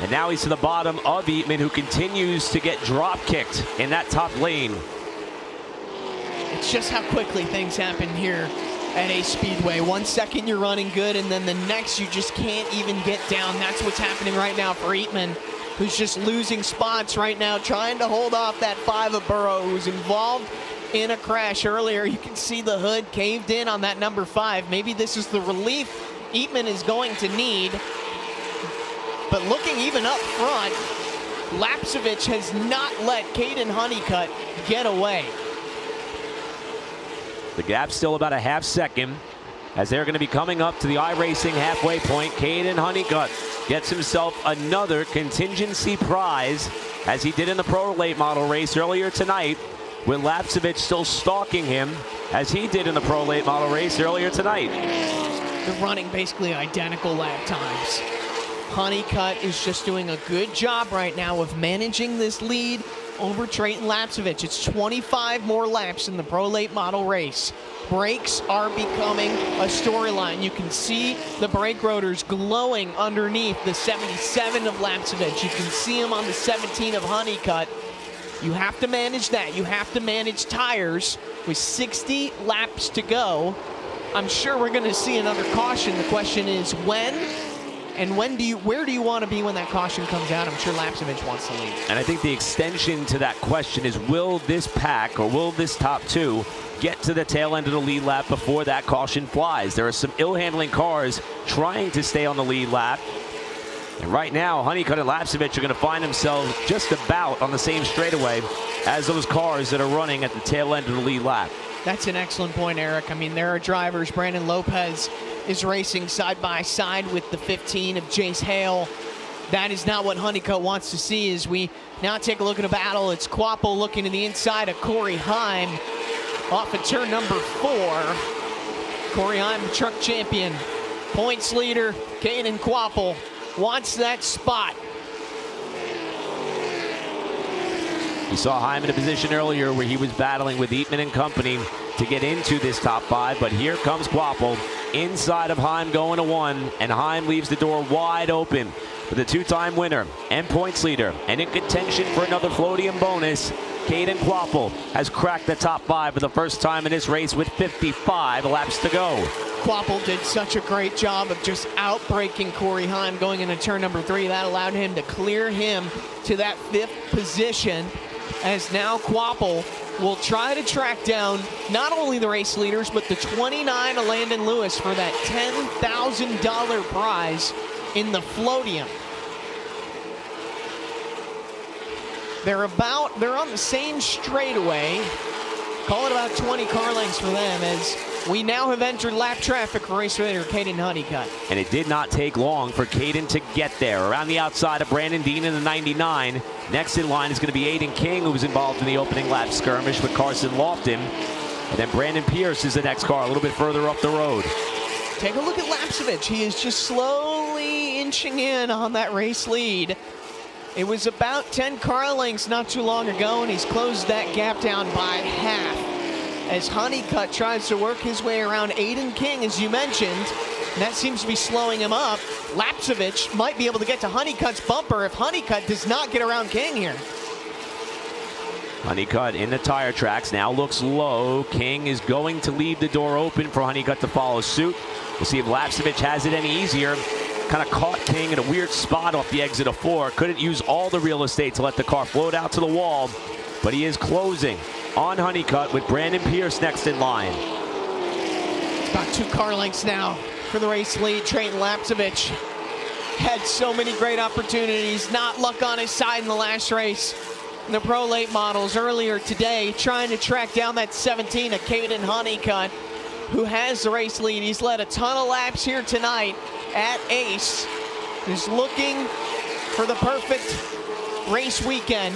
And now he's to the bottom of Eatman, who continues to get drop kicked in that top lane. It's just how quickly things happen here at Ace Speedway. 1 second you're running good, and then the next you just can't even get down. That's what's happening right now for Eatman, who's just losing spots right now, trying to hold off that 5 of Burrow, who's involved in a crash earlier. You can see the hood caved in on that number 5. Maybe this is the relief Eatman is going to need. But looking even up front, Lapcevich has not let Kaden Honeycutt get away. The gap's still about a half second as they're going to be coming up to the iRacing halfway point. Kaden Honeycutt gets himself another contingency prize, as he did in the Pro Late Model race earlier tonight, with Lapcevich still stalking him, as he did in the Pro Late Model race earlier tonight. They're running basically identical lap times. Honeycutt is just doing a good job right now of managing this lead over Trayton Lapcevich. It's 25 more laps in the Pro Late Model race. Brakes are becoming a storyline. You can see the brake rotors glowing underneath the 77 of Lapcevich. You can see them on the 17 of Honeycutt. You have to manage that. You have to manage tires with 60 laps to go. I'm sure we're going to see another caution. The question is when? And where do you want to be when that caution comes out? I'm sure Lapcevich wants to lead. And I think the extension to that question is, will this pack, or will this top 2 get to the tail end of the lead lap before that caution flies? There are some ill-handling cars trying to stay on the lead lap. And right now, Honeycutt and Lapcevich are going to find themselves just about on the same straightaway as those cars that are running at the tail end of the lead lap. That's an excellent point, Eric. I mean, there are drivers. Brandon Lopez is racing side by side with the 15 of Jace Hale. That is not what Honeycutt wants to see. As we now take a look at a battle, it's Quapple looking to the inside of Corey Heim off of turn number 4. Corey Heim, the truck champion, points leader. Kaden Quapple wants that spot. You saw Heim in a position earlier where he was battling with Eatman and company to get into this top 5, but here comes Quapple inside of Heim going to 1, and Heim leaves the door wide open for the 2-time winner and points leader, and in contention for another Floatium bonus. Kaden Quapple has cracked the top 5 for the first time in this race with 55 laps to go. Quapple did such a great job of just outbreaking Corey Heim going into turn number 3. That allowed him to clear him to that 5th position, as now Quapple will try to track down not only the race leaders, but the 29 of Landon Lewis for that $10,000 prize in the Floatium. They're on the same straightaway. Call it about 20 car lengths for them, as we now have entered lap traffic for race leader Kaden Honeycutt. And it did not take long for Kaden to get there. Around the outside of Brandon Dean in the 99. Next in line is going to be Aiden King, who was involved in the opening lap skirmish with Carson Lofton. And then Brandon Pierce is the next car a little bit further up the road. Take a look at Lapsevich. He is just slowly inching in on that race lead. It was about 10 car lengths not too long ago, and he's closed that gap down by half as Honeycutt tries to work his way around Aiden King, as you mentioned, and that seems to be slowing him up. Lapsevich might be able to get to Honeycutt's bumper if Honeycutt does not get around King here. Honeycutt in the tire tracks, now looks low. King is going to leave the door open for Honeycutt to follow suit. We'll see if Lapsevich has it any easier. Kind of caught King in a weird spot off the exit of 4. Couldn't use all the real estate to let the car float out to the wall, but he is closing on Honeycutt with Brandon Pierce next in line. About 2 car lengths now for the race lead. Trayton Lapsevich had so many great opportunities, not luck on his side in the last race. In the Pro Late Models earlier today, trying to track down that 17 of Kaden Honeycutt, who has the race lead. He's led a ton of laps here tonight at Ace. He's looking for the perfect race weekend.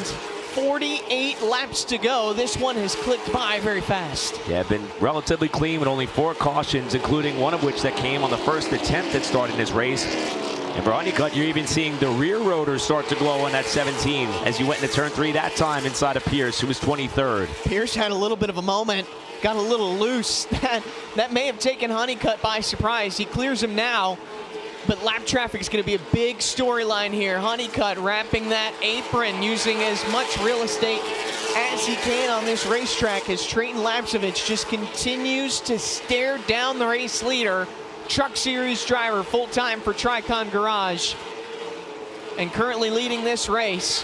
48 laps to go. This one has clicked by very fast. Yeah, been relatively clean with only 4 cautions, including one of which that came on the first attempt at starting this race. And for Honeycutt, you're even seeing the rear rotors start to glow on that 17 as you went into turn 3 that time inside of Pierce, who was 23rd. Pierce had a little bit of a moment, got a little loose. That may have taken Honeycutt by surprise. He clears him now, but lap traffic is going to be a big storyline here. Honeycutt wrapping that apron, using as much real estate as he can on this racetrack as Trayton Lapsevich just continues to stare down the race leader. Truck Series driver, full-time for Tricon Garage, and currently leading this race.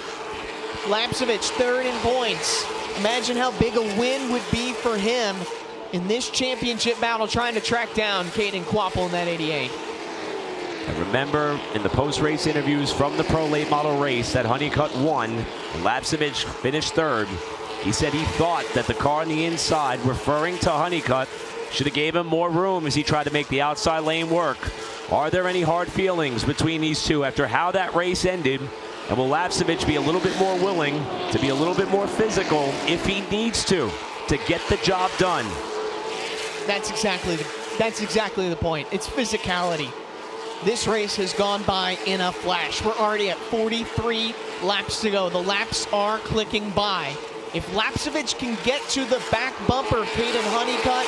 Lapsevich 3rd in points. Imagine how big a win would be for him in this championship battle, trying to track down Kaden Quapple in that 88. And remember, in the post-race interviews from the Pro Late Model race that Honeycutt won, and Lapsevich finished 3rd, he said he thought that the car on the inside, referring to Honeycutt, should have gave him more room as he tried to make the outside lane work. Are there any hard feelings between these two after how that race ended? And will Lapsevich be a little bit more willing to be a little bit more physical if he needs to get the job done? That's exactly the point. It's physicality. This race has gone by in a flash. We're already at 43 laps to go. The laps are clicking by. If Lapsevich can get to the back bumper of Kaden Honeycutt,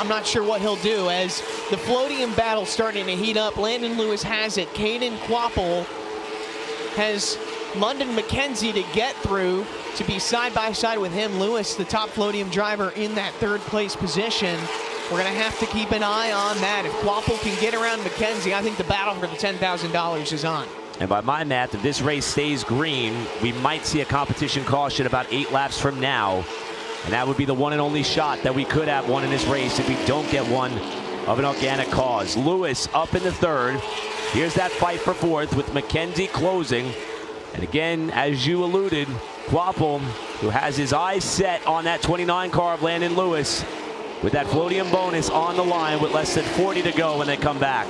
I'm not sure what he'll do, as the Floatium battle starting to heat up. Landon Lewis has it. Kaden Quapple has London McKenzie to get through, to be side by side with him. Lewis, the top Floatium driver, in that 3rd place position. We're going to have to keep an eye on that. If Quapple can get around McKenzie, I think the battle for the $10,000 is on. And by my math, if this race stays green, we might see a competition caution about 8 laps from now. And that would be the one and only shot that we could have won in this race if we don't get one of an organic cause. Lewis up in the 3rd. Here's that fight for 4th with McKenzie closing. And again, as you alluded, Quapple, who has his eyes set on that 29 car of Landon Lewis, with that Floatium bonus on the line with less than 40 to go when they come back.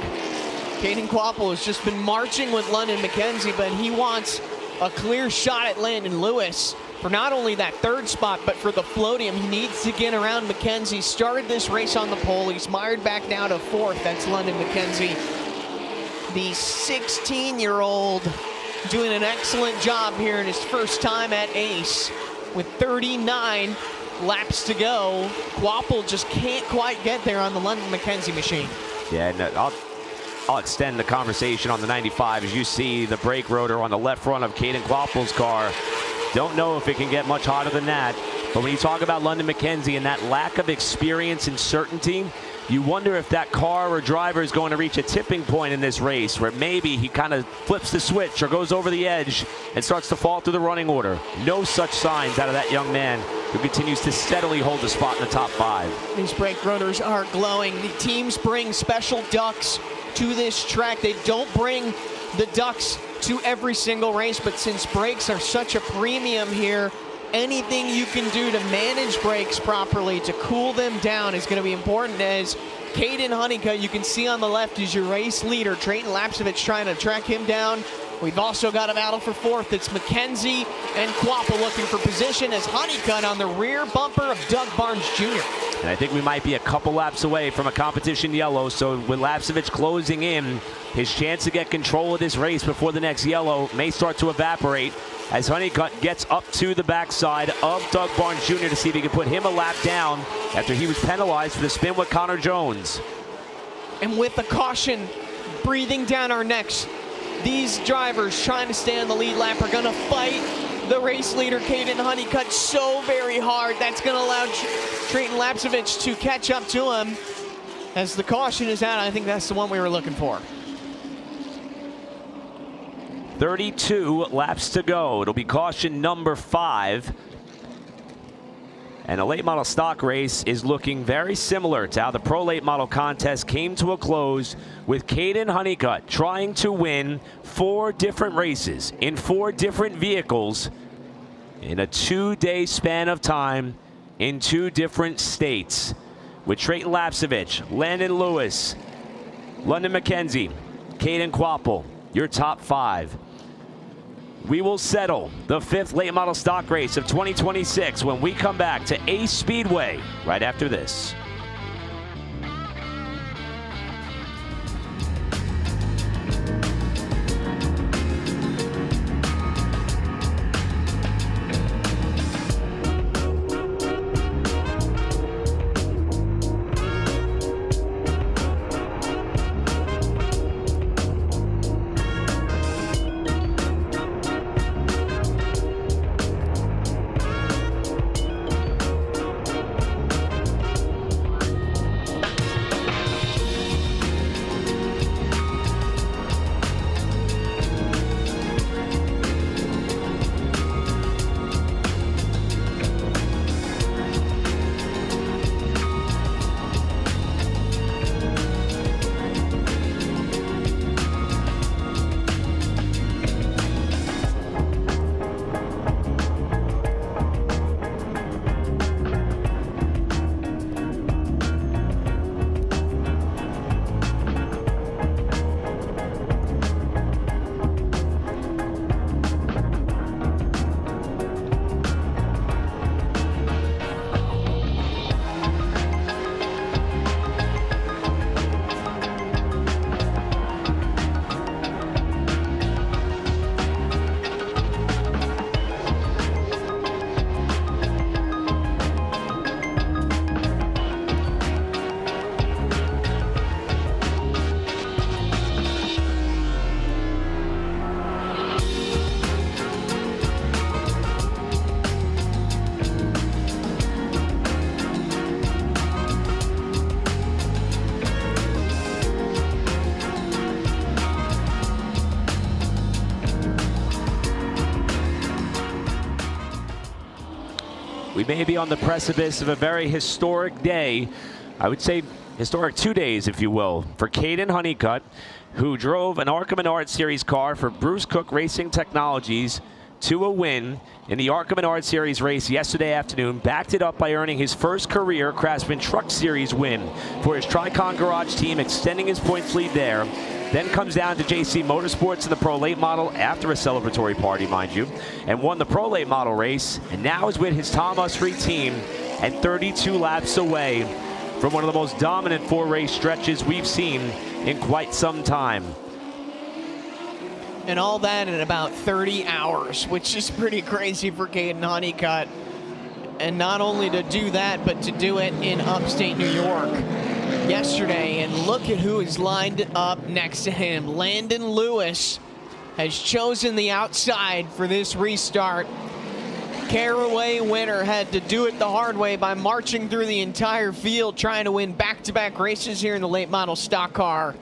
Kaden Quapple has just been marching with London McKenzie, but he wants a clear shot at Landon Lewis for not only that 3rd spot, but for the Floatium. He needs to get around McKenzie. Started this race on the pole. He's mired back now to 4th. That's London McKenzie. The 16-year-old doing an excellent job here in his first time at Ace with 39 laps to go. Quapple just can't quite get there on the London McKenzie machine. Yeah, and I'll extend the conversation on the 95 as you see the brake rotor on the left front of Kaden Quapple's car. Don't know if it can get much hotter than that. But when you talk about London McKenzie and that lack of experience and certainty, you wonder if that car or driver is going to reach a tipping point in this race where maybe he kind of flips the switch or goes over the edge and starts to fall through the running order. No such signs out of that young man who continues to steadily hold the spot in the top 5. These brake rotors are glowing. The teams bring special ducts to this track. They don't bring the ducts to every single race, but since brakes are such a premium here, anything you can do to manage brakes properly, to cool them down, is going to be important. As Kaden Honeycutt, you can see on the left, is your race leader. Trayton Lapsevich trying to track him down. We've also got a battle for 4th. It's McKenzie and Quapple looking for position as Honeycutt on the rear bumper of Doug Barnes Jr. And I think we might be a couple laps away from a competition yellow, so with Lapsevich closing in, his chance to get control of this race before the next yellow may start to evaporate as Honeycutt gets up to the backside of Doug Barnes Jr. to see if he can put him a lap down after he was penalized for the spin with Connor Jones. And with the caution breathing down our necks, these drivers trying to stay on the lead lap are going to fight the race leader, Kaden Honeycutt, so very hard. That's going to allow Trayton Lapsevich to catch up to him. As the caution is out, I think that's the one we were looking for. 32 laps to go. It'll be caution number 5. And the late model stock race is looking very similar to how the Pro Late Model contest came to a close, with Kaden Honeycutt trying to win 4 different races in 4 different vehicles in a 2-day span of time in 2 different states. With Trayton Lapsevich, Landon Lewis, London McKenzie, Kaden Quapple, your top 5. We will settle the 5th late model stock race of 2026 when we come back to Ace Speedway right after this. We may be on the precipice of a very historic day. I would say historic 2 days, if you will, for Kaden Honeycutt, who drove an ARCA Menard Series car for Bruce Cook Racing Technologies to a win in the ARCA Menard Series race yesterday afternoon, backed it up by earning his first career Craftsman Truck Series win for his Tricon Garage team, extending his points lead there. Then comes down to JC Motorsports in the Pro Late Model after a celebratory party, mind you, and won the Pro Late Model race, and now is with his Tom Usry team and 32 laps away from one of the most dominant 4-race stretches we've seen in quite some time. And all that in about 30 hours, which is pretty crazy for Kaden Honeycutt. And not only to do that, but to do it in upstate New York yesterday. And look at who is lined up next to him. Landon Lewis has chosen the outside for this restart. Caraway winner had to do it the hard way by marching through the entire field, trying to win back-to-back races here in the late model stock car.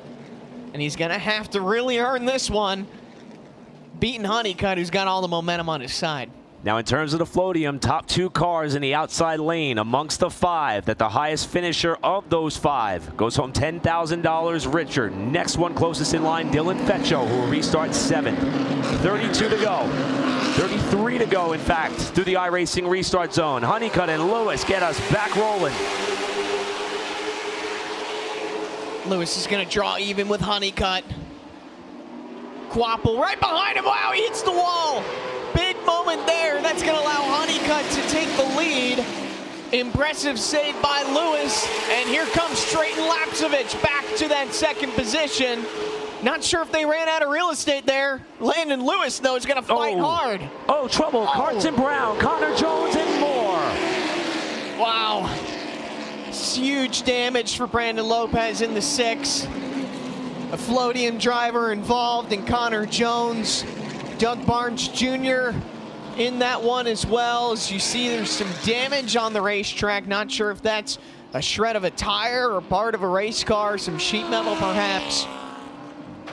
And he's going to have to really earn this one, beating Honeycutt, who's got all the momentum on his side. Now, in terms of the Floatium, top 2 cars in the outside lane amongst the 5, that the highest finisher of those 5 goes home $10,000 richer. Next one closest in line, Dylan Feccio, who will restart 7th. 32 to go. 33 to go, in fact, through the iRacing restart zone. Honeycutt and Lewis get us back rolling. Lewis is going to draw even with Honeycutt. Quapple right behind him. Wow, he hits the wall. Big moment there. That's going to allow Honeycutt to take the lead. Impressive save by Lewis. And here comes Trayton Lapcevich back to that 2nd position. Not sure if they ran out of real estate there. Landon Lewis, though, is going to fight hard. Oh, trouble. Carson Brown, Connor Jones, and more. Wow. It's huge damage for Brandon Lopez in the 6. A Floatium driver involved in Connor Jones. Doug Barnes Jr. in that one as well. As you see, there's some damage on the racetrack. Not sure if that's a shred of a tire or part of a race car, some sheet metal perhaps.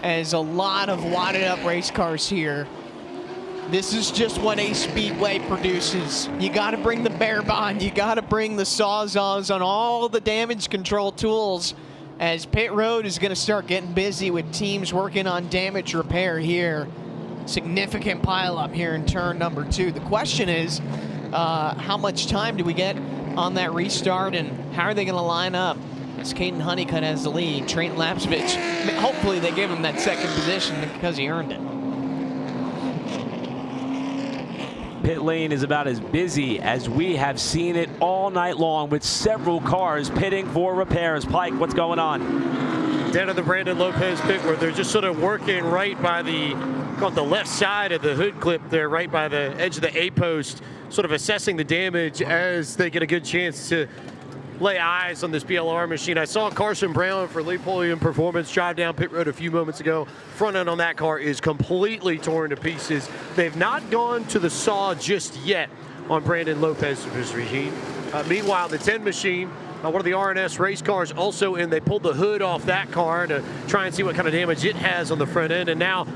As a lot of wadded up race cars here. This is just what a Speedway produces. You gotta bring the bear bond, you gotta bring the sawzalls on all the damage control tools, as pit road is gonna start getting busy with teams working on damage repair here. Significant pileup here in turn number 2. The question is, how much time do we get on that restart, and how are they gonna line up? As Kaden Honeycutt has the lead, Trayton Lapcevich, hopefully they give him that 2nd position because he earned it. Pit lane is about as busy as we have seen it all night long, with several cars pitting for repairs. Pike, what's going on? Down at the Brandon Lopez pit, where they're just sort of working right by the left side of the hood clip there, right by the edge of the A-post, sort of assessing the damage as they get a good chance to lay eyes on this BLR machine. I saw Carson Brown for Leopolium Performance drive down pit road a few moments ago. Front end on that car is completely torn to pieces. They've not gone to the saw just yet on Brandon Lopez's machine. Meanwhile, the 10 machine, one of the RNS race cars also in. They pulled the hood off that car to try and see what kind of damage it has on the front end. And now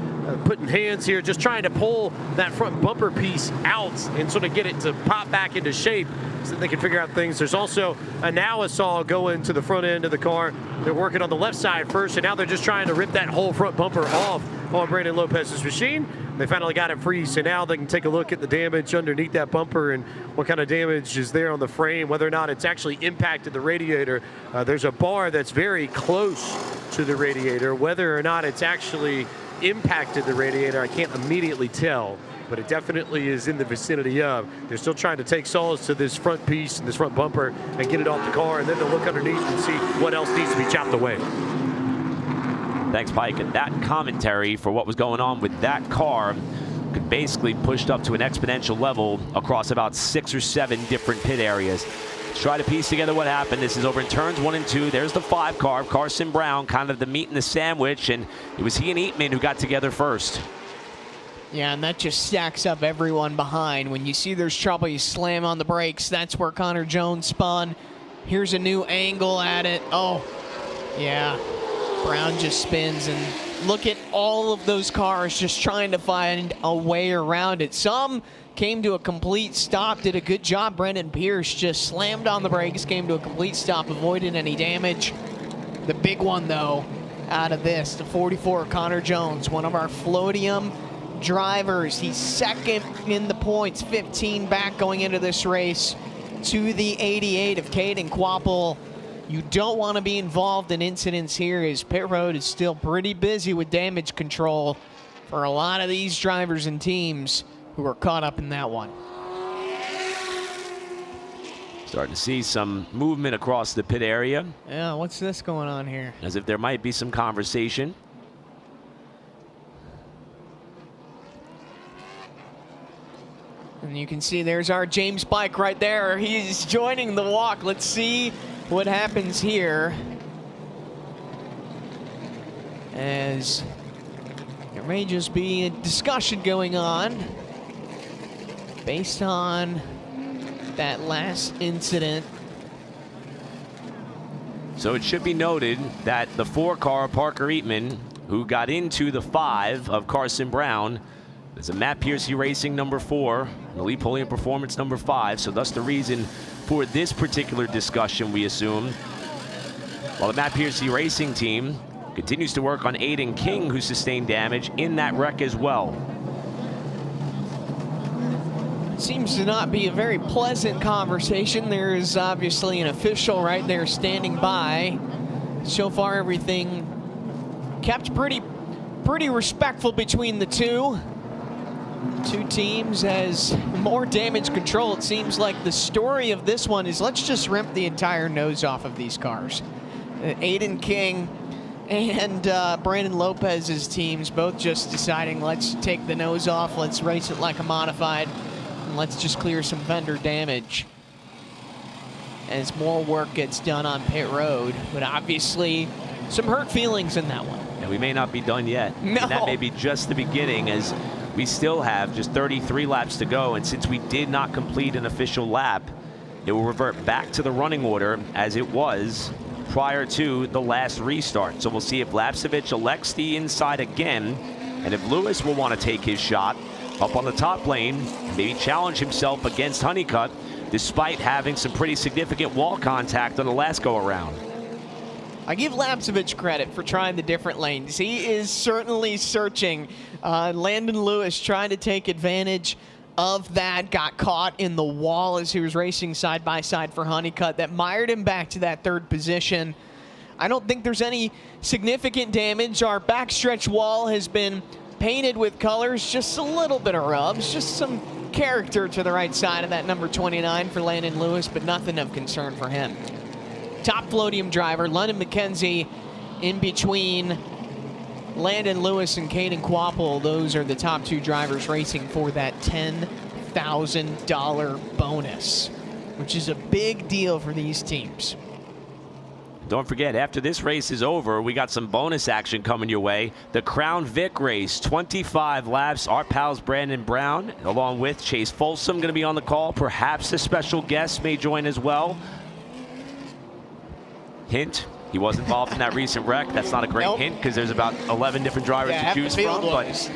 putting hands here, just trying to pull that front bumper piece out and sort of get it to pop back into shape so that they can figure out things. There's also now a saw going to the front end of the car. They're working on the left side first, and now they're just trying to rip that whole front bumper off on Brandon Lopez's machine. They finally got it free, so now they can take a look at the damage underneath that bumper and what kind of damage is there on the frame, whether or not it's actually impacted the radiator. There's a bar that's very close to the radiator. Whether or not it's actually impacted the radiator, I can't immediately tell, but it definitely is in the vicinity of. They're still trying to take saws to this front piece and this front bumper and get it off the car, and then they'll look underneath and see what else needs to be chopped away. Thanks, Pike. And that commentary for what was going on with that car could basically pushed up to an exponential level across about 6 or 7 different pit areas. Let's try to piece together what happened. This is over in turns 1 and 2. There's the 5 car, Carson Brown, kind of the meat in the sandwich, and it was he and Eatman who got together first. Yeah, and that just stacks up everyone behind. When you see there's trouble, you slam on the brakes. That's where Connor Jones spun. Here's a new angle at it. Oh, yeah. Brown just spins, and look at all of those cars just trying to find a way around it. Some came to a complete stop, did a good job. Brendan Pierce just slammed on the brakes, came to a complete stop, avoided any damage. The big one, though, out of this, the 44, Connor Jones, one of our Floatium drivers. He's 2nd in the points, 15 back going into this race to the 88 of Kaden Quapple. You don't want to be involved in incidents here, as pit road is still pretty busy with damage control for a lot of these drivers and teams who are caught up in that one. Starting to see some movement across the pit area. Yeah, what's this going on here? As if there might be some conversation. And you can see there's our James Bike right there. He's joining the walk. Let's see what happens here, as there may just be a discussion going on based on that last incident. So it should be noted that the 4-car Parker Eatman, who got into the 5 of Carson Brown, is a Matt Piercy Racing number 4, the Elite Podium Performance number 5. So thus the reason for this particular discussion, we assume. While the Matt Piercy Racing team continues to work on Aiden King, who sustained damage in that wreck as well. Seems to not be a very pleasant conversation. There is obviously an official right there standing by. So far, everything kept pretty respectful between the two teams. As more damage control, it seems like the story of this one is let's just rip the entire nose off of these cars. Aiden King and Brandon Lopez's teams both just deciding let's take the nose off, let's race it like a modified, and let's just clear some vendor damage as more work gets done on pit road. But obviously some hurt feelings in that one. And we may not be done yet. No. And that may be just the beginning, as we still have just 33 laps to go. And since we did not complete an official lap, it will revert back to the running order as it was prior to the last restart. So we'll see if Lapsevich elects the inside again, and if Lewis will want to take his shot up on the top lane and maybe challenge himself against Honeycutt, despite having some pretty significant wall contact on the last go-around. I give Lapsevich credit for trying the different lanes. He is certainly searching. Landon Lewis trying to take advantage of that, got caught in the wall as he was racing side by side for Honeycutt. That mired him back to that 3rd position. I don't think there's any significant damage. Our backstretch wall has been painted with colors, just a little bit of rubs, just some character to the right side of that number 29 for Landon Lewis, but nothing of concern for him. Top Floatium driver, London McKenzie, in between Landon Lewis and Kaden Quapple. Those are the top 2 drivers racing for that $10,000 bonus, which is a big deal for these teams. Don't forget, after this race is over, we got some bonus action coming your way. The Crown Vic race, 25 laps. Our pals Brandon Brown, along with Chase Folsom, going to be on the call. Perhaps a special guest may join as well. Hint, he was involved in that recent wreck. That's not a great hint, because there's about 11 different drivers to choose from. But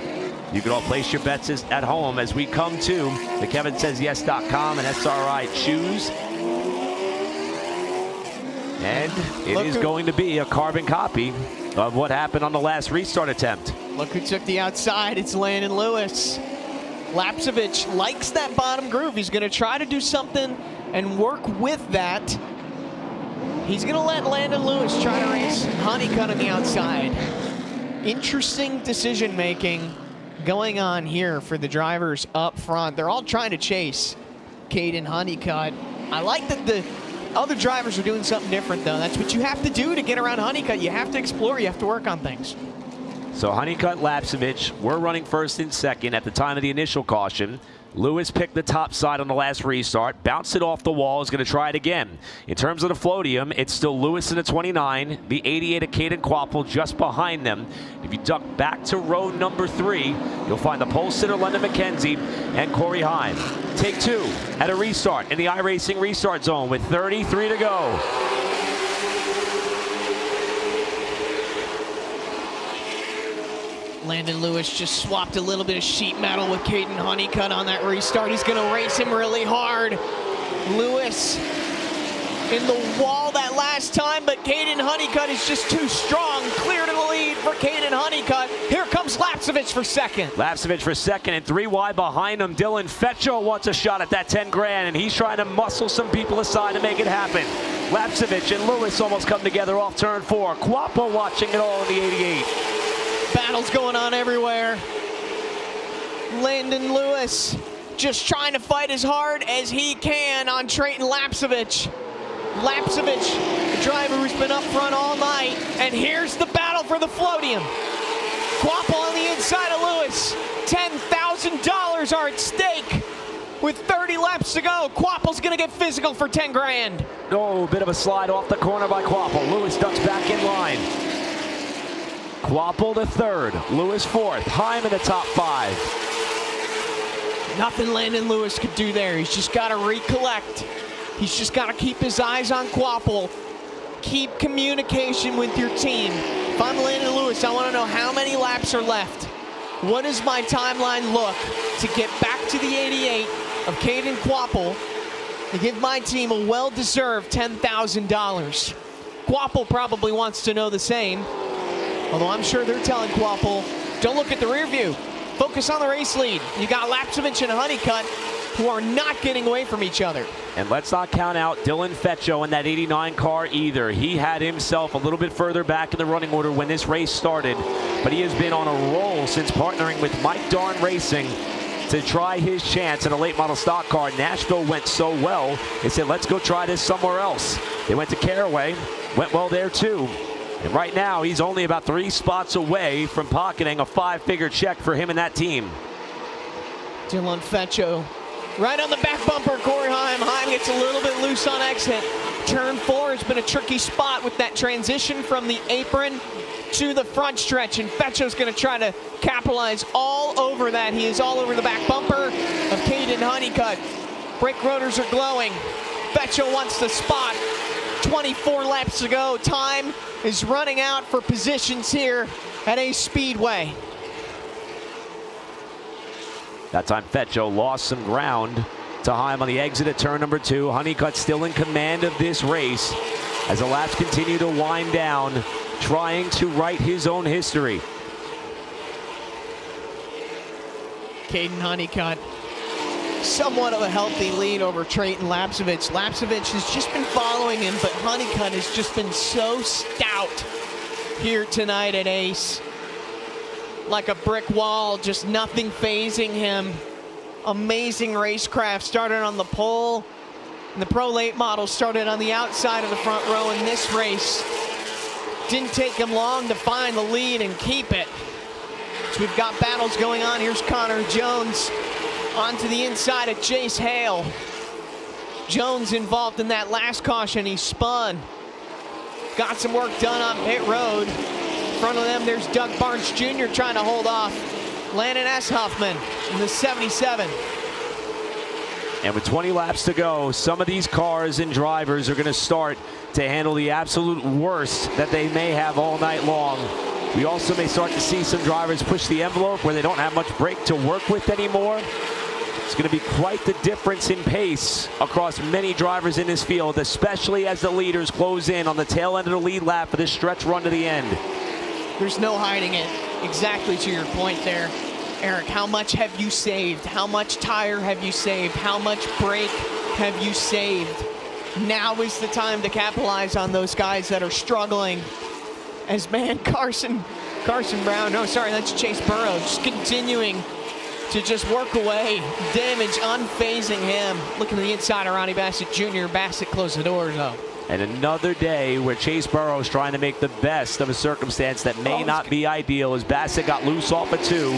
you can all place your bets at home as we come to the KevinSaysYes.com and SRI Choose. And it is going to be a carbon copy of what happened on the last restart attempt. Look who took the outside. It's Landon Lewis. Lapsevich likes that bottom groove. He's going to try to do something and work with that. He's going to let Landon Lewis try to race Honeycutt on the outside. Interesting decision making going on here for the drivers up front. They're all trying to chase Kaden Honeycutt. I like that the other drivers are doing something different, though. That's what you have to do to get around Honeycutt. You have to explore. You have to work on things. So Honeycutt, Lapsevich, we're running first and second at the time of the initial caution. Lewis picked the top side on the last restart, bounced it off the wall, is going to try it again. In terms of the Floatium, it's still Lewis in the 29, the 88 of Kaden Quapple just behind them. If you duck back to row number 3, you'll find the pole sitter London McKenzie and Corey Heim. Take 2 at a restart in the iRacing restart zone with 33 to go. Landon Lewis just swapped a little bit of sheet metal with Kaden Honeycutt on that restart. He's going to race him really hard. Lewis in the wall that last time, but Kaden Honeycutt is just too strong. Clear to the lead for Kaden Honeycutt. Here comes Lapsevich for second. Lapsevich for second, and 3 wide behind him. Dylan Fetcho wants a shot at that 10 grand, and he's trying to muscle some people aside to make it happen. Lapsevich and Lewis almost come together off turn 4. Quappo watching it all in the 88. Battles going on everywhere. Landon Lewis just trying to fight as hard as he can on Trayton Lapsevich. Lapsevich, the driver who's been up front all night, and here's the battle for the Floatium. Quapple on the inside of Lewis. $10,000 are at stake. with 30 laps to go. Quapple's gonna get physical for 10 grand. Oh, bit of a slide off the corner by Quapple. Lewis ducks back in line. Quapple to third, Lewis fourth, Heim in the top 5. Nothing Landon Lewis could do there. He's just got to recollect. He's just got to keep his eyes on Quapple. Keep communication with your team. If I'm Landon Lewis, I want to know how many laps are left. What does my timeline look to get back to the 88 of Kaden Quapple to give my team a well-deserved $10,000? Quapple probably wants to know the same, although I'm sure they're telling Quapple, don't look at the rear view. Focus on the race lead. You got Lapcevich and Honeycutt who are not getting away from each other. And let's not count out Dylan Feccio in that 89 car either. He had himself a little bit further back in the running order when this race started, but he has been on a roll since partnering with Mike Darn Racing to try his chance in a late model stock car. Nashville went so well, they said, let's go try this somewhere else. They went to Caraway, went well there too. And right now, he's only about 3 spots away from pocketing a 5-figure check for him and that team. Dylan Feccio right on the back bumper. Corey Heim. Heim gets a little bit loose on exit. Turn 4 has been a tricky spot with that transition from the apron to the front stretch, and Feccio's going to try to capitalize all over that. He is all over the back bumper of Kaden Honeycutt. Brake rotors are glowing. Feccio wants the spot. 24 laps to go. Time is running out for positions here at Ace Speedway. That time Feccio lost some ground to Heim on the exit at turn number 2. Honeycutt still in command of this race as the laps continue to wind down, trying to write his own history. Kaden Honeycutt, somewhat of a healthy lead over Trayton Lapcevich. Lapcevich has just been following him, but Honeycutt has just been so stout here tonight at Ace. Like a brick wall, just nothing phasing him. Amazing racecraft. Started on the pole, and the Pro Late model started on the outside of the front row in this race. Didn't take him long to find the lead and keep it. So we've got battles going on. Here's Connor Jones onto the inside of Chase Hale. Jones involved in that last caution. He spun. Got some work done on pit road. In front of them, there's Doug Barnes Jr. trying to hold off Landon S. Huffman in the 77. And with 20 laps to go, some of these cars and drivers are going to start to handle the absolute worst that they may have all night long. We also may start to see some drivers push the envelope where they don't have much brake to work with anymore. It's going to be quite the difference in pace across many drivers in this field, especially as the leaders close in on the tail end of the lead lap for this stretch run to the end. There's no hiding it. Exactly to your point there, Eric. How much have you saved? How much tire have you saved? How much brake have you saved? Now is the time to capitalize on those guys that are struggling. As man, Carson Brown, no, sorry, that's Chase Burrow, just continuing to just work away. Damage unfazing him. Looking to the inside of Ronnie Bassett Jr. Bassett closed the door though. And another day where Chase Burrow is trying to make the best of a circumstance that may not be ideal as Bassett got loose off a 2.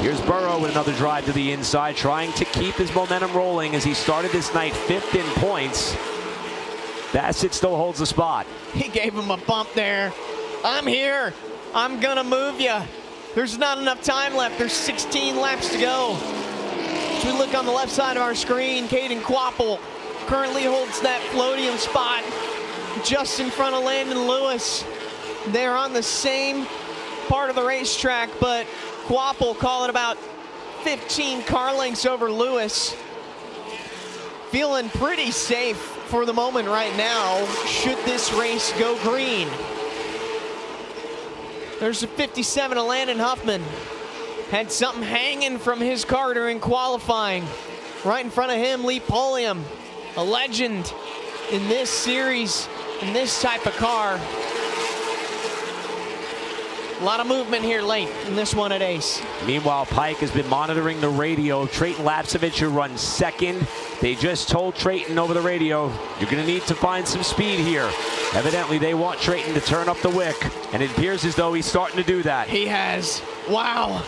Here's Burrow with another drive to the inside, trying to keep his momentum rolling as he started this night 5th in points. Bassett still holds the spot. He gave him a bump there. I'm here. I'm gonna move you. There's not enough time left. There's 16 laps to go. As we look on the left side of our screen, Kaden Quapple currently holds that floatium spot just in front of Landon Lewis. They're on the same part of the racetrack, but Quapple calling about 15 car lengths over Lewis. Feeling pretty safe for the moment right now, should this race go green. There's a 57 of Landon Huffman. Had something hanging from his car during qualifying. Right in front of him, Lee Polium, a legend in this series, in this type of car. A lot of movement here late in this one at Ace. Meanwhile, Pike has been monitoring the radio of Trayton Lapcevich, who runs 2nd. They just told Trayton over the radio, you're going to need to find some speed here. Evidently, they want Trayton to turn up the wick, and it appears as though he's starting to do that. He has. Wow.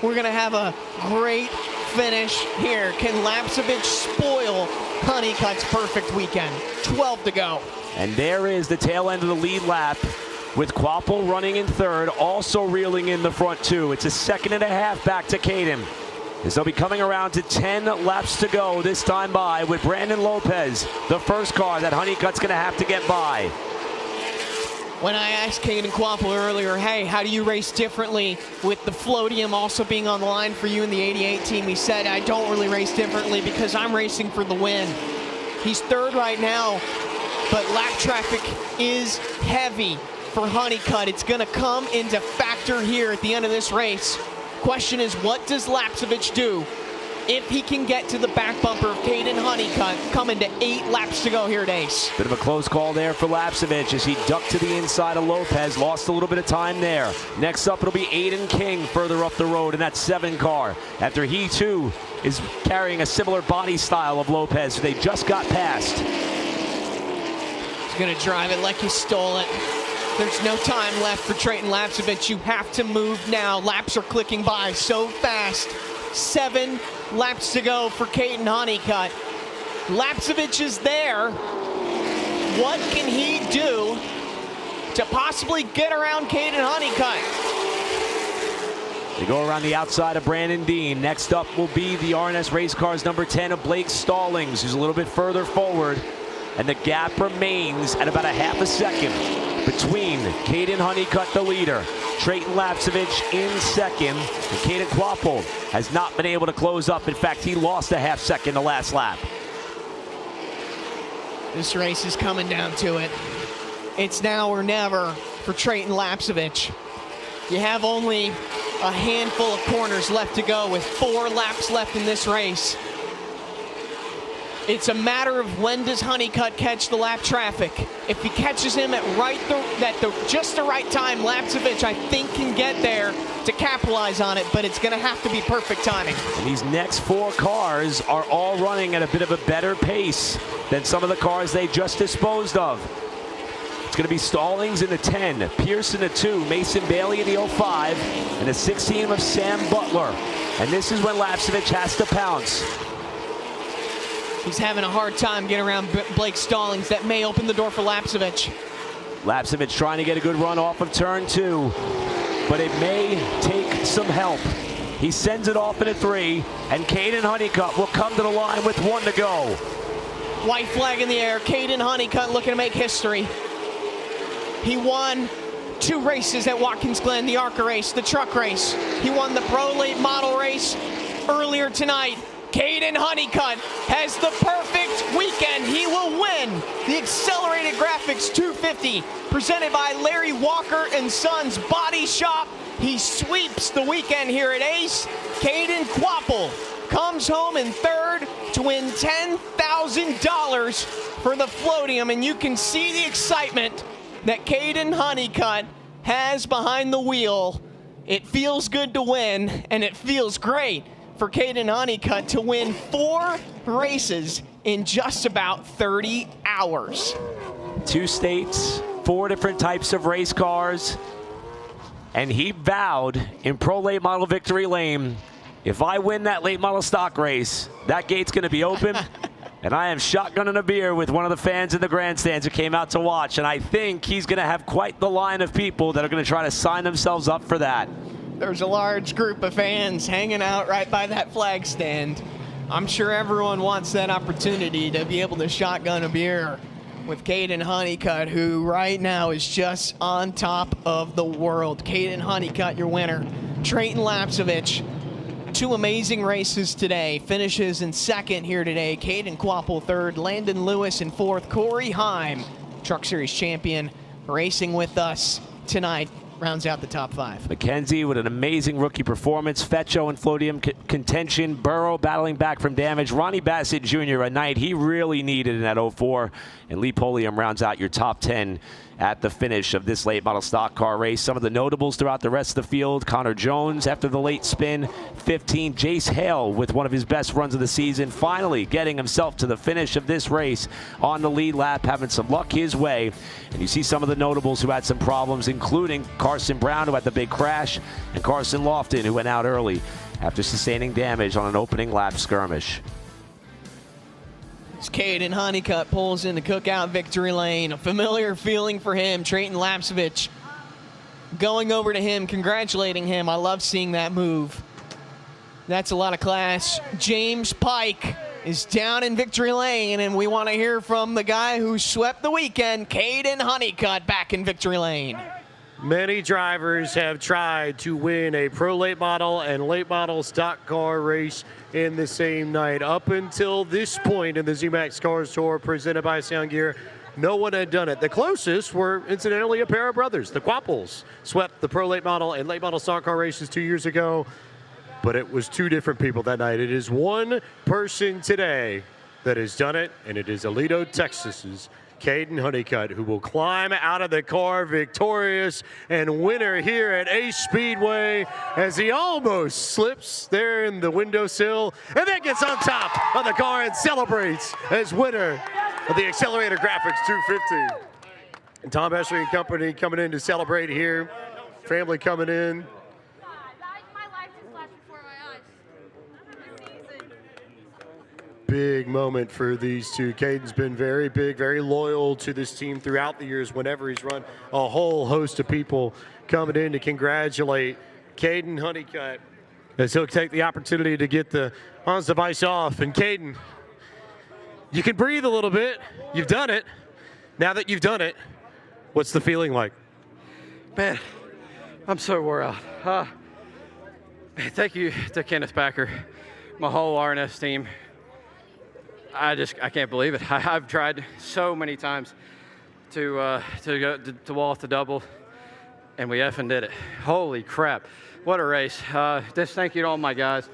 We're going to have a great finish here. Can Lapsevich spoil Honeycutt's perfect weekend? 12 to go. And there is the tail end of the lead lap with Quapple running in third, also reeling in the front two. It's a second and a half back to Kaden, as they'll be coming around to 10 laps to go this time by, with Brandon Lopez, the first car that Honeycutt's going to have to get by. When I asked Kaden Quapple earlier, hey, how do you race differently with the Floatium also being on the line for you in the 88 team, he said, I don't really race differently because I'm racing for the win. He's third right now, but lap traffic is heavy for Honeycutt. It's going to come into factor here at the end of this race. Question is, what does Lapsevich do if he can get to the back bumper of Kaden Honeycutt, coming to 8 laps to go here at Ace? Bit of a close call there for Lapsevich as he ducked to the inside of Lopez, lost a little bit of time there. Next up, it'll be Aiden King further up the road in that 7 car, after he too is carrying a similar body style of Lopez, who they just got past. He's gonna drive it like he stole it. There's no time left for Trayton Lapsevich. You have to move now. Laps are clicking by so fast. 7 laps to go for Kaden Honeycutt. Lapsevich is there. What can he do to possibly get around Kaden Honeycutt? They go around the outside of Brandon Dean. Next up will be the RNS Race Cars number 10 of Blake Stallings, who's a little bit further forward. And the gap remains at about a half a second between Kaden Honeycutt, the leader, Trayton Lapsevich in second, and Kaden Quapple has not been able to close up. In fact, he lost a half second the last lap. This race is coming down to it. It's now or never for Trayton Lapsevich. You have only a handful of corners left to go with 4 laps left in this race. It's a matter of when does Honeycutt catch the lap traffic. If he catches him at just the right time, Lapsevich, I think, can get there to capitalize on it, but it's going to have to be perfect timing. And these next 4 cars are all running at a bit of a better pace than some of the cars they just disposed of. It's going to be Stallings in the 10, Pierce in the 2, Mason Bailey in the 05, and the 16 of Sam Butler. And this is when Lapsevich has to pounce. He's having a hard time getting around Blake Stallings. That may open the door for Lapsevich. Lapsevich trying to get a good run off of turn 2, but it may take some help. He sends it off in a 3, and Kaden Honeycutt will come to the line with 1 to go. White flag in the air. Kaden Honeycutt looking to make history. He won 2 races at Watkins Glen, the ARCA race, the truck race. He won the Pro Late Model race earlier tonight. Kaden Honeycutt has the perfect weekend. He will win the Accelerated Graphics 250 presented by Larry Walker and Sons Body Shop. He sweeps the weekend here at Ace. Kaden Quapple comes home in third to win $10,000 for the Floatium, and you can see the excitement that Kaden Honeycutt has behind the wheel. It feels good to win, and it feels great for Kaden Honeycutt to win 4 races in just about 30 hours. 2 states, 4 different types of race cars, and he vowed in Pro Late Model Victory Lane, if I win that late model stock race, that gate's gonna be open, and I am shotgunning a beer with one of the fans in the grandstands who came out to watch, and I think he's gonna have quite the line of people that are gonna try to sign themselves up for that. There's a large group of fans hanging out right by that flag stand. I'm sure everyone wants that opportunity to be able to shotgun a beer with Kaden Honeycutt, who right now is just on top of the world. Kaden Honeycutt, your winner. Trayton Lapsevich, 2 amazing races today. Finishes in second here today. Kaden Quapple third, Landon Lewis in fourth. Corey Heim, Truck Series champion, racing with us tonight. Rounds out the top 5. McKenzie with an amazing rookie performance. Fetcho in Floatium contention. Burrow battling back from damage. Ronnie Bassett Jr. a night he really needed in that 04. And Lee Polium rounds out your top 10 at the finish of this late model stock car race. Some of the notables throughout the rest of the field. Connor Jones after the late spin. 15, Jace Hale with one of his best runs of the season. Finally getting himself to the finish of this race on the lead lap, having some luck his way. And you see some of the notables who had some problems, including Carson Brown, who had the big crash, and Carson Lofton, who went out early. after sustaining damage on an opening lap skirmish. As Kaden Honeycutt pulls into Cookout victory lane, a familiar feeling for him. Trayton Lapsevich going over to him, congratulating him. I love seeing that move. That's a lot of class. James Pike is down in victory lane, and we want to hear from the guy who swept the weekend, Kaden Honeycutt, back in victory lane. Many drivers have tried to win a pro late model and late model stock car race in the same night. Up until this point in the ZMAX Cars Tour presented by Sound Gear, no one had done it. The closest were, incidentally, a pair of brothers. The Quapples swept the pro late model and late model stock car races 2 years ago, but it was two different people that night. It is one person today that has done it, and it is Aledo, Texas's Kaden Honeycutt, who will climb out of the car victorious and winner here at Ace Speedway as he almost slips there in the windowsill and then gets on top of the car and celebrates as winner of the Accelerator Graphics 250. And Tom Eshley and company coming in to celebrate here. Family coming in. Big moment for these two. Caden's been very big, very loyal to this team throughout the years whenever he's run. A whole host of people coming in to congratulate Kaden Honeycutt as he'll take the opportunity to get the Hans device off. And Kaden, you can breathe a little bit. You've done it. Now that you've done it, what's the feeling like? Man, I'm so wore out. Man, thank you to Kenneth Packer, my whole RNS team. I can't believe it. I've tried so many times to wall off the double, and we effing did it. Holy crap. What a race. Just thank you to all my guys.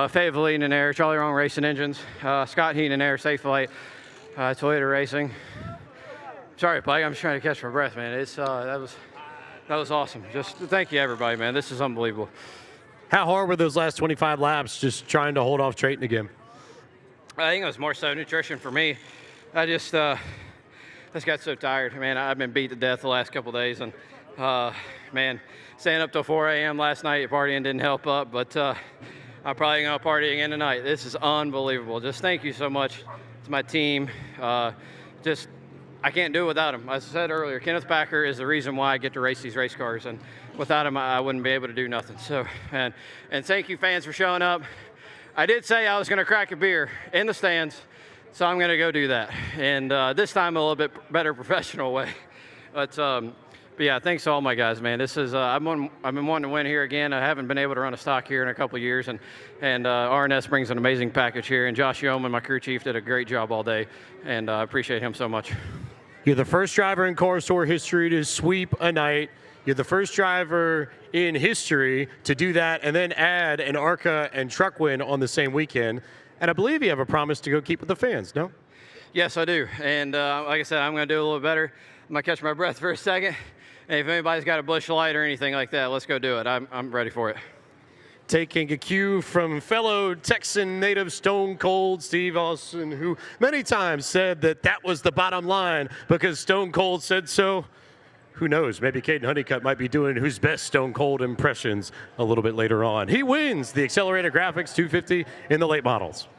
Faye Valine in Air, Charlie Wrong Racing Engines, Scott Heen in Air, Safe Flight, Toyota Racing. Sorry, Pike, I'm just trying to catch my breath, man. That was awesome. Just thank you, everybody, man. This is unbelievable. How hard were those last 25 laps just trying to hold off Trayton again? I think it was more so nutrition for me. I just got so tired. Man, I've been beat to death the last couple days, and man, staying up till 4 a.m. last night, partying didn't help up, but I'm probably gonna party again tonight. This is unbelievable. Just thank you so much to my team. I can't do it without him. As I said earlier, Kenneth Packer is the reason why I get to race these race cars, and without him, I wouldn't be able to do nothing. So, and thank you, fans, for showing up. I did say I was going to crack a beer in the stands, so I'm going to go do that. And this time a little bit better professional way. But yeah, thanks to all my guys, man. This is I've been wanting to win here again. I haven't been able to run a stock here in a couple of years, and RNS brings an amazing package here. And Josh Yeoman, my crew chief, did a great job all day, and I appreciate him so much. You're the first driver in Cars Tour history to sweep a night. You're the first driver in history to do that and then add an ARCA and truck win on the same weekend. And I believe you have a promise to go keep with the fans, no? Yes, I do. And like I said, I'm going to do a little better. I'm going to catch my breath for a second. And if anybody's got a bush light or anything like that, let's go do it. I'm ready for it. Taking a cue from fellow Texan native Stone Cold Steve Austin, who many times said that was the bottom line because Stone Cold said so. Who knows, maybe Kaden Honeycutt might be doing his best Stone Cold impressions a little bit later on. He wins the Accelerator Graphics 250 in the late models.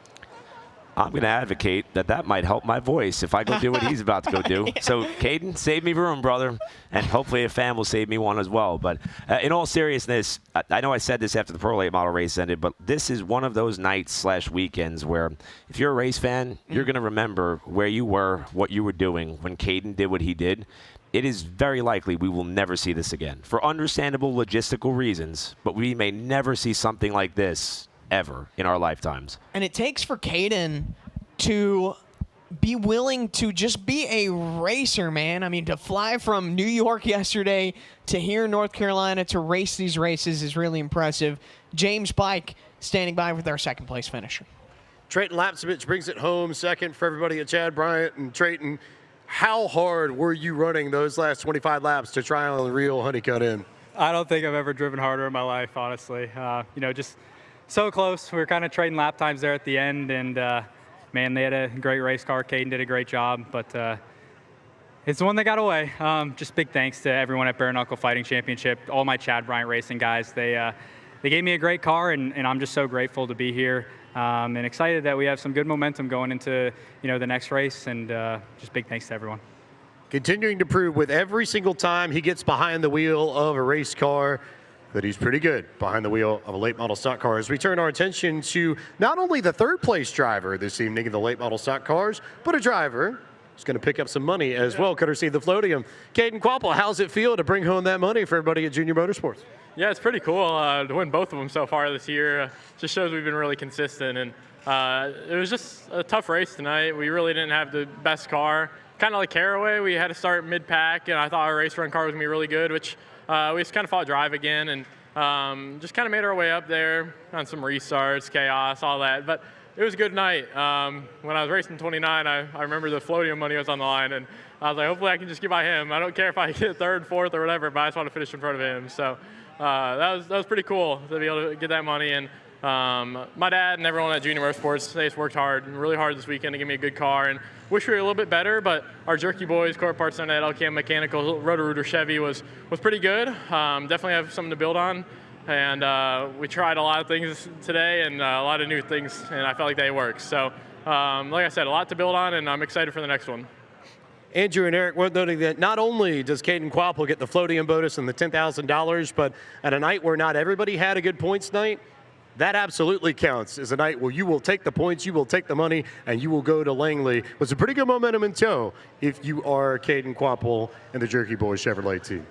I'm going to advocate that might help my voice if I go do what he's about to go do. Yeah. So, Kaden, save me room, brother, and hopefully a fan will save me one as well. But in all seriousness, I know I said this after the Pro Late Model race ended, but this is one of those nights/weekends where if you're a race fan, you're going to remember where you were, what you were doing when Kaden did what he did. It is very likely we will never see this again for understandable logistical reasons, but we may never see something like this ever in our lifetimes. And it takes for Kaden to be willing to just be a racer, man. I mean, to fly from New York yesterday to here in North Carolina to race these races is really impressive. James Pike standing by with our second place finisher. Trayton Lapsevich brings it home second for everybody at Chad Bryant and Trayton. How hard were you running those last 25 laps to try and reel Honeycutt in? I don't think I've ever driven harder in my life, honestly. Just so close. We were kind of trading lap times there at the end, and man, they had a great race car. Kaden did a great job, but it's the one that got away. Just big thanks to everyone at Bare Knuckle Fighting Championship, all my Chad Bryant Racing guys. They they gave me a great car, and I'm just so grateful to be here and excited that we have some good momentum going into the next race. And just big thanks to everyone. Continuing to prove with every single time he gets behind the wheel of a race car that he's pretty good behind the wheel of a late model stock car. As we turn our attention to not only the third place driver this evening in the late model stock cars, but a driver who's going to pick up some money as well, courtesy of the Floatium. Caden Quapple, how's it feel to bring home that money for everybody at Junior Motorsports? Yeah, it's pretty cool to win both of them so far this year. Just shows we've been really consistent, and it was just a tough race tonight. We really didn't have the best car. Kind of like Caraway, we had to start mid-pack, and I thought our race run car was going to be really good, which we just kind of fought drive again, and just kind of made our way up there on some restarts, chaos, all that. But it was a good night. When I was racing 29, I remember the Floatium money was on the line, and I was like, hopefully I can just get by him. I don't care if I get third, fourth, or whatever, but I just want to finish in front of him. So that was pretty cool to be able to get that money. And my dad and everyone at Junior Motorsports, they just worked hard, really hard this weekend to give me a good car. And wish we were a little bit better, but our Jerky Boys, Core Parts Center at LKM Mechanical, Roto-Rooter Chevy was pretty good. Definitely have something to build on. And we tried a lot of things today and a lot of new things, and I felt like they worked. So, like I said, a lot to build on, and I'm excited for the next one. Andrew and Eric, worth noting that not only does Caden Quapple get the Floatium bonus and the $10,000, but at a night where not everybody had a good points night, that absolutely counts as a night where you will take the points, you will take the money, and you will go to Langley with some pretty good momentum in tow if you are Caden Quapple and the Jerky Boys Chevrolet team.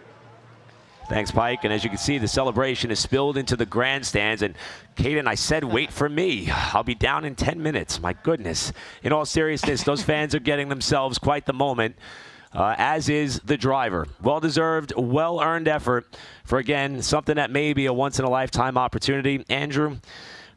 Thanks, Pike. And as you can see, the celebration is spilled into the grandstands. And Caden, I said, wait for me. I'll be down in 10 minutes. My goodness. In all seriousness, those fans are getting themselves quite the moment, as is the driver. Well-deserved, well-earned effort for, again, something that may be a once-in-a-lifetime opportunity. Andrew,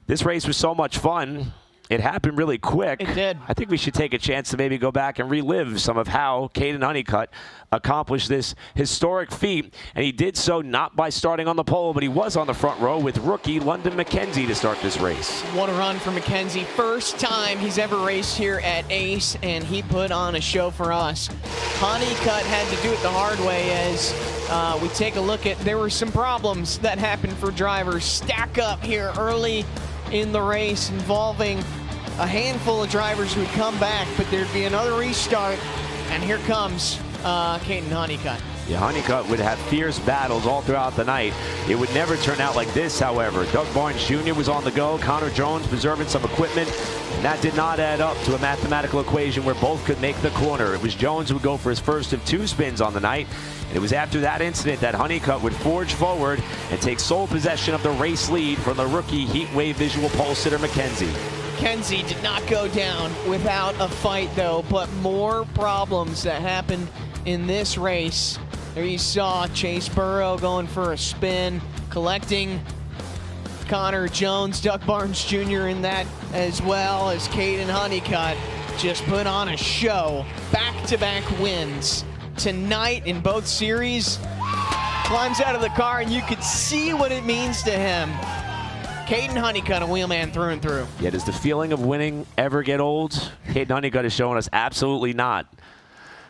this race was so much fun. It happened really quick. It did. I think we should take a chance to maybe go back and relive some of how Kaden Honeycutt accomplished this historic feat. And he did so not by starting on the pole, but he was on the front row with rookie London McKenzie to start this race. What a run for McKenzie. First time he's ever raced here at Ace, and he put on a show for us. Honeycutt had to do it the hard way as we take a look at, there were some problems that happened for drivers stack up here early in the race involving a handful of drivers who would come back, but there'd be another restart, and here comes Kaden Honeycutt. Yeah, Honeycutt would have fierce battles all throughout the night. It would never turn out like this, however. Doug Barnes Jr. was on the go, Connor Jones preserving some equipment, and that did not add up to a mathematical equation where both could make the corner. It was Jones who would go for his first of 2 spins on the night, and it was after that incident that Honeycutt would forge forward and take sole possession of the race lead from the rookie Heatwave visual pole sitter McKenzie. McKenzie did not go down without a fight, though, but more problems that happened in this race. There you saw Chase Burrow going for a spin, collecting Connor Jones, Doug Barnes Jr. in that, as well as Kaden Honeycutt just put on a show. Back-to-back wins tonight in both series. Climbs out of the car, and you could see what it means to him. Kaden Honeycutt, a wheelman through and through. Yeah, does the feeling of winning ever get old? Kaden Honeycutt is showing us absolutely not.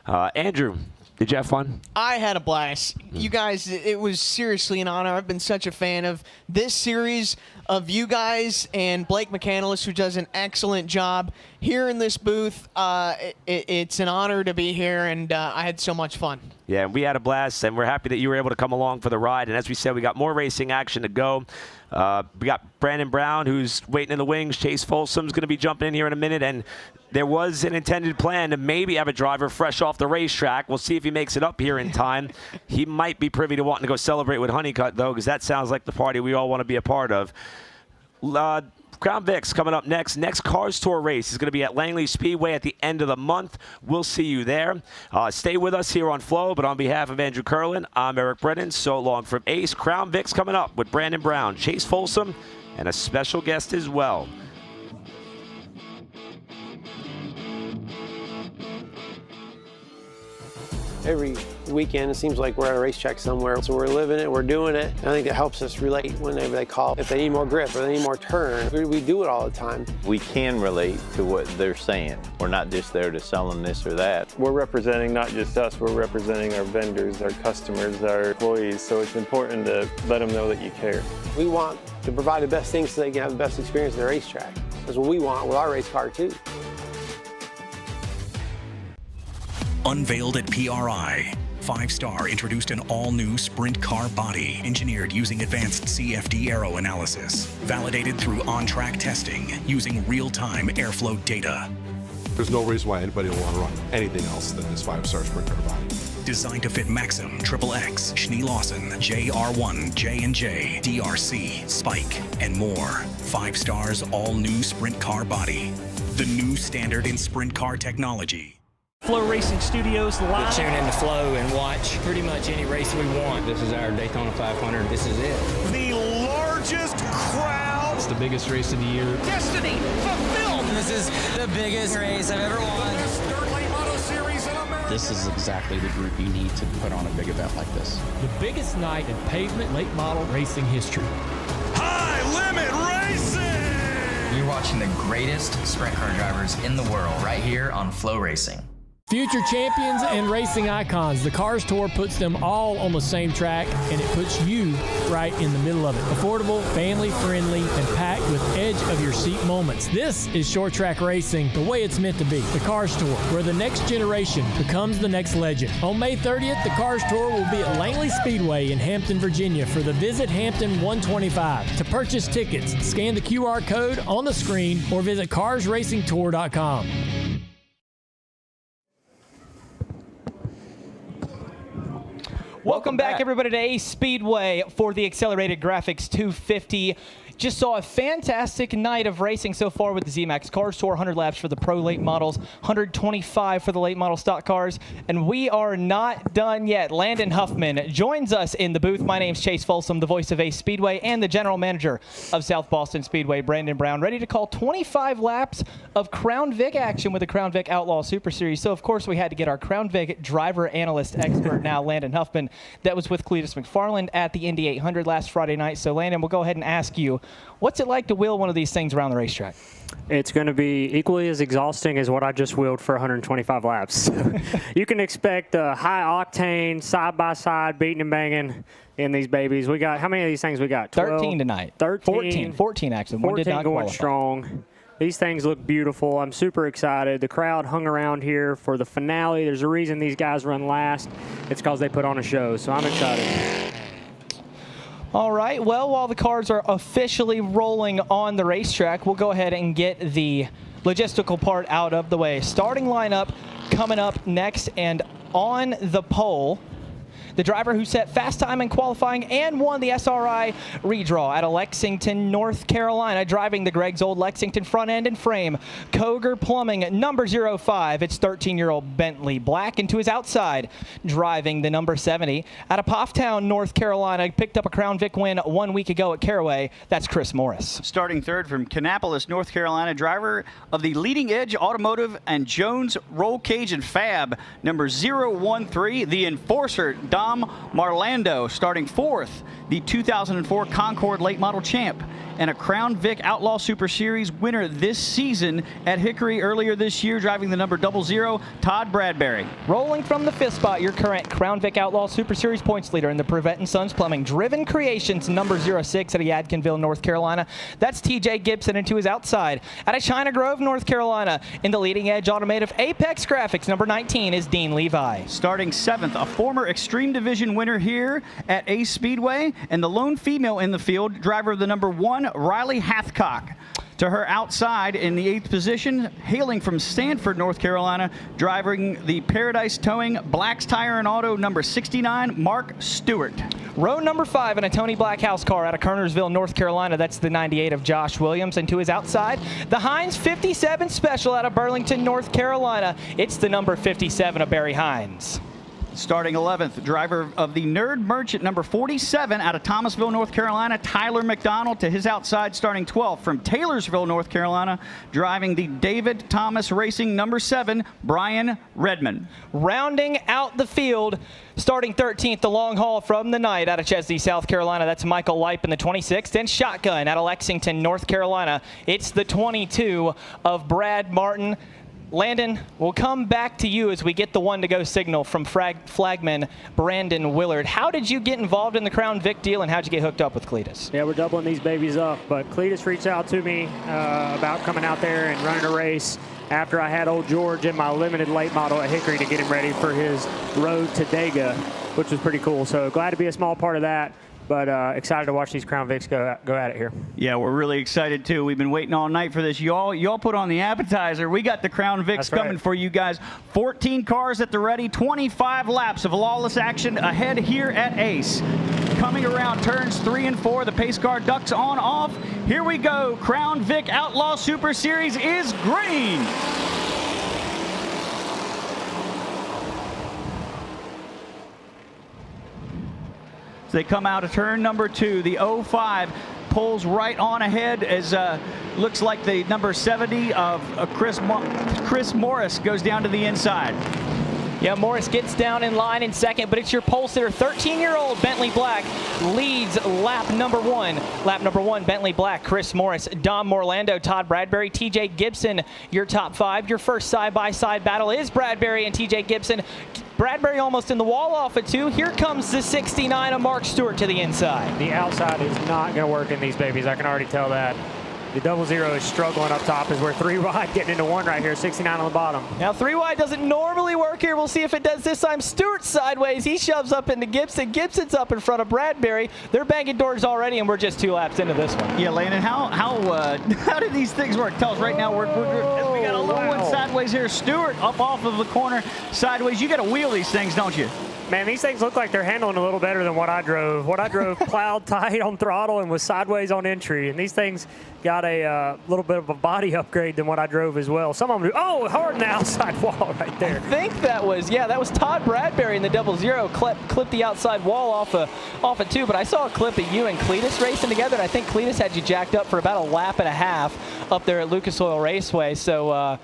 Andrew, did you have fun? I had a blast. You guys, it was seriously an honor. I've been such a fan of this series, of you guys, and Blake McCandless, who does an excellent job here in this booth. It's an honor to be here, and I had so much fun. Yeah, we had a blast, and we're happy that you were able to come along for the ride. And as we said, we got more racing action to go. We got Brandon Brown, who's waiting in the wings. Chase Folsom's going to be jumping in here in a minute. And there was an intended plan to maybe have a driver fresh off the racetrack. We'll see if he makes it up here in time. He might be privy to wanting to go celebrate with Honeycutt, though, because that sounds like the party we all want to be a part of. Crown Vics coming up next. Next Cars Tour race is going to be at Langley Speedway at the end of the month. We'll see you there. Stay with us here on Flow, but on behalf of Andrew Curlin, I'm Eric Brennan. So long from Ace. Crown Vics coming up with Brandon Brown, Chase Folsom, and a special guest as well. Every weekend. It seems like we're at a racetrack somewhere. So we're living it, we're doing it. And I think it helps us relate whenever they call. If they need more grip or they need more turn, we do it all the time. We can relate to what they're saying. We're not just there to sell them this or that. We're representing not just us, we're representing our vendors, our customers, our employees. So it's important to let them know that you care. We want to provide the best things so they can have the best experience at the racetrack. That's what we want with our race car too. Unveiled at PRI, 5-Star introduced an all-new sprint car body engineered using advanced CFD aero analysis, validated through on-track testing using real-time airflow data. There's no reason why anybody will want to run anything else than this 5-star sprint car body. Designed to fit Maxim, XXX, Schnee Lawson, JR1, J&J, DRC, Spike, and more. 5-Star's all-new sprint car body. The new standard in sprint car technology. FloRacing Studios live. We'll tune into Flo and watch pretty much any race we want. This is our Daytona 500. This is it. The largest crowd. It's the biggest race of the year. Destiny fulfilled. This is the biggest race I've ever won. The best dirt late model series in America. This is exactly the group you need to put on a big event like this. The biggest night in pavement late model racing history. High limit racing. You're watching the greatest sprint car drivers in the world right here on FloRacing. Future champions and racing icons. The Cars Tour puts them all on the same track, and it puts you right in the middle of it. Affordable, family-friendly, and packed with edge-of-your-seat moments. This is short track racing the way it's meant to be. The Cars Tour, where the next generation becomes the next legend. On May 30th, the Cars Tour will be at Langley Speedway in Hampton, Virginia for the Visit Hampton 125. To purchase tickets, scan the QR code on the screen or visit carsracingtour.com. Welcome back, everybody, to Ace Speedway for the Accelerated Graphics 250. Just saw a fantastic night of racing so far with the Z-Max Cars Tour. 100 laps for the Pro late models, 125 for the late model stock cars, and we are not done yet. Landon Huffman joins us in the booth. My name's Chase Folsom, the voice of Ace Speedway, and the general manager of South Boston Speedway, Brandon Brown, ready to call 25 laps of Crown Vic action with the Crown Vic Outlaw Super Series. So, of course, we had to get our Crown Vic driver analyst expert now, Landon Huffman, that was with Cletus McFarland at the Indy 800 last Friday night. So, Landon, we'll go ahead and ask you, what's it like to wheel one of these things around the racetrack? It's going to be equally as exhausting as what I just wheeled for 125 laps. You can expect high octane, side-by-side, beating and banging in these babies. We got, how many of these things we got? 13 tonight. 13. 14 actually. 14 going qualify. Strong. These things look beautiful. I'm super excited. The crowd hung around here for the finale. There's a reason these guys run last. It's because they put on a show, so I'm excited. All right, well, while the cars are officially rolling on the racetrack, we'll go ahead and get the logistical part out of the way. Starting lineup coming up next, and on the pole, the driver who set fast time in qualifying and won the SRI redraw out of Lexington, North Carolina, driving the Greg's Old Lexington front end and frame. Koger Plumbing, number 05. It's 13-year-old Bentley Black, and to his outside, driving the number 70. Out of Pofftown, North Carolina, picked up a Crown Vic win 1 week ago at Caraway. That's Chris Morris. Starting third from Kannapolis, North Carolina, driver of the Leading Edge Automotive and Jones Roll Cage and Fab, number 013, the Enforcer, Dom Marlando. Starting fourth, the 2004 Concord Late Model Champ and a Crown Vic Outlaw Super Series winner this season at Hickory earlier this year, driving the number 00, Todd Bradbury. Rolling from the fifth spot, your current Crown Vic Outlaw Super Series points leader in the Prevett & Sons Plumbing, Driven Creations, number 06 out of Yadkinville, North Carolina. That's TJ Gibson, and to his outside, out of China Grove, North Carolina, in the Leading Edge Automotive Apex Graphics, number 19 is Dean Levi. Starting seventh, a former Extreme Division winner here at Ace Speedway, and the lone female in the field, driver of the number 1, Riley Hathcock. To her outside in the 8th position, hailing from Stanford, North Carolina, driving the Paradise Towing Black's Tire and Auto number 69, Mark Stewart. Row number 5 in a Tony Blackhouse car out of Kernersville, North Carolina. That's the 98 of Josh Williams. And to his outside, the Hines 57 Special out of Burlington, North Carolina. It's the number 57 of Barry Hines. Starting 11th, driver of the Nerd Merchant, number 47, out of Thomasville, North Carolina, Tyler McDonald. To his outside, starting 12th, from Taylorsville, North Carolina, driving the David Thomas Racing, number 7, Brian Redmond. Rounding out the field, starting 13th, the long haul from the night, out of Chesley, South Carolina. That's Michael Lipe in the 26th. And shotgun out of Lexington, North Carolina. It's the 22 of Brad Martin. Landon, we'll come back to you as we get the one-to-go signal from flagman Brandon Willard. How did you get involved in the Crown Vic deal, and how'd you get hooked up with Cletus? Yeah, we're doubling these babies up, but Cletus reached out to me about coming out there and running a race after I had old George in my limited late model at Hickory to get him ready for his road to Dega, which was pretty cool. So glad to be a small part of that. But excited to watch these Crown Vics go at it here. Yeah, we're really excited, too. We've been waiting all night for this. Y'all put on the appetizer. We got the Crown Vics coming for you guys. 14 cars at the ready, 25 laps of lawless action ahead here at Ace. Coming around turns 3 and 4, the pace car ducks on off. Here we go. Crown Vic Outlaw Super Series is green. They come out of turn number 2. The 05 pulls right on ahead as looks like the number 70 of Chris Morris goes down to the inside. Yeah, Morris gets down in line in second, but it's your pole sitter, 13-year-old Bentley Black leads lap number 1. Lap number 1, Bentley Black, Chris Morris, Dom Morlando, Todd Bradbury, TJ Gibson, your top 5. Your first side-by-side battle is Bradbury and TJ Gibson. Bradbury almost in the wall off at 2. Here comes the 69 of Mark Stewart to the inside. The outside is not going to work in these babies. I can already tell that. The 00 is struggling up top as we're 3 wide getting into 1 right here, 69 on the bottom. Now 3 wide doesn't normally work here. We'll see if it does this time. Stewart's sideways. He shoves up into Gibson. Gibson's up in front of Bradbury. They're banging doors already, and we're just 2 laps into this one. Yeah, Landon, how do these things work? Tell us right now. We got a little one sideways here. Stewart up off of the corner sideways. You got to wheel these things, don't you? Man, these things look like they're handling a little better than what I drove. What I drove plowed tight on throttle and was sideways on entry. And these things got a little bit of a body upgrade than what I drove as well. Some of them do. Oh, hard on the outside wall right there. I think that was Todd Bradbury in the 00 clipped the outside wall off a 2. But I saw a clip of you and Cletus racing together, and I think Cletus had you jacked up for about a lap and a half up there at Lucas Oil Raceway. So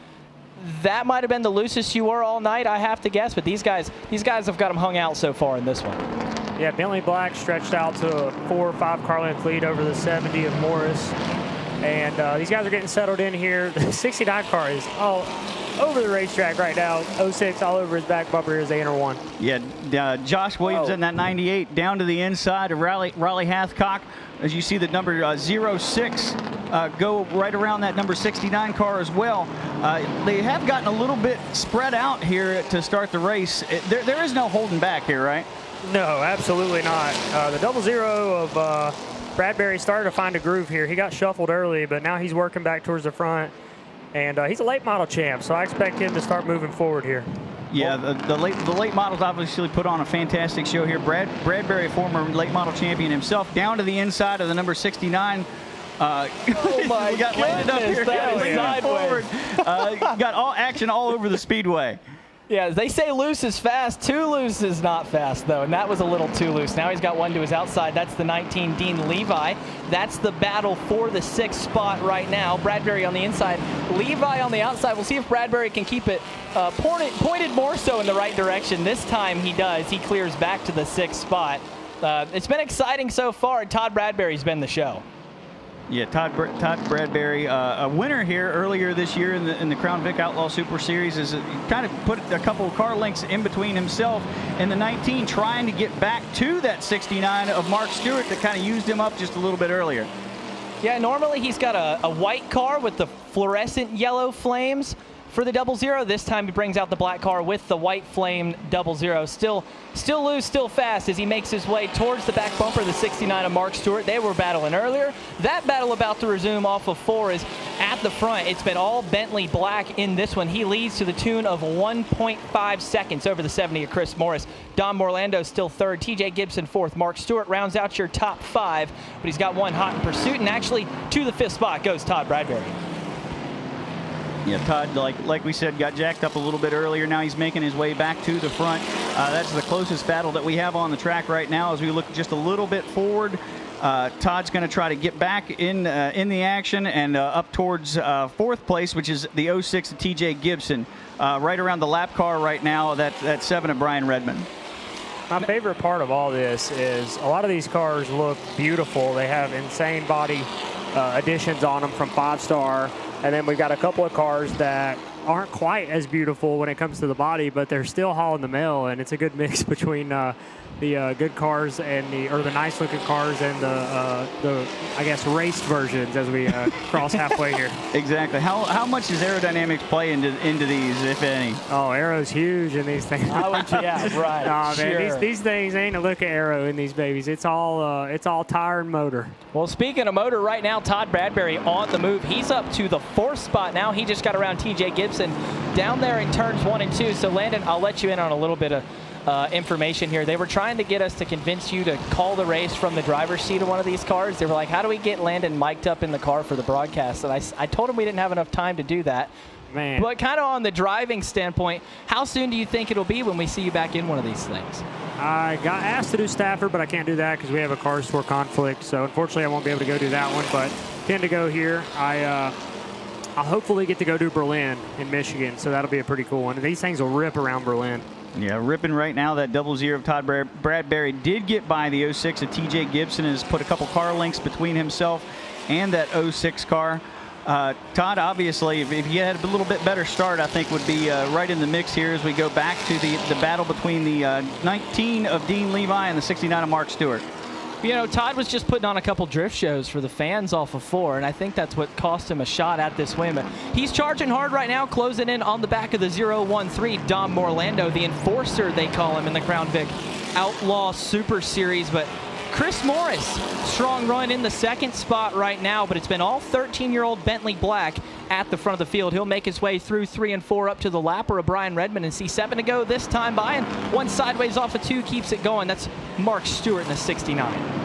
that might have been the loosest you were all night, I have to guess. But these guys have got them hung out so far in this one. Yeah, Bentley Black stretched out to a 4 or 5 car length lead over the 70 of Morris. And these guys are getting settled in here. The 69 car is all over the racetrack right now. 06 all over his back bumper as they enter 1. Yeah, Josh Williams in that 98 down to the inside of Raleigh Hathcock. As you see the number 06 go right around that number 69 car as well. They have gotten a little bit spread out here to start the race. There is no holding back here, right? No, absolutely not. The 00 of Bradbury started to find a groove here. He got shuffled early, but now he's working back towards the front. And he's a late model champ, so I expect him to start moving forward here. Yeah, the late models obviously put on a fantastic show here. Bradbury, former late model champion himself, down to the inside of the number 69. Oh my got landed up here, sideways. Got all action all over the speedway. Yeah, they say loose is fast. Too loose is not fast, though, and that was a little too loose. Now he's got 1 to his outside. That's the 19, Dean Levi. That's the battle for the 6th spot right now. Bradbury on the inside, Levi on the outside. We'll see if Bradbury can keep it pointed more so in the right direction. This time he does. He clears back to the 6th spot. It's been exciting so far. Todd Bradbury's been the show. Yeah, Todd Bradbury, a winner here earlier this year in the Crown Vic Outlaw Super Series, is kind of put a couple of car lengths in between himself and the 19, trying to get back to that 69 of Mark Stewart that kind of used him up just a little bit earlier. Yeah, normally he's got a white car with the fluorescent yellow flames for the 00. This time he brings out the black car with the white flame 00. Still loose, still fast as he makes his way towards the back bumper of the 69 of Mark Stewart. They were battling earlier. That battle about to resume off of 4 is at the front. It's been all Bentley Black in this one. He leads to the tune of 1.5 seconds over the 70 of Chris Morris. Dom Morlando still 3rd. TJ Gibson 4th. Mark Stewart rounds out your top 5, but he's got 1 hot in pursuit, and actually to the 5th spot goes Todd Bradbury. Yeah, Todd, like we said, got jacked up a little bit earlier. Now he's making his way back to the front. That's the closest battle that we have on the track right now. As we look just a little bit forward, Todd's going to try to get back in the action and up towards fourth place, which is the 06 of TJ Gibson. Right around the lap car right now, that 7 of Brian Redmond. My favorite part of all this is a lot of these cars look beautiful. They have insane body additions on them from 5-star. And then we've got a couple of cars that aren't quite as beautiful when it comes to the body, but they're still hauling the mail, and it's a good mix between the good cars and the nice-looking cars and the I guess raced versions as we cross halfway here. Exactly. How much does aerodynamics play into these, if any? Oh, aero's huge in these things. Yeah, right. Nah, sure. man, these things ain't a look at aero in these babies. It's all tire and motor. Well, speaking of motor, right now Todd Bradbury on the move. He's up to the 4th spot now. He just got around TJ Gibson down there in turns 1 and 2. So Landon, I'll let you in on a little bit of information here. They were trying to get us to convince you to call the race from the driver's seat of one of these cars. They were like, how do we get Landon mic'd up in the car for the broadcast? And I told him we didn't have enough time to do that. Man. But kind of on the driving standpoint, how soon do you think it'll be when we see you back in one of these things? I got asked to do Stafford, but I can't do that because we have a Cars Tour conflict. So unfortunately, I won't be able to go do that one. But tend to go here. I'll hopefully get to go do Berlin in Michigan. So that'll be a pretty cool one. And these things will rip around Berlin. Yeah, ripping right now. That 00 of Todd Bradbury did get by the 06 of TJ Gibson and has put a couple car lengths between himself and that 06 car. Todd, obviously, if he had a little bit better start, I think would be right in the mix here as we go back to the battle between the 19 of Dean Levi and the 69 of Mark Stewart. You know, Todd was just putting on a couple drift shows for the fans off of 4, and I think that's what cost him a shot at this win. But he's charging hard right now, closing in on the back of the 013, Dom Morlando, the enforcer, they call him in the Crown Vic Outlaw Super Series. But Chris Morris, strong run in the 2nd spot right now, but it's been all 13-year-old Bentley Black at the front of the field. He'll make his way through 3 and 4 up to the lapper of Brian Redmond and see 7 to go this time by, and 1 sideways off of 2 keeps it going. That's Mark Stewart in the 69.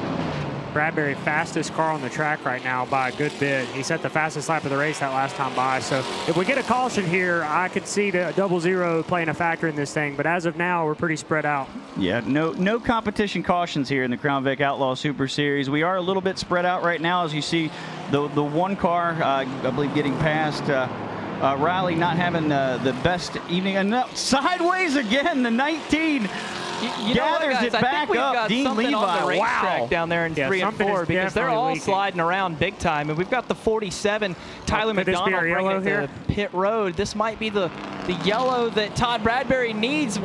Bradbury, fastest car on the track right now by a good bit. He set the fastest lap of the race that last time by. So if we get a caution here, I could see the 00 playing a factor in this thing. But as of now, we're pretty spread out. Yeah, no competition cautions here in the Crown Vic Outlaw Super Series. We are a little bit spread out right now, as you see the 1 car, I believe, getting past Riley, not having the best evening. And sideways again, the 19. You gathers it back up. Dean Levi, on the racetrack wow. down there in 3 and 4 because they're all leaking. Sliding around big time. And we've got the 47, Tyler McDonald, bringing it to pit road. This might be the yellow that Todd Bradbury needs.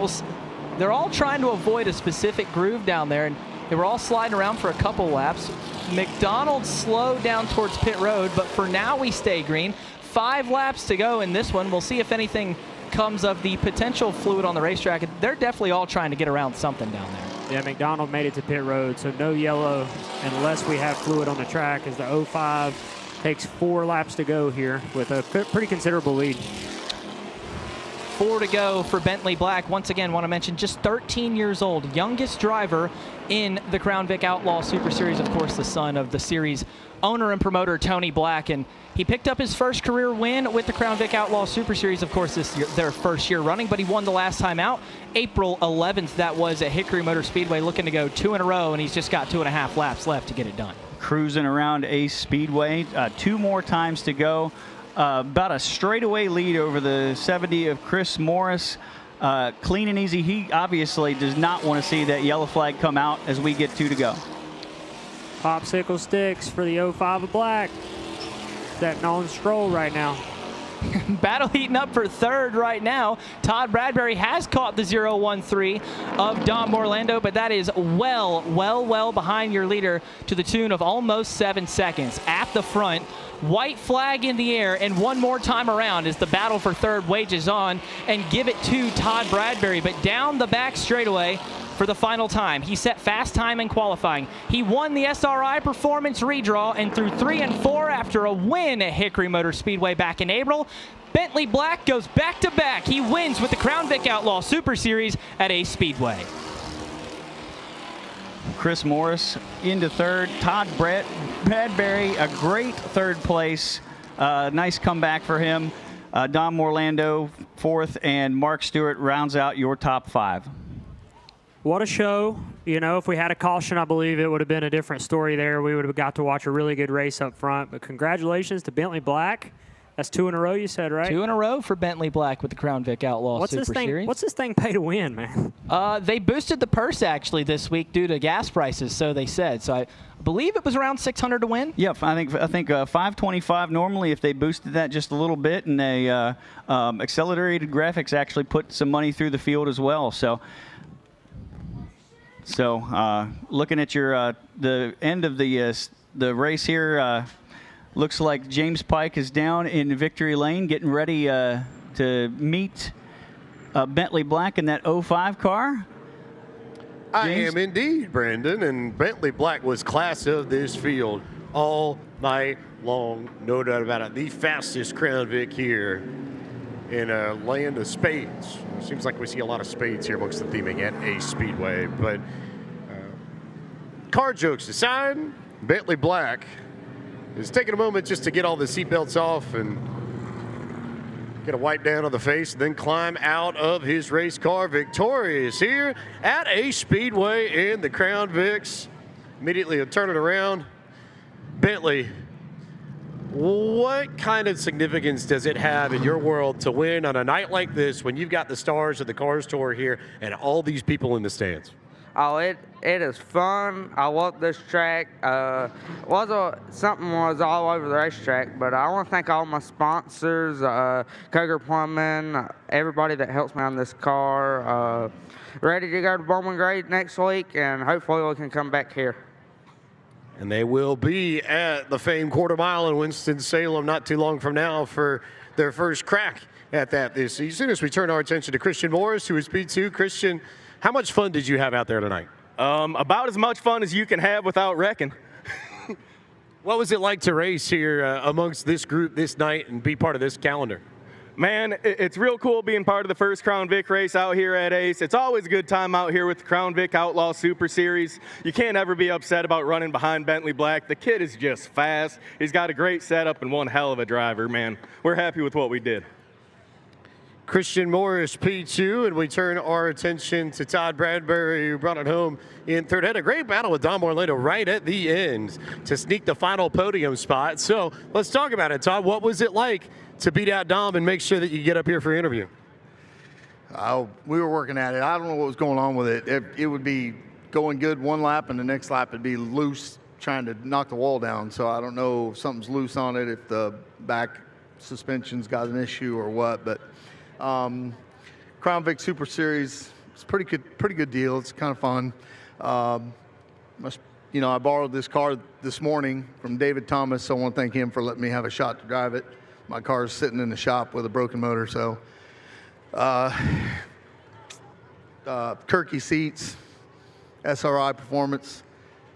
They're all trying to avoid a specific groove down there, and they were all sliding around for a couple laps. McDonald slowed down towards pit road, but for now we stay green. 5 laps to go in this one. We'll see if anything comes of the potential fluid on the racetrack. They're definitely all trying to get around something down there. Yeah, McDonald made it to pit road, so no yellow unless we have fluid on the track, as the 05 takes 4 laps to go here with a pretty considerable lead. 4 to go for Bentley Black. Once again, want to mention just 13 years old, youngest driver in the Crown Vic Outlaw Super Series. Of course, the son of the series owner and promoter Tony Black, and he picked up his first career win with the Crown Vic Outlaw Super Series. Of course, this year, their first year running, but he won the last time out. April 11th, that was at Hickory Motor Speedway, looking to go 2 in a row, and he's just got 2.5 laps left to get it done. Cruising around Ace Speedway, 2 more times to go. About a straightaway lead over the 70 of Chris Morris. Clean and easy. He obviously does not want to see that yellow flag come out as we get 2 to go. Popsicle sticks for the 05 of Black. Setting on Stroll right now. Battle heating up for 3rd right now. Todd Bradbury has caught the 013 of Dom Morlando, but that is well behind your leader to the tune of almost 7 seconds. At the front, white flag in the air, and one more time around as the battle for 3rd wages on, and give it to Todd Bradbury, but down the back straightaway for the final time. He set fast time in qualifying. He won the SRI Performance Redraw, and through 3 and 4 after a win at Hickory Motor Speedway back in April, Bentley Black goes back-to-back. He wins with the Crown Vic Outlaw Super Series at Ace Speedway. Chris Morris into 3rd. Todd Bradbury, a great 3rd place. Nice comeback for him. Dom Orlando 4th, and Mark Stewart rounds out your top 5. What a show. You know, if we had a caution, I believe it would have been a different story there. We would have got to watch a really good race up front. But congratulations to Bentley Black. That's 2 in a row, you said, right? 2 in a row for Bentley Black with the Crown Vic Outlaw Super Series. What's this thing pay to win, man? They boosted the purse, actually, this week due to gas prices, so they said. So I believe it was around $600 to win. Yep, I think $525 normally if they boosted that just a little bit, and they accelerated graphics actually put some money through the field as well. So looking at your the end of the race here, looks like James Pike is down in victory lane, getting ready to meet Bentley Black in that 05 car. I am indeed, Brandon, and Bentley Black was class of this field all night long, no doubt about it. The fastest Crown Vic here in a land of spades. It seems like we see a lot of spades here amongst the theming at Ace Speedway, but car jokes aside, Bentley Black is taking a moment just to get all the seatbelts off and get a wipe down on the face, and then climb out of his race car victorious here at Ace Speedway in the Crown Vics. Immediately he'll turn it around. Bentley, what kind of significance does it have in your world to win on a night like this when you've got the stars of the Cars Tour here and all these people in the stands? Oh, it is fun. I love this track. Something was all over the racetrack, but I want to thank all my sponsors, Cougar Plumbing, everybody that helps me on this car. Ready to go to Bowman Gray next week, and hopefully we can come back here. And they will be at the famed quarter mile in Winston-Salem not too long from now for their first crack at that this season. As we turn our attention to Christian Morris, who is P2. Christian, how much fun did you have out there tonight? About as much fun as you can have without wrecking. What was it like to race here amongst this group this night and be part of this calendar? Man, it's real cool being part of the first Crown Vic race out here at Ace. It's always a good time out here with the Crown Vic Outlaw Super Series. You can't ever be upset about running behind Bentley Black. The kid is just fast. He's got a great setup and one hell of a driver, man. We're happy with what we did. Christian Morris, P2, and we turn our attention to Todd Bradbury, who brought it home in third. Had a great battle with Dom Orlando right at the end to sneak the final podium spot. So let's talk about it, Todd. What was it like to beat out Dom and make sure that you get up here for your interview? We were working at it. I don't know what was going on with it. It would be going good one lap, and the next lap it'd be loose, trying to knock the wall down. So I don't know if something's loose on it, if the back suspension's got an issue or what, but Crown Vic Super Series, it's a pretty good deal. It's kind of fun. I borrowed this car this morning from David Thomas, so I want to thank him for letting me have a shot to drive it. My car's sitting in the shop with a broken motor, so Kirky Seats, SRI Performance,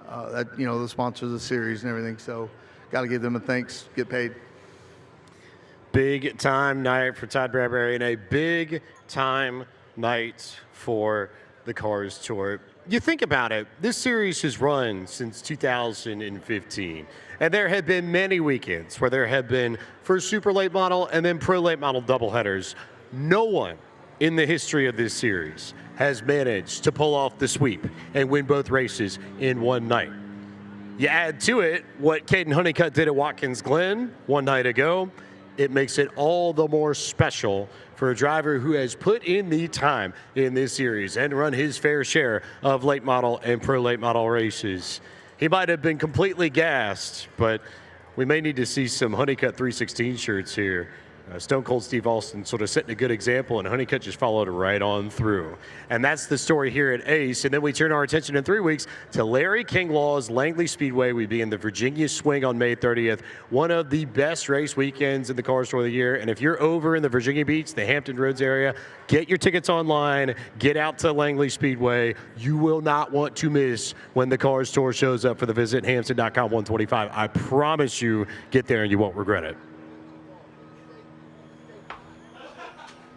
the sponsors of the series and everything, so got to give them a thanks, get paid. Big time night for Todd Bradbury and a big time night for the Cars Tour. You think about it, this series has run since 2015, and there have been many weekends where there have been first super late model and then pro late model doubleheaders. No one in the history of this series has managed to pull off the sweep and win both races in one night. You add to it what Kaden Honeycutt did at Watkins Glen one night ago. It makes it all the more special for a driver who has put in the time in this series and run his fair share of late model and pro late model races. He might have been completely gassed, but we may need to see some Honeycutt 316 shirts here. Stone Cold Steve Austin sort of setting a good example, and Honeycutt just followed right on through. And that's the story here at Ace. And then we turn our attention in 3 weeks to Larry Kinglaw's Langley Speedway. We begin the Virginia Swing on May 30th, one of the best race weekends in the Cars Tour of the year. And if you're over in the Virginia Beach, the Hampton Roads area, get your tickets online, get out to Langley Speedway. You will not want to miss when the Cars Tour shows up for the visit, Hampton.com 125. I promise you, get there and you won't regret it.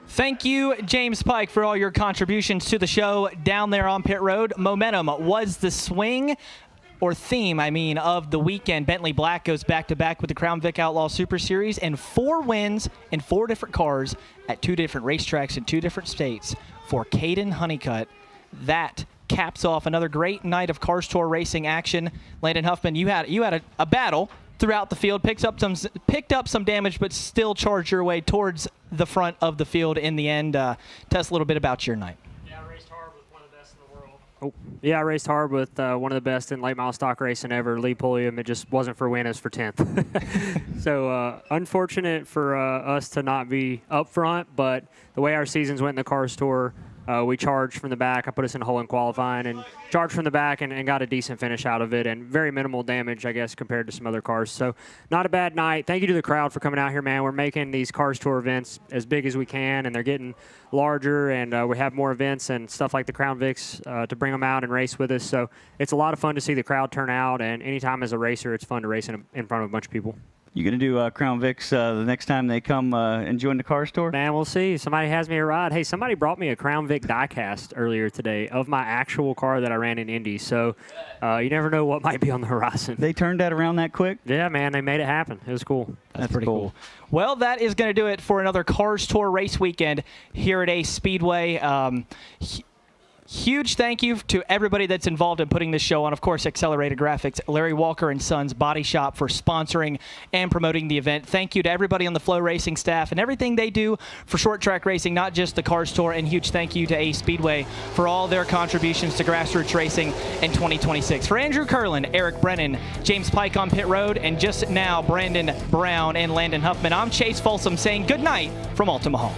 Thank you, James Pike, for all your contributions to the show down there on pit road. Momentum was the swing. theme, of the weekend. Bentley Black goes back-to-back with the Crown Vic Outlaw Super Series and 4 wins in 4 different cars at 2 different racetracks in 2 different states for Kaden Honeycutt. That caps off another great night of Cars Tour racing action. Landon Huffman, you had a battle throughout the field, picked up some damage, but still charged your way towards the front of the field in the end. Tell us a little bit about your night. Yeah, I raced hard with one of the best in the world. Yeah, I raced hard with one of the best in late model stock racing ever, Lee Pulliam. It just wasn't for win, it was for 10th. So unfortunate for us to not be up front, but the way our seasons went in the Cars Tour, we charged from the back. I put us in a hole in qualifying and charged from the back and got a decent finish out of it and very minimal damage, I guess, compared to some other cars. So not a bad night. Thank you to the crowd for coming out here, man. We're making these Cars Tour events as big as we can, and they're getting larger, and we have more events and stuff like the Crown Vics to bring them out and race with us. So it's a lot of fun to see the crowd turn out, and anytime as a racer, it's fun to race in front of a bunch of people. You going to do Crown Vics the next time they come and join the Cars Tour? Man, we'll see. Somebody has me a ride. Hey, somebody brought me a Crown Vic diecast earlier today of my actual car that I ran in Indy. So you never know what might be on the horizon. They turned that around that quick? Yeah, man, they made it happen. It was cool. That's pretty cool. Well, that is going to do it for another Cars Tour race weekend here at Ace Speedway. Huge thank you to everybody that's involved in putting this show on. Of course, Accelerated Graphics, Larry Walker and Sons Body Shop for sponsoring and promoting the event. Thank you to everybody on the FloRacing staff and everything they do for short track racing, not just the Cars Tour. And huge thank you to Ace Speedway for all their contributions to grassroots racing in 2026. For Andrew Curlin, Eric Brennan, James Pike on pit road, and just now Brandon Brown and Landon Huffman, I'm Chase Folsom saying good night from Altamont.